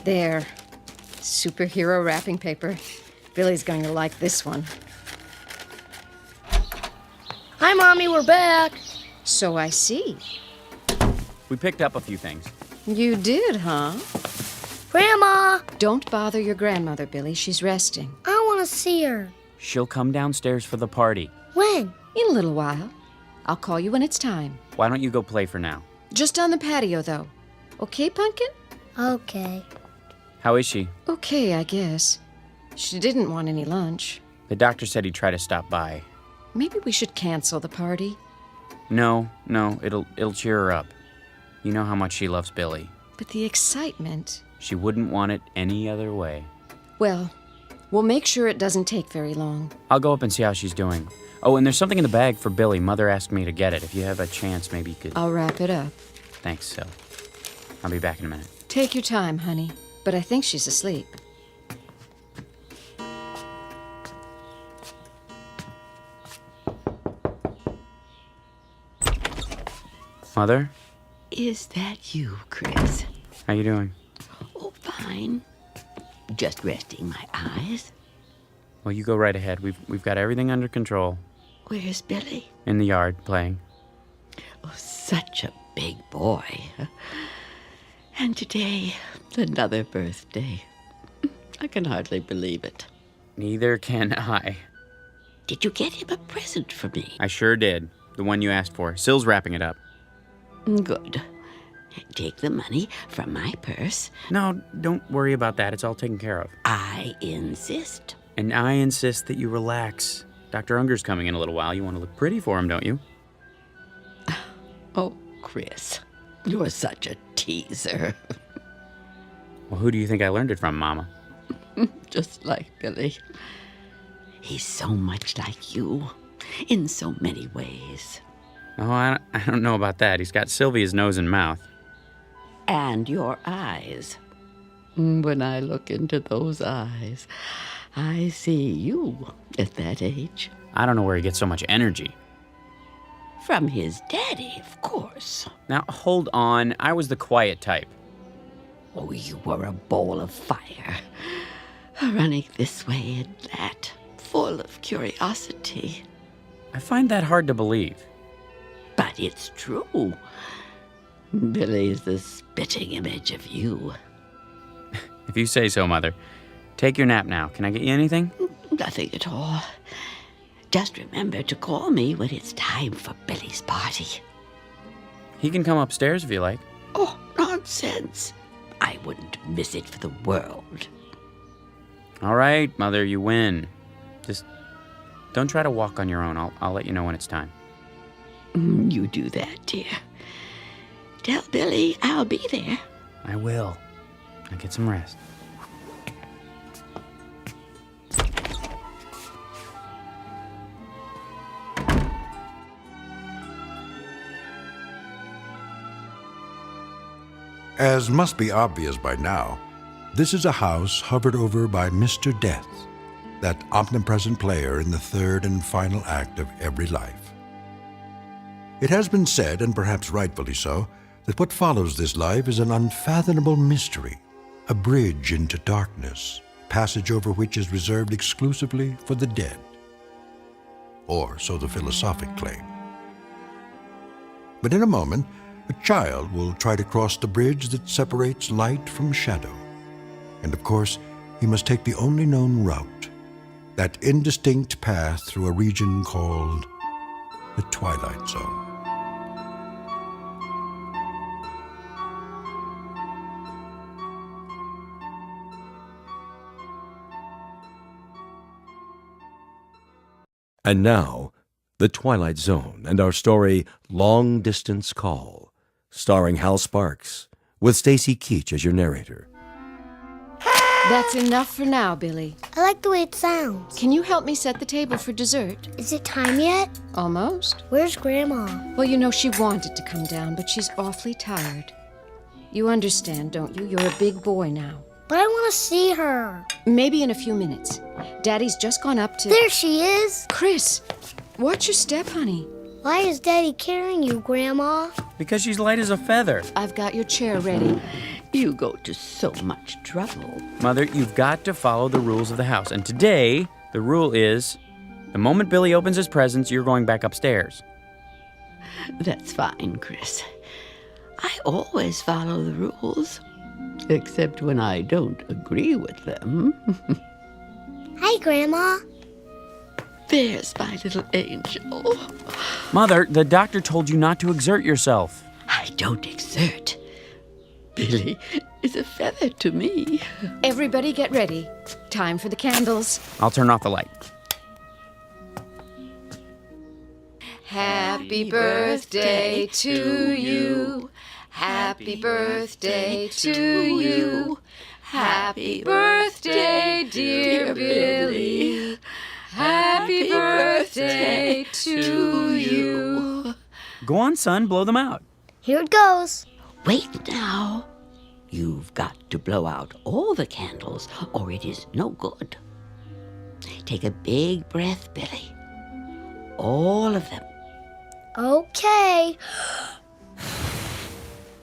There. Superhero wrapping paper. Billy's going to like this one.
Hi, Mommy, we're back.
So I see.
We picked up a few things.
You did, huh?
Grandma!
Don't bother your grandmother, Billy. She's resting.
I want to see her.
She'll come downstairs for the party.
When?
In a little while. I'll call you when it's time.
Why don't you go play for now?
Just on the patio, though. Okay, Pumpkin?
Okay.
How is she?
Okay, I guess. She didn't want any lunch.
The doctor said he'd try to stop by.
Maybe we should cancel the party.
No, it'll cheer her up. You know how much she loves Billy.
But the excitement...
She wouldn't want it any other way.
Well, we'll make sure it doesn't take very long.
I'll go up and see how she's doing. Oh, and there's something in the bag for Billy. Mother asked me to get it. If you have a chance, maybe you could...
I'll wrap it up.
Thanks, Sil. I'll be back in a minute.
Take your time, honey. But I think she's asleep.
Mother?
Is that you, Chris?
How you doing?
Oh, fine. Just resting my eyes.
Well, you go right ahead. We've got everything under control.
Where's Billy?
In the yard, playing.
Oh, such a big boy. And today, another birthday. I can hardly believe it.
Neither can I.
Did you get him a present for me?
I sure did. The one you asked for. Sil's wrapping it up.
Good. Take the money from my purse.
No, don't worry about that. It's all taken care of.
I insist.
And I insist that you relax. Dr. Unger's coming in a little while. You want to look pretty for him, don't you?
Oh, Chris, you're such a teaser.
Well, who do you think I learned it from, Mama?
Just like Billy. He's so much like you, in so many ways.
Oh, I don't know about that. He's got Sylvia's nose and mouth.
And your eyes. When I look into those eyes, I see you at that age.
I don't know where he gets so much energy.
From his daddy, of course.
Now, hold on. I was the quiet type.
Oh, you were a ball of fire. Running this way and that, full of curiosity.
I find that hard to believe.
But it's true. Billy's the spitting image of you.
If you say so, Mother. Take your nap now. Can I get you anything?
Nothing at all. Just remember to call me when it's time for Billy's party.
He can come upstairs if you like.
Oh, nonsense. I wouldn't miss it for the world.
All right, Mother, you win. Just don't try to walk on your own. I'll let you know when it's time.
You do that, dear. Tell Billy I'll be there.
I will. Now get some rest.
As must be obvious by now, this is a house hovered over by Mr. Death, that omnipresent player in the third and final act of every life. It has been said, and perhaps rightfully so, that what follows this life is an unfathomable mystery, a bridge into darkness, passage over which is reserved exclusively for the dead. Or so the philosophic claim. But in a moment, a child will try to cross the bridge that separates light from shadow. And of course, he must take the only known route, that indistinct path through a region called the Twilight Zone.
And now, The Twilight Zone and our story, Long Distance Call, starring Hal Sparks, with Stacy Keach as your narrator.
That's enough for now, Billy.
I like the way it sounds.
Can you help me set the table for dessert?
Is it time yet?
Almost.
Where's Grandma?
Well, you know, she wanted to come down, but she's awfully tired. You understand, don't you? You're a big boy now.
But I want to see her.
Maybe in a few minutes. Daddy's just gone up to...
There she is.
Chris, watch your step, honey.
Why is Daddy carrying you, Grandma?
Because she's light as a feather.
I've got your chair ready.
You go to so much trouble.
Mother, you've got to follow the rules of the house. And today, the rule is, the moment Billy opens his presents, you're going back upstairs.
That's fine, Chris. I always follow the rules. Except when I don't agree with them.
Hi, Grandma.
There's my little angel.
Mother, the doctor told you not to exert yourself.
I don't exert. Billy is a feather to me.
Everybody get ready. Time for the candles.
I'll turn off the light.
Happy birthday to you. Happy birthday to you. Happy birthday, dear Billy. Happy birthday to you.
Go on, son, blow them out.
Here it goes.
Wait now. You've got to blow out all the candles, or it is no good. Take a big breath, Billy. All of them.
Okay.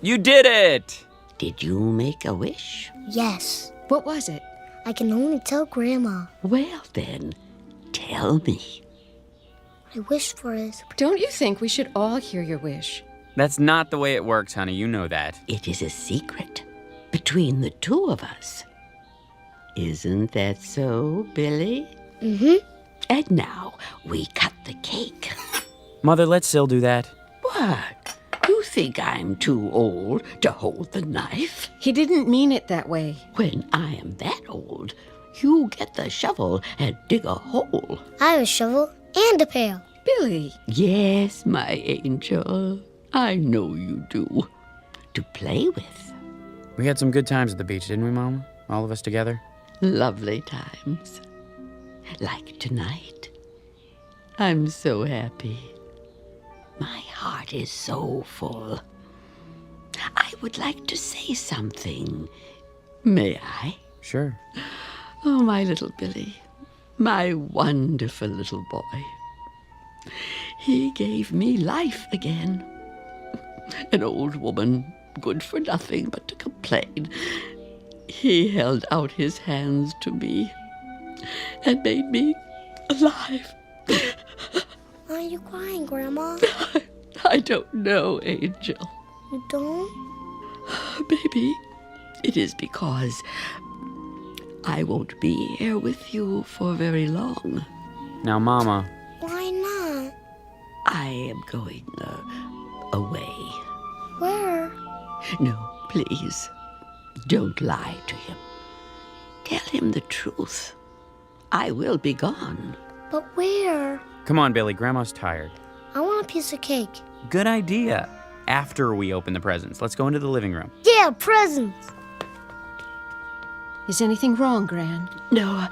You did it!
Did you make a wish?
Yes.
What was it?
I can only tell Grandma.
Well, then, tell me.
I wish for is...
Don't you think we should all hear your wish?
That's not the way it works, honey. You know that.
It is a secret between the two of us. Isn't that so, Billy?
Mm-hmm.
And now we cut the cake.
Mother, let Syl do that.
What? You think I'm too old to hold the knife?
He didn't mean it that way.
When I am that old, you get the shovel and dig a hole.
I have a shovel and a pail.
Billy.
Yes, my angel. I know you do. To play with.
We had some good times at the beach, didn't we, Mama? All of us together?
Lovely times. Like tonight. I'm so happy. My heart is so full. I would like to say something. May I?
Sure.
Oh, my little Billy. My wonderful little boy. He gave me life again. An old woman, good for nothing but to complain. He held out his hands to me and made me alive.
Why are you crying, Grandma?
I don't know, Angel.
You don't?
Baby, it is because I won't be here with you for very long.
Now, Mama.
Why not?
I am going away.
Where?
No, please. Don't lie to him. Tell him the truth. I will be gone.
But where?
Come on, Billy. Grandma's tired.
I want a piece of cake.
Good idea. After we open the presents. Let's go into the living room.
Yeah, presents.
Is anything wrong, Gran?
No,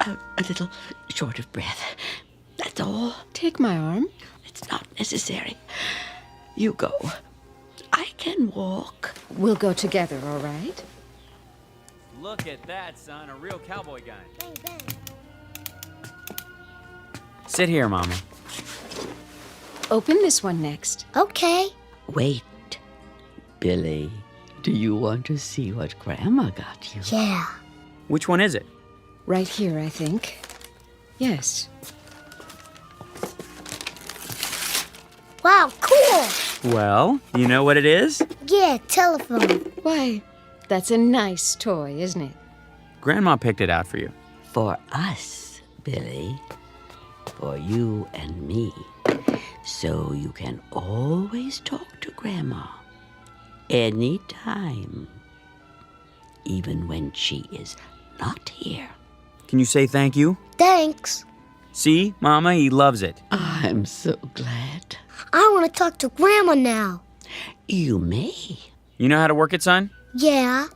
a little short of breath. That's all.
Take my arm.
It's not necessary. You go. I can walk.
We'll go together, all right?
Look at that, son. A real cowboy guy. Sit here, Mama.
Open this one next.
Okay.
Wait, Billy. Do you want to see what Grandma got you?
Yeah.
Which one is it?
Right here, I think. Yes.
Wow, cool.
Well, you know what it is?
Yeah, telephone.
Why, that's a nice toy, isn't it?
Grandma picked it out for you.
For us, Billy. For you and me. So you can always talk to Grandma. Anytime. Even when she is not here.
Can you say thank you?
Thanks.
See, Mama, he loves it.
I'm so glad.
I want to talk to Grandma now.
You may.
You know how to work it, son?
Yeah.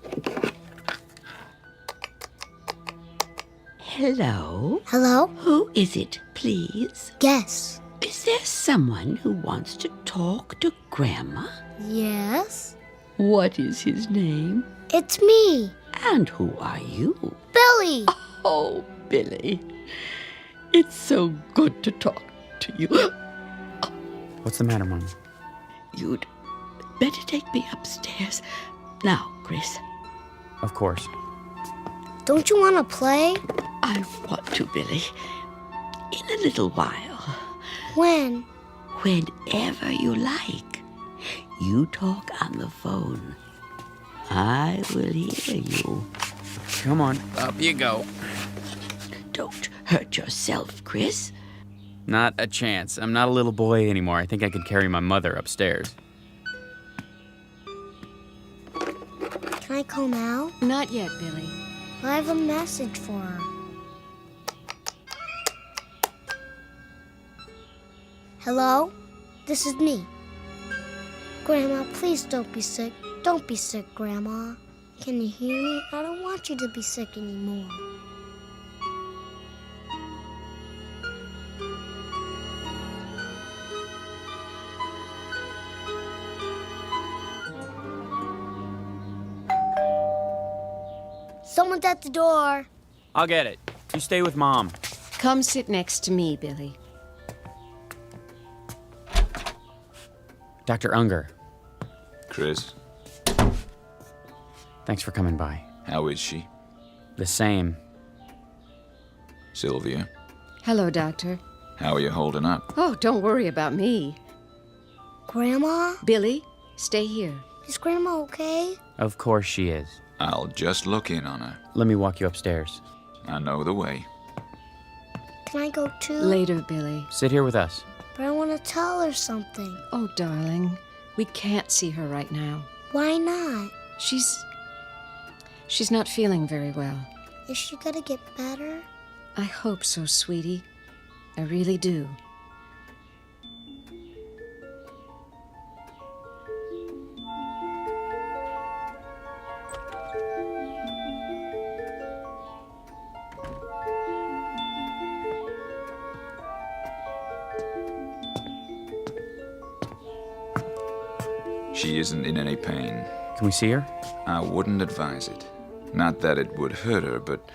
Hello?
Hello?
Who is it, please?
Guess.
Is there someone who wants to talk to Grandma?
Yes.
What is his name?
It's me.
And who are you?
Billy.
Oh, Billy. It's so good to talk to you.
What's the matter, Mama?
You'd better take me upstairs. Now, Chris.
Of course.
Don't you want to play?
I want to, Billy. In a little while.
When?
Whenever you like. You talk on the phone. I will hear you.
Come on, up you go.
Don't hurt yourself, Chris.
Not a chance. I'm not a little boy anymore. I think I could carry my mother upstairs.
Can I call now?
Not yet, Billy.
I have a message for her. Hello? This is me. Grandma, please don't be sick. Don't be sick, Grandma. Can you hear me? I don't want you to be sick anymore. Someone's at the door.
I'll get it. You stay with Mom.
Come sit next to me, Billy.
Dr. Unger.
Chris,
Thanks for coming by.
how is she?
The same.
Sylvia,
Hello, Doctor.
how are you holding up?
Oh, don't worry about me.
Grandma?
Billy, stay here.
Is Grandma okay?
Of course she is.
I'll just look in on her.
Let me walk you upstairs.
I know the way.
Can I go too?
Later, Billy.
Sit here with us.
But I want to tell her something.
Oh, darling, we can't see her right now.
Why not?
She's not feeling very well.
Is she gonna get better?
I hope so, sweetie. I really do.
She isn't in any pain.
Can we see her?
I wouldn't advise it. Not that it would hurt her, but,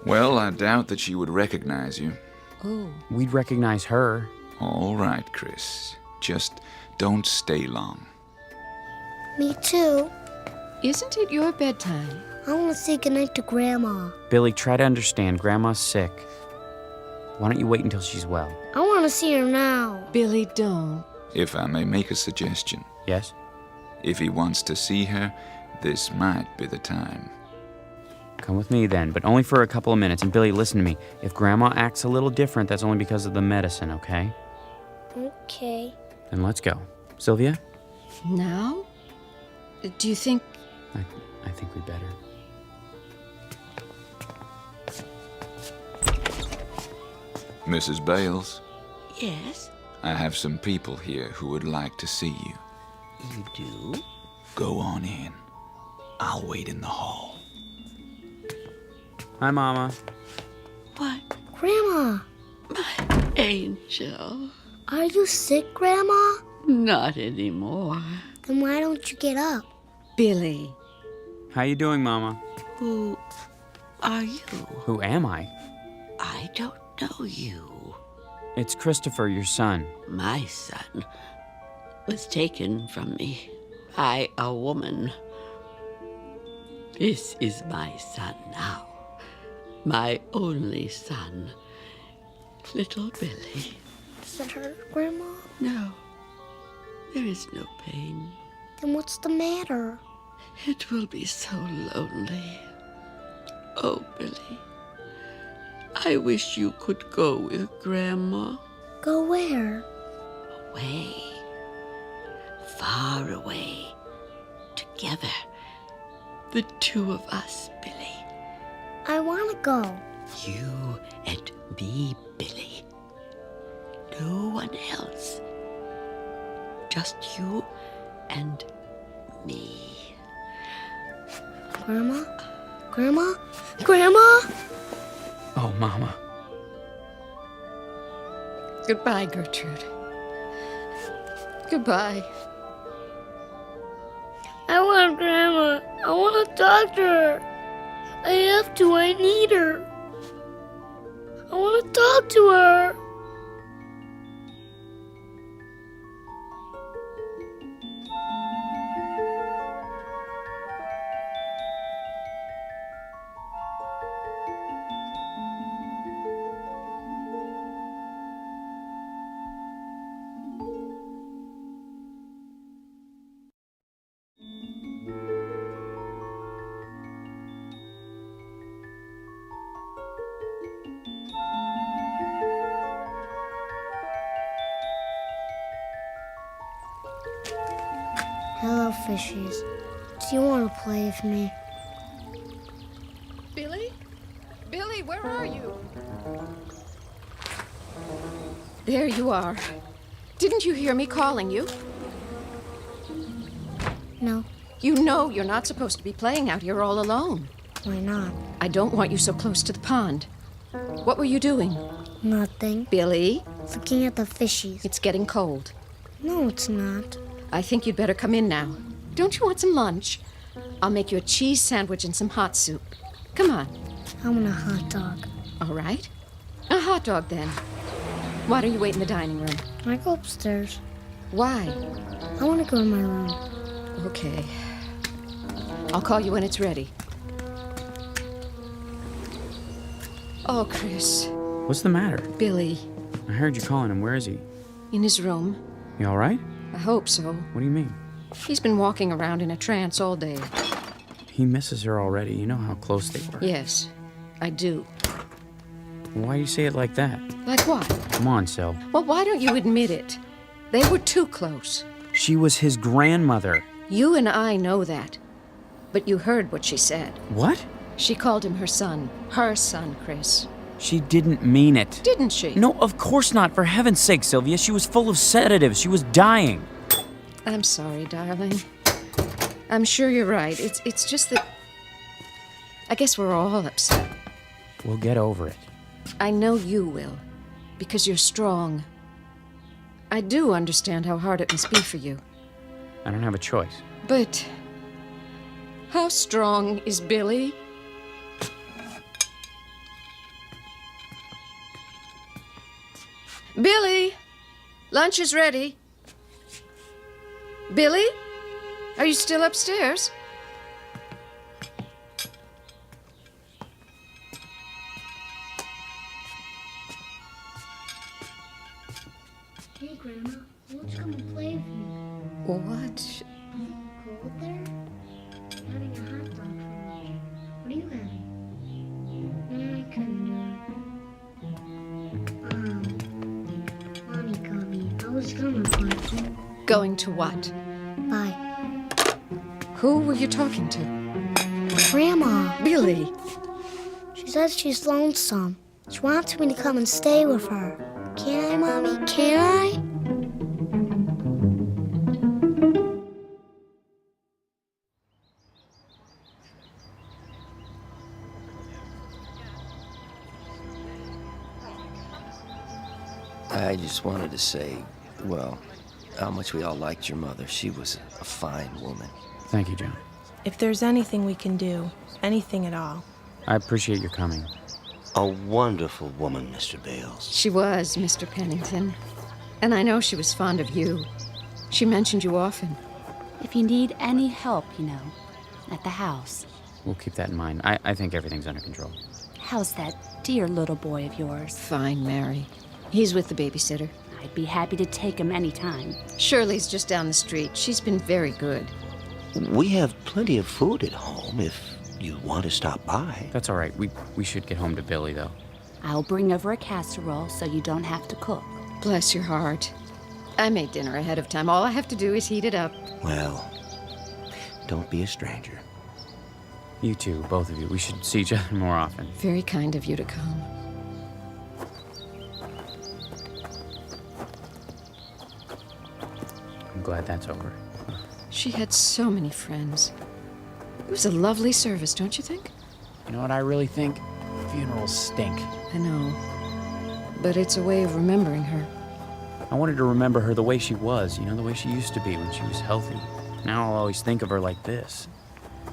well, I doubt that she would recognize you.
Oh.
We'd recognize her.
All right, Chris. Just don't stay long.
Me too.
Isn't it your bedtime?
I want to say goodnight to Grandma.
Billy, try to understand. Grandma's sick. Why don't you wait until she's well?
I want to see her now.
Billy, don't.
If I may make a suggestion.
Yes?
If he wants to see her, this might be the time.
Come with me then, but only for a couple of minutes. And Billy, listen to me. If Grandma acts a little different, that's only because of the medicine, okay?
Okay.
Then let's go. Sylvia?
Now? Do you think...
I think we better.
Mrs. Bales,
Yes,
I have some people here who would like to see you.
you do?
Go on in. I'll wait in the hall.
Hi, Mama.
What?
Grandma,
Angel.
are you sick, Grandma?
Not anymore.
Then why don't you get up?
Billy.
How you doing, Mama?
Who are you?
Who am I?
I don't know you.
It's Christopher, your son.
My son was taken from me by a woman. This is my son now. My only son. Little Billy.
Does it hurt, Grandma?
No. There is no pain.
Then what's the matter?
It will be so lonely. Oh, Billy. I wish you could go with Grandma.
Go where?
Away. Far away. Together. The two of us, Billy.
I want to go.
You and me, Billy. No one else. Just you and me.
Grandma? Grandma? Grandma?
Oh, Mama.
Goodbye, Gertrude. Goodbye.
I want Grandma. I want to talk to her. I have to. I need her. I want to talk to her. Hello, fishies. Do you want to play with me?
Billy? Billy, where are you? There you are. Didn't you hear me calling you?
No.
You know you're not supposed to be playing out here all alone.
Why not?
I don't want you so close to the pond. What were you doing?
Nothing.
Billy?
Looking at the fishies.
It's getting cold.
No, it's not.
I think you'd better come in now. Don't you want some lunch? I'll make you a cheese sandwich and some hot soup. Come on.
I want a hot dog.
All right. A hot dog, then. Why don't you wait in the dining room?
I go upstairs.
Why?
I want to go in my room.
Okay. I'll call you when it's ready. Oh, Chris.
What's the matter?
Billy.
I heard you calling him. Where is he?
In his room.
You all right?
I hope so.
What do you mean?
He's been walking around in a trance all day.
He misses her already. You know how close they were.
Yes, I do.
Why do you say it like that?
Like what?
Come on, Sil.
Well, why don't you admit it? They were too close.
She was his grandmother.
You and I know that. But you heard what she said.
What?
She called him her son. Her son, Chris.
She didn't mean it.
Didn't she?
No, of course not. For heaven's sake, Sylvia. She was full of sedatives. She was dying.
I'm sorry, darling. I'm sure you're right. It's just that... I guess we're all upset.
We'll get over it.
I know you will. Because you're strong. I do understand how hard it must be for you.
I don't have a choice.
But... how strong is Billy? Billy! Lunch is ready. Billy? Are you still upstairs?
Hey, Grandma. Why don't you come and play with me?
What?
Cold there? I'm having a hot dog for lunch. What are you having? I couldn't do it. Mommy called me. I was gonna play.
Going to what?
Bye.
Who were you talking to?
Grandma.
Billy.
She says she's lonesome. She wants me to come and stay with her. Can I, Mommy? Can I?
I just wanted to say, well, how much we all liked your mother. She was a fine woman.
Thank you, John.
If there's anything we can do, anything at all.
I appreciate your coming.
A wonderful woman, Mr. Bales.
She was, Mr. Pennington. And I know she was fond of you. She mentioned you often.
If you need any help, at the house.
We'll keep that in mind. I think everything's under control.
How's that dear little boy of yours?
Fine, Mary. He's with the babysitter.
I'd be happy to take him anytime.
Shirley's just down the street. She's been very good.
We have plenty of food at home if you want to stop by.
That's all right. We should get home to Billy, though.
I'll bring over a casserole so you don't have to cook.
Bless your heart. I made dinner ahead of time. All I have to do is heat it up.
Well, don't be a stranger.
You two, both of you. We should see each other more often.
Very kind of you to come.
I'm glad that's over.
She had so many friends. It was a lovely service, don't you think?
You know what I really think? Funerals stink.
I know. But it's a way of remembering her.
I wanted to remember her the way she was, the way she used to be when she was healthy. Now I'll always think of her like this.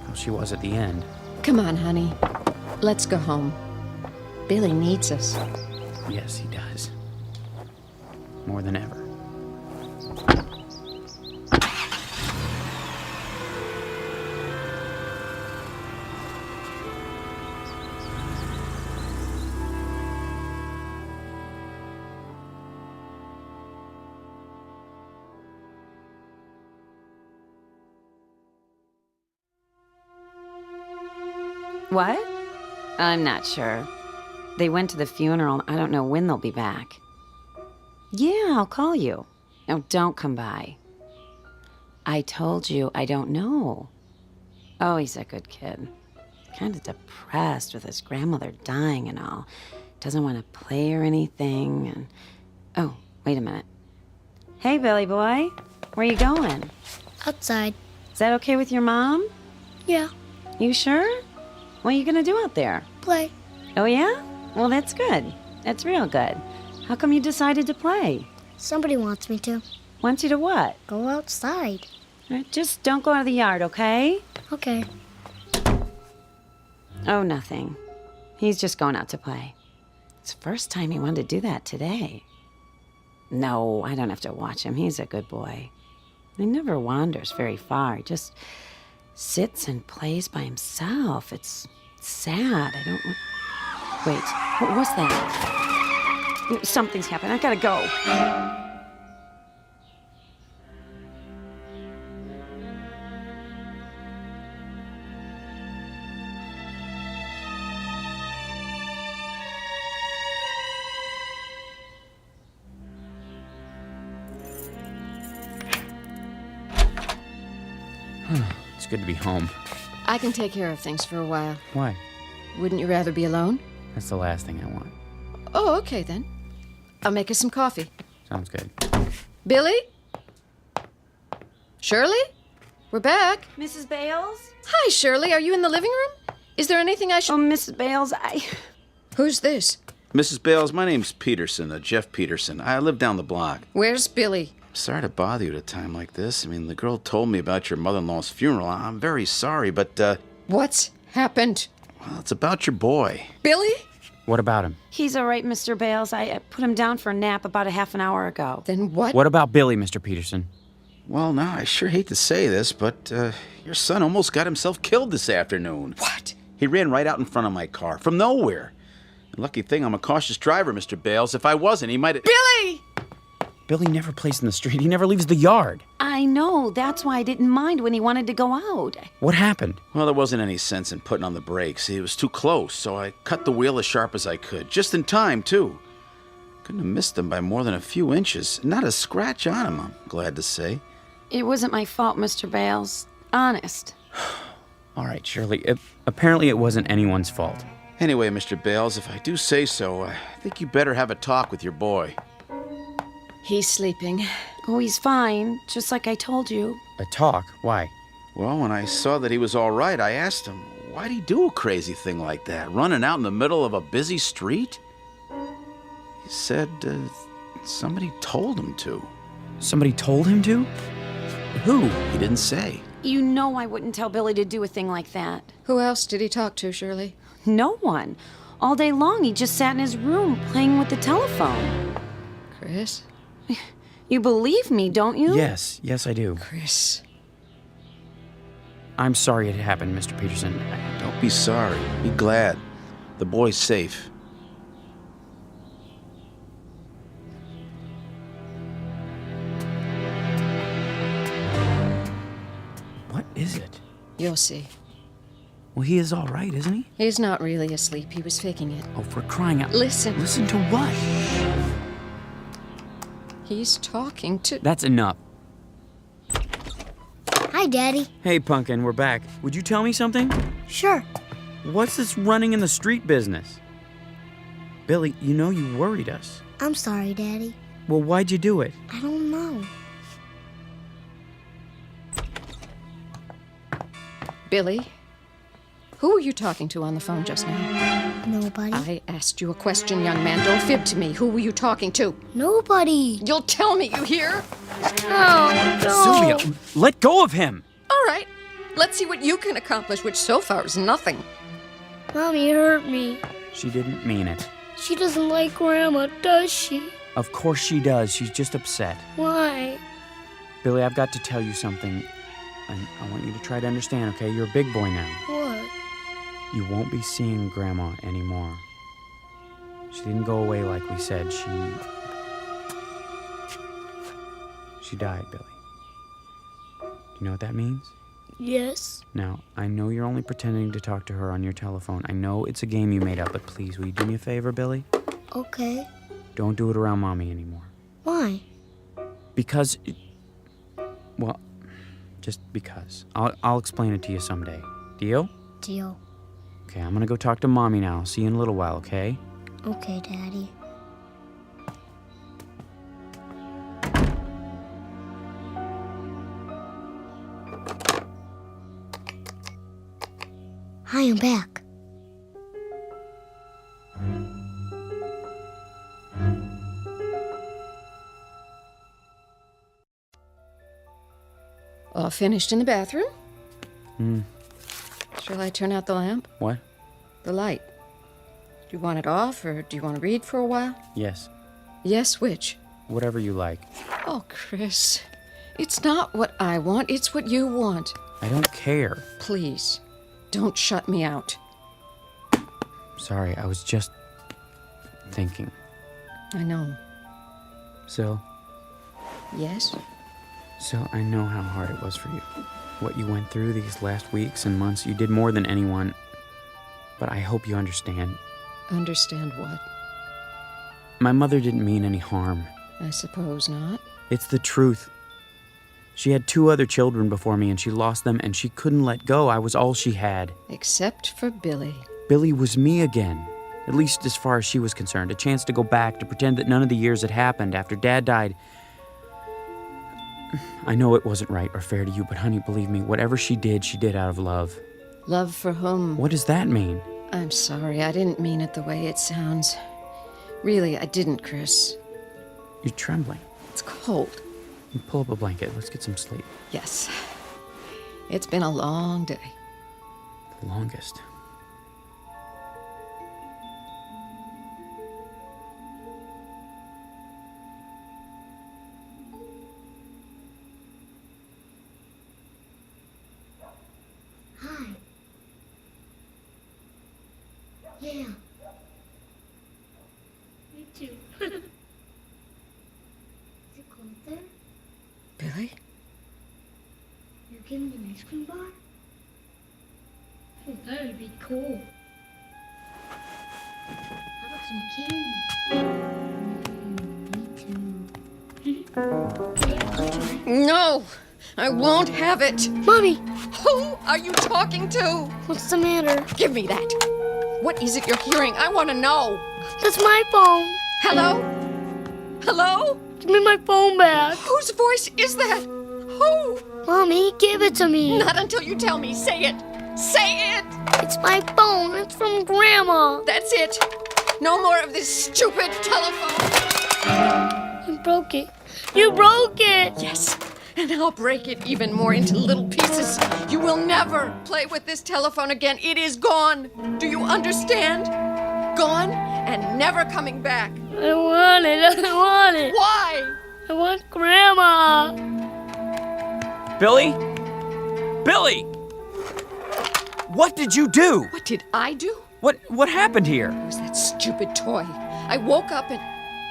How she was at the end.
Come on, honey. Let's go home. Billy needs us.
Yes, he does. More than ever.
What? I'm not sure. They went to the funeral. I don't know when they'll be back. Yeah, I'll call you. No, don't come by. I told you I don't know. Oh, he's a good kid. Kind of depressed with his grandmother dying and all. Doesn't want to play or anything. And oh, wait a minute. Hey, Billy boy. Where you going?
Outside.
Is that okay with your mom?
Yeah.
You sure? What are you gonna do out there?
Play.
Oh, yeah? Well, that's good. That's real good. How come you decided to play?
Somebody wants me to.
Wants you to what?
Go outside.
Just don't go out of the yard, okay?
Okay.
Oh, nothing. He's just going out to play. It's the first time he wanted to do that today. No, I don't have to watch him. He's a good boy. He never wanders very far. He just sits and plays by himself. It's sad. I don't... Wait, what was that? Something's happened. I gotta go.
It's good to be home.
I can take care of things for a while.
Why?
Wouldn't you rather be alone?
That's the last thing I want.
Oh, okay then. I'll make us some coffee.
Sounds good.
Billy? Shirley? We're back.
Mrs. Bales?
Hi, Shirley. Are you in the living room? Is there anything I should...
Oh, Mrs. Bales,
Who's this?
Mrs. Bales, my name's Peterson, Jeff Peterson. I live down the block.
Where's Billy?
Sorry to bother you at a time like this. I mean, the girl told me about your mother-in-law's funeral. I'm very sorry, but,
What's happened?
Well, it's about your boy.
Billy?
What about him?
He's all right, Mr. Bales. I put him down for a nap about a half an hour ago.
Then what?
What about Billy, Mr. Peterson?
Well, now, I sure hate to say this, but, your son almost got himself killed this afternoon.
What?
He ran right out in front of my car, from nowhere. Lucky thing I'm a cautious driver, Mr. Bales. If I wasn't, he might have...
Billy!
Billy never plays in the street. He never leaves the yard.
I know. That's why I didn't mind when he wanted to go out.
What happened?
Well, there wasn't any sense in putting on the brakes. It was too close, so I cut the wheel as sharp as I could. Just in time, too. Couldn't have missed him by more than a few inches. Not a scratch on him, I'm glad to say.
It wasn't my fault, Mr. Bales. Honest.
All right, Shirley. Apparently it wasn't anyone's fault.
Anyway, Mr. Bales, if I do say so, I think you better have a talk with your boy.
He's sleeping.
Oh, he's fine, just like I told you.
A talk? Why?
Well, when I saw that he was all right, I asked him, why'd he do a crazy thing like that, running out in the middle of a busy street? He said, somebody told him to.
Somebody told him to? Who?
He didn't say.
You know I wouldn't tell Billy to do a thing like that.
Who else did he talk to, Shirley?
No one. All day long, he just sat in his room playing with the telephone.
Chris?
You believe me, don't you?
Yes, I do.
Chris.
I'm sorry it happened, Mr. Peterson.
Don't be sorry. Be glad. The boy's safe.
What is it?
You'll see.
Well, he is all right, isn't he?
He's not really asleep. He was faking it.
Oh, for crying out...
Listen.
Listen to what?
He's talking to...
That's enough.
Hi, Daddy.
Hey, Pumpkin, we're back. Would you tell me something?
Sure.
What's this running in the street business? Billy, you know you worried us.
I'm sorry, Daddy.
Well, why'd you do it?
I don't know.
Billy? Who were you talking to on the phone just now?
Nobody.
I asked you a question, young man. Don't fib to me. Who were you talking to?
Nobody.
You'll tell me, you hear?
Oh, no.
Sylvia, let go of him!
All right. Let's see what you can accomplish, which so far is nothing.
Mommy hurt me.
She didn't mean it.
She doesn't like Grandma, does she?
Of course she does. She's just upset.
Why?
Billy, I've got to tell you something. I want you to try to understand, okay? You're a big boy now.
What?
You won't be seeing Grandma anymore. She didn't go away like we said. She died, Billy. Do you know what that means?
Yes.
Now, I know you're only pretending to talk to her on your telephone. I know it's a game you made up, but please, will you do me a favor, Billy?
Okay.
Don't do it around Mommy anymore.
Why?
Because... well, just because. I'll explain it to you someday. Deal?
Deal.
Okay, I'm gonna go talk to Mommy now. I'll see you in a little while, okay?
Okay, Daddy. Hi, I'm back.
All finished in the bathroom?
Hmm.
Shall I turn out the lamp?
What?
The light. Do you want it off, or do you want to read for a while?
Yes.
Yes, which?
Whatever you like.
Oh, Chris. It's not what I want, it's what you want.
I don't care.
Please, don't shut me out.
Sorry, I was just thinking.
I know.
Sil,
Yes?
Sil, I know how hard it was for you. What you went through these last weeks and months, you did more than anyone. But I hope you understand.
Understand what?
My mother didn't mean any harm.
I suppose not.
It's the truth. She had 2 other children before me, and she lost them, and she couldn't let go. I was all she had.
Except for Billy.
Billy was me again. At least as far as she was concerned. A chance to go back, to pretend that none of the years had happened after Dad died. I know it wasn't right or fair to you, but honey, believe me, whatever she did out of love.
Love for whom?
What does that mean?
I'm sorry, I didn't mean it the way it sounds. Really, I didn't, Chris.
You're trembling.
It's cold.
You pull up a blanket. Let's get some sleep.
Yes. It's been a long day.
The longest.
Hi. Yeah. Me too. Is it cold there?
Billy?
You giving me an ice cream bar? Oh, that'd be cool. How about some candy? Me too.
No! I won't have it!
Mommy!
Who are you talking to?
What's the matter?
Give me that! What is it you're hearing? I want to know!
That's my phone!
Hello? Hello?
Give me my phone back!
Whose voice is that? Who?
Mommy, give it to me!
Not until you tell me. Say it! Say it!
It's my phone! It's from Grandma!
That's it! No more of this stupid telephone!
You broke it.
You broke it!
Yes, and I'll break it even more into little pieces. You will never play with this telephone again. It is gone. Do you understand? Gone and never coming back.
I want it. I want it.
Why?
I want Grandma.
Billy? Billy! What did you do?
What did I do?
What happened here?
It was that stupid toy. I woke up and...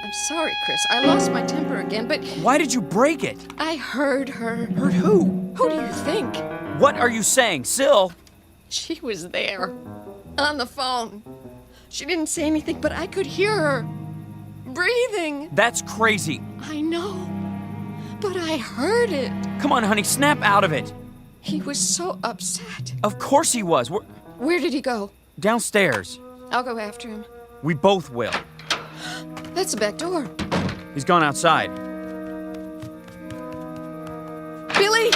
I'm sorry, Chris. I lost my temper again, but...
Why did you break it?
I heard her.
Heard who?
Who do you think?
What are you saying, Syl?
She was there. On the phone. She didn't say anything, but I could hear her. Breathing.
That's crazy.
I know. But I heard it.
Come on, honey, snap out of it.
He was so upset.
Of course he was.
Where did he go?
Downstairs.
I'll go after him.
We both will.
That's the back door.
He's gone outside.
Billy!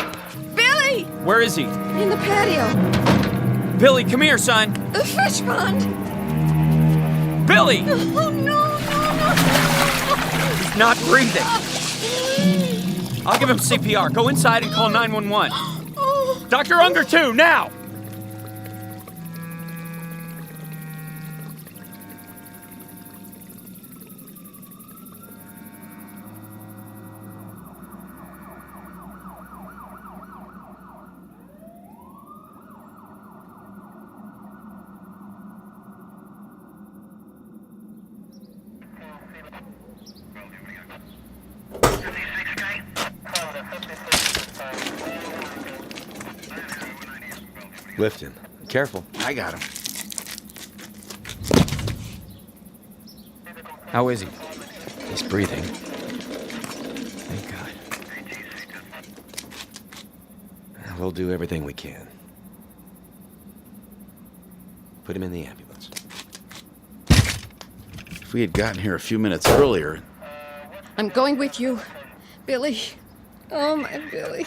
Billy!
Where is he?
In the patio.
Billy, come here, son.
The fish pond.
Billy!
Oh, no.
He's not breathing. I'll give him CPR. Go inside and call 911. Dr. Unger, too, now!
Lifton. Careful.
I got him.
How is he?
He's breathing. Thank God. We'll do everything we can. Put him in the ambulance.
If we had gotten here a few minutes earlier...
I'm going with you. Billy. Oh, my Billy.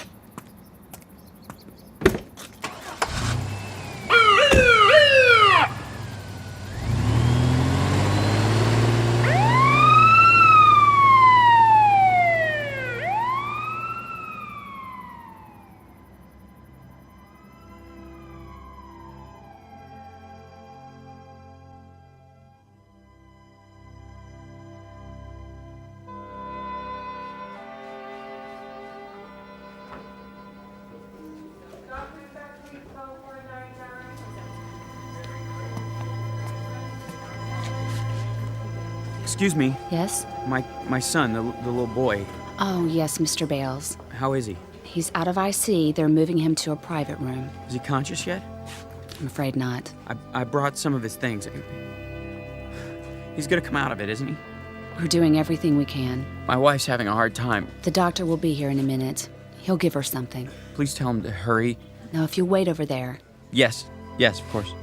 Excuse me.
Yes?
My son, the little boy.
Oh, yes, Mr. Bales.
How is he?
He's out of IC. They're moving him to a private room.
Is he conscious yet?
I'm afraid not.
I brought some of his things. He's gonna come out of it, isn't he?
We're doing everything we can.
My wife's having a hard time.
The doctor will be here in a minute. He'll give her something.
Please tell him to hurry.
Now, if you wait over there.
Yes, of course.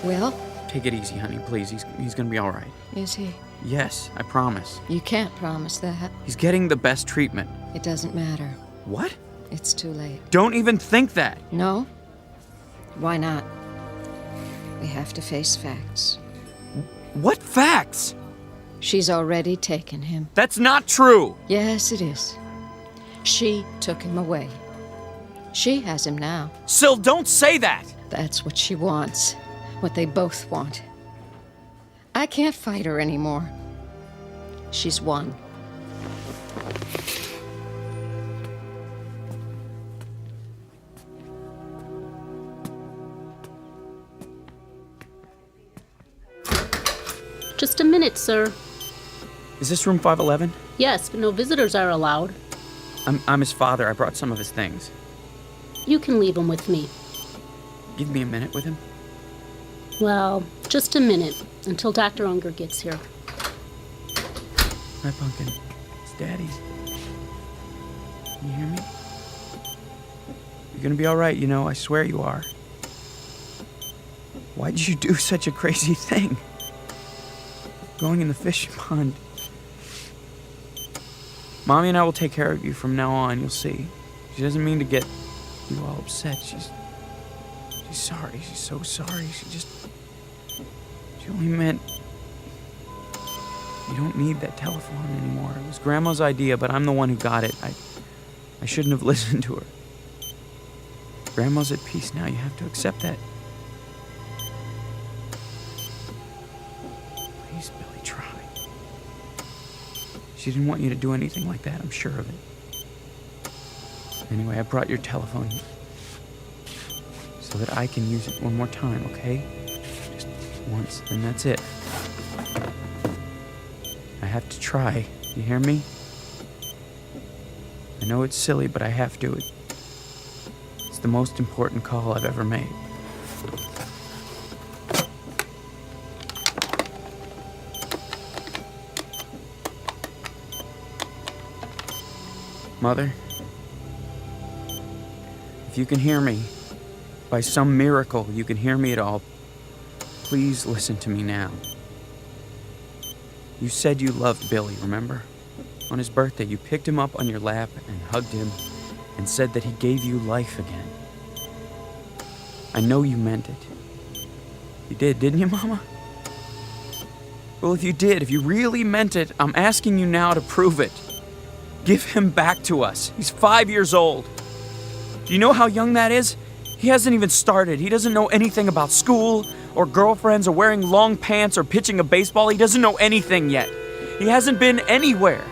Well?
Take it easy, honey, please. He's gonna be all right.
Is he?
Yes, I promise.
You can't promise that.
He's getting the best treatment.
It doesn't matter.
What?
It's too late.
Don't even think that.
No? Why not? We have to face facts.
What facts?
She's already taken him.
That's not true.
Yes, it is. She took him away. She has him now.
Syl, don't say that!
That's what she wants. What they both want. I can't fight her anymore. She's won.
Just a minute, sir.
Is this room 511?
Yes, but no visitors are allowed.
I'm his father. I brought some of his things.
You can leave him with me.
Give me a minute with him.
Well, just a minute, until Dr. Unger gets here.
Hi, Pumpkin. It's Daddy's. Can you hear me? You're gonna be all right, you know. I swear you are. Why did you do such a crazy thing? Going in the fish pond. Mommy and I will take care of you from now on, you'll see. She doesn't mean to get you all upset. She's sorry. She's so sorry. She only meant You don't need that telephone anymore. It was Grandma's idea, but I'm the one who got it. I shouldn't have listened to her. Grandma's at peace now. You have to accept that. Please, Billy, try. She didn't want you to do anything like that, I'm sure of it. Anyway, I brought your telephone so that I can use it one more time, okay? Just once, and that's it. I have to try. You hear me? I know it's silly, but I have to. It's the most important call I've ever made. Mother, if you can hear me, by some miracle you can hear me at all, please listen to me now. You said you loved Billy, remember? On his birthday, you picked him up on your lap and hugged him and said that he gave you life again. I know you meant it. You did, didn't you, Mama? Well, if you did, if you really meant it, I'm asking you now to prove it. Give him back to us. He's 5 years old. Do you know how young that is? He hasn't even started. He doesn't know anything about school or girlfriends or wearing long pants or pitching a baseball. He doesn't know anything yet. He hasn't been anywhere.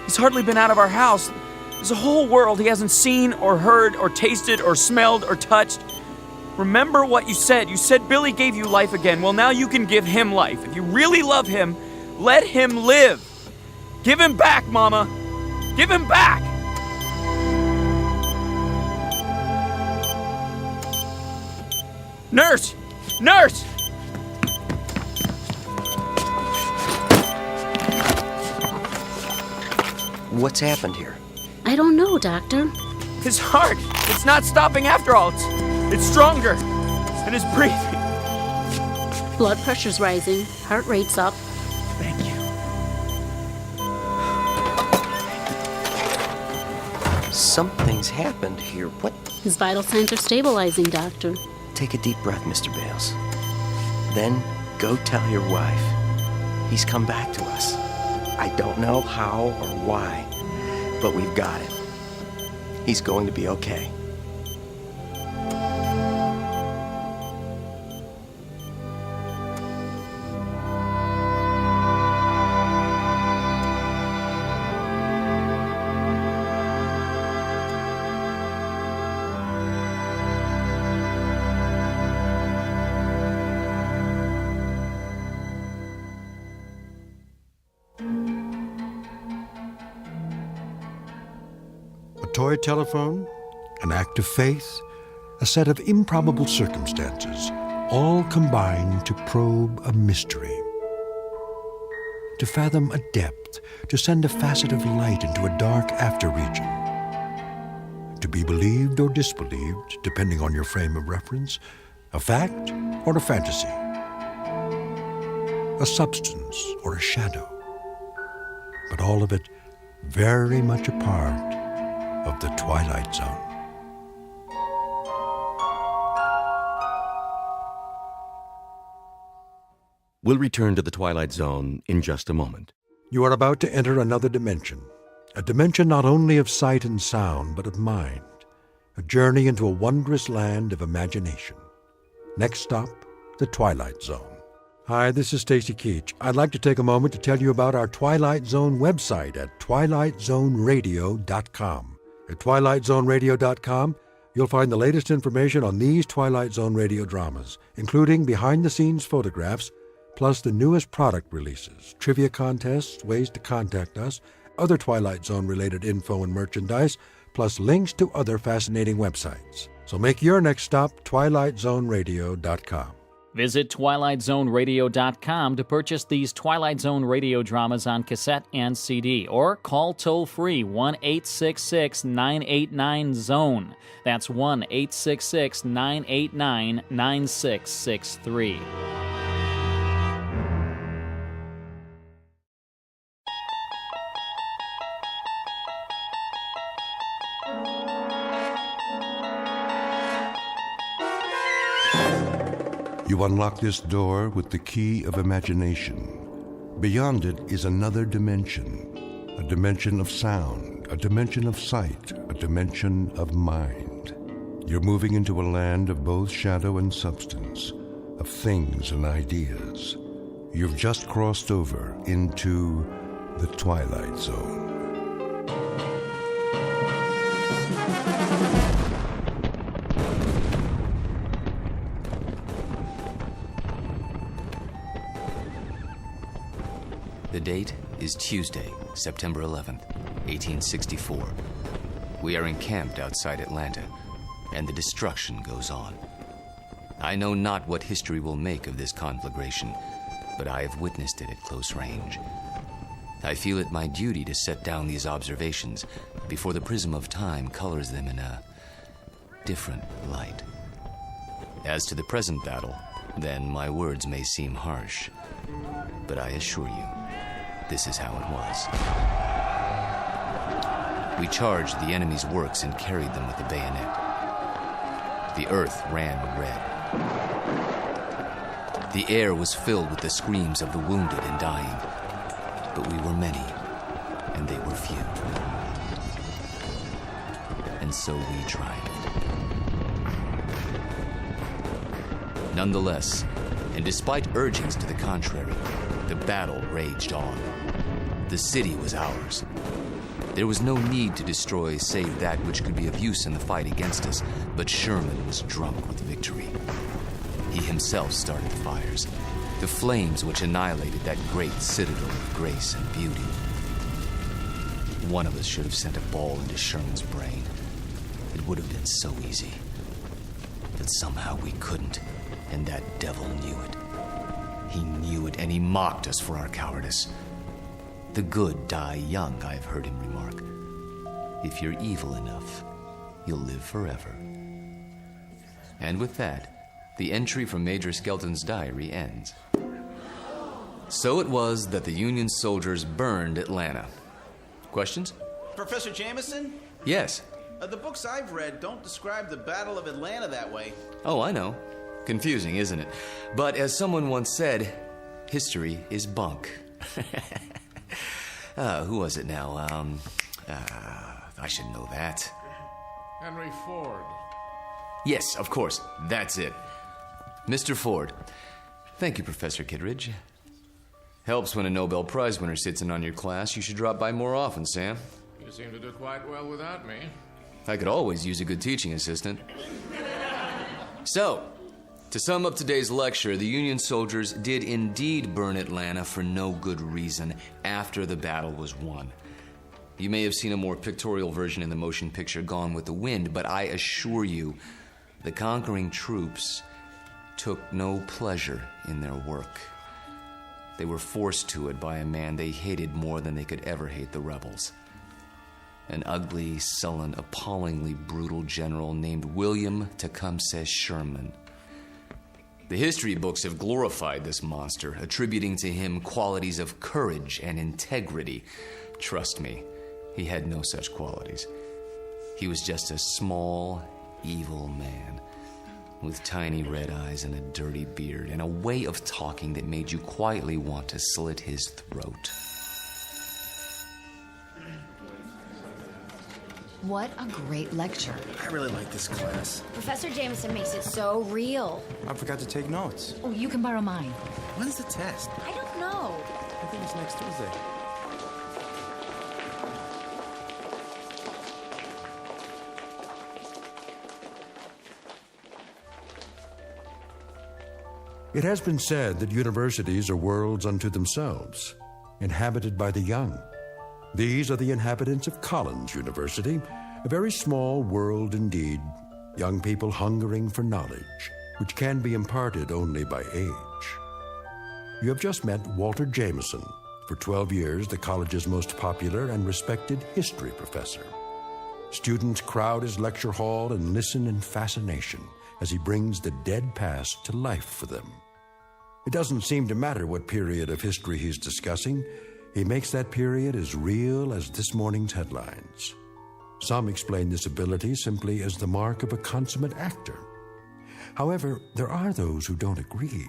He's hardly been out of our house. There's a whole world he hasn't seen or heard or tasted or smelled or touched. Remember what you said. You said Billy gave you life again. Well, now you can give him life. If you really love him, let him live. Give him back, Mama. Give him back. Nurse! Nurse!
What's happened here?
I don't know, Doctor.
His heart! It's not stopping after all. It's stronger. And his breathing.
Blood pressure's rising. Heart rate's up.
Thank you.
Something's happened here. What?
His vital signs are stabilizing, Doctor.
Take a deep breath, Mr. Bales. Then go tell your wife. He's come back to us. I don't know how or why, but we've got him. He's going to be okay.
Toy telephone, an act of faith, a set of improbable circumstances, all combine to probe a mystery. To fathom a depth, to send a facet of light into a dark after region. To be believed or disbelieved, depending on your frame of reference, a fact or a fantasy. A substance or a shadow. But all of it very much a part of the Twilight Zone.
We'll return to the Twilight Zone in just a moment.
You are about to enter another dimension, a dimension not only of sight and sound, but of mind, a journey into a wondrous land of imagination. Next stop, the Twilight Zone. Hi, this is Stacy Keach. I'd like to take a moment to tell you about our Twilight Zone website at twilightzoneradio.com. At twilightzoneradio.com, you'll find the latest information on these Twilight Zone radio dramas, including behind-the-scenes photographs, plus the newest product releases, trivia contests, ways to contact us, other Twilight Zone-related info and merchandise, plus links to other fascinating websites. So make your next stop twilightzoneradio.com.
Visit twilightzoneradio.com to purchase these Twilight Zone radio dramas on cassette and CD, or call toll-free 1-866-989-ZONE. That's 1-866-989-9663.
You unlock this door with the key of imagination. Beyond it is another dimension, a dimension of sound, a dimension of sight, a dimension of mind. You're moving into a land of both shadow and substance, of things and ideas. You've just crossed over into the Twilight Zone.
The date is Tuesday, September 11th, 1864. We are encamped outside Atlanta, and the destruction goes on. I know not what history will make of this conflagration, but I have witnessed it at close range. I feel it my duty to set down these observations before the prism of time colors them in a different light. As to the present battle, then my words may seem harsh, but I assure you, this is how it was. We charged the enemy's works and carried them with the bayonet. The earth ran red. The air was filled with the screams of the wounded and dying, but we were many, and they were few. And so we triumphed. Nonetheless, and despite urgings to the contrary, the battle raged on. The city was ours. There was no need to destroy save that which could be of use in the fight against us, but Sherman was drunk with victory. He himself started the fires, the flames which annihilated that great citadel of grace and beauty. One of us should have sent a ball into Sherman's brain. It would have been so easy. But somehow we couldn't, and that devil knew it. He knew it, and he mocked us for our cowardice. The good die young, I've heard him remark. If you're evil enough, you'll live forever. And with that, the entry from Major Skelton's diary ends. So it was that the Union soldiers burned Atlanta. Questions?
Professor Jameson?
Yes.
The books I've read don't describe the Battle of Atlanta that way.
Oh, I know. Confusing, isn't it? But as someone once said, history is bunk. Who was it now? I should know that.
Henry Ford.
Yes, of course. That's it. Mr. Ford. Thank you, Professor Kittredge. Helps when a Nobel Prize winner sits in on your class. You should drop by more often, Sam.
You seem to do quite well without me.
I could always use a good teaching assistant. So, to sum up today's lecture, the Union soldiers did indeed burn Atlanta for no good reason after the battle was won. You may have seen a more pictorial version in the motion picture Gone with the Wind, but I assure you, the conquering troops took no pleasure in their work. They were forced to it by a man they hated more than they could ever hate the rebels. An ugly, sullen, appallingly brutal general named William Tecumseh Sherman. The history books have glorified this monster, attributing to him qualities of courage and integrity. Trust me, he had no such qualities. He was just a small, evil man with tiny red eyes and a dirty beard and a way of talking that made you quietly want to slit his throat.
What a great lecture.
I really like this class.
Professor Jameson makes it so real.
I forgot to take notes.
Oh, you can borrow mine.
When's the test?
I don't know.
I think it's next Tuesday.
It has been said that universities are worlds unto themselves, inhabited by the young. These are the inhabitants of Collins University, a very small world indeed, young people hungering for knowledge, which can be imparted only by age. You have just met Walter Jameson, for 12 years the college's most popular and respected history professor. Students crowd his lecture hall and listen in fascination as he brings the dead past to life for them. It doesn't seem to matter what period of history he's discussing. He makes that period as real as this morning's headlines. Some explain this ability simply as the mark of a consummate actor. However, there are those who don't agree,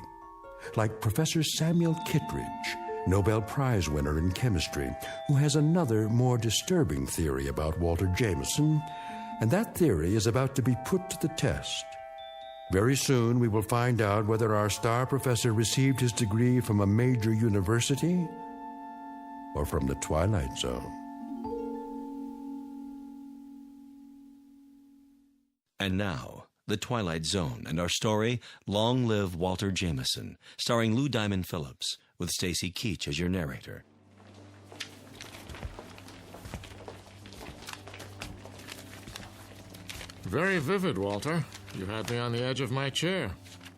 like Professor Samuel Kittredge, Nobel Prize winner in chemistry, who has another, more disturbing theory about Walter Jameson, and that theory is about to be put to the test. Very soon we will find out whether our star professor received his degree from a major university or from the Twilight Zone.
And now, The Twilight Zone and our story, Long Live Walter Jameson, starring Lou Diamond Phillips, with Stacy Keach as your narrator.
Very vivid, Walter. You had me on the edge of my chair.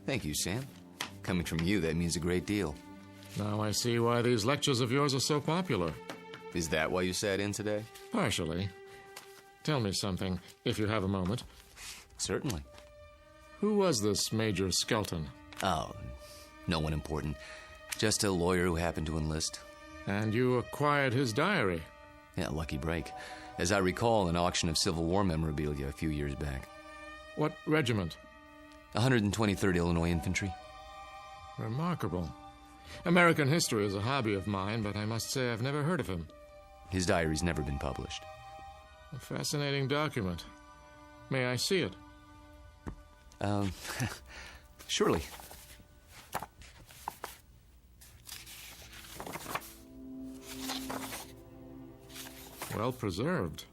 Thank you, Sam. Coming from you, that means a great deal.
Now I see why these lectures of yours are so popular.
Is that why you sat in today?
Partially. Tell me something, if you have a moment.
Certainly.
Who was this Major Skelton?
Oh, no one important. Just a lawyer who happened to enlist.
And you acquired his diary?
Yeah, lucky break. As I recall, an auction of Civil War memorabilia a few years back.
What regiment?
123rd Illinois Infantry.
Remarkable. American history is a hobby of mine, but I must say I've never heard of him.
His diary's never been published.
A fascinating document. May I see it?
Surely.
Well preserved.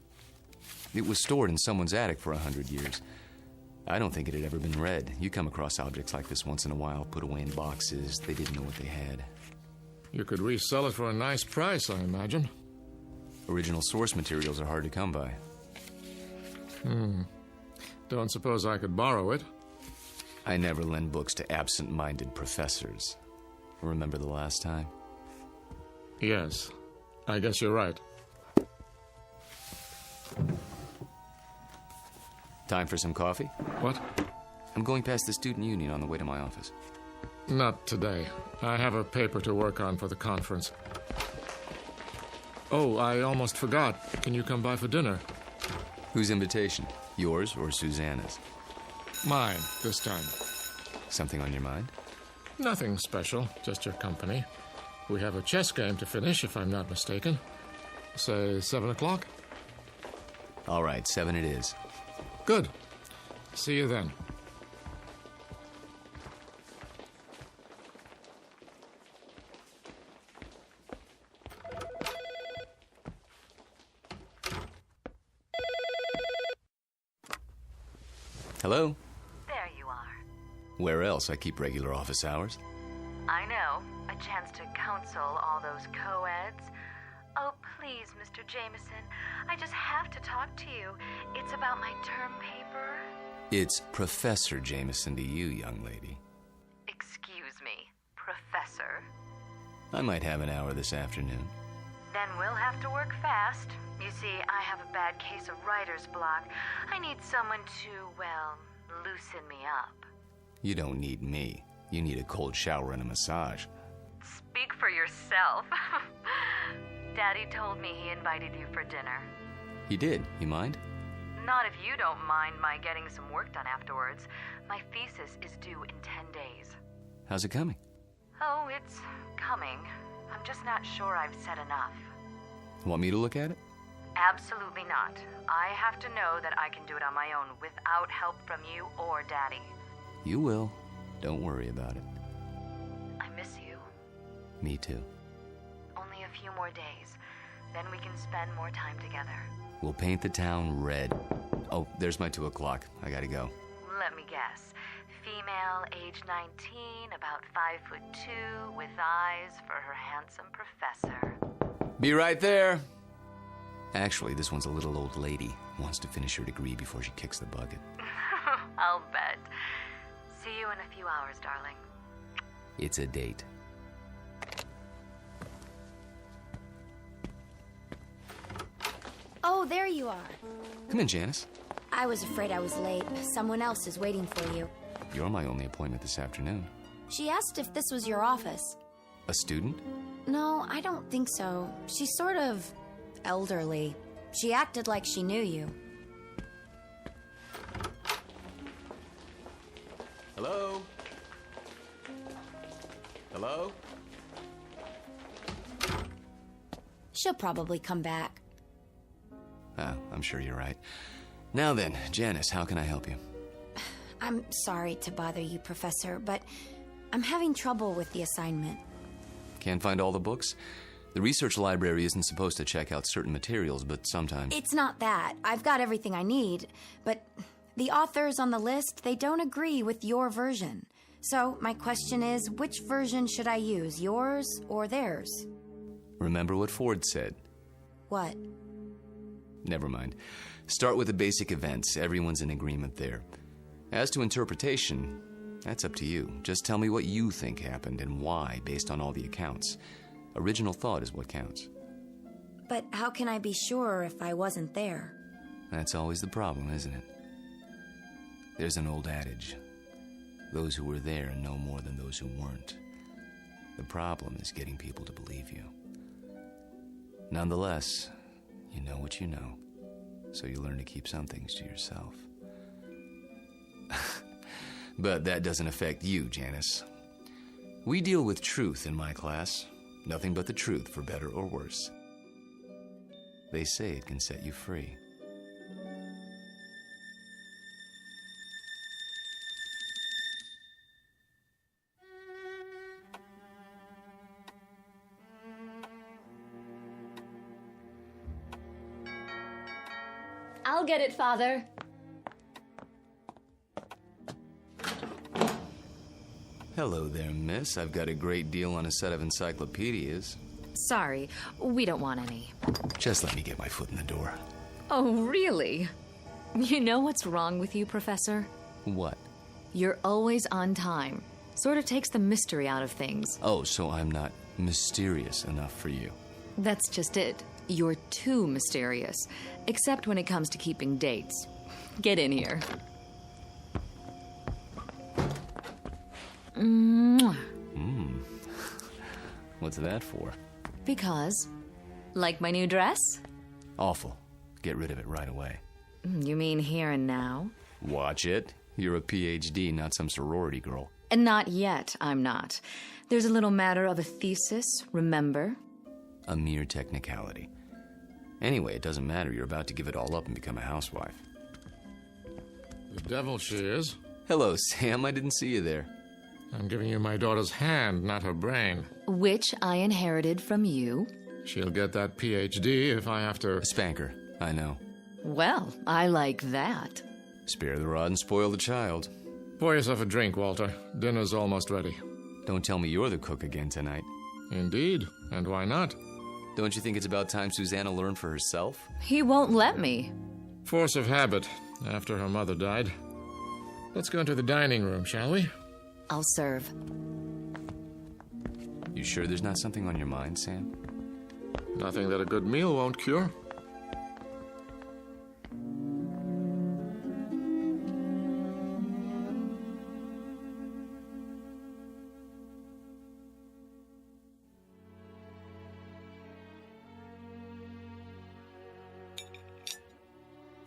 It was stored in someone's attic for 100 years. I don't think it had ever been read. You come across objects like this once in a while, put away in boxes. They didn't know what they had.
You could resell it for a nice price, I imagine.
Original source materials are hard to come by.
Don't suppose I could borrow it?
I never lend books to absent-minded professors. Remember the last time?
Yes. I guess you're right.
Time for some coffee?
What?
I'm going past the student union on the way to my office.
Not today. I have a paper to work on for the conference. Oh, I almost forgot. Can you come by for dinner?
Whose invitation? Yours or Susanna's?
Mine, this time.
Something on your mind?
Nothing special, just your company. We have a chess game to finish, if I'm not mistaken. Say 7 o'clock?
All right, 7 it is.
Good. See you then.
Hello?
There you are.
Where else? I keep regular office hours.
I know. A chance to counsel all those co-eds. Oh, please, Mr. Jameson. I just have to talk to you. It's about my term paper.
It's Professor Jameson to you, young lady.
Excuse me, Professor.
I might have an hour this afternoon.
Then we'll have to work fast. You see, I have a bad case of writer's block. I need someone to, well, loosen me up.
You don't need me. You need a cold shower and a massage.
Speak for yourself. Daddy told me he invited you for dinner.
He did. You mind?
Not if you don't mind my getting some work done afterwards. My thesis is due in 10 days.
How's it coming?
Oh, it's coming. I'm just not sure I've said enough.
Want me to look at it?
Absolutely not. I have to know that I can do it on my own without help from you or Daddy.
You will. Don't worry about it.
I miss you.
Me too.
Only a few more days. Then we can spend more time together.
We'll paint the town red. Oh, there's my 2 o'clock. I gotta go.
Let me guess. Female, age 19, about 5'2", with eyes for her handsome professor.
Be right there. Actually, this one's a little old lady. Wants to finish her degree before she kicks the bucket.
I'll bet. See you in a few hours, darling.
It's a date.
Oh, there you are.
Come in, Janice.
I was afraid I was late. Someone else is waiting for you.
You're my only appointment this afternoon.
She asked if this was your office.
A student?
No, I don't think so. She's sort of elderly. She acted like she knew you.
Hello? Hello?
She'll probably come back.
Oh, I'm sure you're right. Now then, Janice, how can I help you?
I'm sorry to bother you, Professor, but I'm having trouble with the assignment.
Can't find all the books? The research library isn't supposed to check out certain materials, but sometimes...
It's not that. I've got everything I need, but the authors on the list, they don't agree with your version. So my question is, which version should I use, yours or theirs?
Remember what Ford said.
What?
Never mind. Start with the basic events. Everyone's in agreement there. As to interpretation, that's up to you. Just tell me what you think happened and why, based on all the accounts. Original thought is what counts.
But how can I be sure if I wasn't there?
That's always the problem, isn't it? There's an old adage. Those who were there know more than those who weren't. The problem is getting people to believe you. Nonetheless, you know what you know, so you learn to keep some things to yourself. But that doesn't affect you, Janice. We deal with truth in my class. Nothing but the truth, for better or worse. They say it can set you free.
I'll get it, Father.
Hello there, miss. I've got a great deal on a set of encyclopedias.
Sorry, we don't want any.
Just let me get my foot in the door.
Oh, really? You know what's wrong with you, Professor?
What?
You're always on time. Sort of takes the mystery out of things.
Oh, so I'm not mysterious enough for you.
That's just it. You're too mysterious. Except when it comes to keeping dates. Get in here. Mwah.
What's that for?
Because, like my new dress?
Awful. Get rid of it right away.
You mean here and now?
Watch it. You're a PhD, not some sorority girl.
And not yet, I'm not. There's a little matter of a thesis, remember?
A mere technicality. Anyway, it doesn't matter. You're about to give it all up and become a housewife.
The devil she is.
Hello, Sam. I didn't see you there.
I'm giving you my daughter's hand, not her brain.
Which I inherited from you.
She'll get that PhD if I have to...
Spank her. I know.
Well, I like that.
Spare the rod and spoil the child.
Pour yourself a drink, Walter. Dinner's almost ready.
Don't tell me you're the cook again tonight.
Indeed. And why not?
Don't you think it's about time Susanna learned for herself?
He won't let me.
Force of habit, after her mother died. Let's go into the dining room, shall we?
I'll serve.
You sure there's not something on your mind, Sam?
Nothing that a good meal won't cure.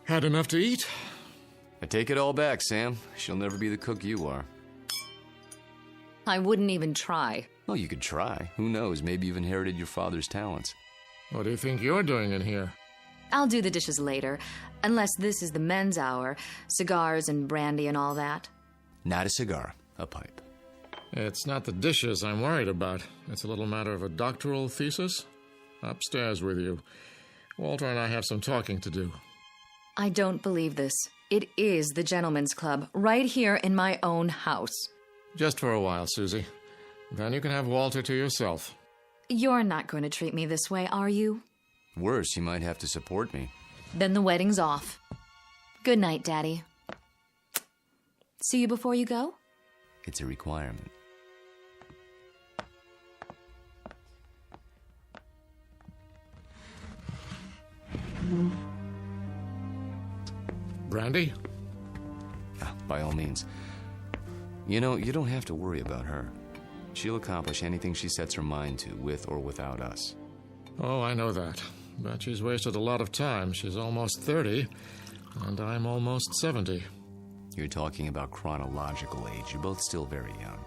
Had enough to eat?
I take it all back, Sam. She'll never be the cook you are.
I wouldn't even try.
Oh, you could try. Who knows? Maybe you've inherited your father's talents.
What do you think you're doing in here?
I'll do the dishes later, unless this is the men's hour. Cigars and brandy and all that.
Not a cigar, a pipe.
It's not the dishes I'm worried about. It's a little matter of a doctoral thesis. Upstairs with you. Walter and I have some talking to do.
I don't believe this. It is the gentleman's club, right here in my own house.
Just for a while, Susie. Then you can have Walter to yourself.
You're not going to treat me this way, are you?
Worse, you might have to support me.
Then the wedding's off. Good night, Daddy. See you before you go?
It's a requirement.
Brandy?
By all means. You know, you don't have to worry about her. She'll accomplish anything she sets her mind to, with or without us.
Oh, I know that. But she's wasted a lot of time. She's almost 30, and I'm almost 70.
You're talking about chronological age. You're both still very young.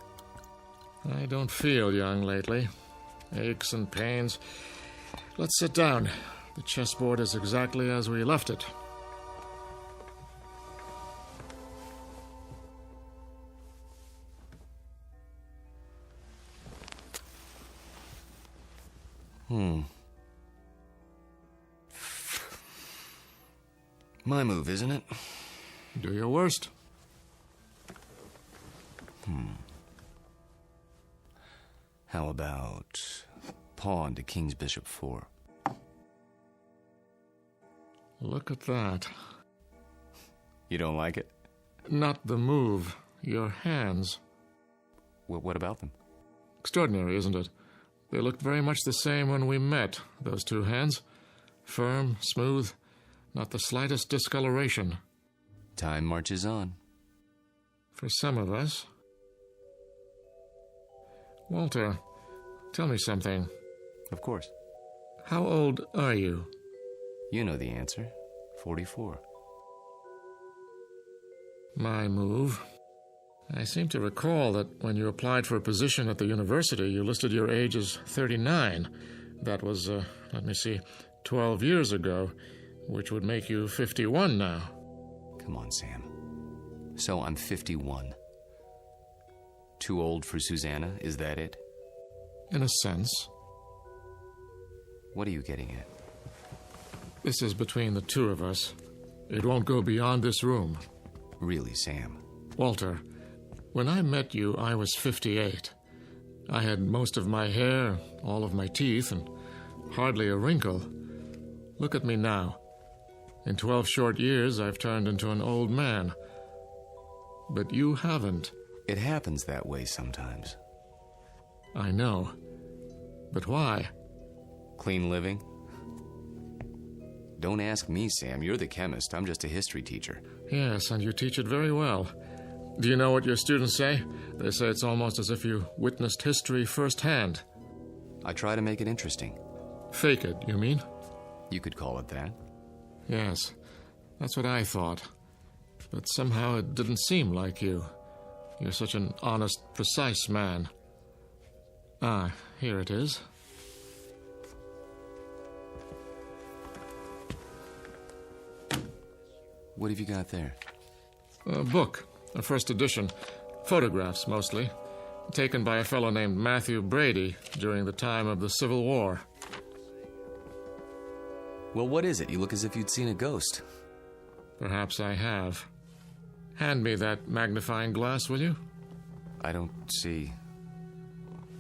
I don't feel young lately. Aches and pains.
Let's sit down. The chessboard is exactly as we left it.
My move, isn't it?
Do your worst.
How about pawn to king's bishop 4?
Look at that.
You don't like it?
Not the move, your hands.
Well, what about them?
Extraordinary, isn't it? They looked very much the same when we met, those two hands. Firm, smooth, not the slightest discoloration.
Time marches on.
For some of us. Walter, tell me something.
Of course.
How old are you?
You know the answer. 44.
My move. I seem to recall that when you applied for a position at the university, you listed your age as 39. That was, 12 years ago, which would make you 51 now.
Come on, Sam. So I'm 51. Too old for Susanna, is that it?
In a sense.
What are you getting at?
This is between the two of us. It won't go beyond this room.
Really, Sam?
Walter, when I met you, I was 58. I had most of my hair, all of my teeth, and hardly a wrinkle. Look at me now. In 12 short years, I've turned into an old man. But you haven't.
It happens that way sometimes.
I know. But why?
Clean living? Don't ask me, Sam. You're the chemist. I'm just a history teacher.
Yes, and you teach it very well. Do you know what your students say? They say it's almost as if you witnessed history firsthand.
I try to make it interesting.
Fake it, you mean?
You could call it that.
Yes, that's what I thought. But somehow it didn't seem like you. You're such an honest, precise man. Ah, here it is.
What have you got there?
A book, a first edition. Photographs, mostly. Taken by a fellow named Matthew Brady during the time of the Civil War.
Well, what is it? You look as if you'd seen a ghost.
Perhaps I have. Hand me that magnifying glass, will you?
I don't see.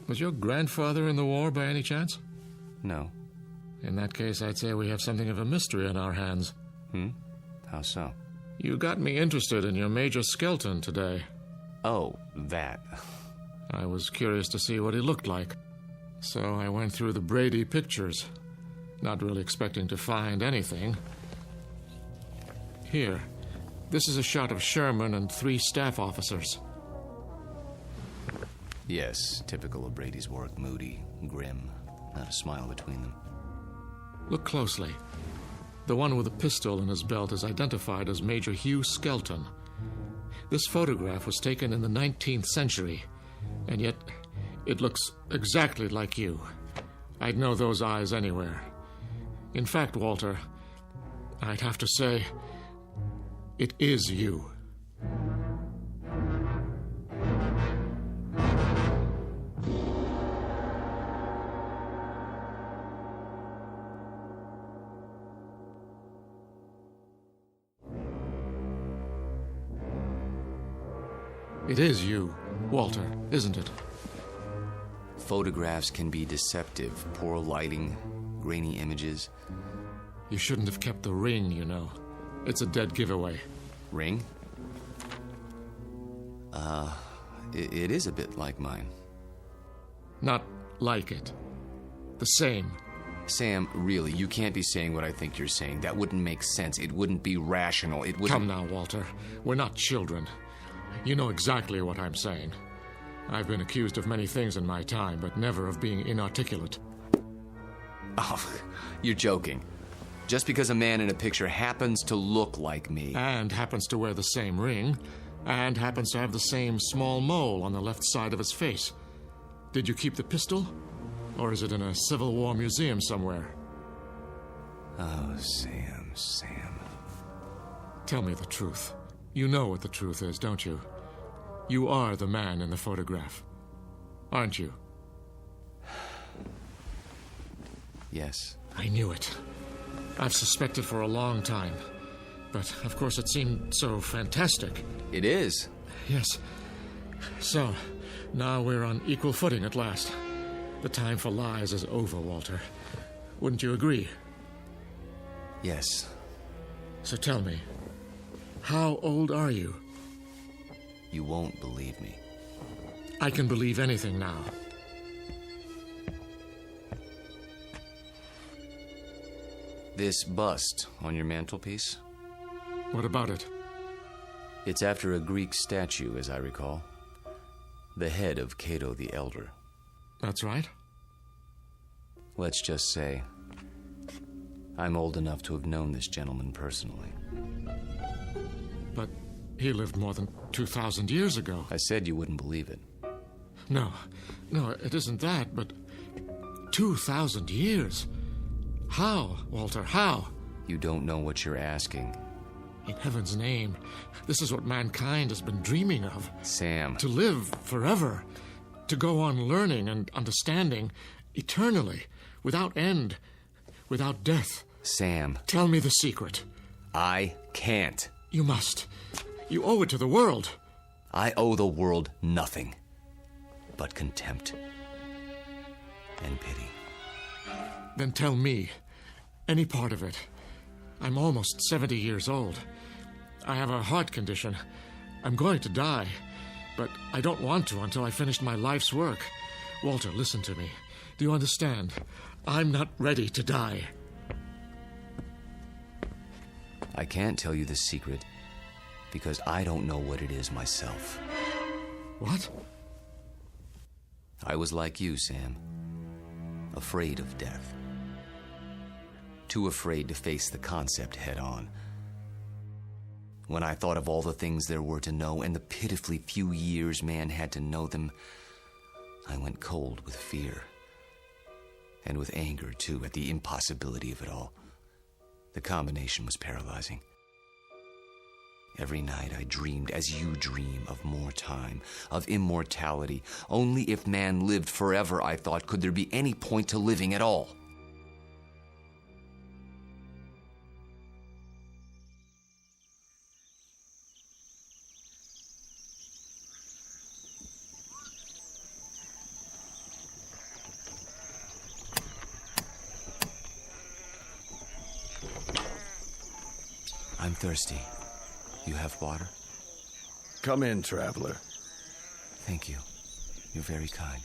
Was your grandfather in the war by any chance?
No.
In that case, I'd say we have something of a mystery on our hands.
How so?
You got me interested in your Major Skelton today.
Oh, that.
I was curious to see what he looked like. So I went through the Brady pictures, not really expecting to find anything. Here, this is a shot of Sherman and 3 staff officers.
Yes, typical of Brady's work. Moody, grim, not a smile between them.
Look closely. The one with a pistol in his belt is identified as Major Hugh Skelton. This photograph was taken in the 19th century, and yet it looks exactly like you. I'd know those eyes anywhere. In fact, Walter, I'd have to say, it is you. It is you, Walter, isn't it?
Photographs can be deceptive. Poor lighting, grainy images.
You shouldn't have kept the ring, you know. It's a dead giveaway.
Ring? It is a bit like mine.
Not like it. The same.
Sam, really, you can't be saying what I think you're saying. That wouldn't make sense. It wouldn't be rational. It wouldn't...
Come now, Walter. We're not children. You know exactly what I'm saying. I've been accused of many things in my time, but never of being inarticulate.
Oh, you're joking. Just because a man in a picture happens to look like me.
And happens to wear the same ring, and happens to have the same small mole on the left side of his face. Did you keep the pistol? Or is it in a Civil War museum somewhere?
Oh, Sam.
Tell me the truth. You know what the truth is, don't you? You are the man in the photograph, aren't you?
Yes.
I knew it. I've suspected for a long time. But, of course, it seemed so fantastic.
It is.
Yes. So, now we're on equal footing at last. The time for lies is over, Walter. Wouldn't you agree?
Yes.
So tell me, how old are you?
You won't believe me.
I can believe anything now.
This bust on your mantelpiece?
What about it?
It's after a Greek statue, as I recall. The head of Cato the Elder.
That's right.
Let's just say, I'm old enough to have known this gentleman personally.
But he lived more than 2,000 years ago.
I said you wouldn't believe it.
No, it isn't that, but 2,000 years? How, Walter, how?
You don't know what you're asking.
In heaven's name, this is what mankind has been dreaming of.
Sam.
To live forever. To go on learning and understanding eternally, without end, without death.
Sam.
Tell me the secret.
I can't.
You must. You owe it to the world.
I owe the world nothing but contempt and pity.
Then tell me, any part of it. I'm almost 70 years old. I have a heart condition. I'm going to die, but I don't want to until I finish my life's work. Walter, listen to me. Do you understand? I'm not ready to die.
I can't tell you the secret because I don't know what it is myself.
What?
I was like you, Sam. Afraid of death. Too afraid to face the concept head on. When I thought of all the things there were to know and the pitifully few years man had to know them, I went cold with fear. And with anger, too, at the impossibility of it all. The combination was paralyzing. Every night I dreamed, as you dream, of more time, of immortality. Only if man lived forever, I thought, could there be any point to living at all. I'm thirsty. You have water?
Come in, traveler.
Thank you. You're very kind.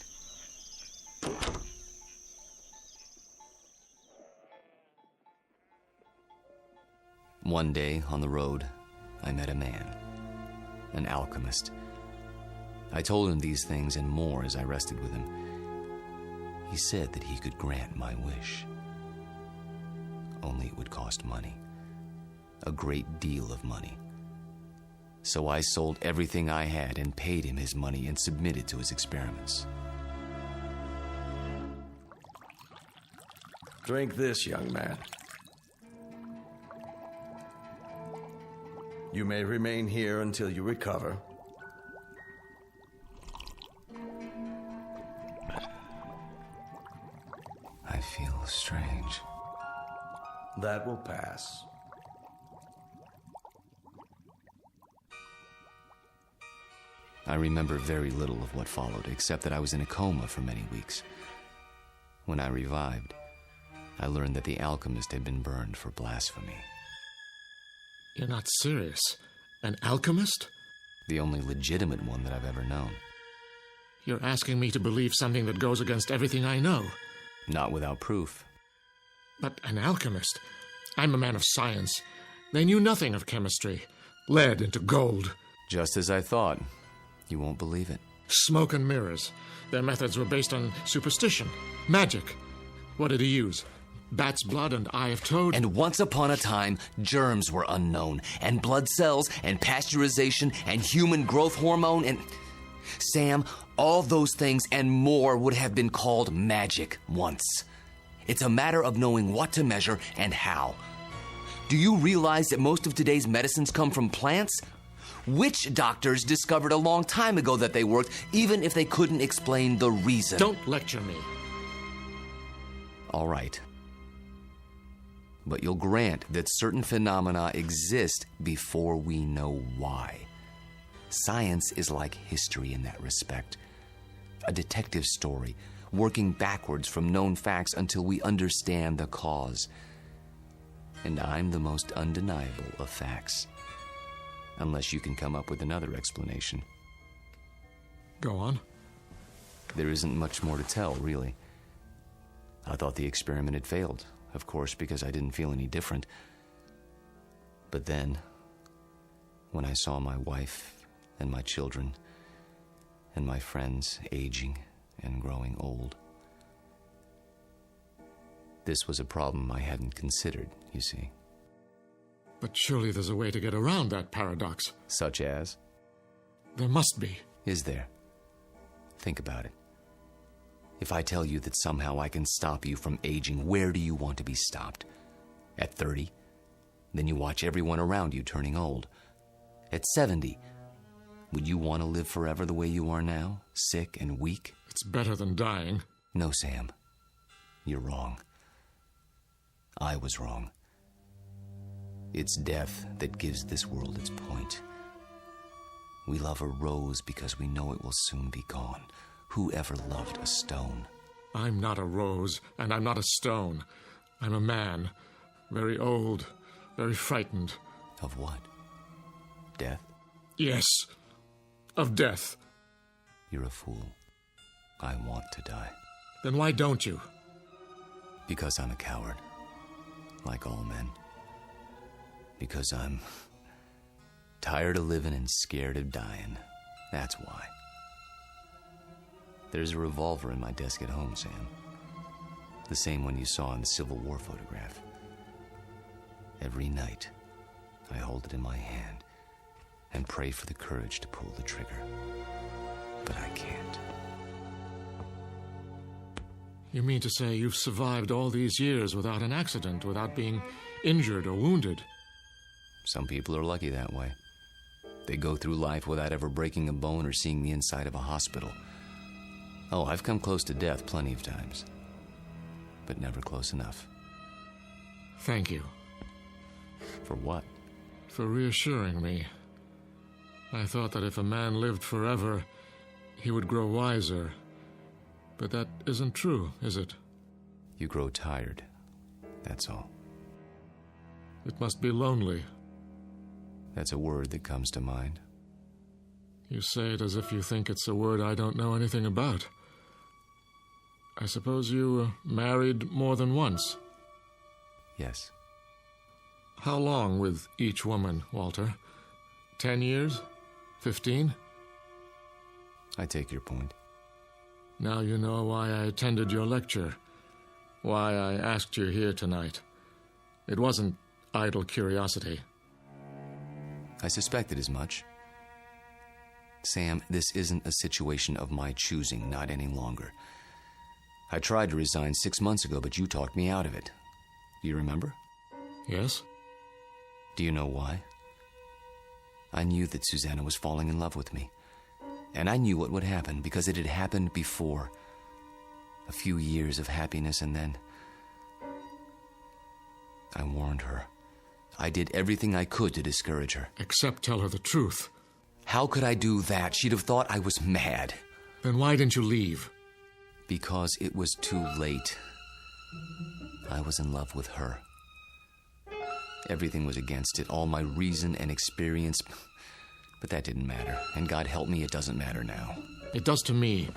One day, on the road, I met a man. An alchemist. I told him these things and more as I rested with him. He said that he could grant my wish. Only it would cost money. A great deal of money. So I sold everything I had and paid him his money and submitted to his experiments.
Drink this, young man. You may remain here until you recover.
I feel strange.
That will pass.
I remember very little of what followed, except that I was in a coma for many weeks. When I revived, I learned that the alchemist had been burned for blasphemy.
You're not serious? An alchemist?
The only legitimate one that I've ever known.
You're asking me to believe something that goes against everything I know.
Not without proof.
But an alchemist? I'm a man of science. They knew nothing of chemistry. Lead into gold.
Just as I thought. You won't believe it.
Smoke and mirrors. Their methods were based on superstition, magic. What did he use? Bat's blood and eye of toad?
And once upon a time, germs were unknown, and blood cells, and pasteurization, and human growth hormone, and... Sam, all those things and more would have been called magic once. It's a matter of knowing what to measure and how. Do you realize that most of today's medicines come from plants? Witch doctors discovered a long time ago that they worked, even if they couldn't explain the reason.
Don't lecture me.
All right. But you'll grant that certain phenomena exist before we know why. Science is like history in that respect. A detective story, working backwards from known facts until we understand the cause. And I'm the most undeniable of facts. Unless you can come up with another explanation.
Go on.
There isn't much more to tell, really. I thought the experiment had failed, of course, because I didn't feel any different. But then, when I saw my wife and my children and my friends aging and growing old, this was a problem I hadn't considered, you see.
But surely there's a way to get around that paradox.
Such as?
There must be.
Is there? Think about it. If I tell you that somehow I can stop you from aging, where do you want to be stopped? At 30? Then you watch everyone around you turning old. At 70? Would you want to live forever the way you are now? Sick and weak?
It's better than dying.
No, Sam. You're wrong. I was wrong. It's death that gives this world its point. We love a rose because we know it will soon be gone. Who ever loved a stone?
I'm not a rose, and I'm not a stone. I'm a man. Very old, very frightened.
Of what? Death?
Yes, of death.
You're a fool. I want to die.
Then why don't you?
Because I'm a coward. Like all men. Because I'm tired of living and scared of dying. That's why. There's a revolver in my desk at home, Sam. The same one you saw in the Civil War photograph. Every night, I hold it in my hand and pray for the courage to pull the trigger. But I can't.
You mean to say you've survived all these years without an accident, without being injured or wounded?
Some people are lucky that way. They go through life without ever breaking a bone or seeing the inside of a hospital. Oh, I've come close to death plenty of times. But never close enough.
Thank you.
For what?
For reassuring me. I thought that if a man lived forever, he would grow wiser. But that isn't true, is it?
You grow tired. That's all.
It must be lonely.
That's a word that comes to mind.
You say it as if you think it's a word I don't know anything about. I suppose you married more than once?
Yes.
How long with each woman, Walter? 10 years? 15?
I take your point.
Now you know why I attended your lecture. Why I asked you here tonight. It wasn't idle curiosity.
I suspected as much. Sam, this isn't a situation of my choosing, not any longer. I tried to resign 6 months ago, but you talked me out of it. Do you remember?
Yes.
Do you know why? I knew that Susanna was falling in love with me. And I knew what would happen, because it had happened before. A few years of happiness, and then I warned her. I did everything I could to discourage her.
Except tell her the truth.
How could I do that? She'd have thought I was mad.
Then why didn't you leave?
Because it was too late. I was in love with her. Everything was against it, all my reason and experience. But that didn't matter. And God help me, it doesn't matter now.
It does to me.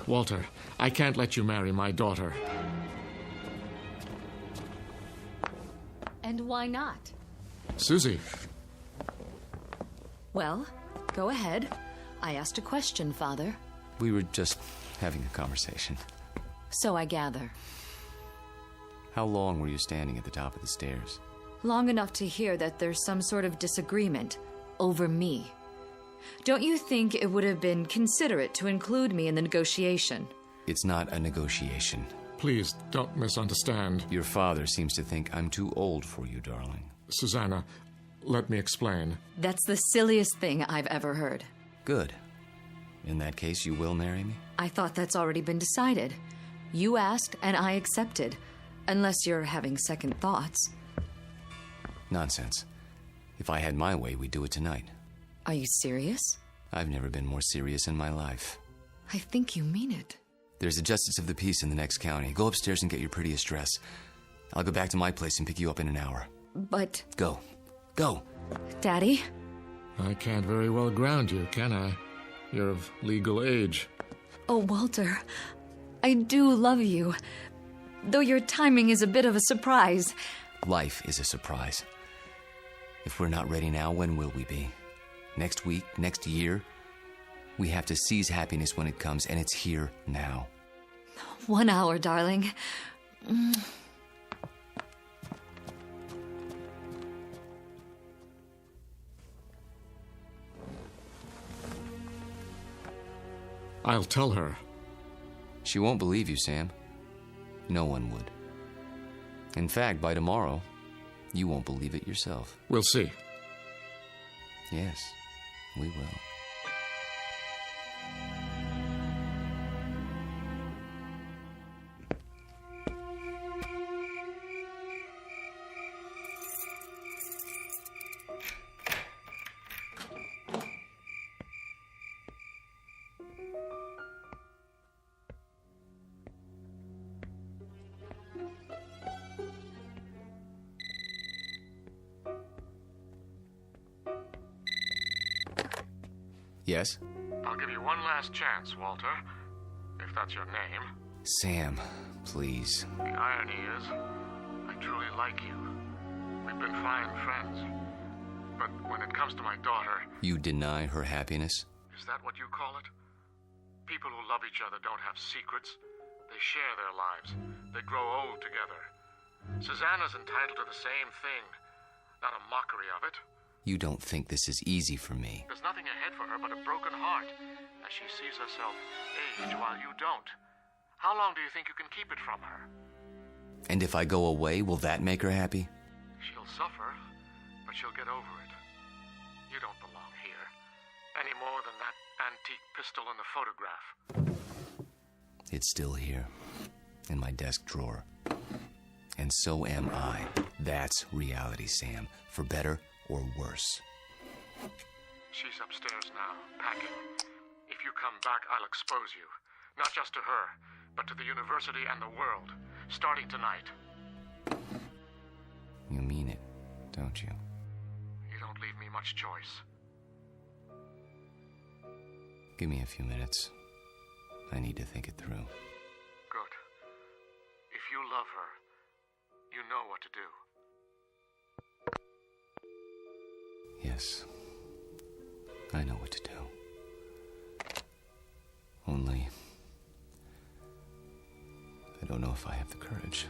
Walter, I can't let you marry my daughter.
And why not?
Susie.
Well, go ahead. I asked a question, Father.
We were just having a conversation.
So I gather.
How long were you standing at the top of the stairs?
Long enough to hear that there's some sort of disagreement over me. Don't you think it would have been considerate to include me in the negotiation?
It's not a negotiation.
Please, don't misunderstand.
Your father seems to think I'm too old for you, darling.
Susanna, let me explain.
That's the silliest thing I've ever heard.
Good. In that case, you will marry me?
I thought that's already been decided. You asked, and I accepted. Unless you're having second thoughts.
Nonsense. If I had my way, we'd do it tonight.
Are you serious?
I've never been more serious in my life.
I think you mean it.
There's a justice of the peace in the next county. Go upstairs and get your prettiest dress. I'll go back to my place and pick you up in an hour.
But...
Go. Go.
Daddy?
I can't very well ground you, can I? You're of legal age.
Oh, Walter, I do love you. Though your timing is a bit of a surprise.
Life is a surprise. If we're not ready now, when will we be? Next week? Next year? We have to seize happiness when it comes, and it's here now.
1 hour, darling.
I'll tell her.
She won't believe you, Sam. No one would. In fact, by tomorrow, you won't believe it yourself.
We'll see.
Yes, we will. Yes?
I'll give you one last chance, Walter, if that's your name.
Sam, please.
The irony is, I truly like you. We've been fine friends. But when it comes to my daughter...
You deny her happiness?
Is that what you call it? People who love each other don't have secrets. They share their lives. They grow old together. Susanna's entitled to the same thing. Not a mockery of it.
You don't think this is easy for me.
There's nothing ahead for her but a broken heart, as she sees herself age while you don't. How long do you think you can keep it from her?
And if I go away, will that make her happy?
She'll suffer, but she'll get over it. You don't belong here, any more than that antique pistol in the photograph.
It's still here, in my desk drawer. And so am I. That's reality, Sam, for better or worse.
She's upstairs now, packing. If you come back, I'll expose you. Not just to her, but to the university and the world, starting tonight.
You mean it, don't you?
You don't leave me much choice.
Give me a few minutes. I need to think it through.
Good. If you love her, you know what to do.
Yes, I know what to do. Only, I don't know if I have the courage.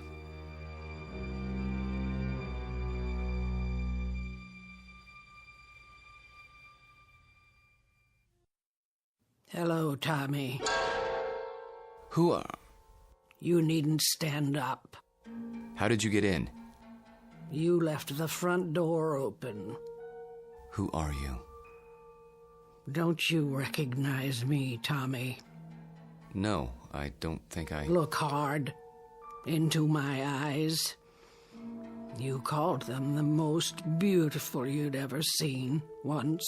Hello, Tommy.
Who are...
You needn't stand up.
How did you get in?
You left the front door open.
Who are you?
Don't you recognize me, Tommy?
No, I don't think I...
Look hard into my eyes. You called them the most beautiful you'd ever seen once.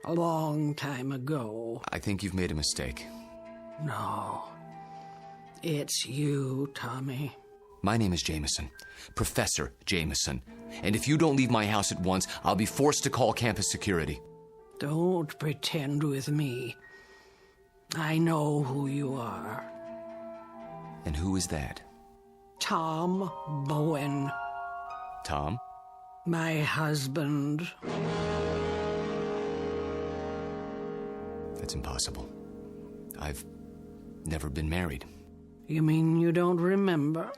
A long time ago.
I think you've made a mistake.
No. It's you, Tommy.
My name is Jameson. Professor Jameson. And if you don't leave my house at once, I'll be forced to call campus security.
Don't pretend with me. I know who you are.
And who is that?
Tom Bowen.
Tom?
My husband.
That's impossible. I've never been married.
You mean you don't remember?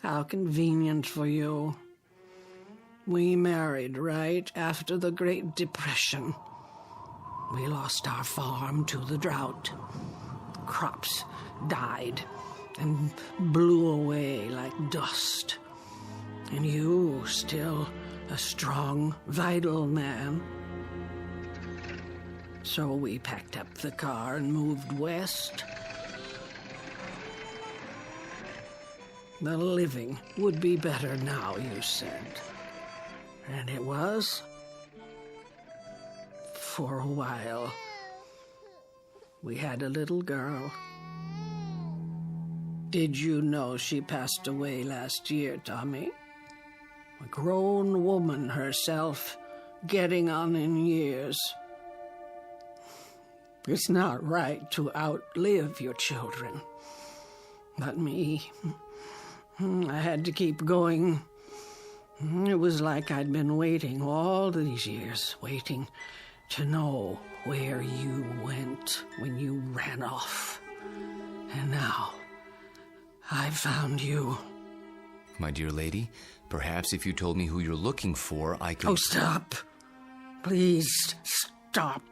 How convenient for you. We married right after the Great Depression. We lost our farm to the drought. Crops died. and blew away like dust. And you, still a strong, vital man. So we packed up the car and moved west. The living would be better now, you said. And it was. For a while. We had a little girl. Did you know she passed away last year, Tommy? A grown woman herself, getting on in years. It's not right to outlive your children. But me, I had to keep going. It was like I'd been waiting all these years, waiting to know where you went when you ran off. And now, I found you.
My dear lady, perhaps if you told me who you're looking for, I could...
Oh, stop. Please, stop.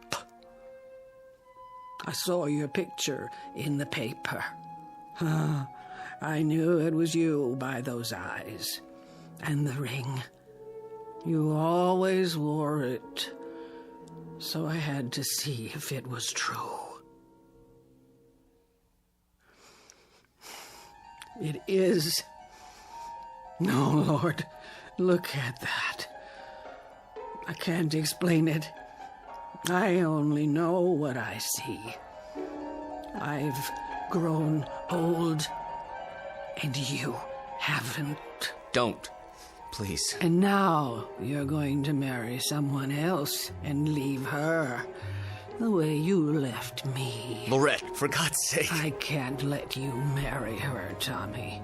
I saw your picture in the paper. I knew it was you by those eyes. And the ring. You always wore it. So I had to see if it was true. It is. No, Lord, look at that. I can't explain it. I only know what I see. I've grown old, and you haven't.
Don't. Please.
And now you're going to marry someone else and leave her the way you left me.
Lorette, for God's sake.
I can't let you marry her, Tommy.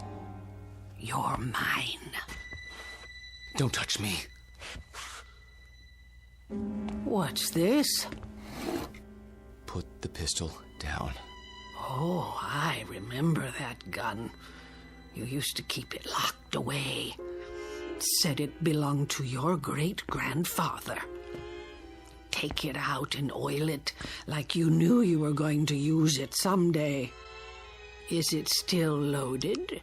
You're mine.
Don't touch me.
What's this?
Put the pistol down.
Oh, I remember that gun. You used to keep it locked away. Said it belonged to your great-grandfather. Take it out and oil it like you knew you were going to use it someday. Is it still loaded?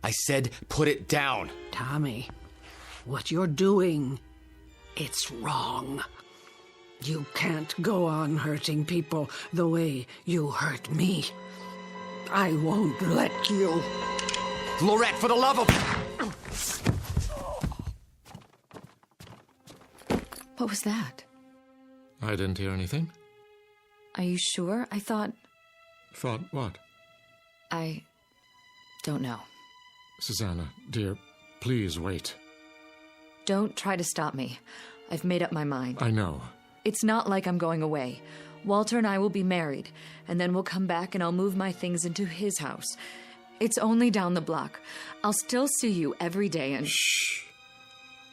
I said put it down.
Tommy, what you're doing, it's wrong. You can't go on hurting people the way you hurt me. I won't let you.
Lorette, for the love of...
What was that?
I didn't hear anything.
Are you sure? I thought...
Thought what?
I don't know.
Susanna, dear, please wait.
Don't try to stop me. I've made up my mind.
I know.
It's not like I'm going away. Walter and I will be married, and then we'll come back and I'll move my things into his house. It's only down the block. I'll still see you every day and...
Shh.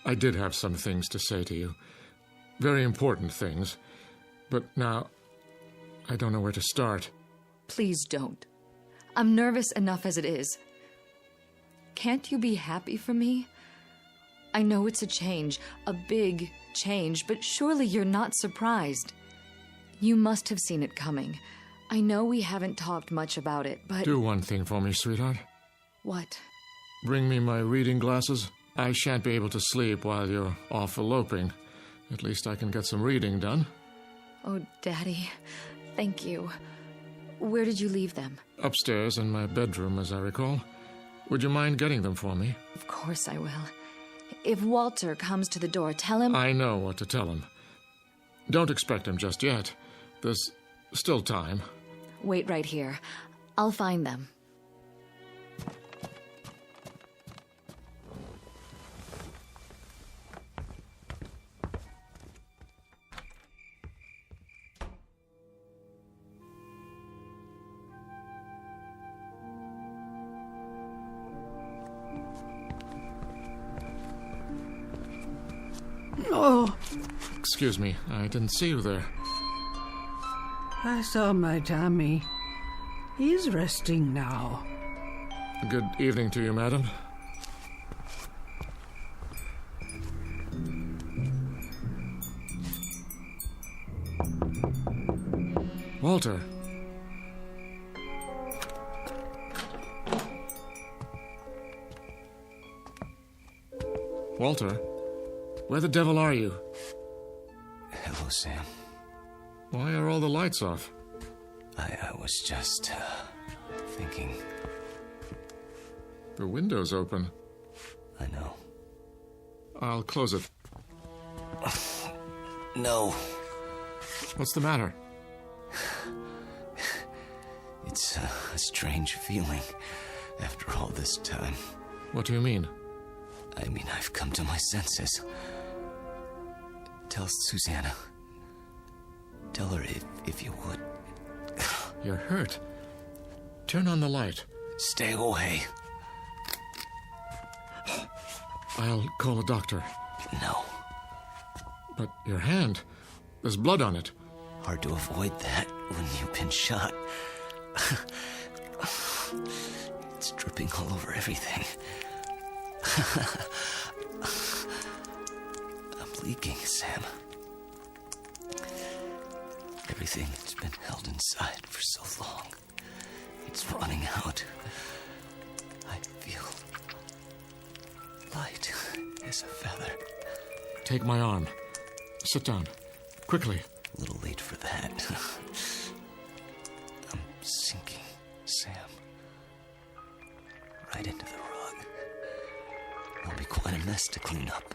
I did have some things to say to you. Very important things. But now, I don't know where to start.
Please don't. I'm nervous enough as it is. Can't you be happy for me? I know it's a change, a big change, but surely you're not surprised. You must have seen it coming. I know we haven't talked much about it, but...
Do one thing for me, sweetheart.
What?
Bring me my reading glasses. I shan't be able to sleep while you're off eloping. At least I can get some reading done.
Oh, Daddy, thank you. Where did you leave them?
Upstairs in my bedroom, as I recall. Would you mind getting them for me?
Of course I will. If Walter comes to the door, tell him...
I know what to tell him. Don't expect him just yet. There's still time.
Wait right here. I'll find them.
Oh,
Excuse me, I didn't see you there.
I saw my Tommy. He's resting now.
Good evening to you, madam. Walter. Walter, where the devil are you?
Hello, Sam.
Why are all the lights off?
I was just thinking.
The window's open.
I know.
I'll close it.
No.
What's the matter?
It's a strange feeling after all this time.
What do you mean?
I mean, I've come to my senses. Tell Susanna. Tell her if you would.
You're hurt. Turn on the light.
Stay away.
I'll call a doctor.
No.
But your hand, there's blood on it.
Hard to avoid that when you've been shot. It's dripping all over everything. I'm leaking, Sam. Everything that's been held inside for so long, it's running out. I feel light as a feather.
Take my arm. Sit down. Quickly.
A little late for that. I'm sinking, Sam. Right into the rug. It'll be quite a mess to clean up.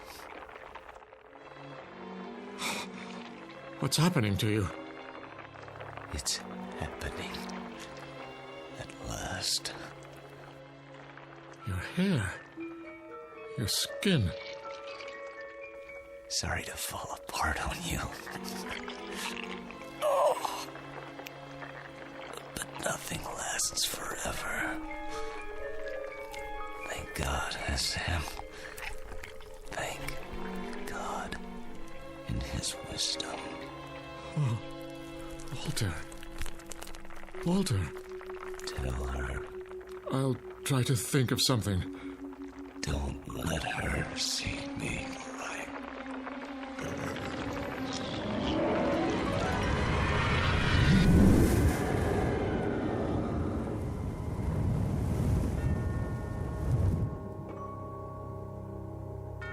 What's happening to you?
It's happening. At last.
Your hair. Your skin.
Sorry to fall apart on you. Oh. But nothing lasts forever. Thank God, Sam. Thank God in His wisdom.
Oh, Walter. Walter.
Tell her.
I'll try to think of something.
Don't let her see me like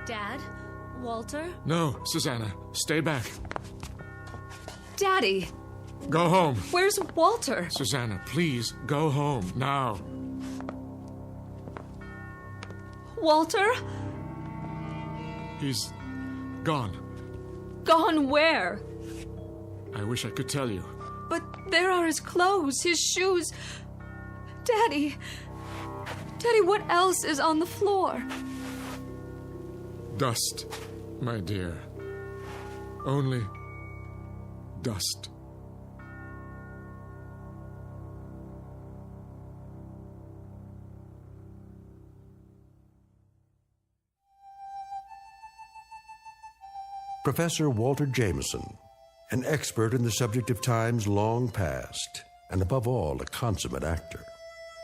Dad? Walter?
No, Susanna. Stay back.
Daddy!
Go home.
Where's Walter?
Susanna, please, go home, now.
Walter?
He's gone.
Gone where?
I wish I could tell you.
But there are his clothes, his shoes. Daddy! Daddy, what else is on the floor?
Dust, my dear. Only dust.
Professor Walter Jameson, an expert in the subject of times long past, and above all, a consummate actor,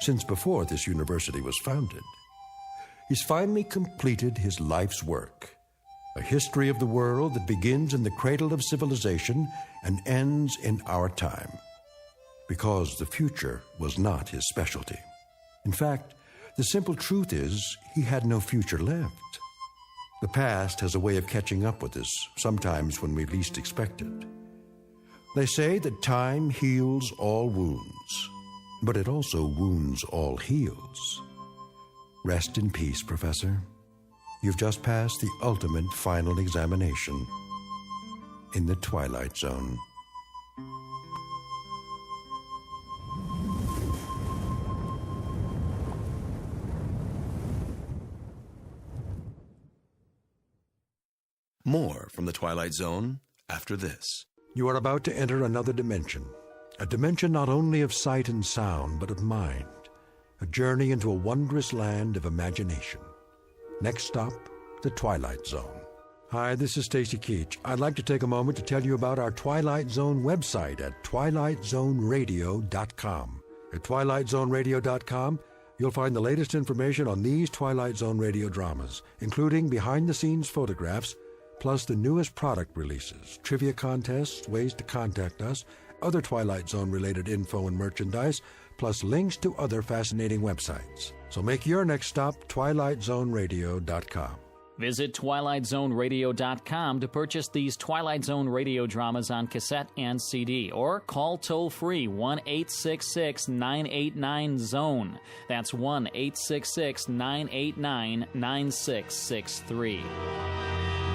since before this university was founded. He's finally completed his life's work, a history of the world that begins in the cradle of civilization and ends in our time, because the future was not his specialty. In fact, the simple truth is he had no future left. The past has a way of catching up with us, sometimes when we least expect it. They say that time heals all wounds, but it also wounds all heals. Rest in peace, Professor. You've just passed the ultimate final examination in the Twilight Zone.
More from the Twilight Zone after this.
You are about to enter another dimension, a dimension not only of sight and sound, but of mind, a journey into a wondrous land of imagination. Next stop, the Twilight Zone. Hi, this is Stacy Keach. I'd like to take a moment to tell you about our Twilight Zone website at twilightzoneradio.com. At twilightzoneradio.com, you'll find the latest information on these Twilight Zone radio dramas, including behind-the-scenes photographs, plus the newest product releases, trivia contests, ways to contact us, other Twilight Zone-related info and merchandise, plus links to other fascinating websites. So make your next stop twilightzoneradio.com.
Visit TwilightZoneRadio.com to purchase these Twilight Zone radio dramas on cassette and CD, or call toll-free 1-866-989-ZONE. That's 1-866-989-9663.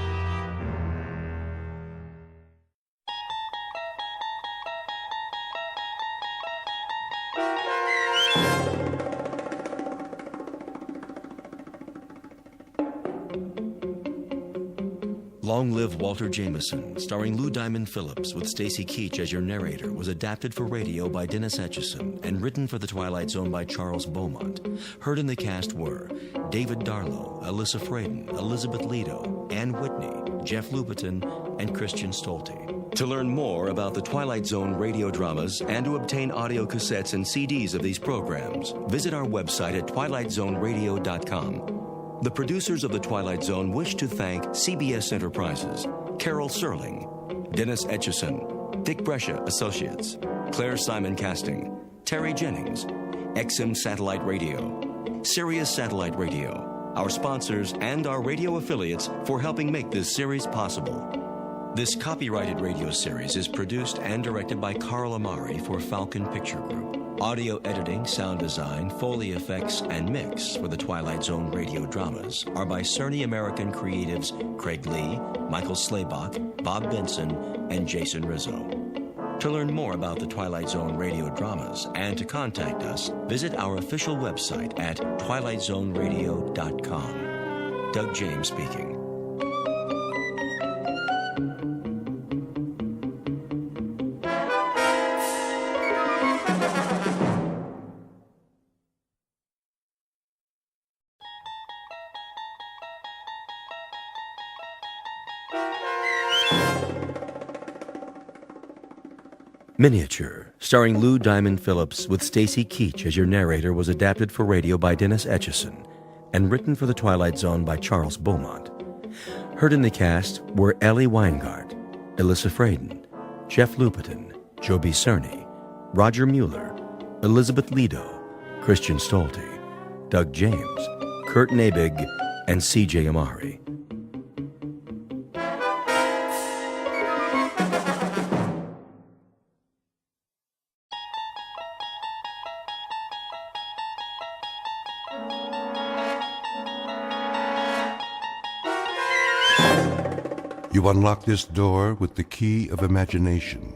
Long Live Walter Jameson, starring Lou Diamond Phillips with Stacy Keach as your narrator, was adapted for radio by Dennis Etchison and written for The Twilight Zone by Charles Beaumont. Heard in the cast were David Darlow, Alyssa Fraden, Elizabeth Leto, Ann Whitney, Jeff Lupetin, and Christian Stolte. To learn more about the Twilight Zone radio dramas and to obtain audio cassettes and CDs of these programs, visit our website at twilightzoneradio.com. The producers of The Twilight Zone wish to thank CBS Enterprises, Carol Serling, Dennis Etchison, Dick Brescia Associates, Claire Simon Casting, Terry Jennings, XM Satellite Radio, Sirius Satellite Radio, our sponsors and our radio affiliates for helping make this series possible. This copyrighted radio series is produced and directed by Carl Amari for Falcon Picture Group. Audio editing, sound design, Foley effects, and mix for the Twilight Zone radio dramas are by Cerny American creatives Craig Lee, Michael Slaybach, Bob Benson, and Jason Rizzo. To learn more about the Twilight Zone radio dramas and to contact us, visit our official website at twilightzoneradio.com. Doug James speaking. Miniature, starring Lou Diamond Phillips with Stacy Keach as your narrator, was adapted for radio by Dennis Etchison and written for The Twilight Zone by Charles Beaumont. Heard in the cast were Ellie Weingart, Alyssa Fraden, Jeff Lupetin, Joby Cerny, Roger Mueller, Elizabeth Leto, Christian Stolte, Doug James, Kurt Nabig, and C.J. Amari.
You unlock this door with the key of imagination.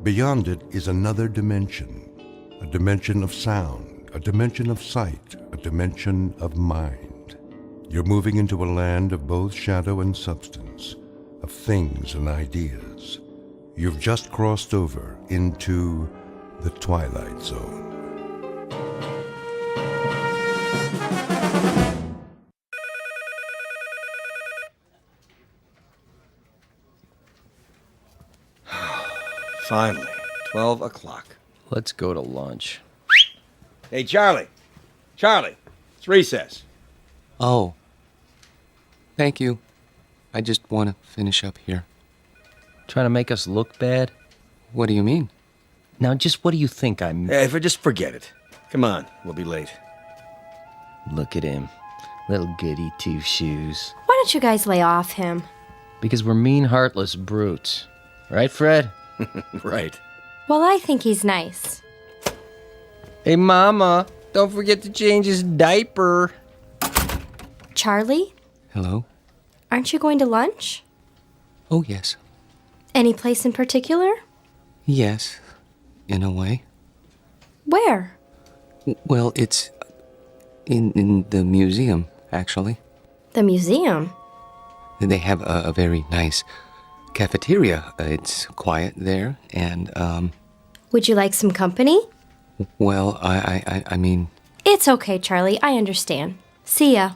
Beyond it is another dimension, a dimension of sound, a dimension of sight, a dimension of mind. You're moving into a land of both shadow and substance, of things and ideas. You've just crossed over into the Twilight Zone.
Finally, 12 o'clock.
Let's go to lunch.
Hey, Charlie. Charlie, it's recess.
Oh. Thank you. I just want to finish up here.
Trying to make us look bad?
What do you mean?
Now, just what do you think I'm...
Hey, just forget it. Come on, we'll be late.
Look at him. Little goody two-shoes.
Why don't you guys lay off him?
Because we're mean, heartless brutes. Right, Fred?
Right.
Well, I think he's nice.
Hey, Mama, don't forget to change his diaper.
Charlie?
Hello?
Aren't you going to lunch?
Oh, yes.
Any place in particular?
Yes, in a way.
Where?
Well, it's in the museum, actually.
The museum?
They have a very nice cafeteria. It's quiet there, and,
Would you like some company?
well, I mean...
It's okay, Charlie. I understand. See ya.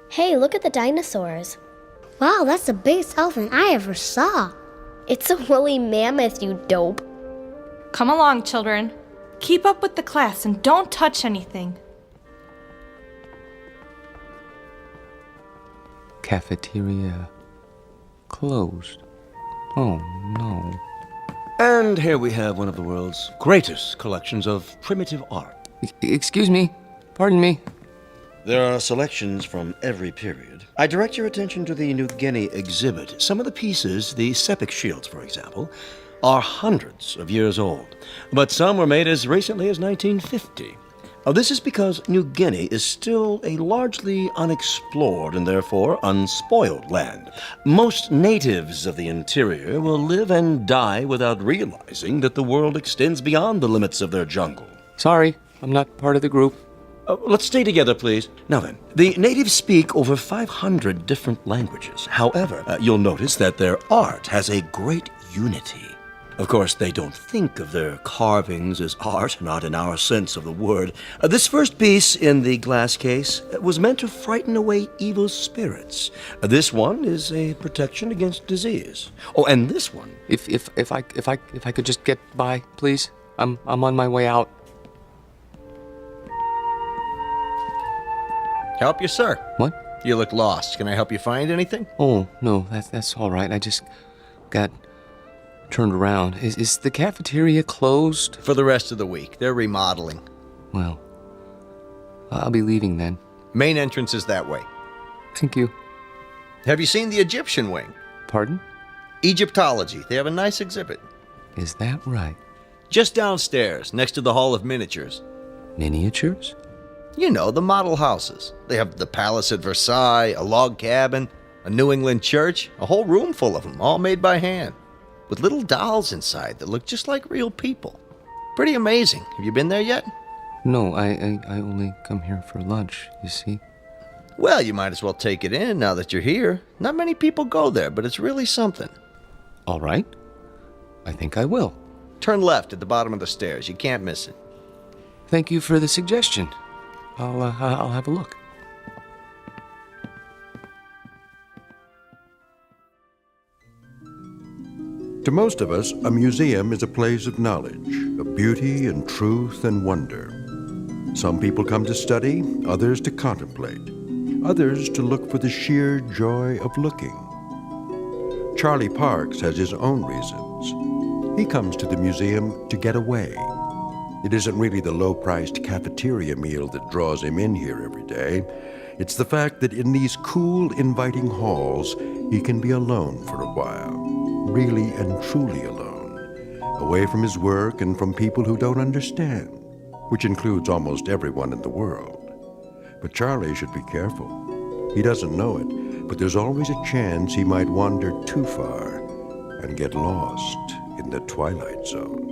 Hey, look at the dinosaurs. Wow, that's the biggest elephant I ever saw. It's a woolly mammoth, you dope.
Come along, children. Keep up with the class and don't touch anything.
Cafeteria closed. Oh, no.
And here we have one of the world's greatest collections of primitive art.
Excuse me. Pardon me.
There are selections from every period. I direct your attention to the New Guinea exhibit. Some of the pieces, the sepik shields, for example, are hundreds of years old, but some were made as recently as 1950. This is because New Guinea is still a largely unexplored and therefore unspoiled land. Most natives of the interior will live and die without realizing that the world extends beyond the limits of their jungle.
Sorry, I'm not part of the group.
Let's stay together, please. Now then, the natives speak over 500 different languages. However, you'll notice that their art has a great unity. Of course, they don't think of their carvings as art, not in our sense of the word. This first piece in the glass case was meant to frighten away evil spirits. This one is a protection against disease. Oh, and this one.
If I could just get by, please. I'm on my way out.
Help you, sir.
What?
You look lost. Can I help you find anything?
Oh, no, that's all right. I just got turned around. Is the cafeteria closed?
For the rest of the week. They're remodeling.
Well, I'll be leaving then.
Main entrance is that way.
Thank you.
Have you seen the Egyptian wing?
Pardon?
Egyptology. They have a nice exhibit.
Is that right?
Just downstairs, next to the Hall of Miniatures.
Miniatures?
You know, the model houses. They have the palace at Versailles, a log cabin, a New England church, a whole room full of them, all made by hand, with little dolls inside that look just like real people. Pretty amazing. Have you been there yet?
No, I only come here for lunch, you see.
Well, you might as well take it in now that you're here. Not many people go there, but it's really something.
All right. I think I will.
Turn left at the bottom of the stairs. You can't miss it.
Thank you for the suggestion. I'll have a look.
To most of us, a museum is a place of knowledge, of beauty and truth and wonder. Some people come to study, others to contemplate, others to look for the sheer joy of looking. Charlie Parks has his own reasons. He comes to the museum to get away. It isn't really the low-priced cafeteria meal that draws him in here every day. It's the fact that in these cool, inviting halls, he can be alone for a while. Really and truly alone. Away from his work and from people who don't understand, which includes almost everyone in the world. But Charlie should be careful. He doesn't know it, but there's always a chance he might wander too far and get lost in the Twilight Zone.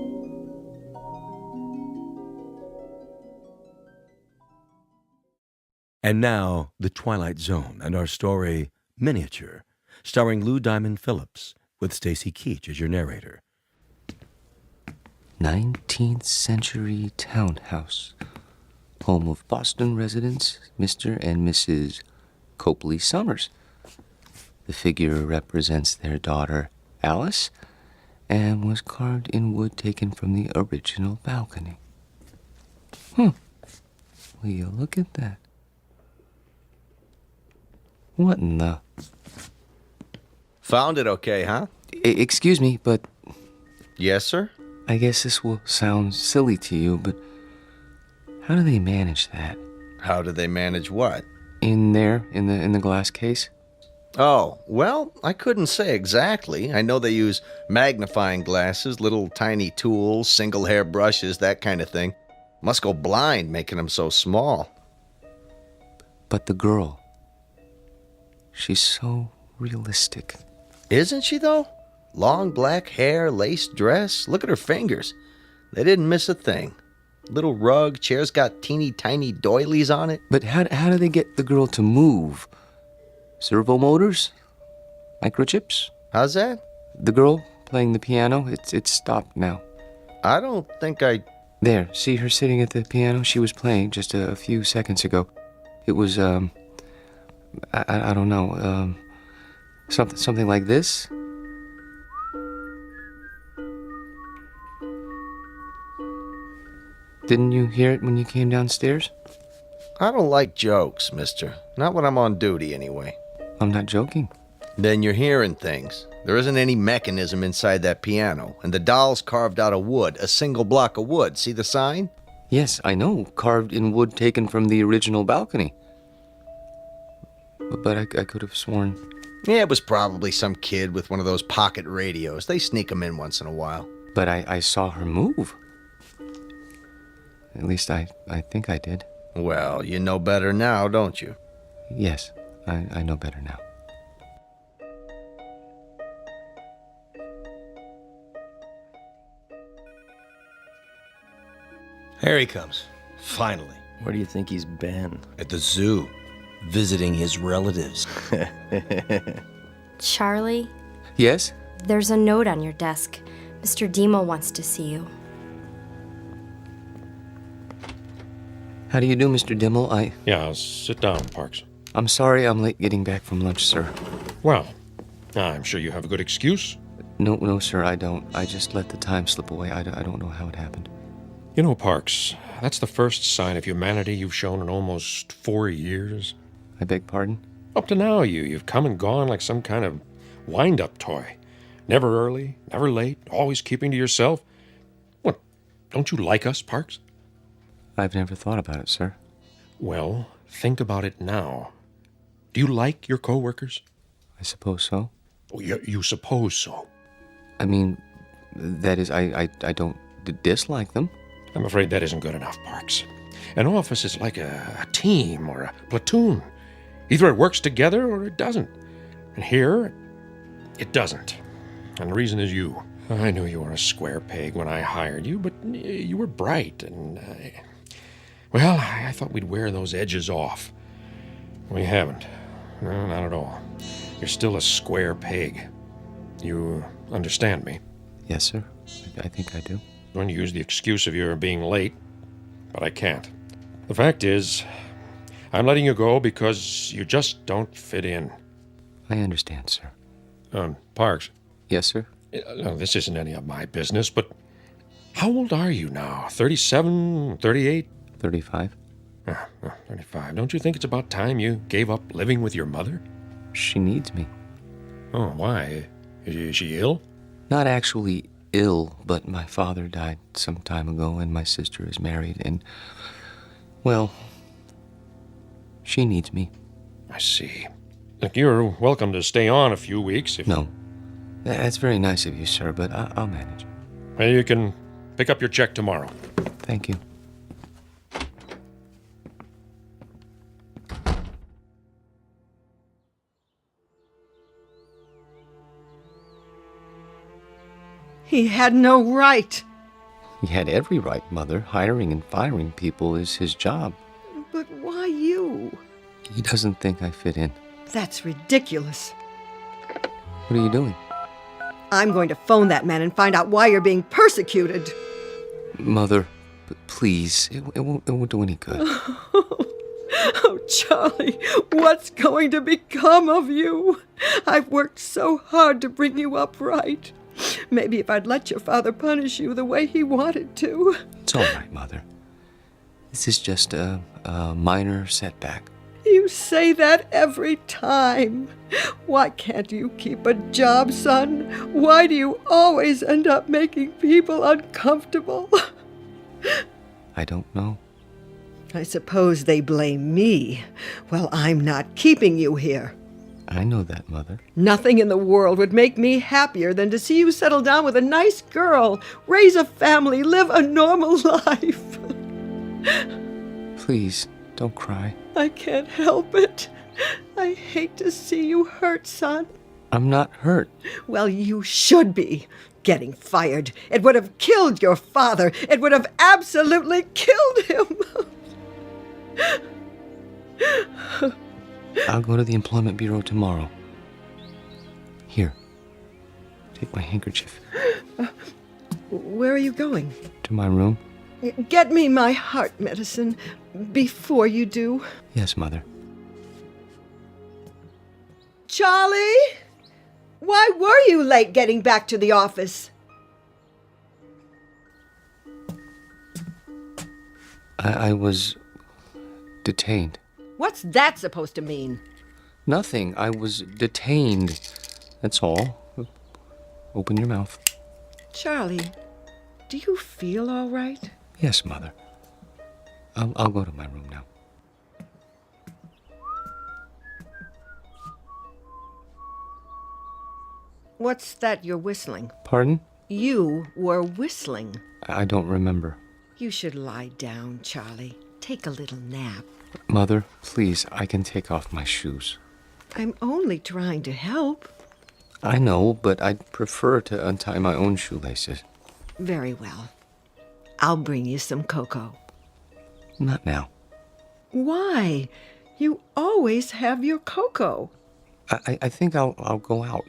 And now, The Twilight Zone and our story, Miniature, starring Lou Diamond Phillips, with Stacy Keach as your narrator.
19th century townhouse. Home of Boston residents, Mr. and Mrs. Copley Summers. The figure represents their daughter, Alice, and was carved in wood taken from the original balcony. Will you look at that? What in the...
Found it okay, huh?
Excuse me, but...
Yes, sir?
I guess this will sound silly to you, but how do they manage that?
How do they manage what?
In there, in the glass case?
Oh, well, I couldn't say exactly. I know they use magnifying glasses, little tiny tools, single hair brushes, that kind of thing. Must go blind making them so small.
But the girl, she's so realistic.
Isn't she, though? Long black hair, lace dress. Look at her fingers. They didn't miss a thing. Little rug, chair's got teeny tiny doilies on it.
But how do they get the girl to move? Servo motors? Microchips?
How's that?
The girl playing the piano, it's stopped now.
I don't think I...
There, see her sitting at the piano? She was playing just a few seconds ago. It was, I don't know, something like this? Didn't you hear it when you came downstairs?
I don't like jokes, mister. Not when I'm on duty, anyway.
I'm not joking.
Then you're hearing things. There isn't any mechanism inside that piano, and the doll's carved out of wood, a single block of wood. See the sign?
Yes, I know, carved in wood taken from the original balcony. But I could have sworn...
Yeah, it was probably some kid with one of those pocket radios. They sneak them in once in a while.
But I saw her move. At least I think I did.
Well, you know better now, don't you?
Yes, I know better now.
Here he comes. Finally.
Where do you think he's been?
At the zoo. Visiting his relatives.
Charlie,
Yes?
there's a note on your desk. Mr. Demo wants to see you.
How do you do, Mr. Dimmel?
Yeah, sit down, Parks.
I'm sorry I'm late getting back from lunch, sir.
Well, I'm sure you have a good excuse.
No, sir, I don't. I just let the time slip away. I don't know how it happened.
You know, Parks, that's the first sign of humanity you've shown in almost 4 years.
I beg pardon?
Up to now, you've come and gone like some kind of wind-up toy. Never early, never late, always keeping to yourself. What, don't you like us, Parks?
I've never thought about it, sir.
Well, think about it now. Do you like your co-workers?
I suppose so.
Oh, you suppose so?
I mean, that is, I don't dislike them.
I'm afraid that isn't good enough, Parks. An office is like a team or a platoon. Either it works together or it doesn't. And here, it doesn't. And the reason is you. I knew you were a square peg when I hired you, but you were bright, and I thought we'd wear those edges off. We haven't. No, not at all. You're still a square peg. You understand me?
Yes, sir. I think I do.
I'm going to use the excuse of your being late, but I can't. The fact is, I'm letting you go because you just don't fit in.
I understand, sir.
Parks.
Yes, sir?
No, this isn't any of my business, but how old are you now? 37, 38?
35.
35. Don't you think it's about time you gave up living with your mother?
She needs me.
Oh, why? Is she ill?
Not actually ill, but my father died some time ago, and my sister is married, and, well, she needs me.
I see. Look, you're welcome to stay on a few weeks if...
No. That's very nice of you, sir, but I'll manage.
Well, you can pick up your check tomorrow.
Thank you.
He had no right.
He had every right, Mother. Hiring and firing people is his job.
But why you?
He doesn't think I fit in.
That's ridiculous.
What are you doing?
I'm going to phone that man and find out why you're being persecuted.
Mother, please, it won't do any good.
Oh, Charlie, what's going to become of you? I've worked so hard to bring you up right. Maybe if I'd let your father punish you the way he wanted to.
It's all right, Mother. This is just a minor setback.
You say that every time. Why can't you keep a job, son? Why do you always end up making people uncomfortable?
I don't know.
I suppose they blame me. Well, I'm not keeping you here.
I know that, Mother.
Nothing in the world would make me happier than to see you settle down with a nice girl, raise a family, live a normal life.
Please, don't cry.
I can't help it. I hate to see you hurt, son.
I'm not hurt.
Well, you should be. Getting fired. It would have killed your father. It would have absolutely killed him.
I'll go to the Employment Bureau tomorrow. Here, take my handkerchief.
Where are you going?
To my room?
Get me my heart medicine before you do.
Yes, Mother.
Charlie? Why were you late getting back to the office?
I was detained.
What's that supposed to mean?
Nothing. I was detained. That's all. Open your mouth.
Charlie, do you feel all right?
Yes, Mother. I'll go to my room now.
What's that you're whistling?
Pardon?
You were whistling.
I don't remember.
You should lie down, Charlie. Take a little nap.
Mother, please, I can take off my shoes.
I'm only trying to help.
I know, but I'd prefer to untie my own shoelaces.
Very well. I'll bring you some cocoa.
Not now.
Why? You always have your cocoa.
I think I'll go out.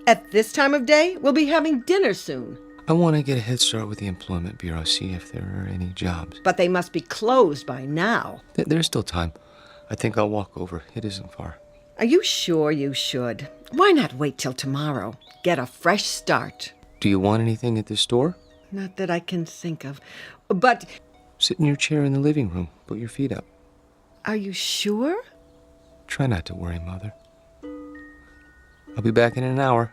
At this time of day, we'll be having dinner soon.
I want to get a head start with the Employment Bureau, see if there are any jobs.
But they must be closed by now.
There's still time. I think I'll walk over. It isn't far.
Are you sure you should? Why not wait till tomorrow? Get a fresh start.
Do you want anything at the store?
Not that I can think of. But...
Sit in your chair in the living room. Put your feet up.
Are you sure?
Try not to worry, Mother. I'll be back in an hour.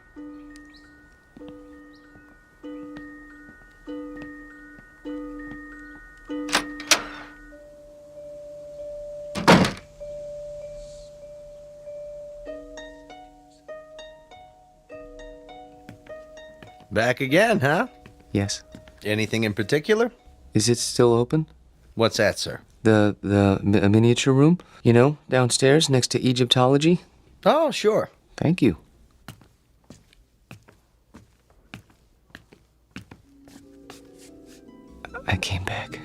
Back again, huh?
Yes.
Anything in particular?
Is it still open?
What's that, sir?
The miniature room? You know, downstairs next to Egyptology?
Oh, sure.
Thank you. I came back.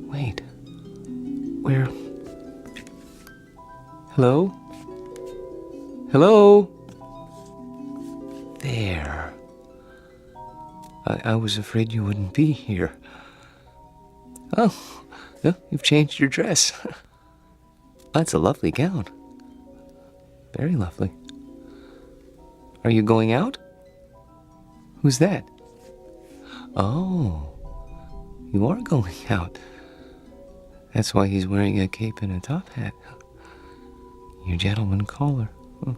Wait. Where? Hello? Hello? There. I was afraid you wouldn't be here. Oh, yeah, you've changed your dress. That's a lovely gown. Very lovely. Are you going out? Who's that? Oh, you are going out. That's why he's wearing a cape and a top hat. Your gentleman caller. Oh.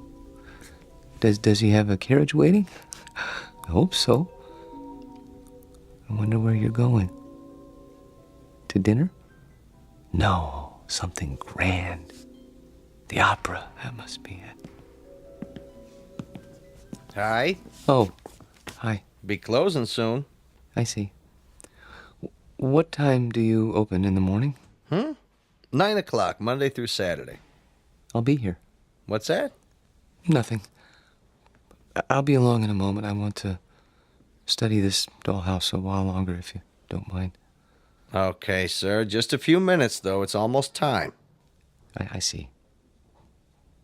Does he have a carriage waiting? I hope so. I wonder where you're going. To dinner? No, something grand. The opera, that must be it.
Hi.
Oh, hi.
Be closing soon.
I see. What time do you open in the morning?
9 o'clock, Monday through Saturday.
I'll be here.
What's that?
Nothing. I'll be along in a moment. I want to study this dollhouse a while longer, if you don't mind.
Okay, sir. Just a few minutes, though. It's almost time.
I see.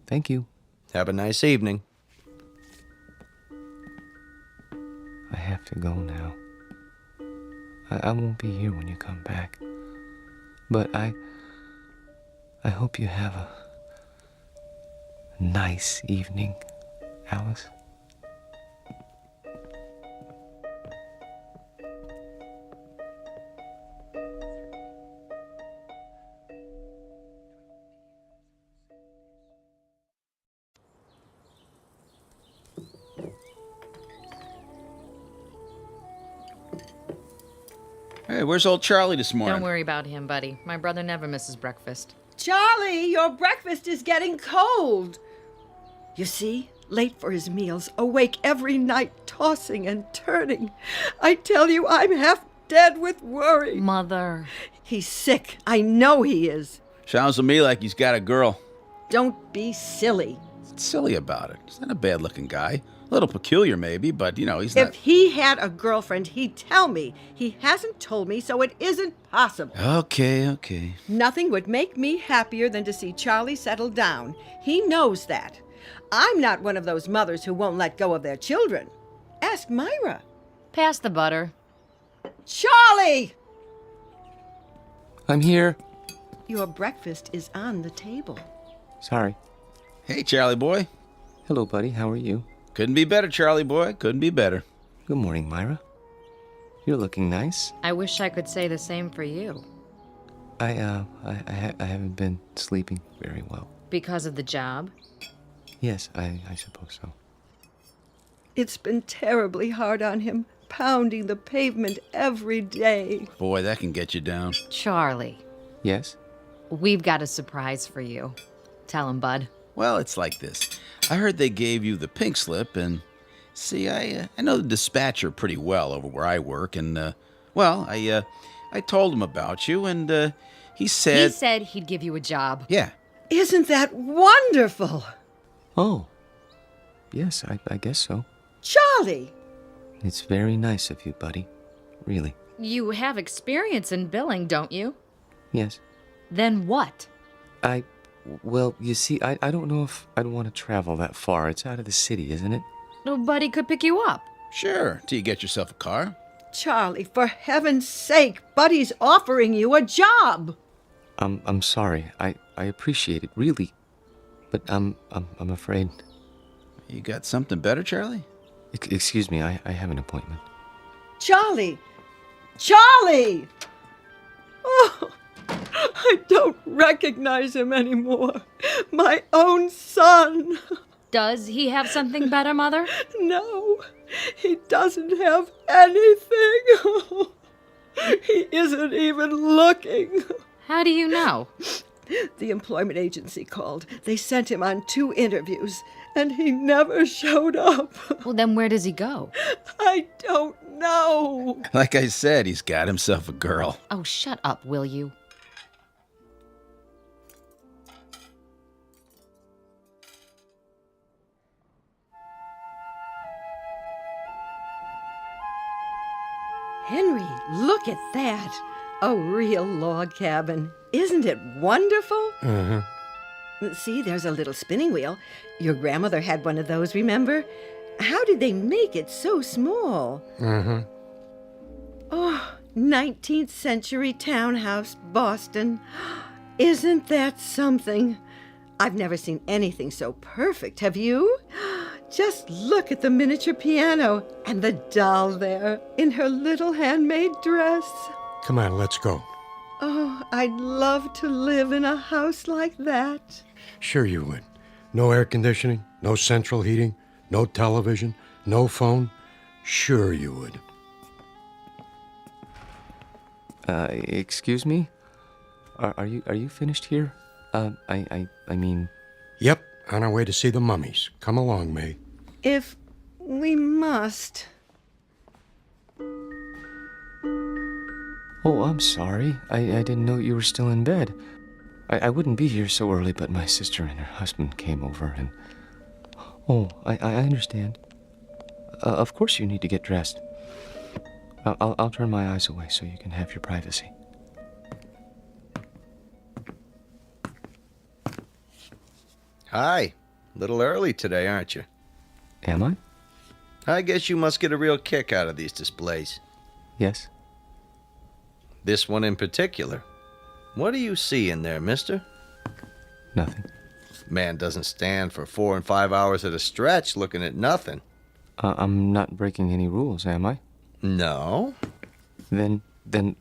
Thank you.
Have a nice evening.
I have to go now. I won't be here when you come back. But I hope you have a nice evening, Alice.
Hey, where's old Charlie this morning?
Don't worry about him, buddy. My brother never misses breakfast.
Charlie, your breakfast is getting cold. You see, late for his meals, awake every night, tossing and turning. I tell you, I'm half dead with worry.
Mother.
He's sick. I know he is.
Sounds to me like he's got a girl.
Don't be silly.
What's silly about it? He's not a bad-looking guy. A little peculiar, maybe, but, you know, he's not...
If he had a girlfriend, he'd tell me. He hasn't told me, so it isn't possible.
Okay.
Nothing would make me happier than to see Charlie settle down. He knows that. I'm not one of those mothers who won't let go of their children. Ask Myra.
Pass the butter.
Charlie!
I'm here.
Your breakfast is on the table.
Sorry.
Hey, Charlie boy.
Hello, buddy. How are you?
Couldn't be better, Charlie boy. Couldn't be better.
Good morning, Myra. You're looking nice.
I wish I could say the same for you.
I haven't been sleeping very well.
Because of the job?
Yes, I suppose so.
It's been terribly hard on him, pounding the pavement every day.
Boy, that can get you down.
Charlie,
Yes?
we've got a surprise for you. Tell him, bud.
Well, it's like this. I heard they gave you the pink slip, and see, I know the dispatcher pretty well over where I work, and I told him about you, and he said
He said he'd give you a job.
yeah.
Isn't that wonderful?
Oh. Yes, I guess so.
Charlie!
It's very nice of you, buddy. Really.
You have experience in billing, don't you?
Yes.
Then what?
Well, you see, I don't know if I'd want to travel that far. It's out of the city, isn't it?
Nobody could pick you up.
Sure, till you get yourself a car.
Charlie, for heaven's sake, Buddy's offering you a job.
I'm sorry. I appreciate it, really. But I'm afraid.
You got something better, Charlie?
Excuse me, I have an appointment.
Charlie! Charlie! Oh, I don't recognize him anymore. My own son.
Does he have something better, Mother?
No, he doesn't have anything. He isn't even looking.
How do you know?
The employment agency called. They sent him on 2 interviews, and he never showed up.
Well, then where does he go?
I don't know.
Like I said, he's got himself a girl.
Oh, shut up, will you?
Henry, look at that. A real log cabin. Isn't it wonderful?
Uh-huh.
See, there's a little spinning wheel. Your grandmother had one of those, remember? How did they make it so small?
Uh-huh.
Oh, 19th century townhouse, Boston. Isn't that something? I've never seen anything so perfect, have you? Just look at the miniature piano and the doll there in her little handmade dress.
Come on, let's go.
Oh, I'd love to live in a house like that.
Sure you would. No air conditioning, no central heating, no television, no phone. Sure you would.
Excuse me? Are you finished here? I mean...
Yep, on our way to see the mummies. Come along, May.
If we must.
Oh, I'm sorry. I didn't know you were still in bed. I wouldn't be here so early, but my sister and her husband came over and... Oh, I understand. Of course you need to get dressed. I'll turn my eyes away so you can have your privacy.
Hi. A little early today, aren't you?
Am I?
I guess you must get a real kick out of these displays.
Yes.
This one in particular. What do you see in there, mister?
Nothing.
Man doesn't stand for 4 and 5 hours at a stretch looking at nothing.
I'm not breaking any rules, am I?
No.
Then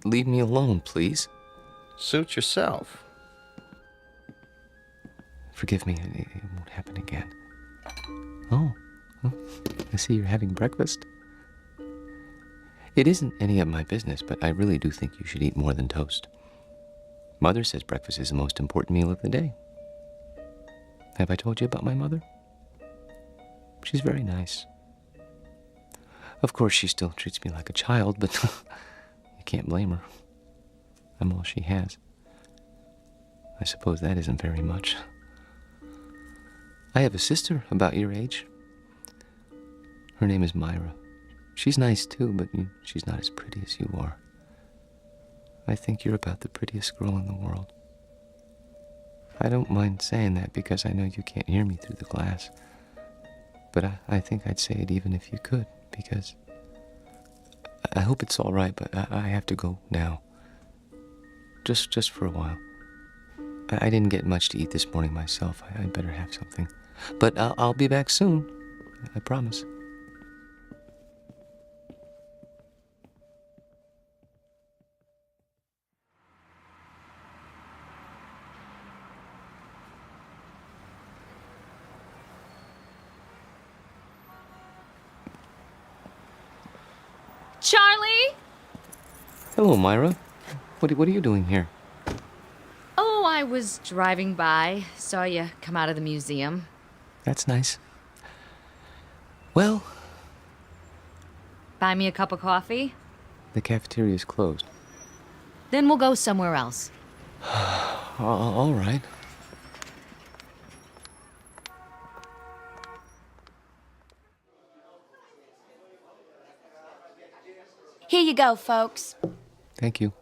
leave me alone, please.
Suit yourself.
Forgive me, it won't happen again. Oh, I see you're having breakfast. It isn't any of my business, but I really do think you should eat more than toast. Mother says breakfast is the most important meal of the day. Have I told you about my mother? She's very nice. Of course, she still treats me like a child, but you can't blame her. I'm all she has. I suppose that isn't very much. I have a sister about your age. Her name is Myra. She's nice too, but she's not as pretty as you are. I think you're about the prettiest girl in the world. I don't mind saying that because I know you can't hear me through the glass. But I think I'd say it even if you could, because I hope it's all right, but I have to go now. Just for a while. I didn't get much to eat this morning myself. I'd better have something. But I'll be back soon. I promise.
Charlie?
Hello, Myra. What are you doing here?
Oh, I was driving by. Saw you come out of the museum.
That's nice. Well,
Buy me a cup of coffee?
the cafeteria's closed.
Then we'll go somewhere else.
All right.
Here you go, folks.
Thank you.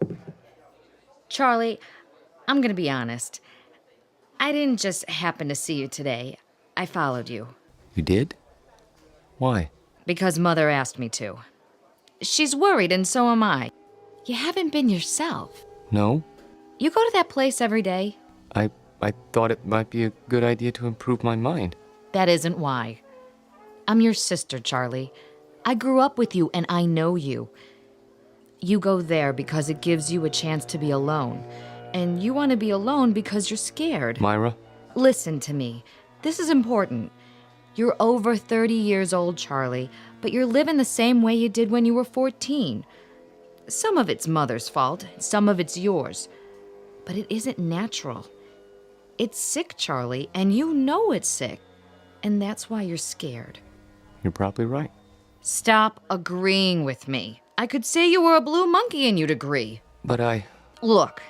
Charlie, I'm gonna be honest. I didn't just happen to see you today. I followed you.
You did? Why?
Because Mother asked me to. She's worried, and so am I. You haven't been yourself.
No?
You go to that place every day?
I thought it might be a good idea to improve my mind.
That isn't why. I'm your sister, Charlie. I grew up with you, and I know you. You go there because it gives you a chance to be alone. And you want to be alone because you're scared.
Myra?
Listen to me. This is important. You're over 30 years old, Charlie, but you're living the same way you did when you were 14. Some of it's Mother's fault, some of it's yours. But it isn't natural. It's sick, Charlie, and you know it's sick. And that's why you're scared.
You're probably right.
Stop agreeing with me. I could say you were a blue monkey and you'd agree.
But
Look,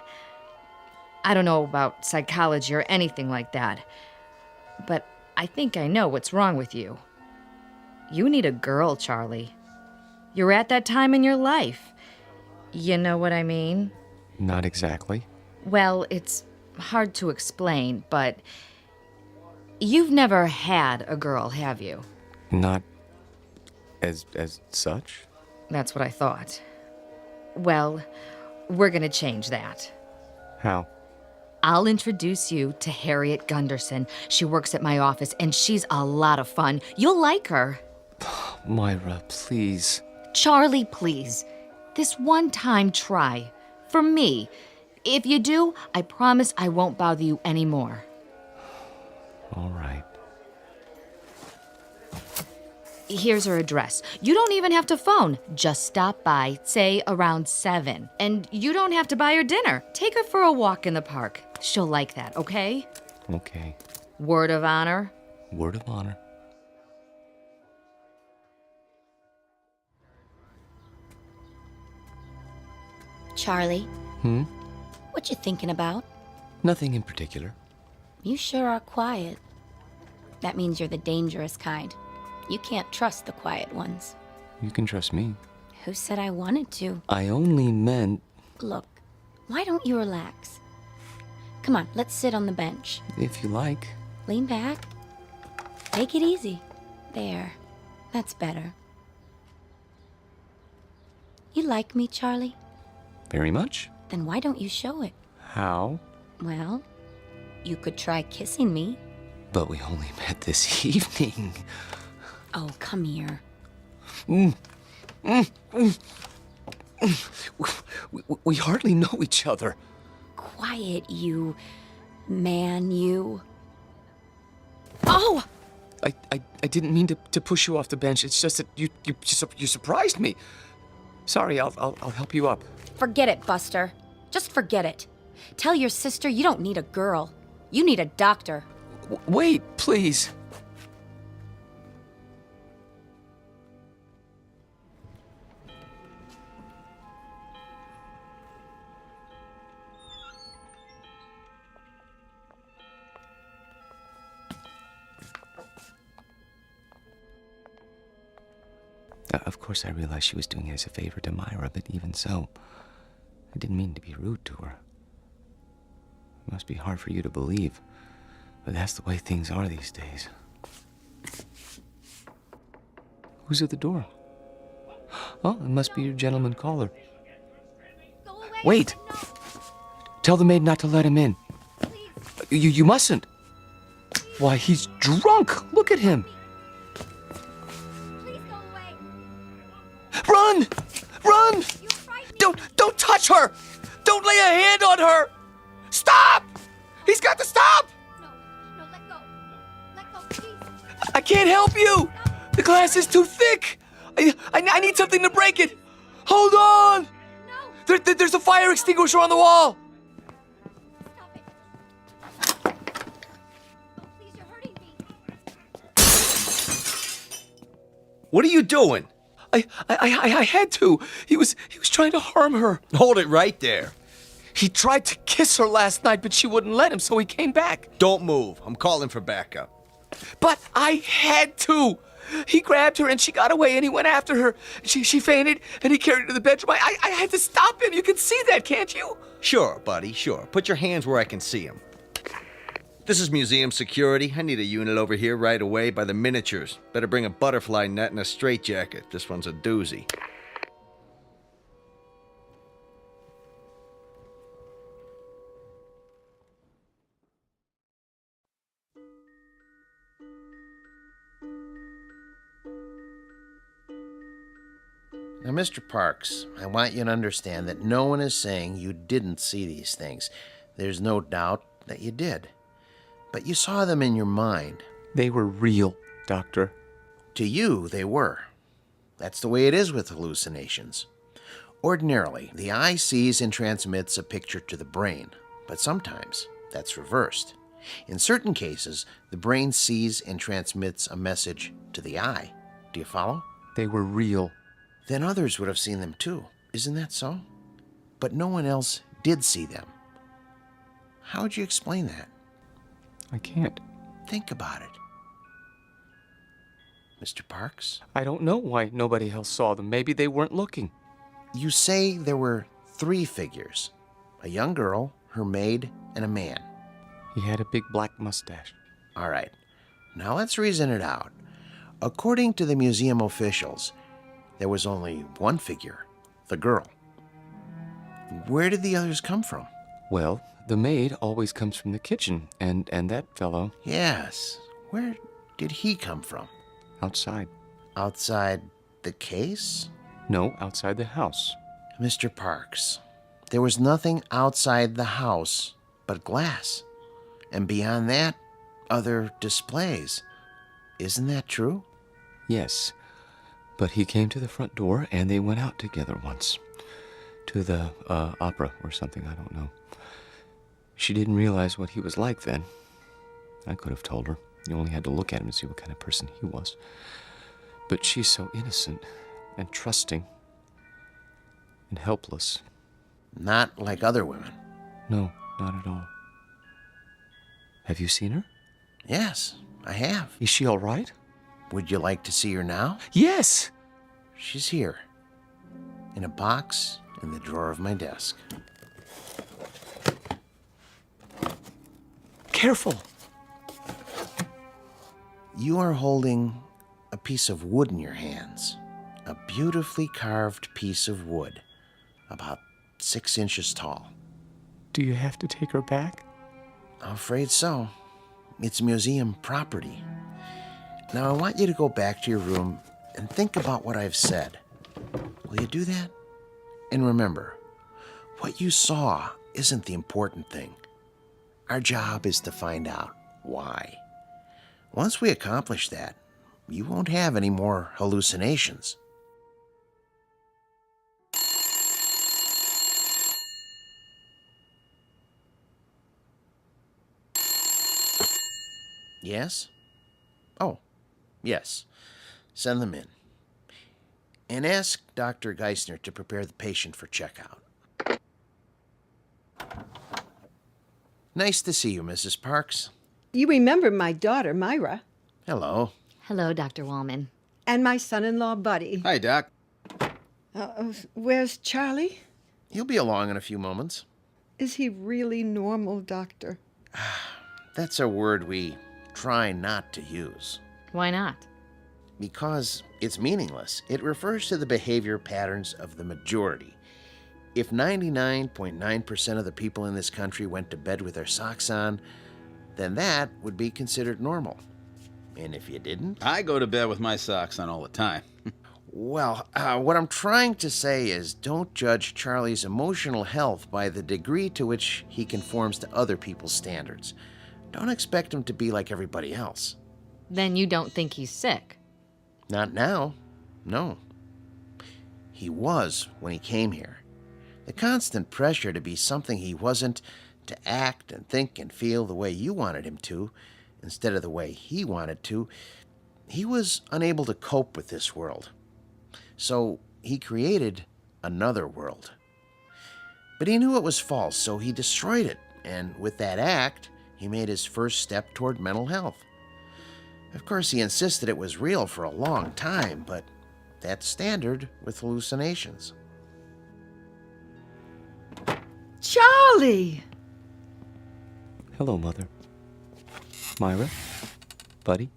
I don't know about psychology or anything like that, but I think I know what's wrong with you. You need a girl, Charlie. You're at that time in your life. You know what I mean?
Not exactly.
Well, it's hard to explain, but you've never had a girl, have you?
Not as such?
That's what I thought. Well, we're gonna change that.
How?
I'll introduce you to Harriet Gunderson. She works at my office, and she's a lot of fun. You'll like her.
Myra, please.
Charlie, please. This one time, try. For me. If you do, I promise I won't bother you anymore.
All right.
Here's her address. You don't even have to phone. Just stop by, say around 7. And you don't have to buy her dinner. Take her for a walk in the park. She'll like that, okay?
Okay.
Word of honor?
Word of honor.
Charlie,
Hmm?
what you thinking about?
Nothing in particular.
You sure are quiet. That means you're the dangerous kind. You can't trust the quiet ones.
You can trust me.
Who said I wanted to?
I only meant...
Look, why don't you relax? Come on, let's sit on the bench.
If you like.
Lean back. Take it easy. There. That's better. You like me, Charlie?
Very much.
Then why don't you show it?
How?
Well, you could try kissing me.
But we only met this evening.
Oh, come here.
We hardly know each other.
Quiet, you man, you. Oh!
I didn't mean to push you off the bench. It's just that you surprised me. Sorry, I'll help you up.
Forget it, Buster. Just forget it. Tell your sister you don't need a girl. You need a doctor.
Wait, please. Of course, I realized she was doing it as a favor to Myra, but even so, I didn't mean to be rude to her. It must be hard for you to believe, but that's the way things are these days. Who's at the door? Oh, it must be your gentleman caller. Wait! Tell the maid not to let him in. You mustn't. Why, he's drunk! Look at him! Run! Run! Don't touch her! Don't lay a hand on her! Stop! He's got to stop!
No, let go. Let go, please.
I can't help you! The glass is too thick! I need something to break it!
Hold on! No! There's a fire extinguisher on the wall!
What are you doing?
I had to. He was trying to harm her.
Hold it right there.
He tried to kiss her last night, but she wouldn't let him, so he came back.
Don't move. I'm calling for backup.
But I had to. He grabbed her and she got away and he went after her. She fainted and he carried her to the bedroom. I had to stop him. You can see that, can't you?
Sure, buddy, sure. Put your hands where I can see them. This is museum security. I need a unit over here right away by the miniatures. Better bring a butterfly net and a straitjacket. This one's a doozy.
Now, Mr. Parks, I want you to understand that no one is saying you didn't see these things. There's no doubt that you did. But you saw them in your mind.
They were real, Doctor.
To you, they were. That's the way it is with hallucinations. Ordinarily, the eye sees and transmits a picture to the brain, but sometimes that's reversed. In certain cases, the brain sees and transmits a message to the eye. Do you follow?
They were real.
Then others would have seen them too. Isn't that so? But no one else did see them. How would you explain that?
I can't.
Think about it. Mr. Parks?
I don't know why nobody else saw them. Maybe they weren't looking.
You say there were 3 figures. A young girl, her maid, and a man.
He had a big black mustache.
All right. Now let's reason it out. According to the museum officials, there was only one figure, the girl. Where did the others come from?
Well, the maid always comes from the kitchen, and that fellow...
Yes. Where did he come from?
Outside.
Outside the case?
No, outside the house.
Mr. Parks, there was nothing outside the house but glass. And beyond that, other displays. Isn't that true?
Yes. But he came to the front door, and they went out together once. To the opera or something, I don't know. She didn't realize what he was like then. I could have told her. You only had to look at him to see what kind of person he was. But she's so innocent and trusting and helpless.
Not like other women.
No, not at all. Have you seen her?
Yes, I have.
Is she all right?
Would you like to see her now?
Yes!
She's here. In a box in the drawer of my desk.
Careful!
You are holding a piece of wood in your hands. A beautifully carved piece of wood. About 6 inches tall.
Do you have to take her back?
I'm afraid so. It's museum property. Now I want you to go back to your room and think about what I've said. Will you do that? And remember, what you saw isn't the important thing. Our job is to find out why. Once we accomplish that, you won't have any more hallucinations. Yes? Oh, yes. Send them in. And ask Dr. Geisner to prepare the patient for checkout. Nice to see you, Mrs. Parks.
You remember my daughter, Myra.
Hello.
Hello, Dr. Wallman.
And my son-in-law, Buddy.
Hi, Doc.
Where's Charlie?
He'll be along in a few moments.
Is he really normal, Doctor?
That's a word we try not to use.
Why not?
Because it's meaningless. It refers to the behavior patterns of the majority. If 99.9% of the people in this country went to bed with their socks on, then that would be considered normal. And if you didn't...
I go to bed with my socks on all the time.
Well, what I'm trying to say is don't judge Charlie's emotional health by the degree to which he conforms to other people's standards. Don't expect him to be like everybody else.
Then you don't think he's sick?
Not now. No. he was when he came here. The constant pressure to be something he wasn't, to act and think and feel the way you wanted him to, instead of the way he wanted to, he was unable to cope with this world. So he created another world. But he knew it was false, so he destroyed it, and with that act, he made his first step toward mental health. Of course, he insisted it was real for a long time, but that's standard with hallucinations.
Charlie!
Hello, Mother. Myra? Buddy?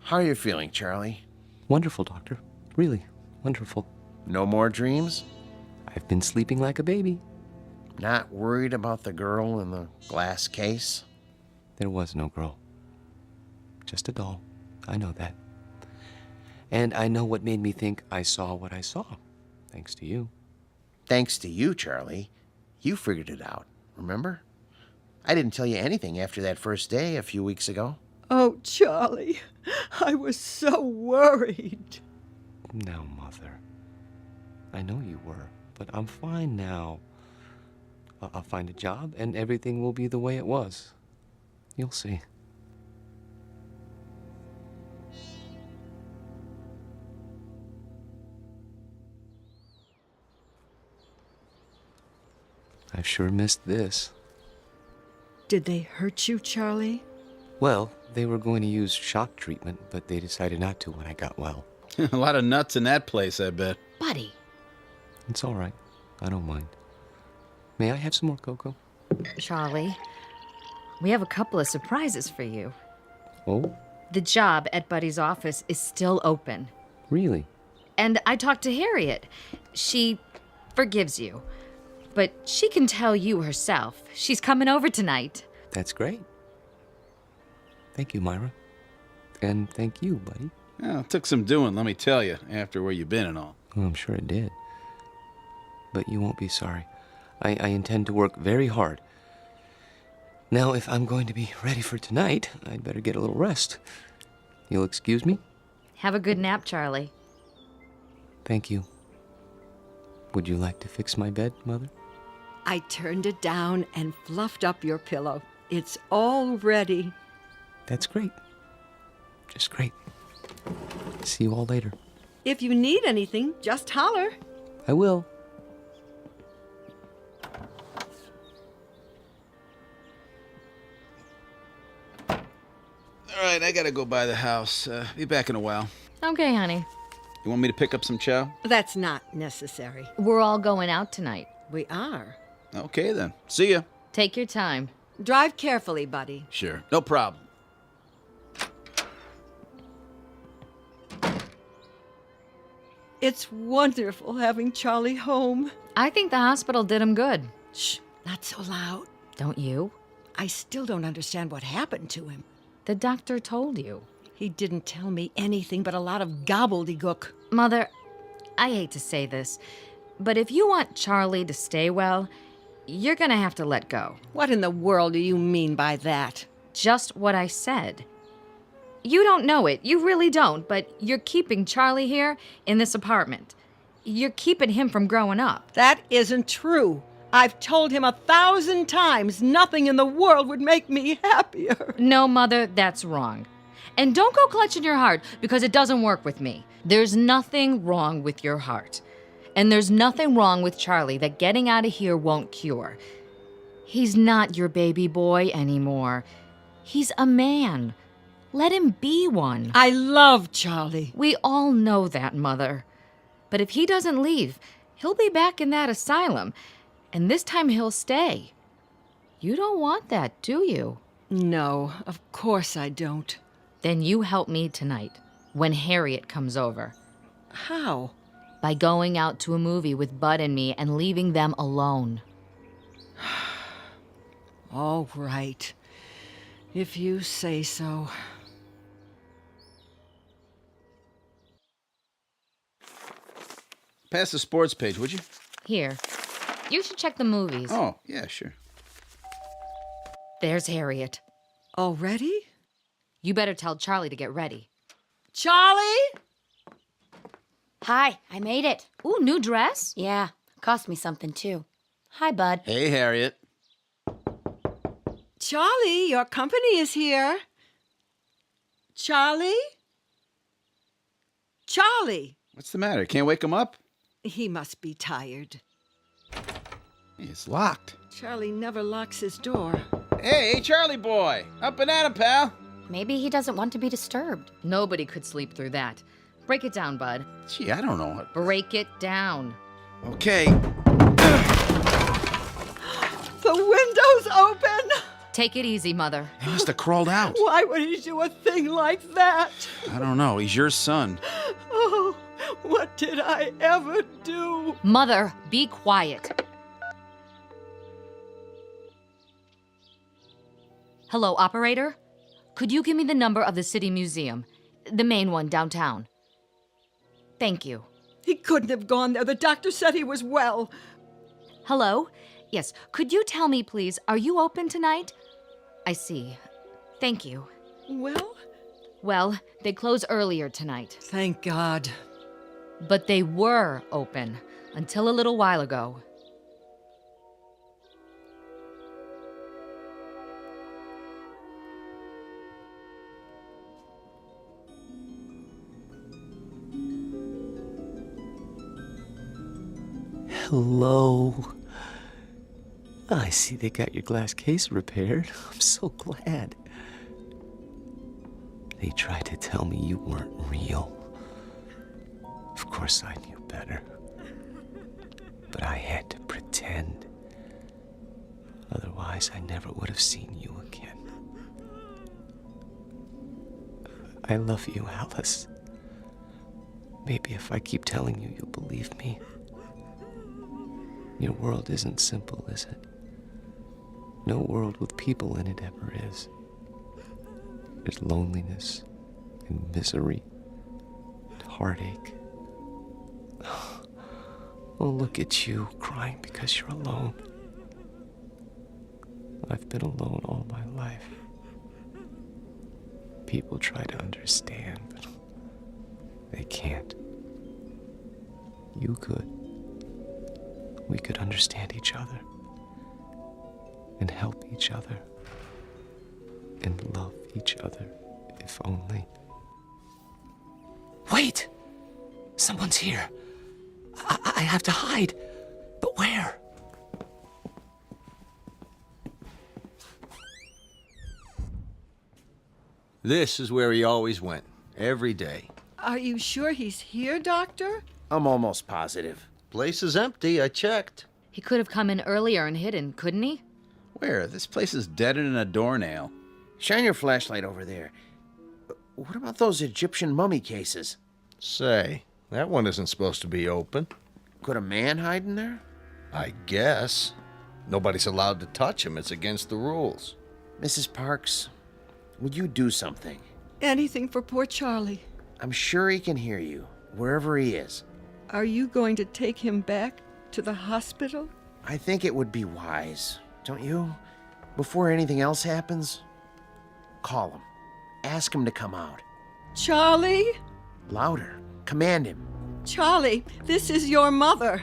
How are you feeling, Charlie?
Wonderful, Doctor. Really, wonderful.
No more dreams?
I've been sleeping like a baby.
Not worried about the girl in the glass case?
There was no girl. Just a doll. I know that. And I know what made me think I saw what I saw. Thanks to you.
Thanks to you, Charlie. You figured it out, remember? I didn't tell you anything after that first day a few weeks ago.
Oh, Charlie, I was so worried.
No, Mother. I know you were, but I'm fine now. I'll find a job and everything will be the way it was. You'll see. I've sure missed this.
Did they hurt you, Charlie?
Well, they were going to use shock treatment, but they decided not to when I got well.
A lot of nuts in that place, I bet.
Buddy.
It's all right. I don't mind. May I have some more cocoa?
Charlie, we have a couple of surprises for you.
Oh?
The job at Buddy's office is still open.
Really?
And I talked to Harriet. She forgives you. But she can tell you herself. She's coming over tonight.
That's great. Thank you, Myra. And thank you, buddy.
Well, it took some doing, let me tell you, after where you've been and all.
Well, I'm sure it did. But you won't be sorry. I intend to work very hard. Now, if I'm going to be ready for tonight, I'd better get a little rest. You'll excuse me?
Have a good nap, Charlie.
Thank you. Would you like to fix my bed, Mother?
I turned it down and fluffed up your pillow. It's all ready.
That's great. Just great. See you all later.
If you need anything, just holler.
I will.
All right, I gotta go by the house. Be back in a while.
Okay, honey.
You want me to pick up some chow?
That's not necessary.
We're all going out tonight.
We are.
Okay, then. See ya.
Take your time.
Drive carefully, buddy.
Sure. No problem.
It's wonderful having Charlie home.
I think the hospital did him good.
Shh, not so loud.
Don't you?
I still don't understand what happened to him.
The doctor told you.
He didn't tell me anything but a lot of gobbledygook.
Mother, I hate to say this, but if you want Charlie to stay well, you're gonna have to let go.
What in the world do you mean by that?
Just what I said. You don't know it, you really don't, but you're keeping Charlie here in this apartment. You're keeping him from growing up.
That isn't true. I've told him 1,000 times nothing in the world would make me happier.
No, Mother, that's wrong. And don't go clutching your heart, because it doesn't work with me. There's nothing wrong with your heart. And there's nothing wrong with Charlie that getting out of here won't cure. He's not your baby boy anymore. He's a man. Let him be one.
I love Charlie.
We all know that, Mother. But if he doesn't leave, he'll be back in that asylum. And this time he'll stay. You don't want that, do you?
No, of course I don't.
Then you help me tonight, when Harriet comes over.
How?
By going out to a movie with Bud and me and leaving them alone.
All right. If you say so.
Pass the sports page, would you?
Here. You should check the movies.
Oh, yeah, sure.
There's Harriet.
Already?
You better tell Charlie to get ready.
Charlie?
Hi, I made it.
Ooh, new dress?
Yeah, cost me something too. Hi, bud.
Hey, Harriet.
Charlie, your company is here. Charlie? Charlie!
What's the matter? Can't wake him up?
He must be tired.
It's locked.
Charlie never locks his door.
Hey, Charlie boy. Up and at him, pal.
Maybe he doesn't want to be disturbed.
Nobody could sleep through that. Break it down, bud.
Gee, I don't know.
Break it down.
Okay.
The window's open!
Take it easy, Mother.
He must have crawled out.
Why would he do a thing like that?
I don't know. He's your son.
Oh, what did I ever do?
Mother, be quiet. Hello, operator? Could you give me the number of the City Museum? The main one downtown. Thank you.
He couldn't have gone there. The doctor said he was well.
Hello? Yes, could you tell me, please, are you open tonight? I see. Thank you.
Well?
Well, they close earlier tonight.
Thank God.
But they were open until a little while ago.
Hello. I see they got your glass case repaired. I'm so glad. They tried to tell me you weren't real. Of course I knew better. But I had to pretend. Otherwise, I never would have seen you again. I love you, Alice. Maybe if I keep telling you, you'll believe me. Your world isn't simple, is it? No world with people in it ever is. There's loneliness and misery and heartache. Oh, look at you, crying because you're alone. I've been alone all my life. People try to understand, but they can't. You could. We could understand each other and help each other and love each other, if only. Wait! Someone's here. I have to hide. But where?
This is where he always went, every day.
Are you sure he's here, Doctor?
I'm almost positive.
Place is empty, I checked.
He could have come in earlier and hidden, couldn't he?
Where? This place is deader than a doornail.
Shine your flashlight over there. What about those Egyptian mummy cases?
Say, that one isn't supposed to be open.
Could a man hide in there?
I guess. Nobody's allowed to touch him. It's against the rules.
Mrs. Parks, would you do something?
Anything for poor Charlie.
I'm sure he can hear you, wherever he is.
Are you going to take him back to the hospital?
I think it would be wise, don't you? Before anything else happens, call him. Ask him to come out.
Charlie?
Louder. Command him.
Charlie, this is your mother.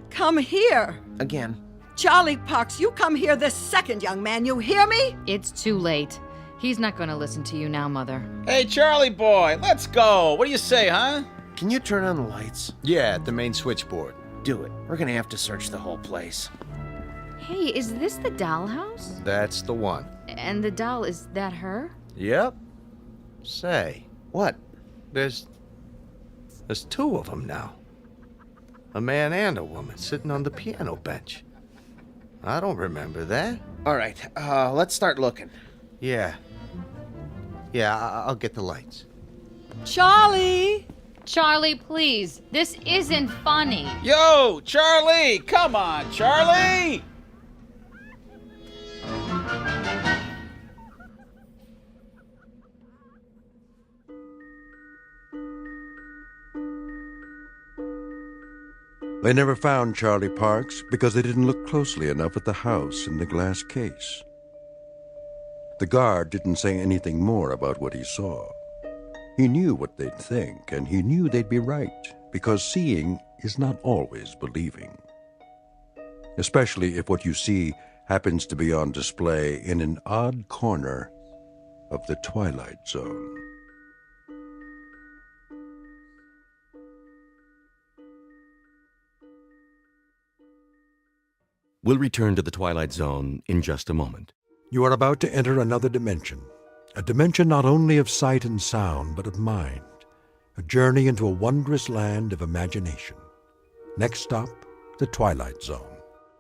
Come here.
Again.
Charlie Parks, you come here this second, young man. You hear me?
It's too late. He's not going to listen to you now, Mother.
Hey, Charlie boy, let's go. What do you say, huh?
Can you turn on the lights?
Yeah, at the main switchboard.
Do it. We're gonna have to search the whole place.
Hey, is this the dollhouse?
That's the one.
And the doll, is that her?
Yep. Say,
what?
There's two of them now. A man and a woman sitting on the piano bench. I don't remember that.
All right, let's start looking.
Yeah. Yeah, I'll get the lights.
Charlie!
Charlie, please. This isn't funny.
Yo, Charlie! Come on, Charlie!
They never found Charlie Parks because they didn't look closely enough at the house in the glass case. The guard didn't say anything more about what he saw. He knew what they'd think, and he knew they'd be right. because seeing is not always believing, especially if what you see happens to be on display in an odd corner of the Twilight Zone.
We'll return to the Twilight Zone in just a moment.
You are about to enter another dimension, a dimension not only of sight and sound, but of mind, a journey into a wondrous land of imagination. Next stop, the Twilight Zone.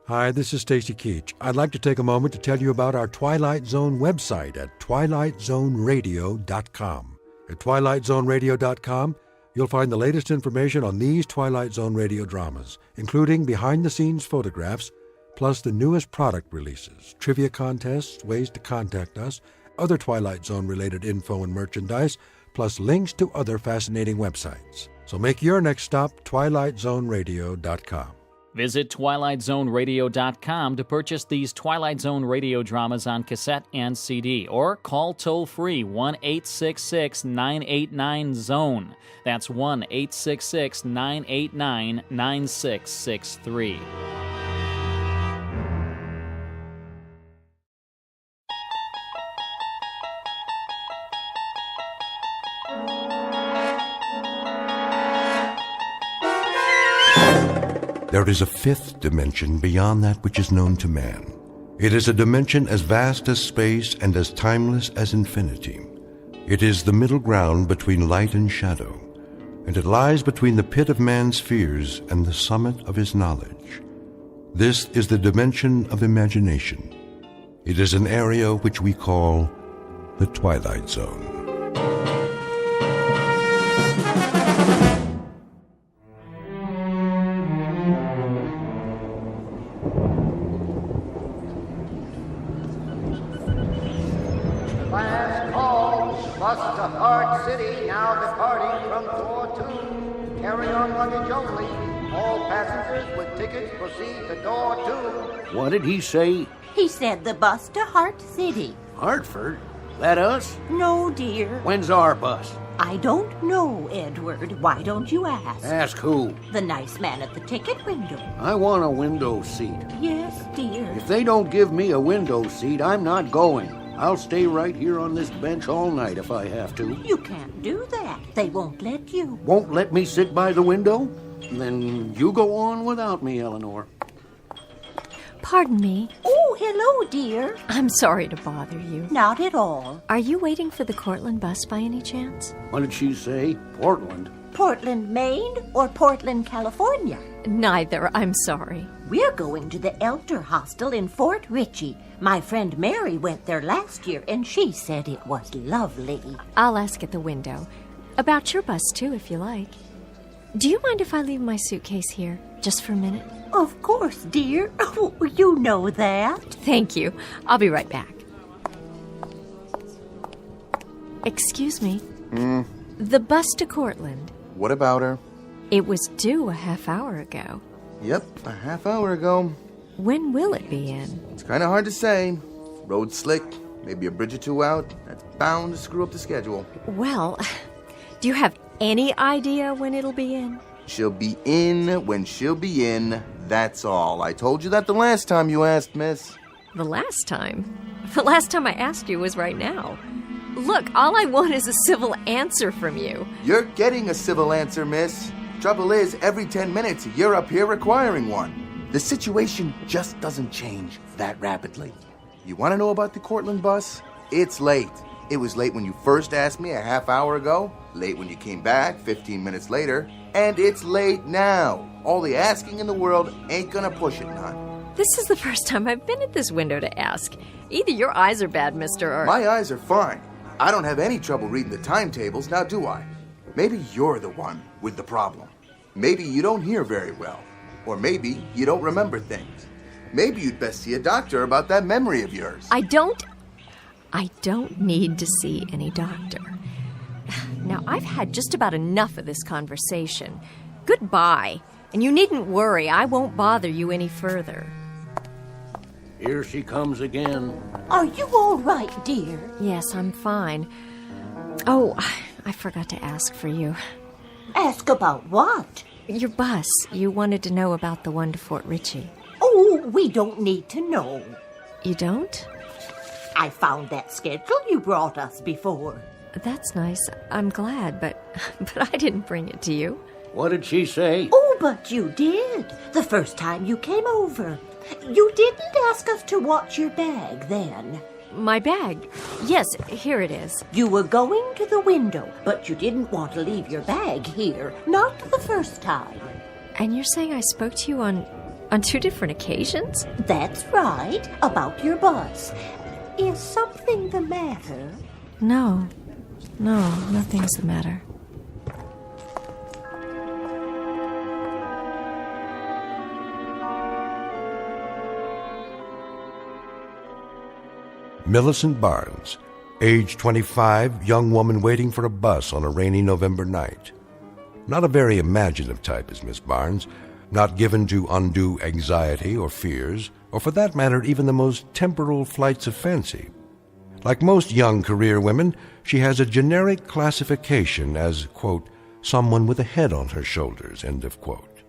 Hi, this is Stacy Keach. I'd like to take a moment to tell you about our Twilight Zone website at twilightzoneradio.com. At twilightzoneradio.com, you'll find the latest information on these Twilight Zone radio dramas, including behind-the-scenes photographs, plus the newest product releases, trivia contests, ways to contact us, other Twilight Zone-related info and merchandise, plus links to other fascinating websites. So make your next stop twilightzoneradio.com.
Visit twilightzoneradio.com to purchase these Twilight Zone radio dramas on cassette and CD, or call toll-free 1-866-989-ZONE. That's 1-866-989-9663.
There is a fifth dimension beyond that which is known to man. It is a dimension as vast as space and as timeless as infinity. It is the middle ground between light and shadow, and it lies between the pit of man's fears and the summit of his knowledge. This is the dimension of imagination. It is an area which we call the Twilight Zone.
Last call, bus to Hart City, now departing from door 2. Carry on luggage only. All passengers with tickets proceed to door 2.
What did he say?
He said the bus to Hart City.
Hartford? That us?
No, dear.
When's our bus?
I don't know, Edward. Why don't you ask?
Ask who?
The nice man at the ticket window.
I want a window seat.
Yes, dear.
If they don't give me a window seat, I'm not going. I'll stay right here on this bench all night if I have to.
You can't do that. They won't let you.
Won't let me sit by the window? Then you go on without me, Eleanor.
Pardon me.
Oh, hello, dear.
I'm sorry to bother you.
Not at all.
Are you waiting for the Cortland bus by any chance?
What did she say? Portland?
Portland, Maine, or Portland, California?
Neither, I'm sorry.
We're going to the Elder Hostel in Fort Ritchie. My friend Mary went there last year, and she said it was lovely.
I'll ask at the window. About your bus, too, if you like. Do you mind if I leave my suitcase here, just for a minute?
Of course, dear. Oh, you know that.
Thank you. I'll be right back. Excuse me. The bus to Cortland.
What about her?
It was due a half hour ago.
Yep, a half hour ago.
When will it be in?
It's kind of hard to say. Road slick, maybe a bridge or two out. That's bound to screw up the schedule.
Well, do you have any idea when it'll be in?
She'll be in when she'll be in, that's all. I told you that the last time you asked, miss.
The last time? The last time I asked you was right now. Look, all I want is a civil answer from you.
You're getting a civil answer, miss. Trouble is, every 10 minutes, you're up here requiring one. The situation just doesn't change that rapidly. You want to know about the Cortland bus? It's late. It was late when you first asked me a half hour ago, late when you came back 15 minutes later, and it's late now. All the asking in the world ain't gonna push it none.
This is the first time I've been at this window to ask. Either your eyes are bad, mister, or...
My eyes are fine. I don't have any trouble reading the timetables, now do I? Maybe you're the one with the problem. Maybe you don't hear very well. Or maybe you don't remember things. Maybe you'd best see a doctor about that memory of yours.
I don't need to see any doctor. Now, I've had just about enough of this conversation. Goodbye. And you needn't worry, I won't bother you any further.
Here she comes again.
Are you all right, dear?
Yes, I'm fine. Oh, I forgot to ask for you.
Ask about what?
Your bus. You wanted to know about the one to Fort Ritchie.
Oh, we don't need to know.
You don't?
I found that schedule you brought us before.
That's nice. I'm glad, but I didn't bring it to you.
What did she say?
Oh, but you did. The first time you came over. You didn't ask us to watch your bag then.
My bag? Yes, here it is.
You were going to the window, but you didn't want to leave your bag here. Not the first time.
And you're saying I spoke to you on 2 different occasions?
That's right, about your bus. Is something the matter?
No, nothing's the matter.
Millicent Barnes, age 25, young woman waiting for a bus on a rainy November night. Not a very imaginative type is Miss Barnes, not given to undue anxiety or fears, or for that matter, even the most temporal flights of fancy. Like most young career women, she has a generic classification as, quote, someone with a head on her shoulders, end of quote.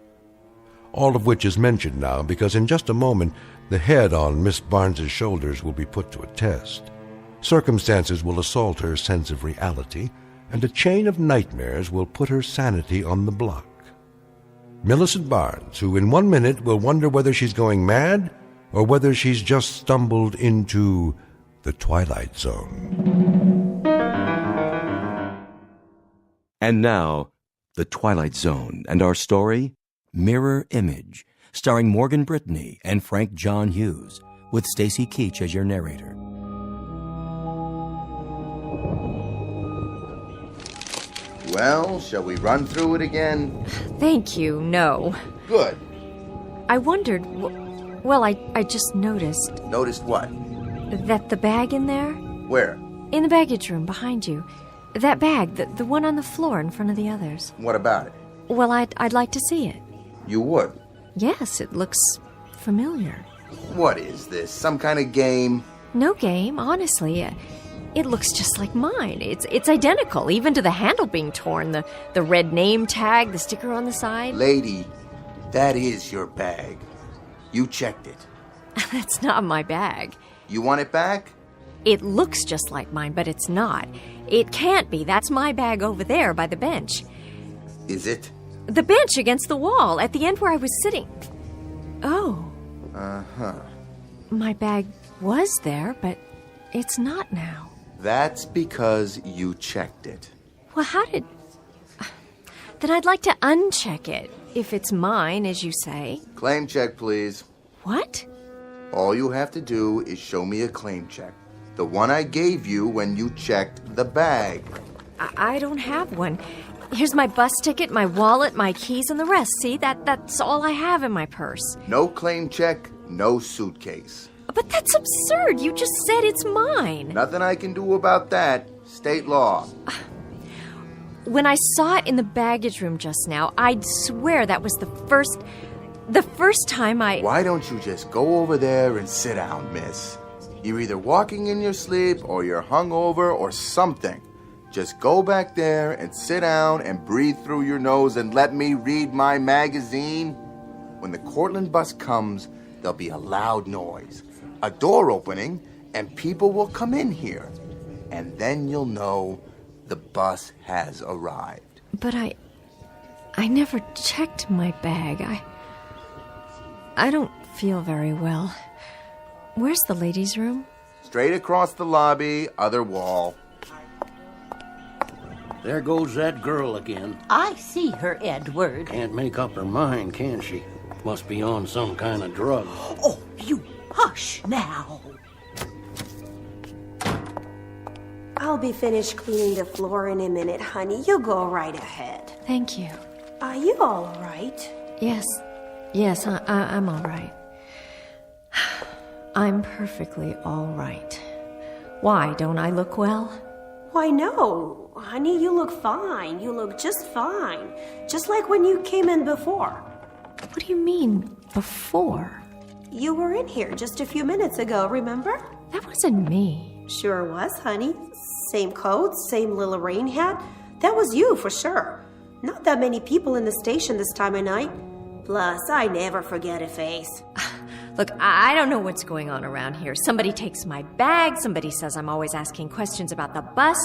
All of which is mentioned now because in just a moment, the head on Miss Barnes's shoulders will be put to a test. Circumstances will assault her sense of reality, and a chain of nightmares will put her sanity on the block. Millicent Barnes, who in 1 minute will wonder whether she's going mad or whether she's just stumbled into the Twilight Zone.
And now, The Twilight Zone, and our story, Mirror Image, starring Morgan Brittany and Frank John Hughes, with Stacy Keach as your narrator.
Well, shall we run through it again?
Thank you, no.
Good.
I wondered, well, I just noticed.
Noticed what?
That the bag in there?
Where?
In the baggage room behind you. That bag, the one on the floor in front of the others.
What about it?
Well, I'd like to see it.
You would?
Yes, it looks familiar.
What is this? Some kind of game?
No game, honestly. It looks just like mine. It's identical, even to the handle being torn, the red name tag, the sticker on the side.
Lady, that is your bag. You checked it.
That's not my bag.
You want it back?
It looks just like mine, but it's not. It can't be. That's my bag over there by the bench.
Is it?
The bench against the wall, at the end where I was sitting. Oh.
Uh-huh.
My bag was there, but it's not now.
That's because you checked it.
Well, how did... Then I'd like to uncheck it, if it's mine, as you say.
Claim check, please.
What?
All you have to do is show me a claim check. The one I gave you when you checked the bag.
I don't have one. Here's my bus ticket, my wallet, my keys, and the rest. See, that's all I have in my purse.
No claim check, no suitcase.
But that's absurd. You just said it's mine.
Nothing I can do about that. State law.
When I saw it in the baggage room just now, I'd swear that was the first time I...
Why don't you just go over there and sit down, miss? You're either walking in your sleep or you're hungover or something. Just go back there and sit down and breathe through your nose and let me read my magazine. When the Cortland bus comes, there'll be a loud noise, a door opening, and people will come in here. And then you'll know the bus has arrived.
But I never checked my bag. I don't feel very well. Where's the ladies' room?
Straight across the lobby, other wall.
There goes that girl again.
I see her, Edward.
Can't make up her mind, can she? Must be on some kind of drug.
Oh, you hush now.
I'll be finished cleaning the floor in a minute, honey. You go right ahead.
Thank you.
Are you all right?
Yes, I'm all right. I'm perfectly all right. Why, don't I look well?
Why, no. Honey, you look fine. You look just fine. Just like when you came in before.
What do you mean, before?
You were in here just a few minutes ago, remember?
That wasn't me.
Sure was, honey. Same coat, same little rain hat. That was you, for sure. Not that many people in the station this time of night. Plus, I never forget a face.
Look, I don't know what's going on around here. Somebody takes my bag, somebody says I'm always asking questions about the bus.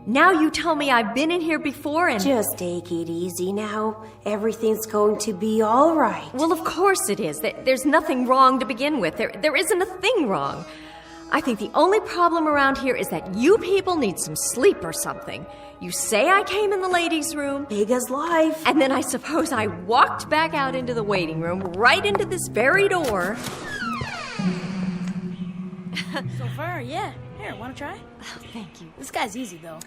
Now you tell me I've been in here before and...
Just take it easy now. Everything's going to be all right.
Well, of course it is. There's nothing wrong to begin with. There isn't a thing wrong. I think the only problem around here is that you people need some sleep or something. You say I came in the ladies' room.
Big as life.
And then I suppose I walked back out into the waiting room, right into this very door.
So far, yeah. Here, wanna try?
Oh, thank you.
This guy's easy, though.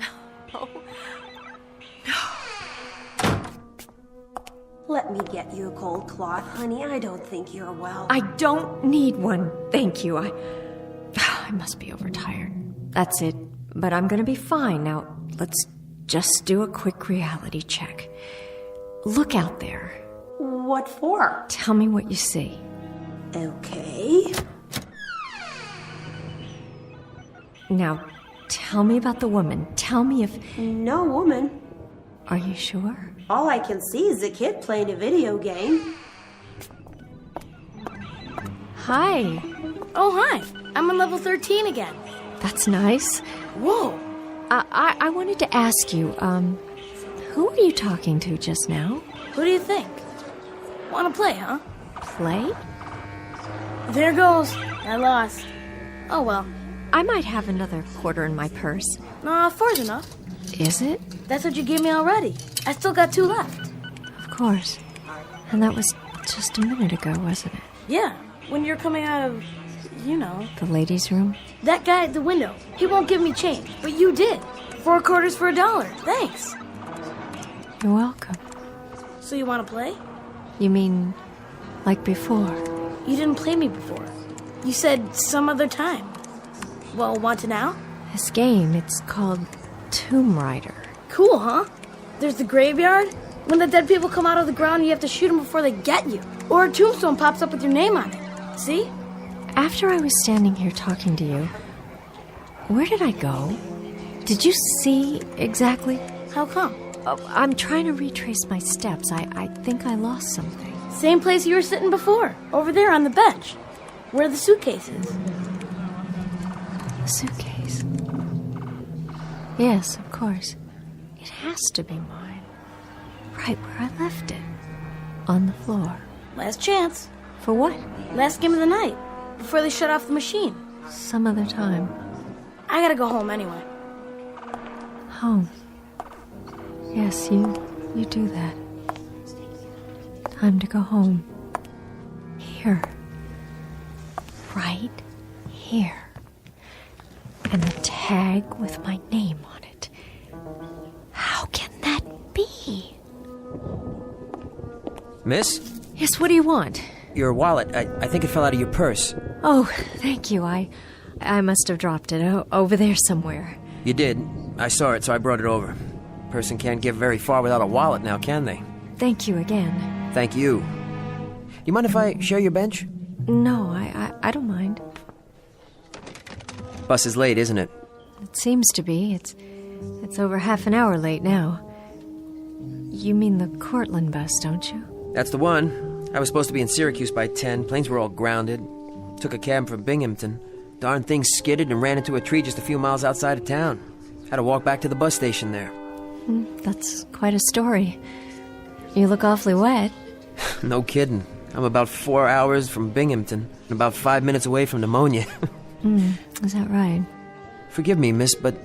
Let me get you a cold cloth, honey. I don't think you're well.
I don't need one, thank you. I must be overtired. That's it. But I'm gonna be fine. Now, let's just do a quick reality check. Look out there.
What for?
Tell me what you see.
Okay.
Now, tell me about the woman. Tell me if...
No woman.
Are you sure?
All I can see is a kid playing a video game.
Hi.
Oh, hi. I'm on level 13 again.
That's nice.
Whoa.
I wanted to ask you, who were you talking to just now?
Who do you think? Wanna play, huh?
Play?
There goes. I lost. Oh, well.
I might have another quarter in my purse.
Nah, 4's enough.
Is it?
That's what you gave me already. I still got 2 left.
Of course. And that was just a minute ago, wasn't it?
Yeah, when you're coming out of, you know...
The ladies' room?
That guy at the window. He won't give me change, but you did. 4 quarters for $1. Thanks.
You're welcome.
So you want to play?
You mean like before?
You didn't play me before. You said some other time. Well, want to now?
This game, it's called Tomb Raider.
Cool, huh? There's the graveyard. When the dead people come out of the ground, you have to shoot them before they get you. Or a tombstone pops up with your name on it. See?
After I was standing here talking to you, where did I go? Did you see exactly?
How come?
I'm trying to retrace my steps. I think I lost something.
Same place you were sitting before. Over there on the bench. Where the suitcase is.
A suitcase? Yes, of course. It has to be mine. Right where I left it. On the floor.
Last chance.
For what?
Last game of the night. Before they shut off the machine.
Some other time.
I gotta go home anyway.
Home. Yes, you do that. Time to go home. Here. Right here. And a tag with my name on it. How can that be?
Miss?
Yes, what do you want?
Your wallet. I think it fell out of your purse.
Oh, thank you. I must have dropped it over there somewhere.
You did. I saw it, so I brought it over. Person can't get very far without a wallet now, can they?
Thank you again.
Thank you. You mind if I share your bench?
No, I don't mind.
Bus is late, isn't it?
It seems to be. It's over half an hour late now. You mean the Cortland bus, don't you?
That's the one. I was supposed to be in Syracuse by 10. Planes were all grounded. Took a cab from Binghamton. Darn thing skidded and ran into a tree just a few miles outside of town. Had to walk back to the bus station there.
That's quite a story. You look awfully wet.
No kidding. I'm about 4 hours from Binghamton and about 5 minutes away from pneumonia.
Is that right?
Forgive me, miss, but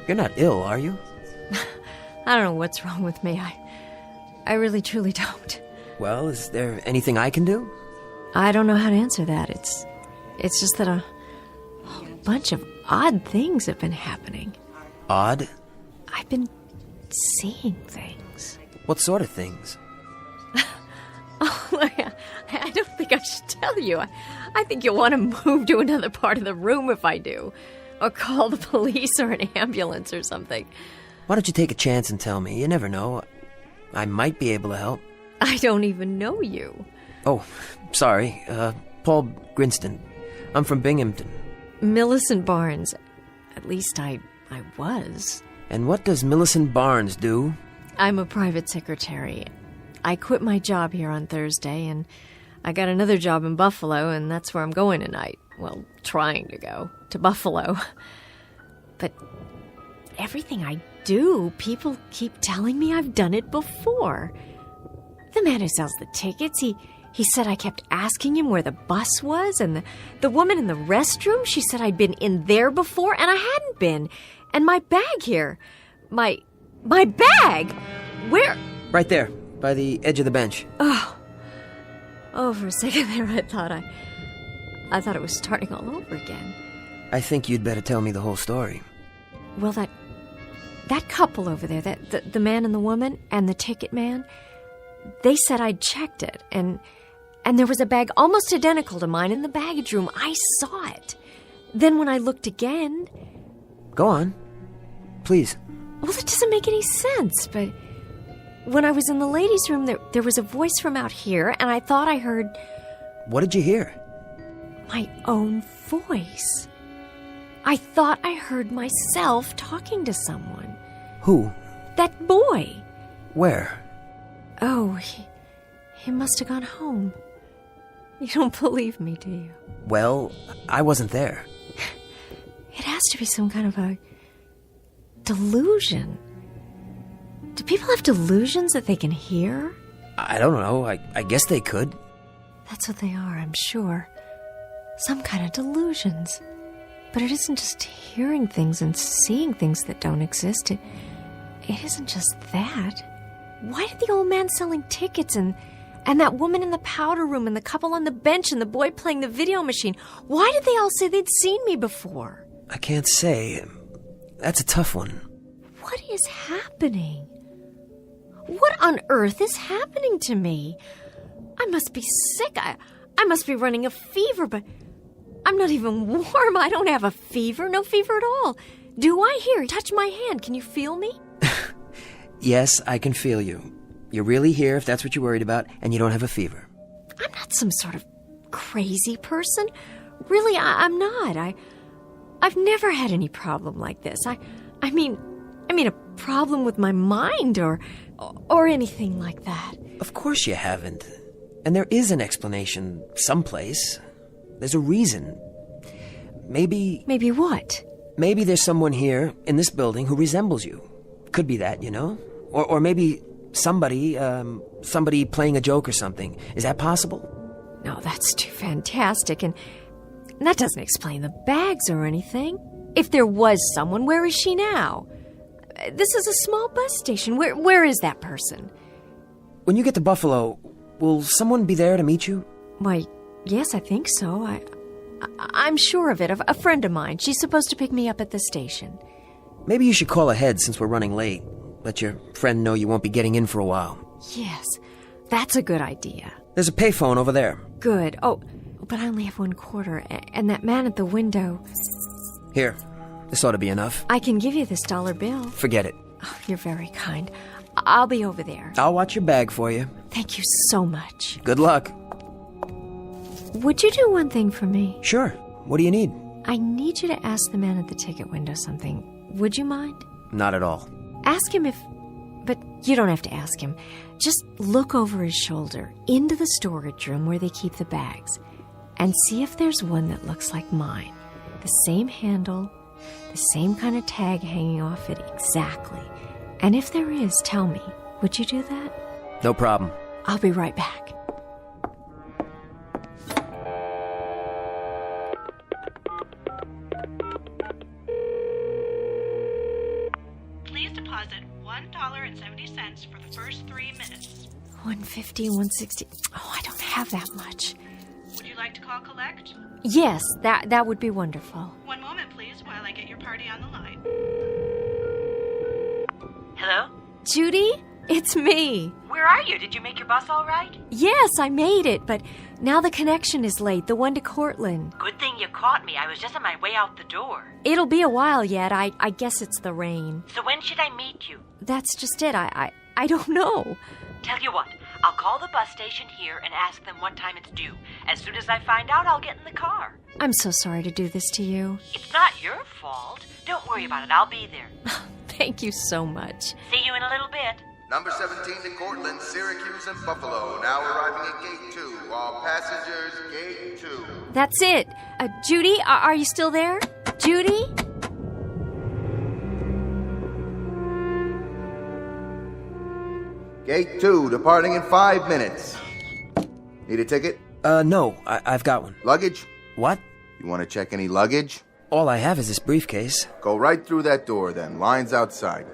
you're not ill, are you?
I don't know what's wrong with me. I really truly don't.
Well, is there anything I can do?
I don't know how to answer that. It's just that a whole bunch of odd things have been happening.
Odd?
I've been seeing things.
What sort of things?
Oh, I don't think I should tell you. I think you'll want to move to another part of the room if I do. Or call the police or an ambulance or something.
Why don't you take a chance and tell me? You never know. I might be able to help.
I don't even know you.
Oh, sorry. Paul Grinston. I'm from Binghamton.
Millicent Barnes. At least I was.
And what does Millicent Barnes do?
I'm a private secretary. I quit my job here on Thursday, and I got another job in Buffalo, and that's where I'm going tonight. Well, trying to go to Buffalo. But everything I do, people keep telling me I've done it before. The man who sells the tickets, he said I kept asking him where the bus was, and the woman in the restroom, she said I'd been in there before, and I hadn't been. And my bag here, my bag, where?
Right there, by the edge of the bench.
Oh, for a second there, I thought it was starting all over again.
I think you'd better tell me the whole story.
Well, that couple over there, the man and the woman and the ticket man, they said I'd checked it, and there was a bag almost identical to mine in the baggage room. I saw it. Then when I looked again...
Go on. Please.
Well, it doesn't make any sense, but when I was in the ladies' room, there was a voice from out here, and I thought I heard...
What did you hear?
My own voice. I thought I heard myself talking to someone.
Who?
That boy.
Where?
Oh, he must have gone home. You don't believe me, do you?
Well, I wasn't there.
It has to be some kind of a delusion. Do people have delusions that they can hear?
I don't know. I guess they could.
That's what they are, I'm sure. Some kind of delusions. But it isn't just hearing things and seeing things that don't exist. It isn't just that. Why did the old man selling tickets and that woman in the powder room and the couple on the bench and the boy playing the video machine, why did they all say they'd seen me before?
I can't say. That's a tough one.
What is happening? What on earth is happening to me? I must be sick. I must be running a fever, but I'm not even warm. I don't have a fever. No fever at all. Do I? Here, touch my hand. Can you feel me?
Yes, I can feel you. You're really here if that's what you're worried about, and you don't have a fever.
I'm not some sort of crazy person. Really, I'm not. I've never had any problem like this. I mean a problem with my mind or anything like that.
Of course you haven't. And there is an explanation someplace. There's a reason. Maybe...
Maybe what?
Maybe there's someone here in this building who resembles you. Could be that, you know? Or maybe somebody playing a joke or something. Is that possible?
No, that's too fantastic, and that doesn't explain the bags or anything. If there was someone, where is she now? This is a small bus station. Where is that person?
When you get to Buffalo, will someone be there to meet you?
Why, yes, I think so. I'm sure of it. A friend of mine. She's supposed to pick me up at the station.
Maybe you should call ahead since we're running late. Let your friend know you won't be getting in for a while.
Yes, that's a good idea.
There's a payphone over there.
Good. Oh, but I only have $1.25, and that man at the window...
Here, this ought to be enough.
I can give you this dollar bill.
Forget it.
Oh, you're very kind. I'll be over there.
I'll watch your bag for you.
Thank you so much.
Good luck.
Would you do one thing for me?
Sure. What do you need?
I need you to ask the man at the ticket window something. Would you mind?
Not at all.
Ask him if... But you don't have to ask him. Just look over his shoulder into the storage room where they keep the bags and see if there's one that looks like mine. The same handle, the same kind of tag hanging off it exactly. And if there is, tell me. Would you do that?
No problem.
I'll be right back.
Please deposit $1.70 for the first 3 minutes.
$150, $160. Oh, I don't have that much.
Would you like to call collect?
Yes, that would be wonderful.
One moment, please, while I get your party on the line.
Hello?
Judy? It's me.
Where are you? Did you make your bus all right?
Yes, I made it, but now the connection is late, the one to Cortland.
Good thing you caught me. I was just on my way out the door.
It'll be a while yet. I guess it's the rain.
So when should I meet you?
That's just it. I don't know.
Tell you what, I'll call the bus station here and ask them what time it's due. As soon as I find out, I'll get in the car.
I'm so sorry to do this to you.
It's not your fault. Don't worry about it. I'll be there.
Thank you so much.
See you in a little bit.
Number 17 to Cortland, Syracuse, and Buffalo. Now arriving at Gate 2. All passengers, Gate 2.
That's it. Judy, are you still there? Judy?
Gate 2, departing in 5 minutes. Need a ticket?
No, I've got one.
Luggage?
What?
You want to check any luggage?
All I have is this briefcase.
Go right through that door then. Line's outside.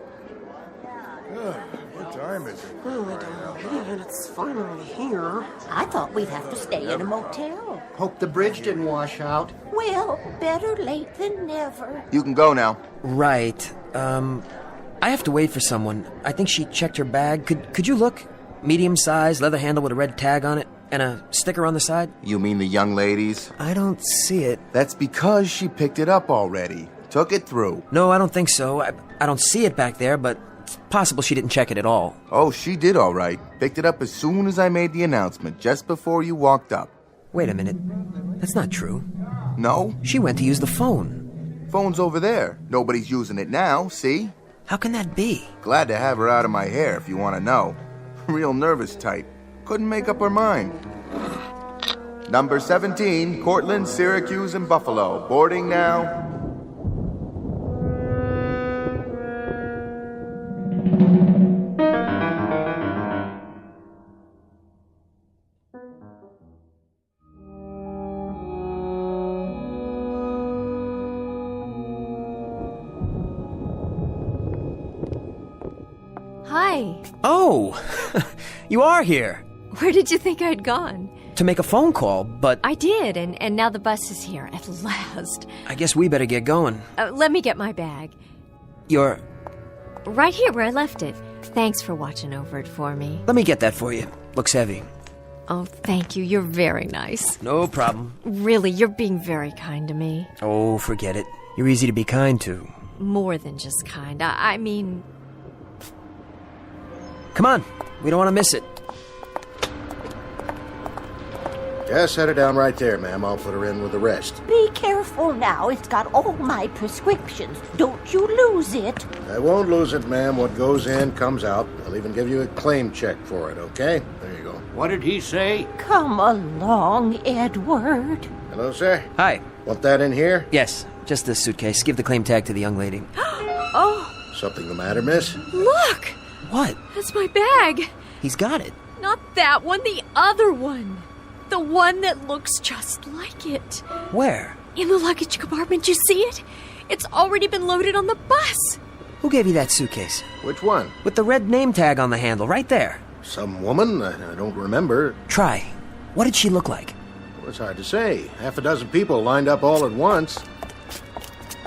What time is it?
Oh, I don't believe it. It's finally here.
I thought we'd have to stay in a motel.
Hope the bridge didn't wash out.
Well, better late than never.
You can go now.
Right. I have to wait for someone. I think she checked her bag. Could you look? Medium size, leather handle with a red tag on it, and a sticker on the side?
You mean the young ladies?
I don't see it.
That's because she picked it up already. Took it through.
No, I don't think so. I don't see it back there, but it's possible she didn't check it at all.
Oh, she did all right. Picked it up as soon as I made the announcement, just before you walked up.
Wait a minute. That's not true.
No?
She went to use the phone.
Phone's over there. Nobody's using it now, see?
How can that be?
Glad to have her out of my hair, if you want to know. Real nervous type. Couldn't make up her mind. Number 17, Cortland, Syracuse, and Buffalo. Boarding now.
Hi.
Oh! You are here.
Where did you think I'd gone?
To make a phone call, but
I did, and now the bus is here at last.
I guess we better get going.
Let me get my bag.
You're...
Right here where I left it. Thanks for watching over it for me.
Let me get that for you. Looks heavy.
Oh, thank you. You're very nice.
No problem.
Really, you're being very kind to me.
Oh, forget it. You're easy to be kind to.
More than just kind. I mean...
Come on. We don't want to miss it.
Just set her down right there, ma'am. I'll put her in with the rest.
Be careful now. It's got all my prescriptions. Don't you lose it.
I won't lose it, ma'am. What goes in comes out. I'll even give you a claim check for it, okay? There you go.
What did he say?
Come along, Edward.
Hello, sir.
Hi.
Want that in here?
Yes, just this suitcase. Give the claim tag to the young lady.
Oh,
Something the matter, miss?
look!
What?
That's my bag.
He's got it.
Not that one, the other one. The one that looks just like it.
Where?
In the luggage compartment, you see it? It's already been loaded on the bus.
Who gave you that suitcase?
Which one?
With the red name tag on the handle, right there.
Some woman? I don't remember.
Try. What did she look like?
Well, it's hard to say. Half a dozen people lined up all at once.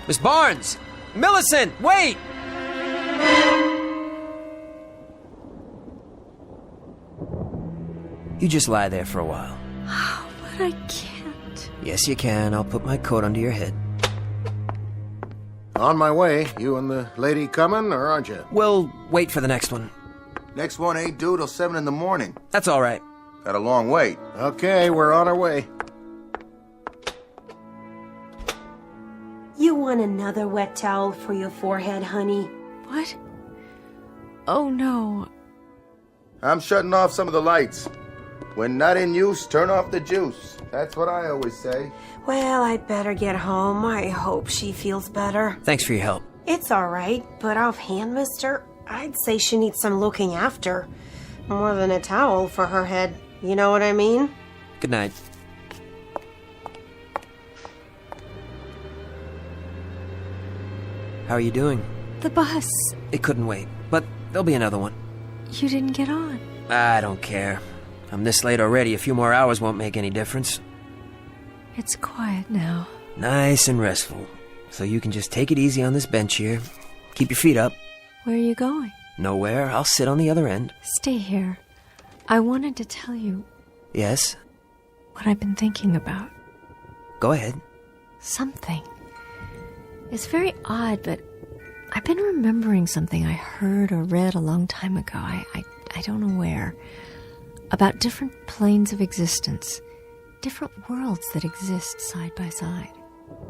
Miss Barnes! Millicent, wait! You just lie there for a while.
But I can't.
Yes, you can. I'll put my coat under your head.
On my way. You and the lady coming, or aren't you?
We'll wait for the next one.
Next one ain't due till 7 in the morning.
That's all right.
Got a long wait.
Okay, we're on our way.
You want another wet towel for your forehead, honey?
What? Oh, no.
I'm shutting off some of the lights. When not in use, turn off the juice. That's what I always say.
Well, I'd better get home. I hope she feels better.
Thanks for your help.
It's all right, but offhand, mister, I'd say she needs some looking after. More than a towel for her head. You know what I mean?
Good night. How are you doing?
The bus.
It couldn't wait, but there'll be another one.
You didn't get on.
I don't care. I'm this late already. A few more hours won't make any difference.
It's quiet now.
Nice and restful. So you can just take it easy on this bench here. Keep your feet up.
Where are you going?
Nowhere. I'll sit on the other end.
Stay here. I wanted to tell you
Yes?
what I've been thinking about.
Go ahead.
Something. It's very odd, but I've been remembering something I heard or read a long time ago. I don't know where. About different planes of existence. Different worlds that exist side by side.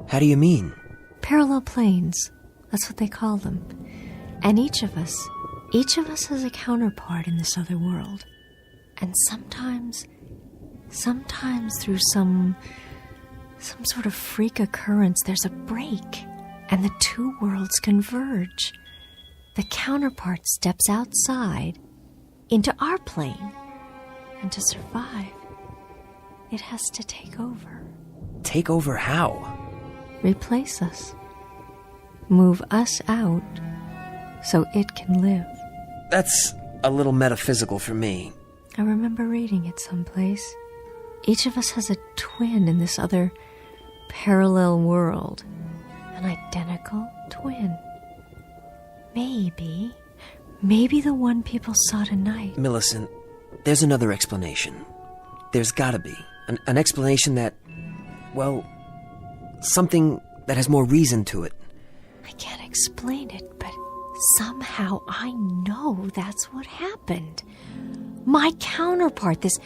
How do you mean?
Parallel planes. That's what they call them. And each of us Each of us has a counterpart in this other world. And sometimes through some sort of freak occurrence, there's a break, and the two worlds converge. The counterpart steps outside into our plane, and to survive, it has to take over.
Take over how?
Replace us. Move us out so it can live.
That's a little metaphysical for me.
I remember reading it someplace. Each of us has a twin in this other parallel world. An identical twin. Maybe the one people saw tonight.
Millicent, there's another explanation. There's gotta be. An explanation that, well, something that has more reason to it.
I can't explain it, but somehow I know that's what happened. My counterpart, this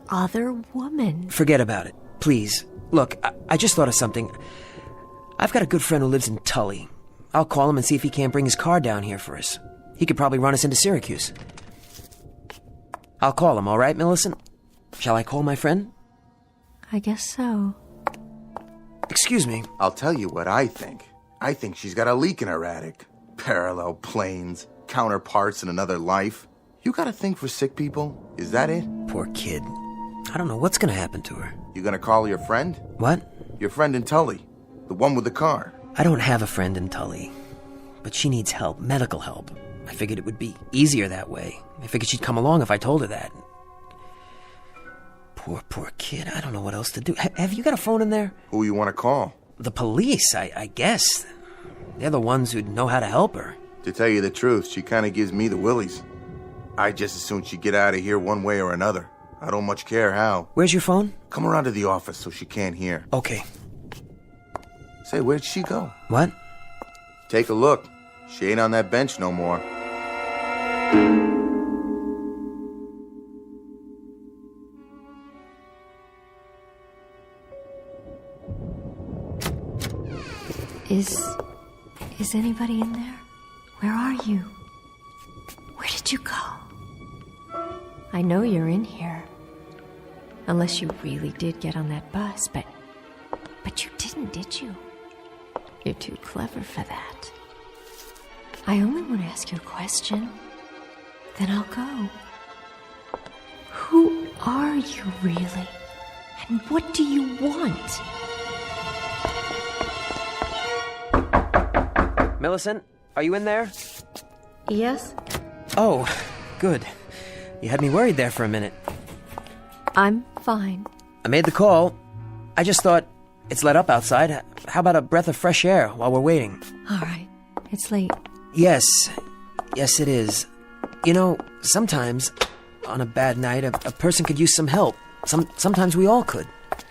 other woman.
Forget about it, please. Look, I just thought of something. I've got a good friend who lives in Tully. I'll call him and see if he can't bring his car down here for us. He could probably run us into Syracuse. I'll call him, all right, Millicent? Shall I call my friend?
I guess so.
Excuse me.
I'll tell you what I think. I think she's got a leak in her attic. Parallel planes, counterparts in another life. You got a thing for sick people? Is that it?
Poor kid. I don't know what's gonna happen to her.
You gonna call your friend?
What?
Your friend in Tully. The one with the car.
I don't have a friend in Tully. But she needs help, medical help. I figured it would be easier that way. I figured she'd come along if I told her that. Poor kid. I don't know what else to do. Have you got a phone in there?
Who you want to call?
The police, I guess. They're the ones who'd know how to help her.
To tell you the truth, she kind of gives me the willies. I just as soon she get out of here one way or another. I don't much care how.
Where's your phone?
Come around to the office so she can't hear.
Okay.
Say, where'd she go?
What?
Take a look. She ain't on that bench no more.
Is anybody in there? Where are you? Where did you go? I know you're in here. Unless you really did get on that bus, but you didn't, did you? You're too clever for that. I only want to ask you a question. Then I'll go. Who are you really? And what do you want?
Millicent, are you in there?
Yes?
Oh, good. You had me worried there for a minute.
I'm fine.
I made the call. I just thought, it's let up outside. How about a breath of fresh air while we're waiting?
All right. It's late.
Yes, it is. You know, sometimes, on a bad night, a person could use some help. Sometimes we all could.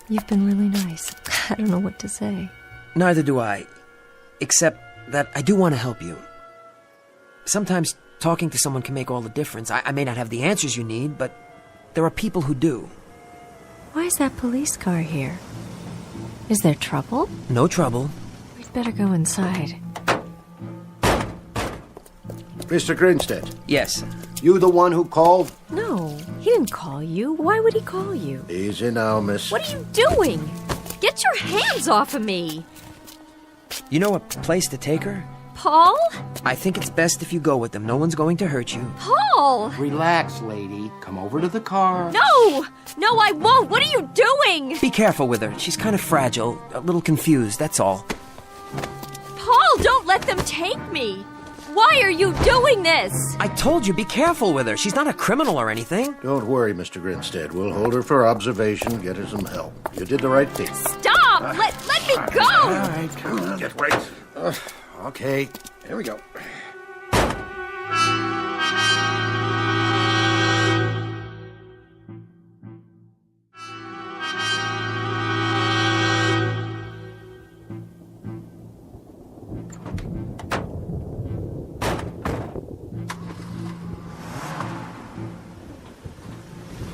You've been really nice. I don't know what to say.
Neither do I. Except that I do want to help you. Sometimes talking to someone can make all the difference. I may not have the answers you need, but there are people who do.
Why is that police car here? Is there trouble?
No trouble.
We'd better go inside.
Mr. Grinstead.
Yes.
You the one who called?
No, he didn't call you. Why would he call you?
Easy now, miss.
What are you doing? Get your hands off of me!
You know a place to take her?
Paul?
I think it's best if you go with them. No one's going to hurt you.
Paul!
Relax, lady. Come over to the car.
No! No, I won't! What are you doing?
Be careful with her. She's kind of fragile, a little confused, that's all.
Paul, don't let them take me! Why are you doing this?
I told you, be careful with her. She's not a criminal or anything.
Don't worry, Mr. Grinstead. We'll hold her for observation, get her some help. You did the right thing.
Stop! Let me go!
All right, come on. Get right. Okay, here we go.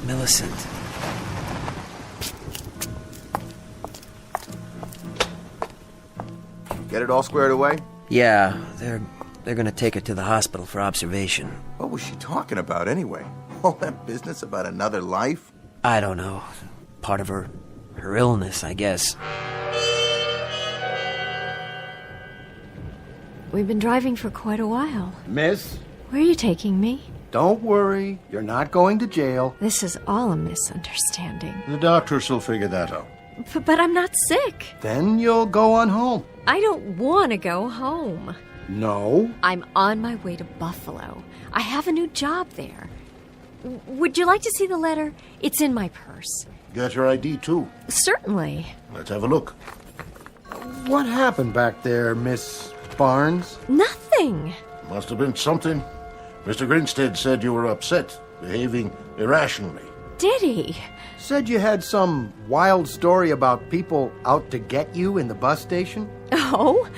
Millicent.
Get it all squared away?
Yeah, they're They're gonna take her to the hospital for observation.
What was she talking about anyway? All that business about another life?
I don't know. Part of her illness, I guess.
We've been driving for quite a while.
Miss,
Where are you taking me?
don't worry. You're not going to jail.
This is all a misunderstanding.
The doctors will figure that out.
But I'm not sick.
Then you'll go on home.
I don't want to go home.
No.
I'm on my way to Buffalo. I have a new job there. Would you like to see the letter? It's in my purse.
Got your ID, too.
Certainly.
Let's have a look. What happened back there, Miss Barnes?
Nothing.
Must have been something. Mr. Grinstead said you were upset, behaving irrationally.
Did he?
Said you had some wild story about people out to get you in the bus station?
Oh?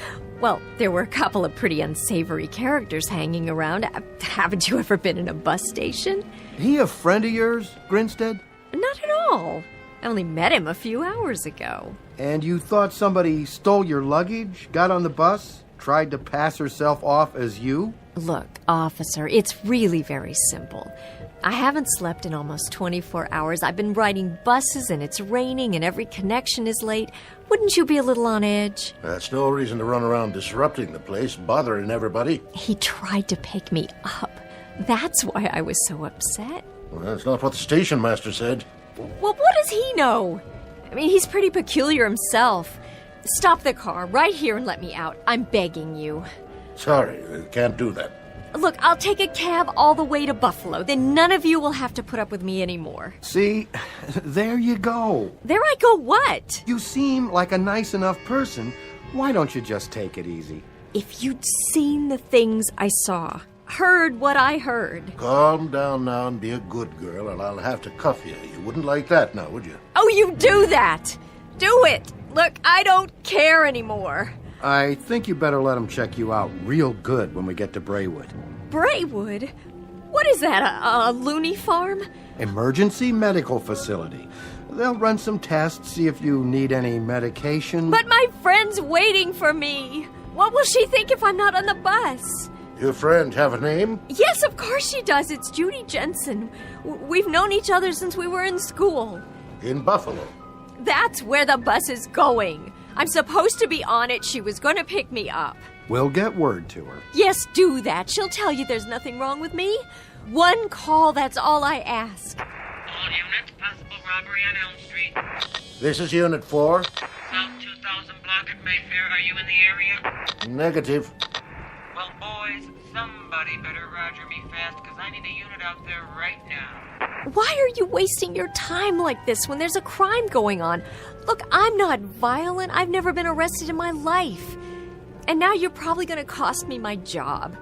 Well, there were a couple of pretty unsavory characters hanging around. Haven't you ever been in a bus station?
He a friend of yours, Grinstead?
Not at all. I only met him a few hours ago.
And you thought somebody stole your luggage, got on the bus, tried to pass herself off as you?
Look, officer, it's really very simple. I haven't slept in almost 24 hours. I've been riding buses and it's raining and every connection is late. Wouldn't you be a little on edge?
That's no reason to run around disrupting the place, bothering everybody.
He tried to pick me up. That's why I was so upset.
Well, that's not what the station master said.
Well, what does he know? I mean, he's pretty peculiar himself. Stop the car right here and let me out. I'm begging you.
Sorry, I can't do that.
Look, I'll take a cab all the way to Buffalo. Then none of you will have to put up with me anymore.
See, there you go.
There I go what?
You seem like a nice enough person. Why don't you just take it easy?
If you'd seen the things I saw, heard what I heard.
Calm down now and be a good girl, or I'll have to cuff you. You wouldn't like that now, would you?
Oh, you do that! Do it! Look, I don't care anymore.
I think you better let them check you out real good when we get to Braywood.
Braywood? What is that, a loony farm?
Emergency medical facility. They'll run some tests, see if you need any medication.
But my friend's waiting for me. What will she think if I'm not on the bus?
Your friend have a name?
Yes, of course she does. It's Judy Jensen. We've known each other since we were in school.
In Buffalo.
That's where the bus is going. I'm supposed to be on it. She was going to pick me up.
We'll get word to her.
Yes, do that. She'll tell you there's nothing wrong with me. One call, that's all I ask.
All units, possible robbery on Elm Street.
This is Unit 4.
South 2000 block at Mayfair. Are you in the area?
Negative.
Well, boys, somebody better roger me fast, because I need a unit out there right now.
Why are you wasting your time like this when there's a crime going on? Look, I'm not violent. I've never been arrested in my life. And now you're probably going to cost me my job,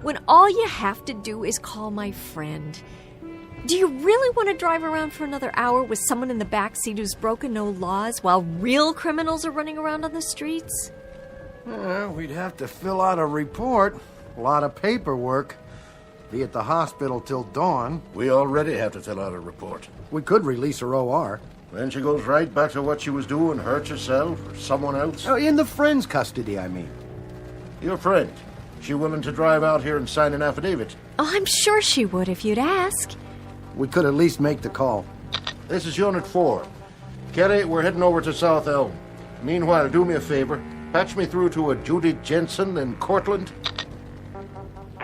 when all you have to do is call my friend. Do you really want to drive around for another hour with someone in the backseat who's broken no laws while real criminals are running around on the streets?
We'd have to fill out a report. A lot of paperwork. Be at the hospital till dawn.
We already have to fill out a report.
We could release her OR.
Then she goes right back to what she was doing, hurt herself or someone else.
Oh, in the friend's custody, I mean.
Your friend. She willing to drive out here and sign an affidavit?
Oh, I'm sure she would if you'd ask.
We could at least make the call.
This is Unit 4. Kelly, we're heading over to South Elm. Meanwhile, do me a favor. Patch me through to a Judy Jensen in Cortland.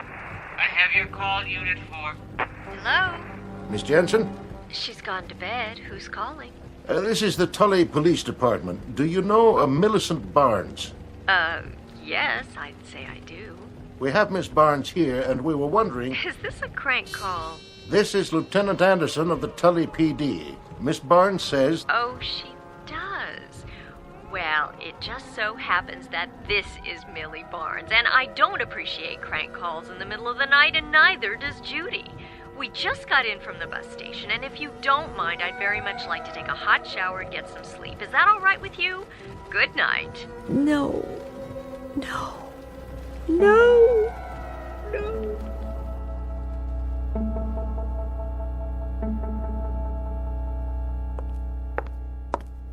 I have your call, Unit 4.
Hello?
Miss Jensen?
She's gone to bed. Who's calling?
This is the Tully Police Department. Do you know a Millicent Barnes?
Yes, I'd say I do.
We have Miss Barnes here, and we were wondering...
Is this a crank call?
This is Lieutenant Anderson of the Tully PD. Miss Barnes says...
Oh, she does. Well, it just so happens that this is Millie Barnes, and I don't appreciate crank calls in the middle of the night, and neither does Judy. We just got in from the bus station, and if you don't mind, I'd very much like to take a hot shower and get some sleep. Is that all right with you? Good night.
No. No. No. No.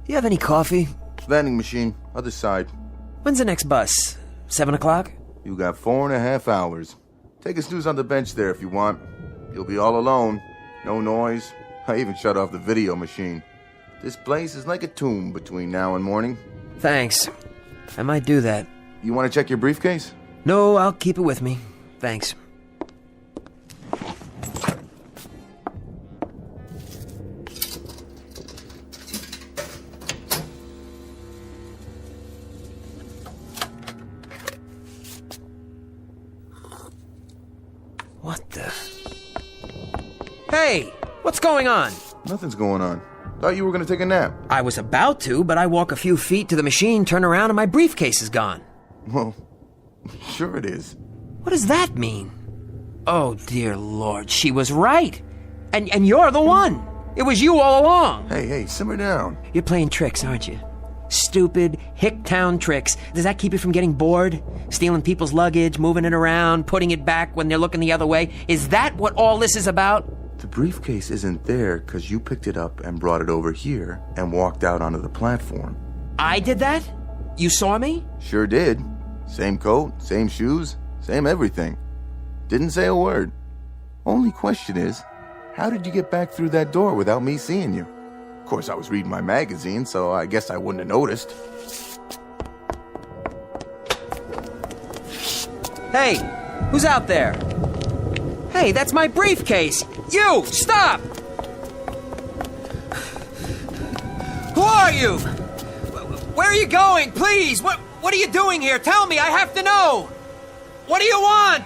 You have any coffee?
Vending machine, other side.
When's the next bus? 7 o'clock?
You got 4.5 hours. Take a snooze on the bench there if you want. You'll be all alone. No noise. I even shut off the video machine. This place is like a tomb between now and morning.
Thanks. I might do that.
You want to check your briefcase?
No, I'll keep it with me. Thanks. What the... Hey! What's going on?
Nothing's going on. Thought you were going to take a nap.
I was about to, but I walk a few feet to the machine, turn around, and my briefcase is gone.
Well, sure it is.
What does that mean? Oh, dear Lord, she was right. And you're the one. It was you all along.
Hey, simmer down.
You're playing tricks, aren't you? Stupid, hick-town tricks. Does that keep you from getting bored? Stealing people's luggage, moving it around, putting it back when they're looking the other way? Is that what all this is about?
The briefcase isn't there because you picked it up and brought it over here and walked out onto the platform.
I did that? You saw me?
Sure did. Same coat, same shoes, same everything. Didn't say a word. Only question is, how did you get back through that door without me seeing you? Of course, I was reading my magazine, so I guess I wouldn't have noticed.
Hey, who's out there? Hey, that's my briefcase! You! Stop! Who are you? Where are you going? Please! What are you doing here? Tell me, I have to know! What do you want?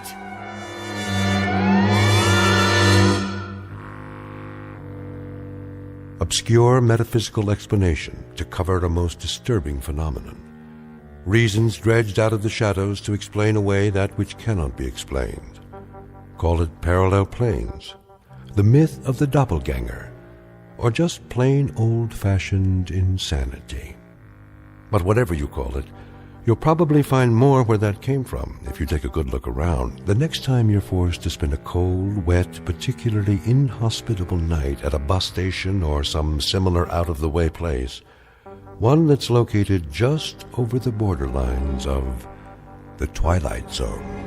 Obscure metaphysical explanation to cover a most disturbing phenomenon. Reasons dredged out of the shadows to explain away that which cannot be explained. Call it parallel planes, the myth of the doppelganger, or just plain old-fashioned insanity. But whatever you call it, you'll probably find more where that came from if you take a good look around the next time you're forced to spend a cold, wet, particularly inhospitable night at a bus station or some similar out-of-the-way place, one that's located just over the borderlines of the Twilight Zone.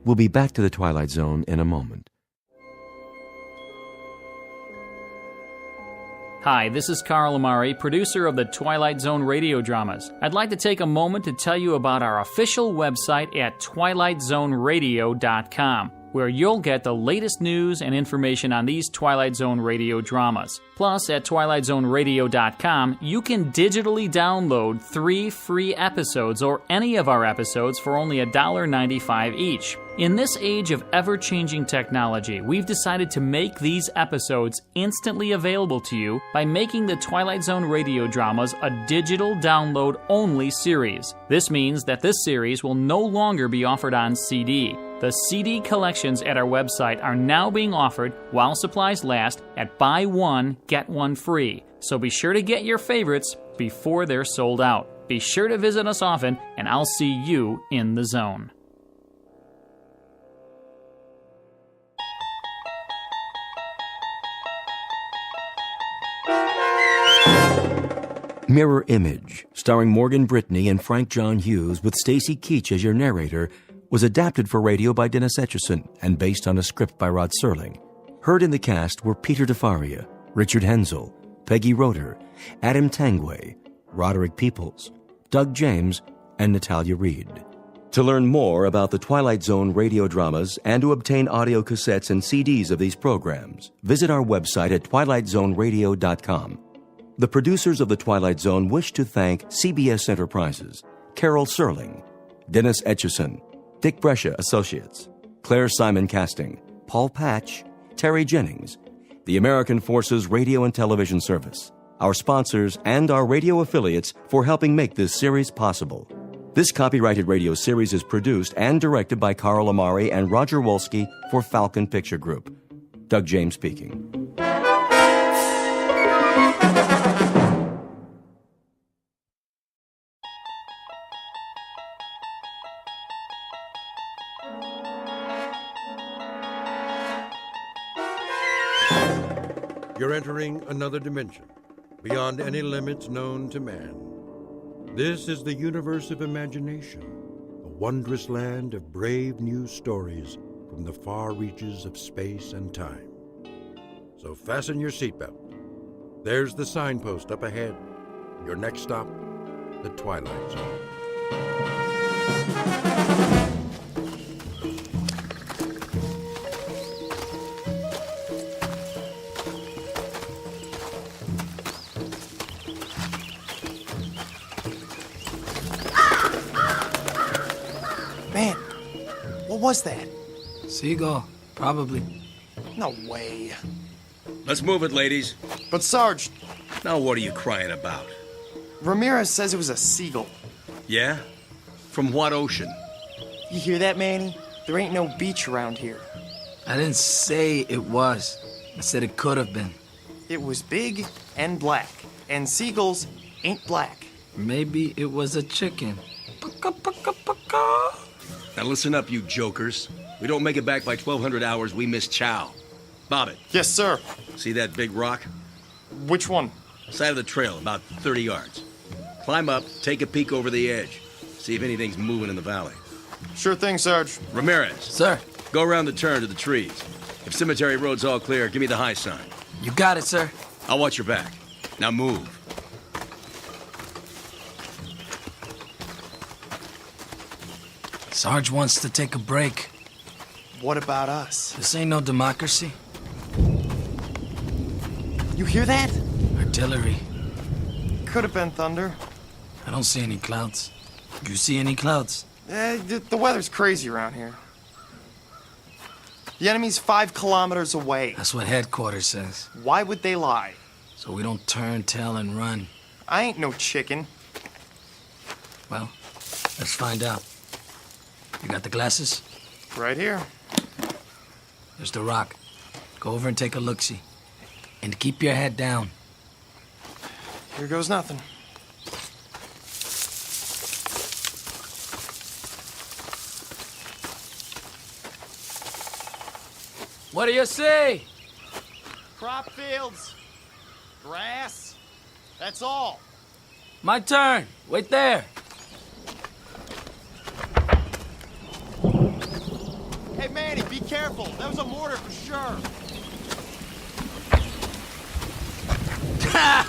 We'll be back to the Twilight Zone in a moment.
Hi, this is Carl Amari, producer of the Twilight Zone radio dramas. I'd like to take a moment to tell you about our official website at twilightzoneradio.com, where you'll get the latest news and information on these Twilight Zone radio dramas. Plus, at twilightzoneradio.com, you can digitally download 3 free episodes or any of our episodes for only $1.95 each. In this age of ever-changing technology, we've decided to make these episodes instantly available to you by making the Twilight Zone radio dramas a digital download-only series. This means that this series will no longer be offered on CD. The CD collections at our website are now being offered while supplies last at buy one, get one free. So be sure to get your favorites before they're sold out. Be sure to visit us often, and I'll see you in the zone.
Mirror Image, starring Morgan Brittany and Frank John Hughes with Stacy Keach as your narrator, was adapted for radio by Dennis Etchison and based on a script by Rod Serling. Heard in the cast were Peter DeFaria, Richard Hensel, Peggy Roeder, Adam Tangway, Roderick Peoples, Doug James, and Natalia Reed. To learn more about the Twilight Zone radio dramas and to obtain audio cassettes and CDs of these programs, visit our website at twilightzoneradio.com. The producers of The Twilight Zone wish to thank CBS Enterprises, Carol Serling, Dennis Etchison, Dick Brescia Associates, Claire Simon Casting, Paul Patch, Terry Jennings, the American Forces Radio and Television Service, our sponsors, and our radio affiliates for helping make this series possible. This copyrighted radio series is produced and directed by Carl Amari and Roger Wolski for Falcon Picture Group. Doug James speaking.
You're entering another dimension,
beyond any limits known to man. This is the universe of imagination, a wondrous land of brave new stories from the far reaches of space and time. So fasten your seatbelt. There's the signpost up ahead. Your next stop, the Twilight Zone.
Man, what was that?
Seagull, probably.
No way.
Let's move it, ladies.
But Sarge,
Now what are you crying about?
Ramirez says it was a seagull.
Yeah? From what ocean?
You hear that, Manny? There ain't no beach around here.
I didn't say it was. I said it could have been.
It was big and black, and seagulls ain't black.
Maybe it was a chicken.
Now listen up, you jokers. We don't make it back by 1200 hours, we miss chow. Bobbit.
Yes, sir.
See that big rock?
Which one?
Side of the trail, about 30 yards. Climb up, take a peek over the edge. See if anything's moving in the valley.
Sure thing, Sarge.
Ramirez.
Sir.
Go around the turn to the trees. If cemetery road's all clear, give me the high sign.
You got it, sir.
I'll watch your back. Now move.
Sarge wants to take a break.
What about us?
This ain't no democracy.
You hear that?
Artillery.
Could have been thunder.
I don't see any clouds. You see any clouds?
The weather's crazy around here. The enemy's 5 kilometers away.
That's what headquarters says.
Why would they lie?
So we don't turn, tail, and run.
I ain't no chicken.
Well, let's find out. You got the glasses?
Right here.
There's the rock. Go over and take a look-see. And keep your head down.
Here goes nothing.
What do you see?
Crop fields. Grass. That's all.
My turn. Wait there.
Hey, Manny, be careful. That was a mortar for sure.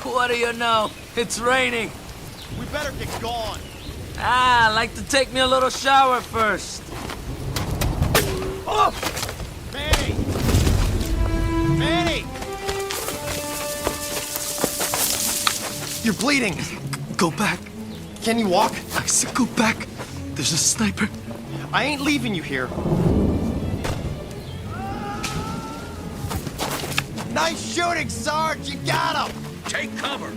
What do you know? It's raining.
We better get going.
I'd like to take me a little shower first.
Oh! Manny! Manny! You're bleeding.
Go back.
Can you walk?
I said go back. There's a sniper.
I ain't leaving you here. Nice shooting, Sarge. You got him.
Take cover.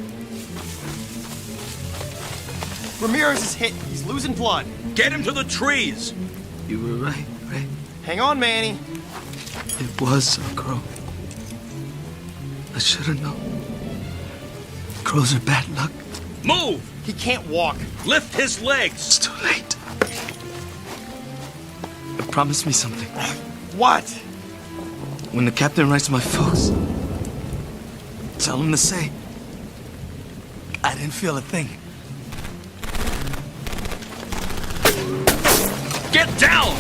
Ramirez is hit. He's losing blood.
Get him to the trees.
You were right.
Hang on, Manny.
It was a crow. I should have known. Crows are bad luck.
Move!
He can't walk.
Lift his legs.
It's too late. Promise me something.
What?
When the captain writes my folks, tell him to say, I didn't feel a thing.
Get down!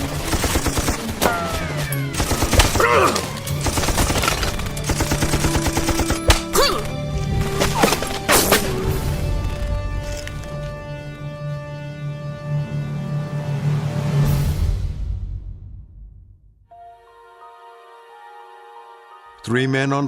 3 men on